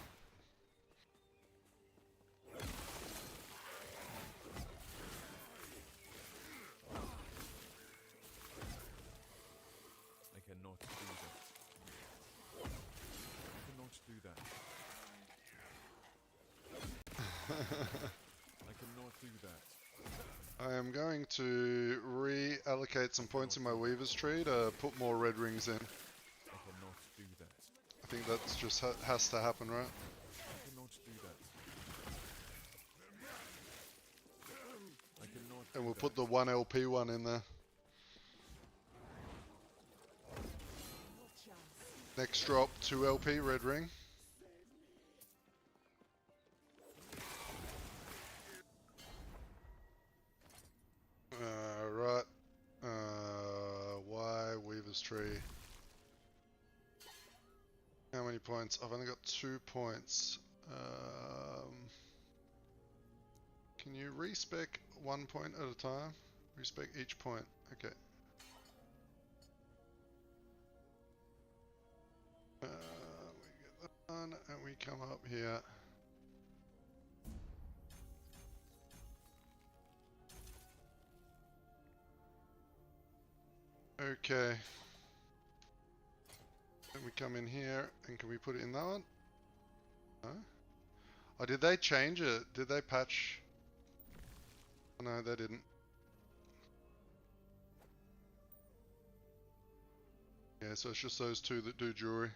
I cannot do that. I cannot do that. I cannot do that. I am going to reallocate some points in my Weaver's tree to put more red rings in. I cannot do that. I think that's just has to happen, right? I cannot do that. I cannot. And we'll put the 1 LP one in there. Next drop, 2 LP red ring. Right. Why Weaver's tree? How many points? I've only got 2 points. Can you respec 1 point at a time? Respec each point. Okay. We get that one, and we come up here. Okay. Then we come in here, and can we put it in that one? No? Oh, did they change it? Did they patch? Oh, no, they didn't. Yeah, so it's just those 2 that do jewelry.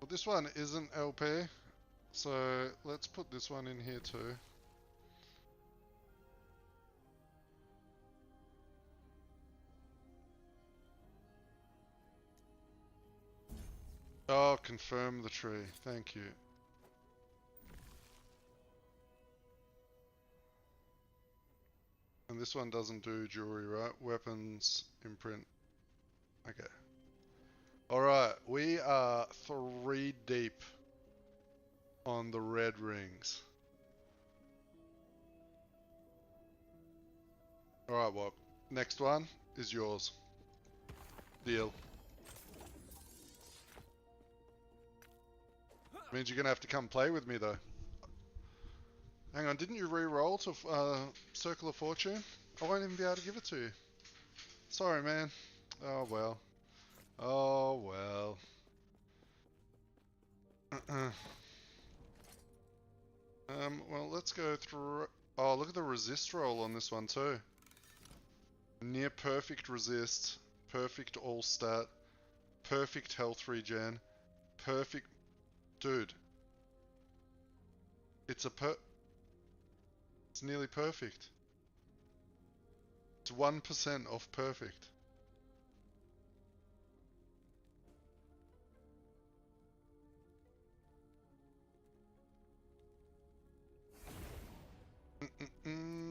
Well, this one isn't LP, so let's put this one in here too. Oh, confirm the tree. Thank you. And this one doesn't do jewelry, right? Weapons, imprint. Okay. Alright, we are 3 deep on the red rings. Alright, well, next one is yours. Deal. Means you're gonna have to come play with me though. Hang on, didn't you re-roll to Circle of Fortune? I won't even be able to give it to you. Sorry, man. Oh well. Oh well. Well, let's go through. Oh, look at the resist roll on this one too. Near perfect resist, perfect all stat, perfect health regen, perfect. Dude, it's nearly perfect. It's 1% off perfect.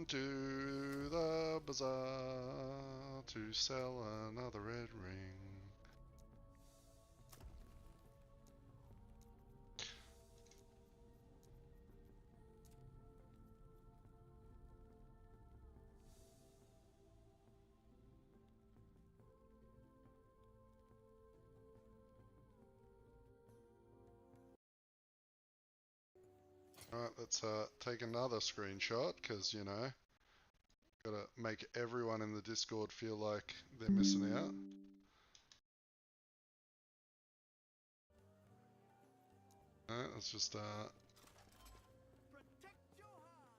To the bazaar to sell another red ring. Alright, let's take another screenshot, because, you know, gotta make everyone in the Discord feel like they're missing out. Alright, let's just, Protect your heart.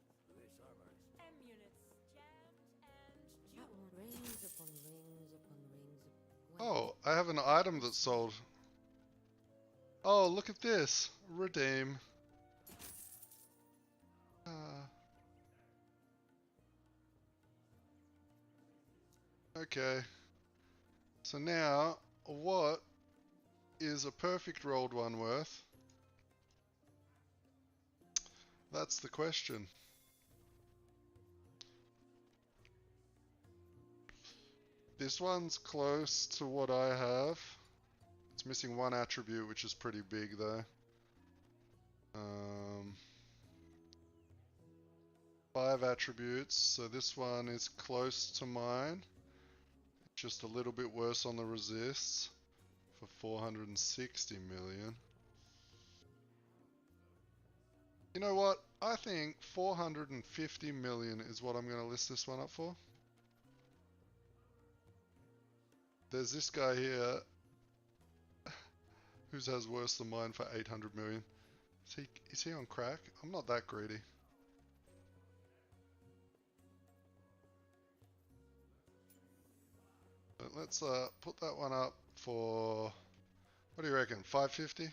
M units jammed and Rings upon rings upon rings. Oh, I have an item that's sold. Oh, look at this. Redeem. Okay. So now, what is a perfect rolled one worth? That's the question. This one's close to what I have. It's missing 1 attribute, which is pretty big though. 5 attributes, so this one is close to mine. Just a little bit worse on the resists for 460 million. You know what? I think 450 million is what I'm going to list this one up for. There's this guy here Whose has worse than mine for 800 million? Is he on crack? I'm not that greedy. But let's put that one up for, what do you reckon, 550?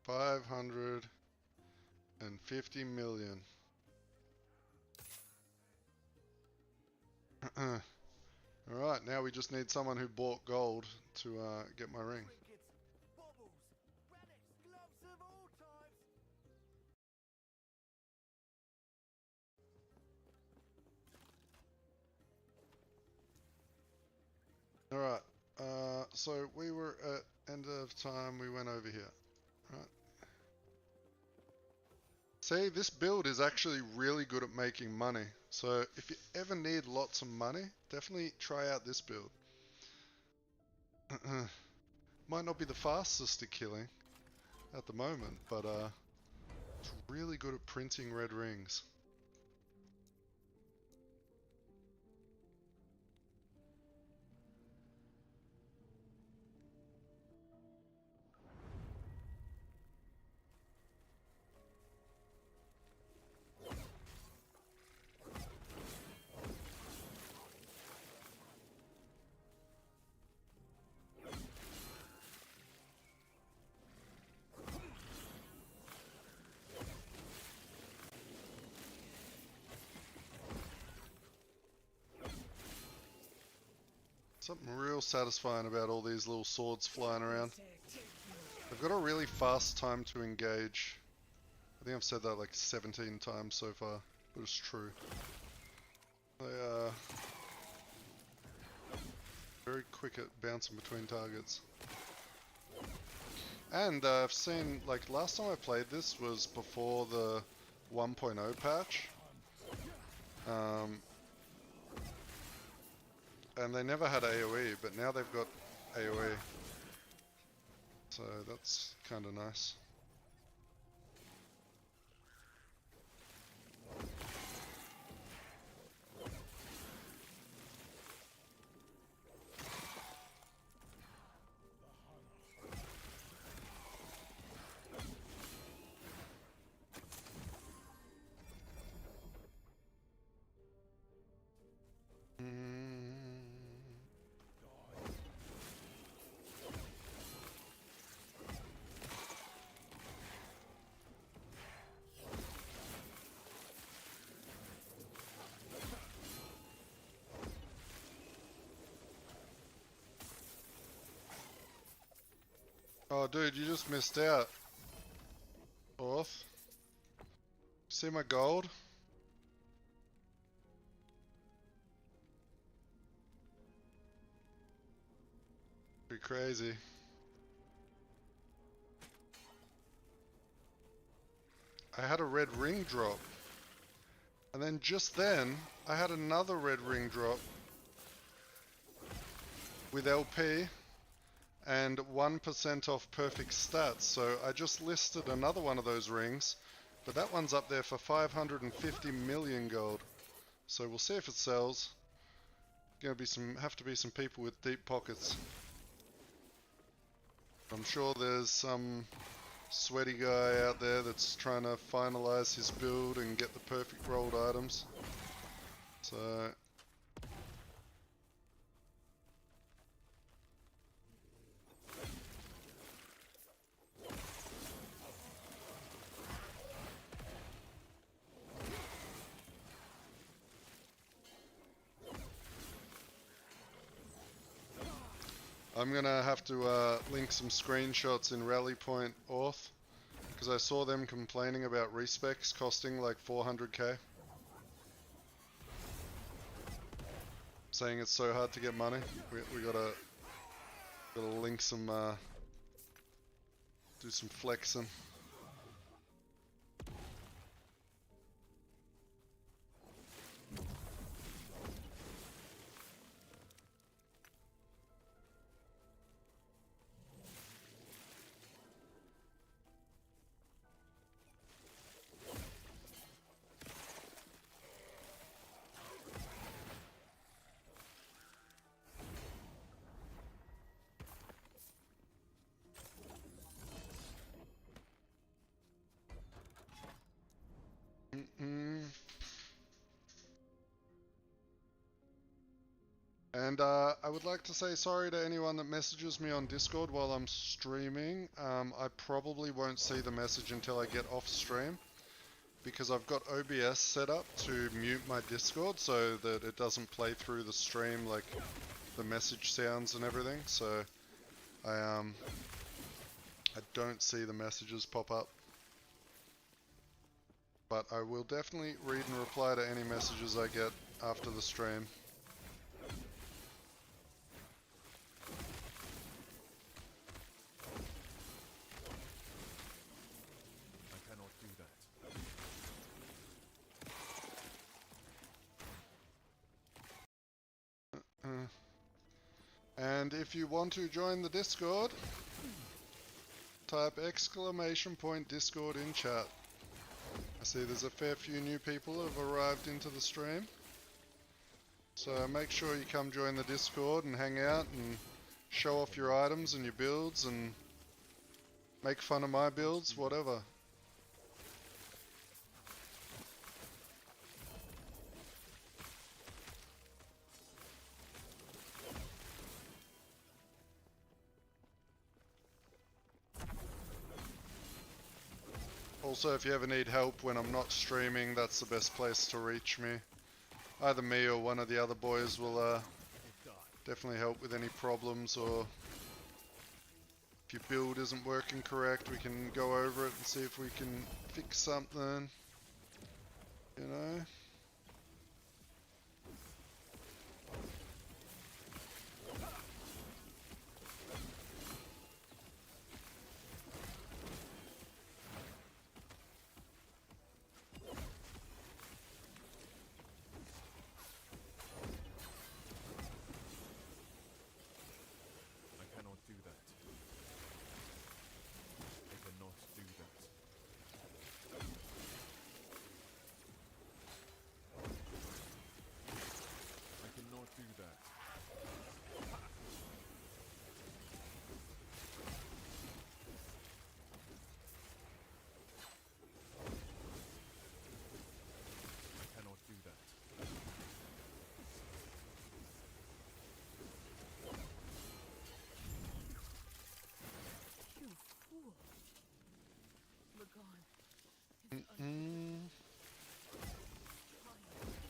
$550 million. Alright, now we just need someone who bought gold to get my ring. Alright, so we were at end of time, we went over here. Right. See, this build is actually really good at making money. So if you ever need lots of money, definitely try out this build. Might not be the fastest at killing at the moment, but it's really good at printing red rings. Something real satisfying about all these little swords flying around. They've got a really fast time to engage. I think I've said that like 17 times so far, but it's true. They are very quick at bouncing between targets. And I've seen, like, last time I played this was before the 1.0 patch. And they never had AoE, but now they've got AoE. So that's kind of nice. Oh, dude, you just missed out. Orth. See my gold? Pretty crazy. I had a red ring drop. And then just then, I had another red ring drop with LP and 1% off perfect stats. So I just listed another one of those rings, but that one's up there for 550 million gold. So we'll see if it sells. Gonna be have to be some people with deep pockets. I'm sure there's some sweaty guy out there that's trying to finalize his build and get the perfect rolled items. So I'm gonna have to link some screenshots in Rally Point Orth, because I saw them complaining about respecs costing like 400k. Saying it's so hard to get money. We gotta link some, do some flexing. And I would like to say sorry to anyone that messages me on Discord while I'm streaming. I probably won't see the message until I get off stream, because I've got OBS set up to mute my Discord so that it doesn't play through the stream, like the message sounds and everything. So I don't see the messages pop up. But I will definitely read and reply to any messages I get after the stream. I cannot do that. And if you want to join the Discord, type !Discord in chat. I see there's a fair few new people who have arrived into the stream. So make sure you come join the Discord and hang out and show off your items and your builds and make fun of my builds, whatever. Also, if you ever need help when I'm not streaming, that's the best place to reach me. Either me or one of the other boys will definitely help with any problems, or if your build isn't working correct, we can go over it and see if we can fix something, you know?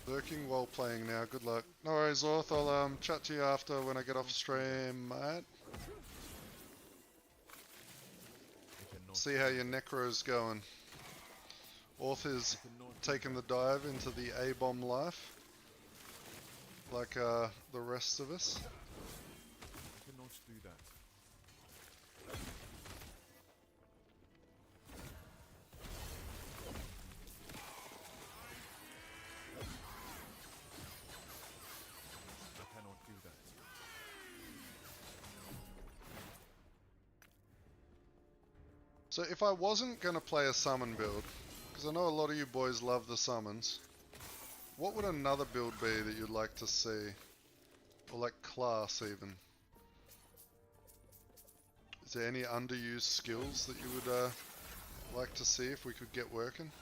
Lurking while playing now, good luck. No worries, Orth, I'll chat to you after when I get off stream, mate. See how your necro's going. Orth is taking the dive into the A-bomb life, like the rest of us. I cannot do that. So if I wasn't going to play a summon build, because I know a lot of you boys love the summons, what would another build be that you'd like to see? Or like class even? Is there any underused skills that you would like to see if we could get working?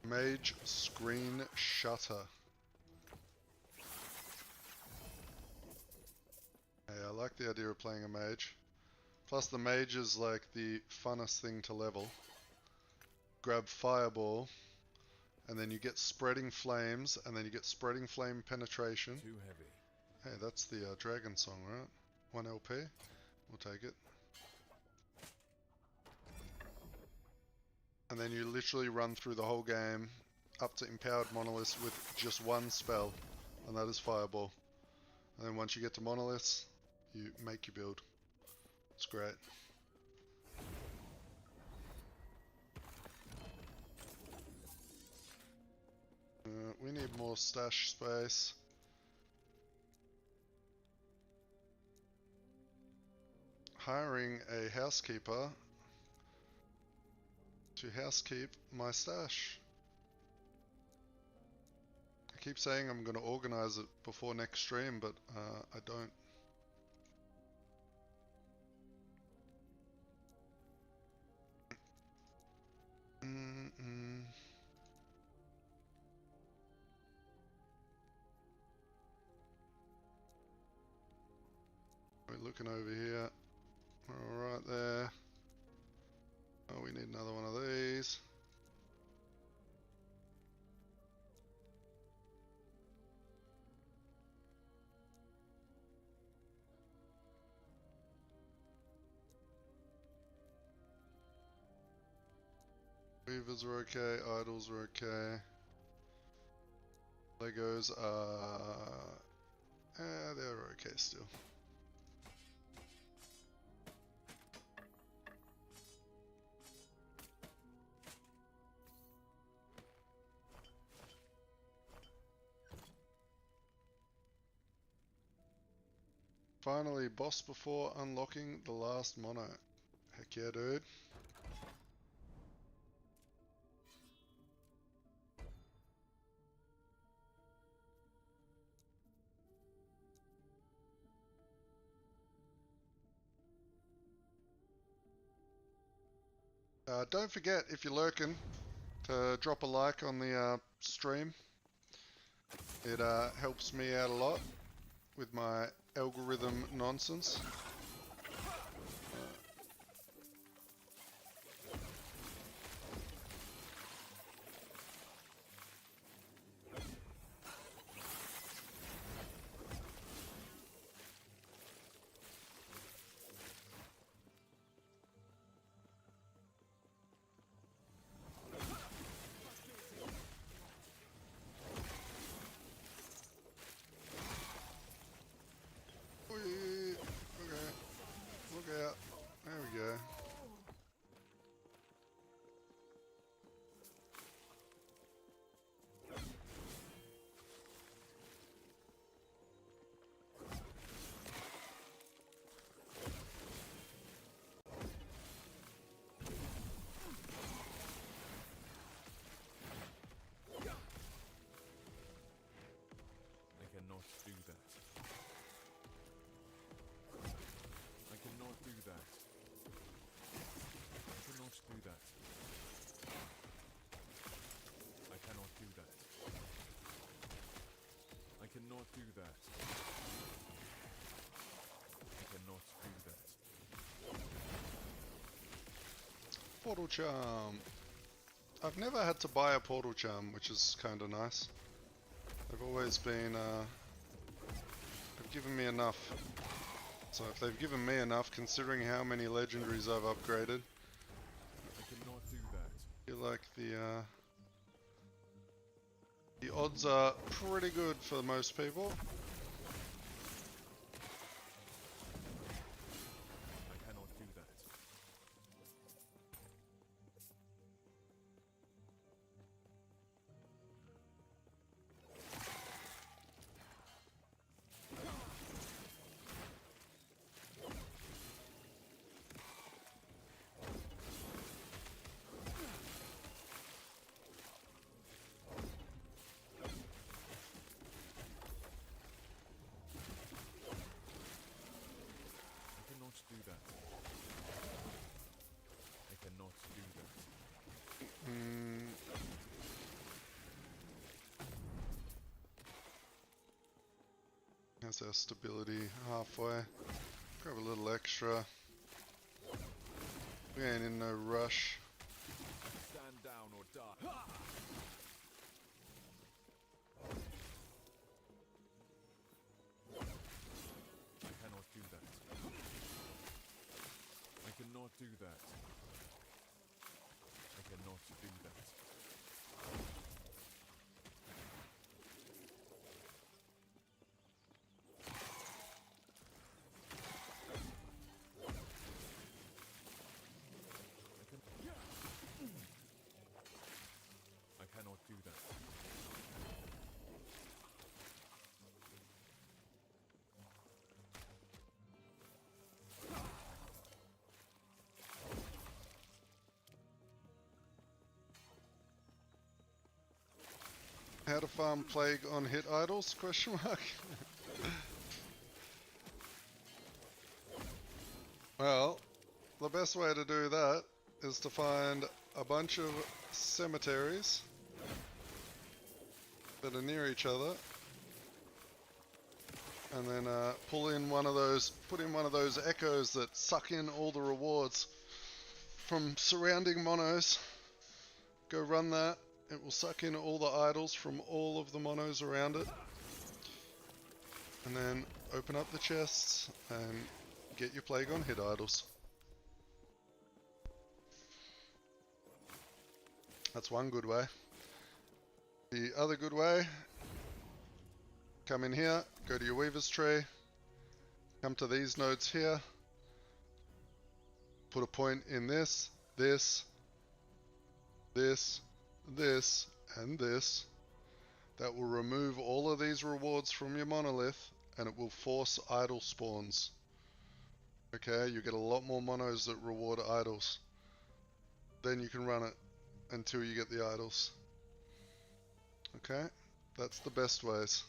Mage screen shutter. Hey, I like the idea of playing a mage. Plus the mage is like the funnest thing to level. Grab fireball, and then you get spreading flames, and then you get spreading flame penetration. Too heavy. Hey, that's the dragon song, right? 1 LP. We'll take it. And then you literally run through the whole game up to empowered monoliths with just one spell, and that is fireball. And then once you get to monoliths, you make your build. It's great. We need more stash space. Hiring a housekeeper to housekeep my stash. keep saying I'm going to organize it before next stream, but I don't. We're looking over here. All right there. Oh, we need another one of these. Weavers are okay, idols are okay. Legos are... they're okay still. Finally, boss before unlocking the last mono. Heck yeah, dude. Don't forget, if you're lurking, to drop a like on the stream. It helps me out a lot with my algorithm nonsense. cannot do that. I cannot do that. Portal charm. I've never had to buy a portal charm, which is kind of nice. They've always been, they've given me enough. So if they've given me enough, considering how many legendaries I've upgraded, I cannot do that. I feel like the odds are pretty good for most people. I cannot do that. Do that. I cannot do that. That's our stability halfway. Grab a little extra. We ain't in no rush. Stand down or die. I cannot do that. I cannot do that. I cannot do that. I can... How to farm plague on hit idols? Question mark. Well, the best way to do that is to find a bunch of cemeteries that are near each other, and then put in one of those echoes that suck in all the rewards from surrounding monos. Go run that. It will suck in all the idols from all of the monos around it. And then open up the chests and get your plague on hit idols. That's one good way. The other good way, come in here, go to your weaver's tree, come to these nodes here, put a point in this, this, and this. That will remove all of these rewards from your monolith, and it will force idol spawns. Okay, you get a lot more monos that reward idols. Then you can run it until you get the idols. Okay, that's the best ways.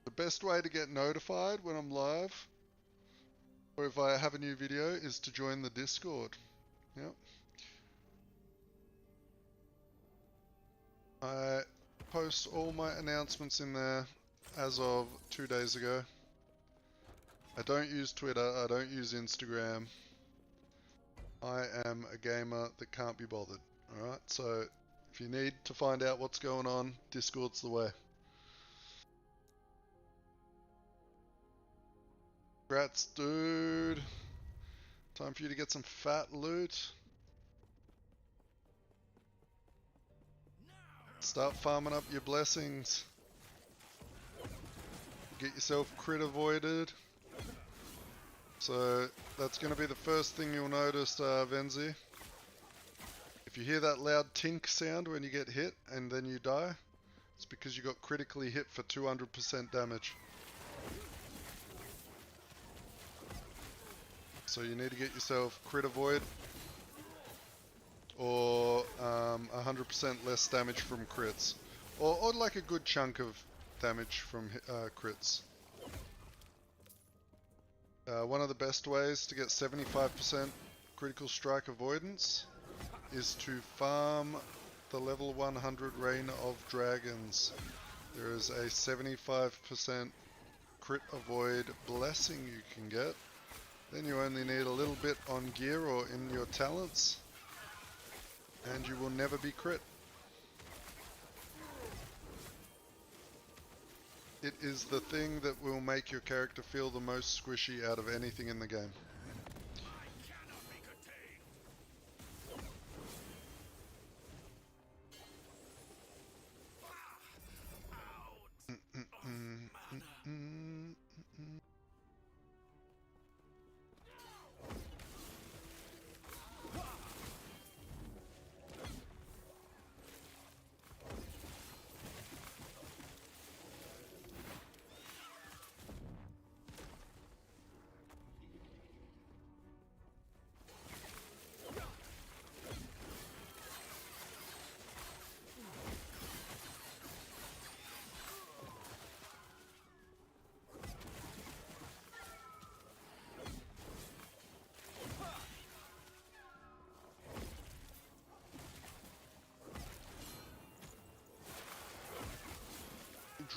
The best way to get notified when I'm live, or if I have a new video, is to join the Discord. Yep. I post all my announcements in there as of 2 days ago. I don't use Twitter, I don't use Instagram. I am a gamer that can't be bothered. Alright, so if you need to find out what's going on, Discord's the way. Congrats, dude. Time for you to get some fat loot. Start farming up your blessings. Get yourself crit avoided. So that's going to be the first thing you'll notice, Venzi. If you hear that loud tink sound when you get hit and then you die, it's because you got critically hit for 200% damage. So you need to get yourself crit avoid or 100% less damage from crits, or like a good chunk of damage from crits. One of the best ways to get 75% critical strike avoidance is to farm the level 100 Reign of Dragons. There is a 75% crit avoid blessing you can get. Then you only need a little bit on gear or in your talents, and you will never be crit. It is the thing that will make your character feel the most squishy out of anything in the game.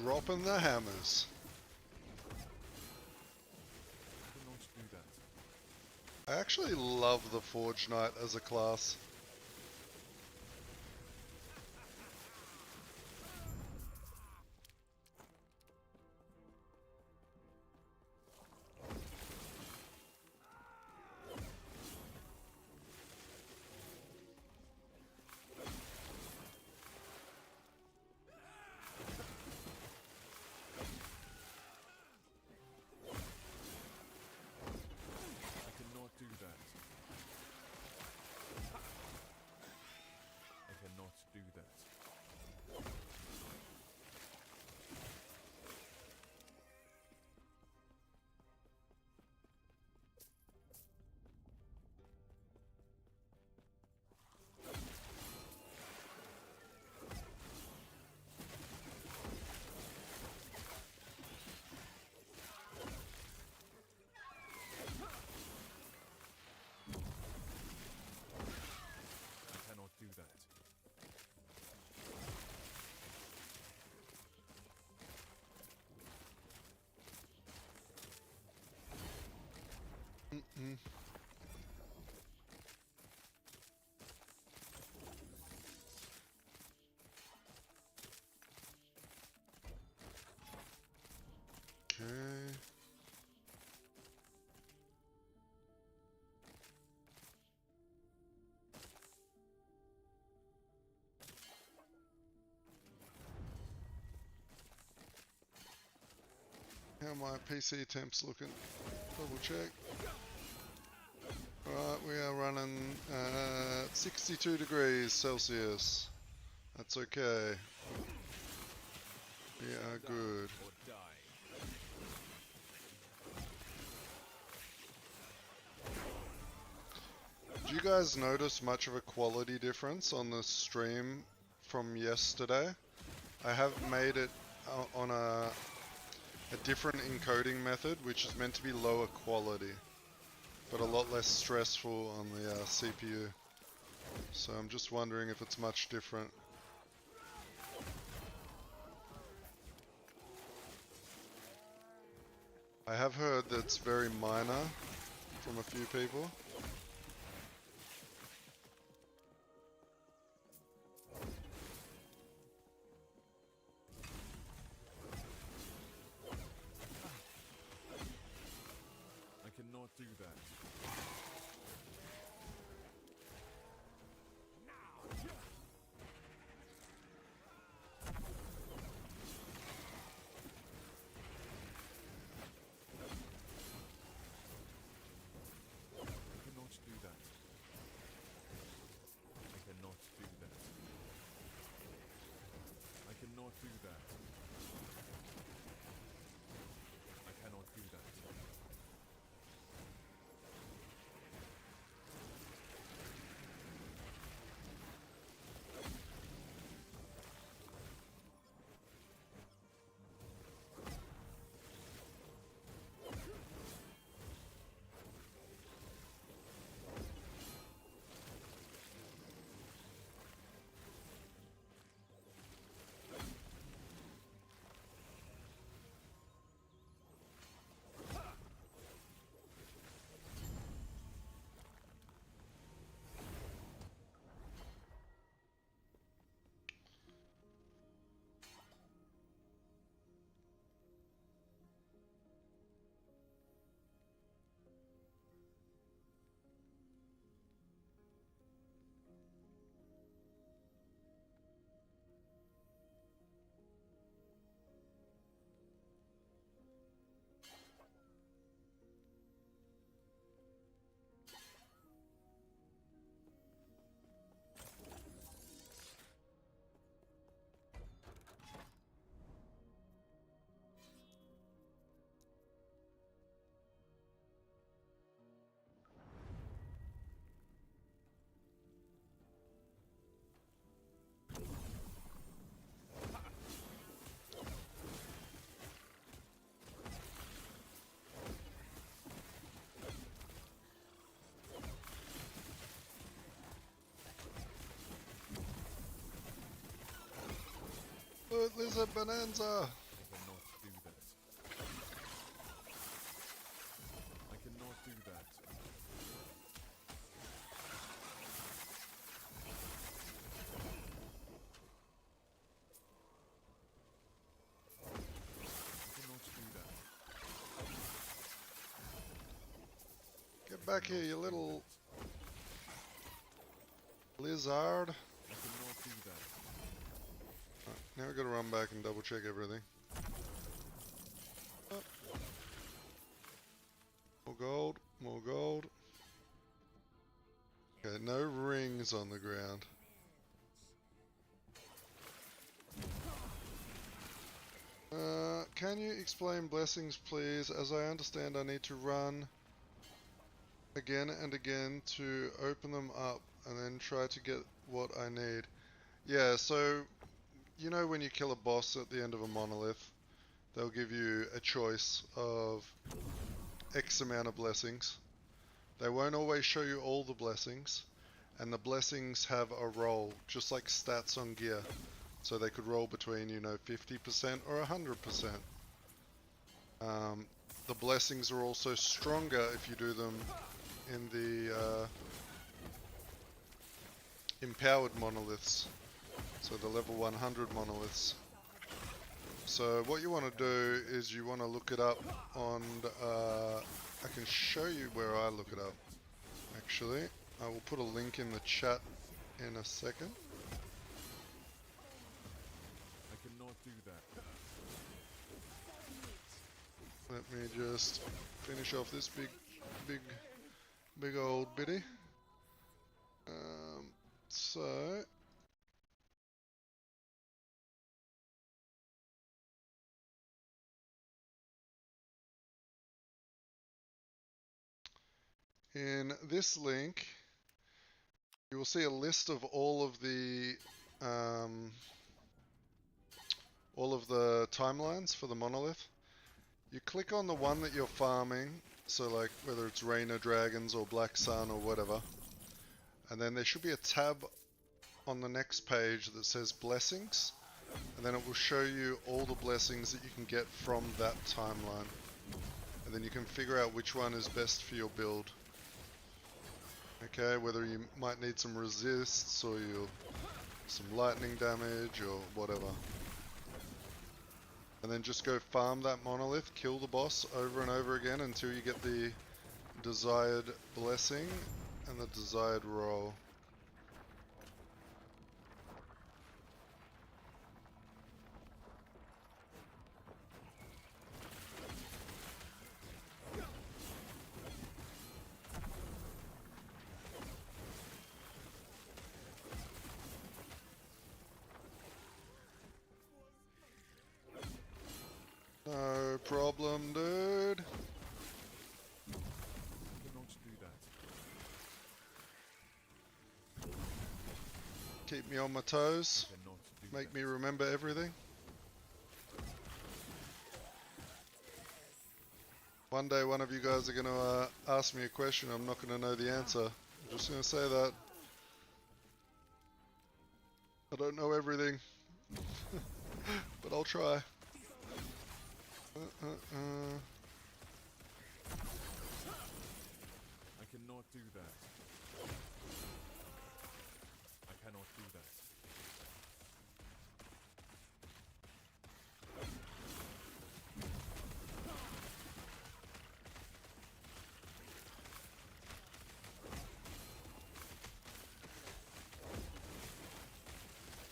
Dropping the hammers. I actually love the Forge Knight as a class. How my PC temps looking? Double check. Alright, we are running 62 degrees Celsius. That's okay. We are good. Or die. Do you guys notice much of a quality difference on the stream from yesterday? I have made it on a different encoding method, which is meant to be lower quality, but a lot less stressful on the CPU. So I'm just wondering if it's much different. I have heard that it's very minor from a few people. I cannot do that. Look, there's a bonanza! I cannot do that. I cannot do that. I cannot do that. Get back here, you little lizard. I cannot do that. Now we gotta run back and double check everything. Oh. More gold, more gold. Okay, no rings on the ground. Can you explain blessings, please? As I understand, I need to run again and again to open them up and then try to get what I need. Yeah, so you know when you kill a boss at the end of a monolith, they'll give you a choice of X amount of blessings. They won't always show you all the blessings, and the blessings have a roll, just like stats on gear. So they could roll between, you know, 50% or 100%. The blessings are also stronger if you do them in the empowered monoliths. So the level 100 monoliths. So what you want to do is you want to look it up on, I can show you where I look it up, actually. I will put a link in the chat in a second. I cannot do that. me just finish off this big old biddy. So in this link, you will see a list of all of the timelines for the monolith. You click on the one that you're farming, so like whether it's Rainer Dragons or Black Sun or whatever, and then there should be a tab on the next page that says blessings, and then it will show you all the blessings that you can get from that timeline, and then you can figure out which one is best for your build. Okay, whether you might need some resists or some lightning damage or whatever. And then just go farm that monolith, kill the boss over and over again until you get the desired blessing and the desired roll. No problem, dude. Cannot do that. Keep me on my toes. Cannot do Make that. me remember everything. One day one of you guys are going to ask me a question, I'm not going to know the answer. I'm just going to say that. I don't know everything. But I'll try. I cannot do that. I cannot do that.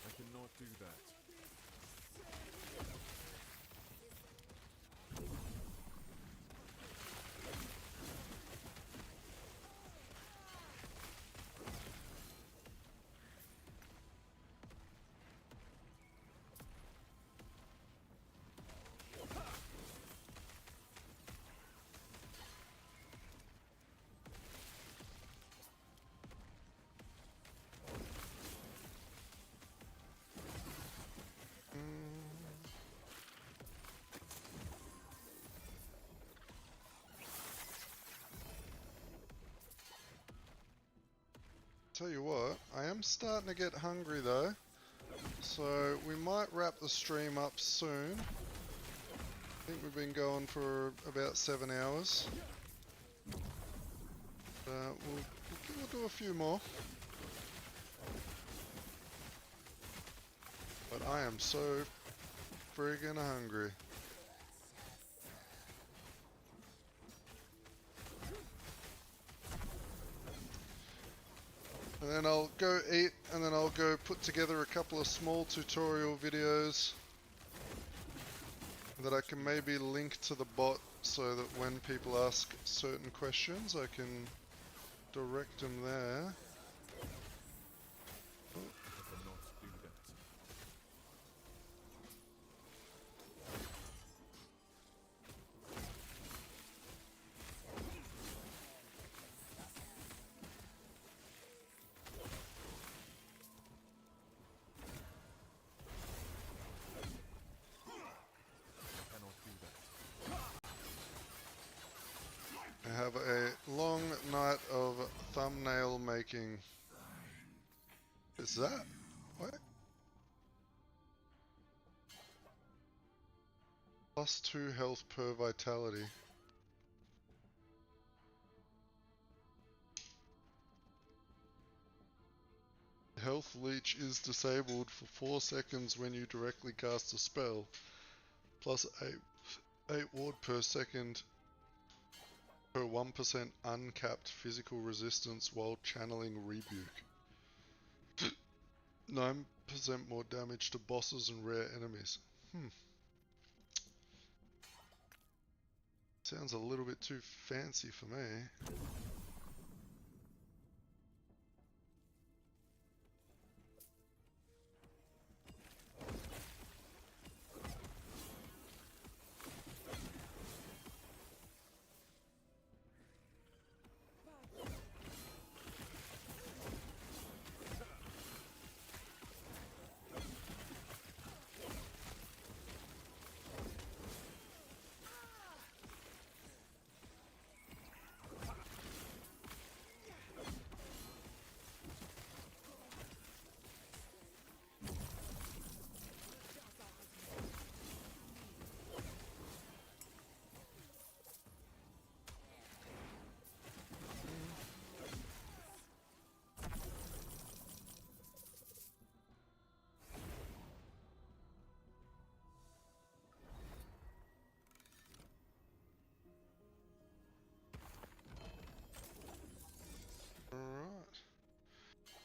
I cannot do that. Tell you what, I am starting to get hungry though, so we might wrap the stream up soon. I think we've been going for about 7 hours. We'll do a few more. But I am so friggin' hungry. And then I'll go eat, and then I'll go put together a couple of small tutorial videos that I can maybe link to the bot so that when people ask certain questions I can direct them there. I have a long night of thumbnail making. Is that? What? +2 health per vitality. Health leech is disabled for 4 seconds when you directly cast a spell. Plus 8 ward per second per 1% uncapped physical resistance while channeling Rebuke. 9% more damage to bosses and rare enemies. Sounds a little bit too fancy for me.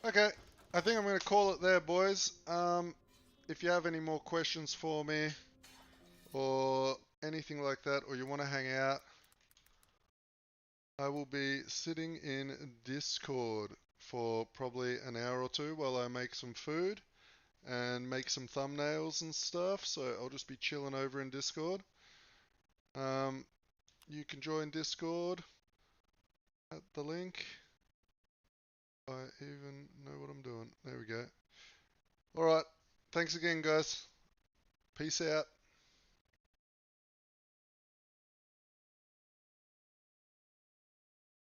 Okay, I think I'm going to call it there, boys. If you have any more questions for me or anything like that, or you want to hang out, I will be sitting in Discord for probably an hour or two while I make some food and make some thumbnails and stuff. So I'll just be chilling over in Discord. You can join Discord at the link. I even know what I'm doing. There we go. Alright. Thanks again, guys. Peace out.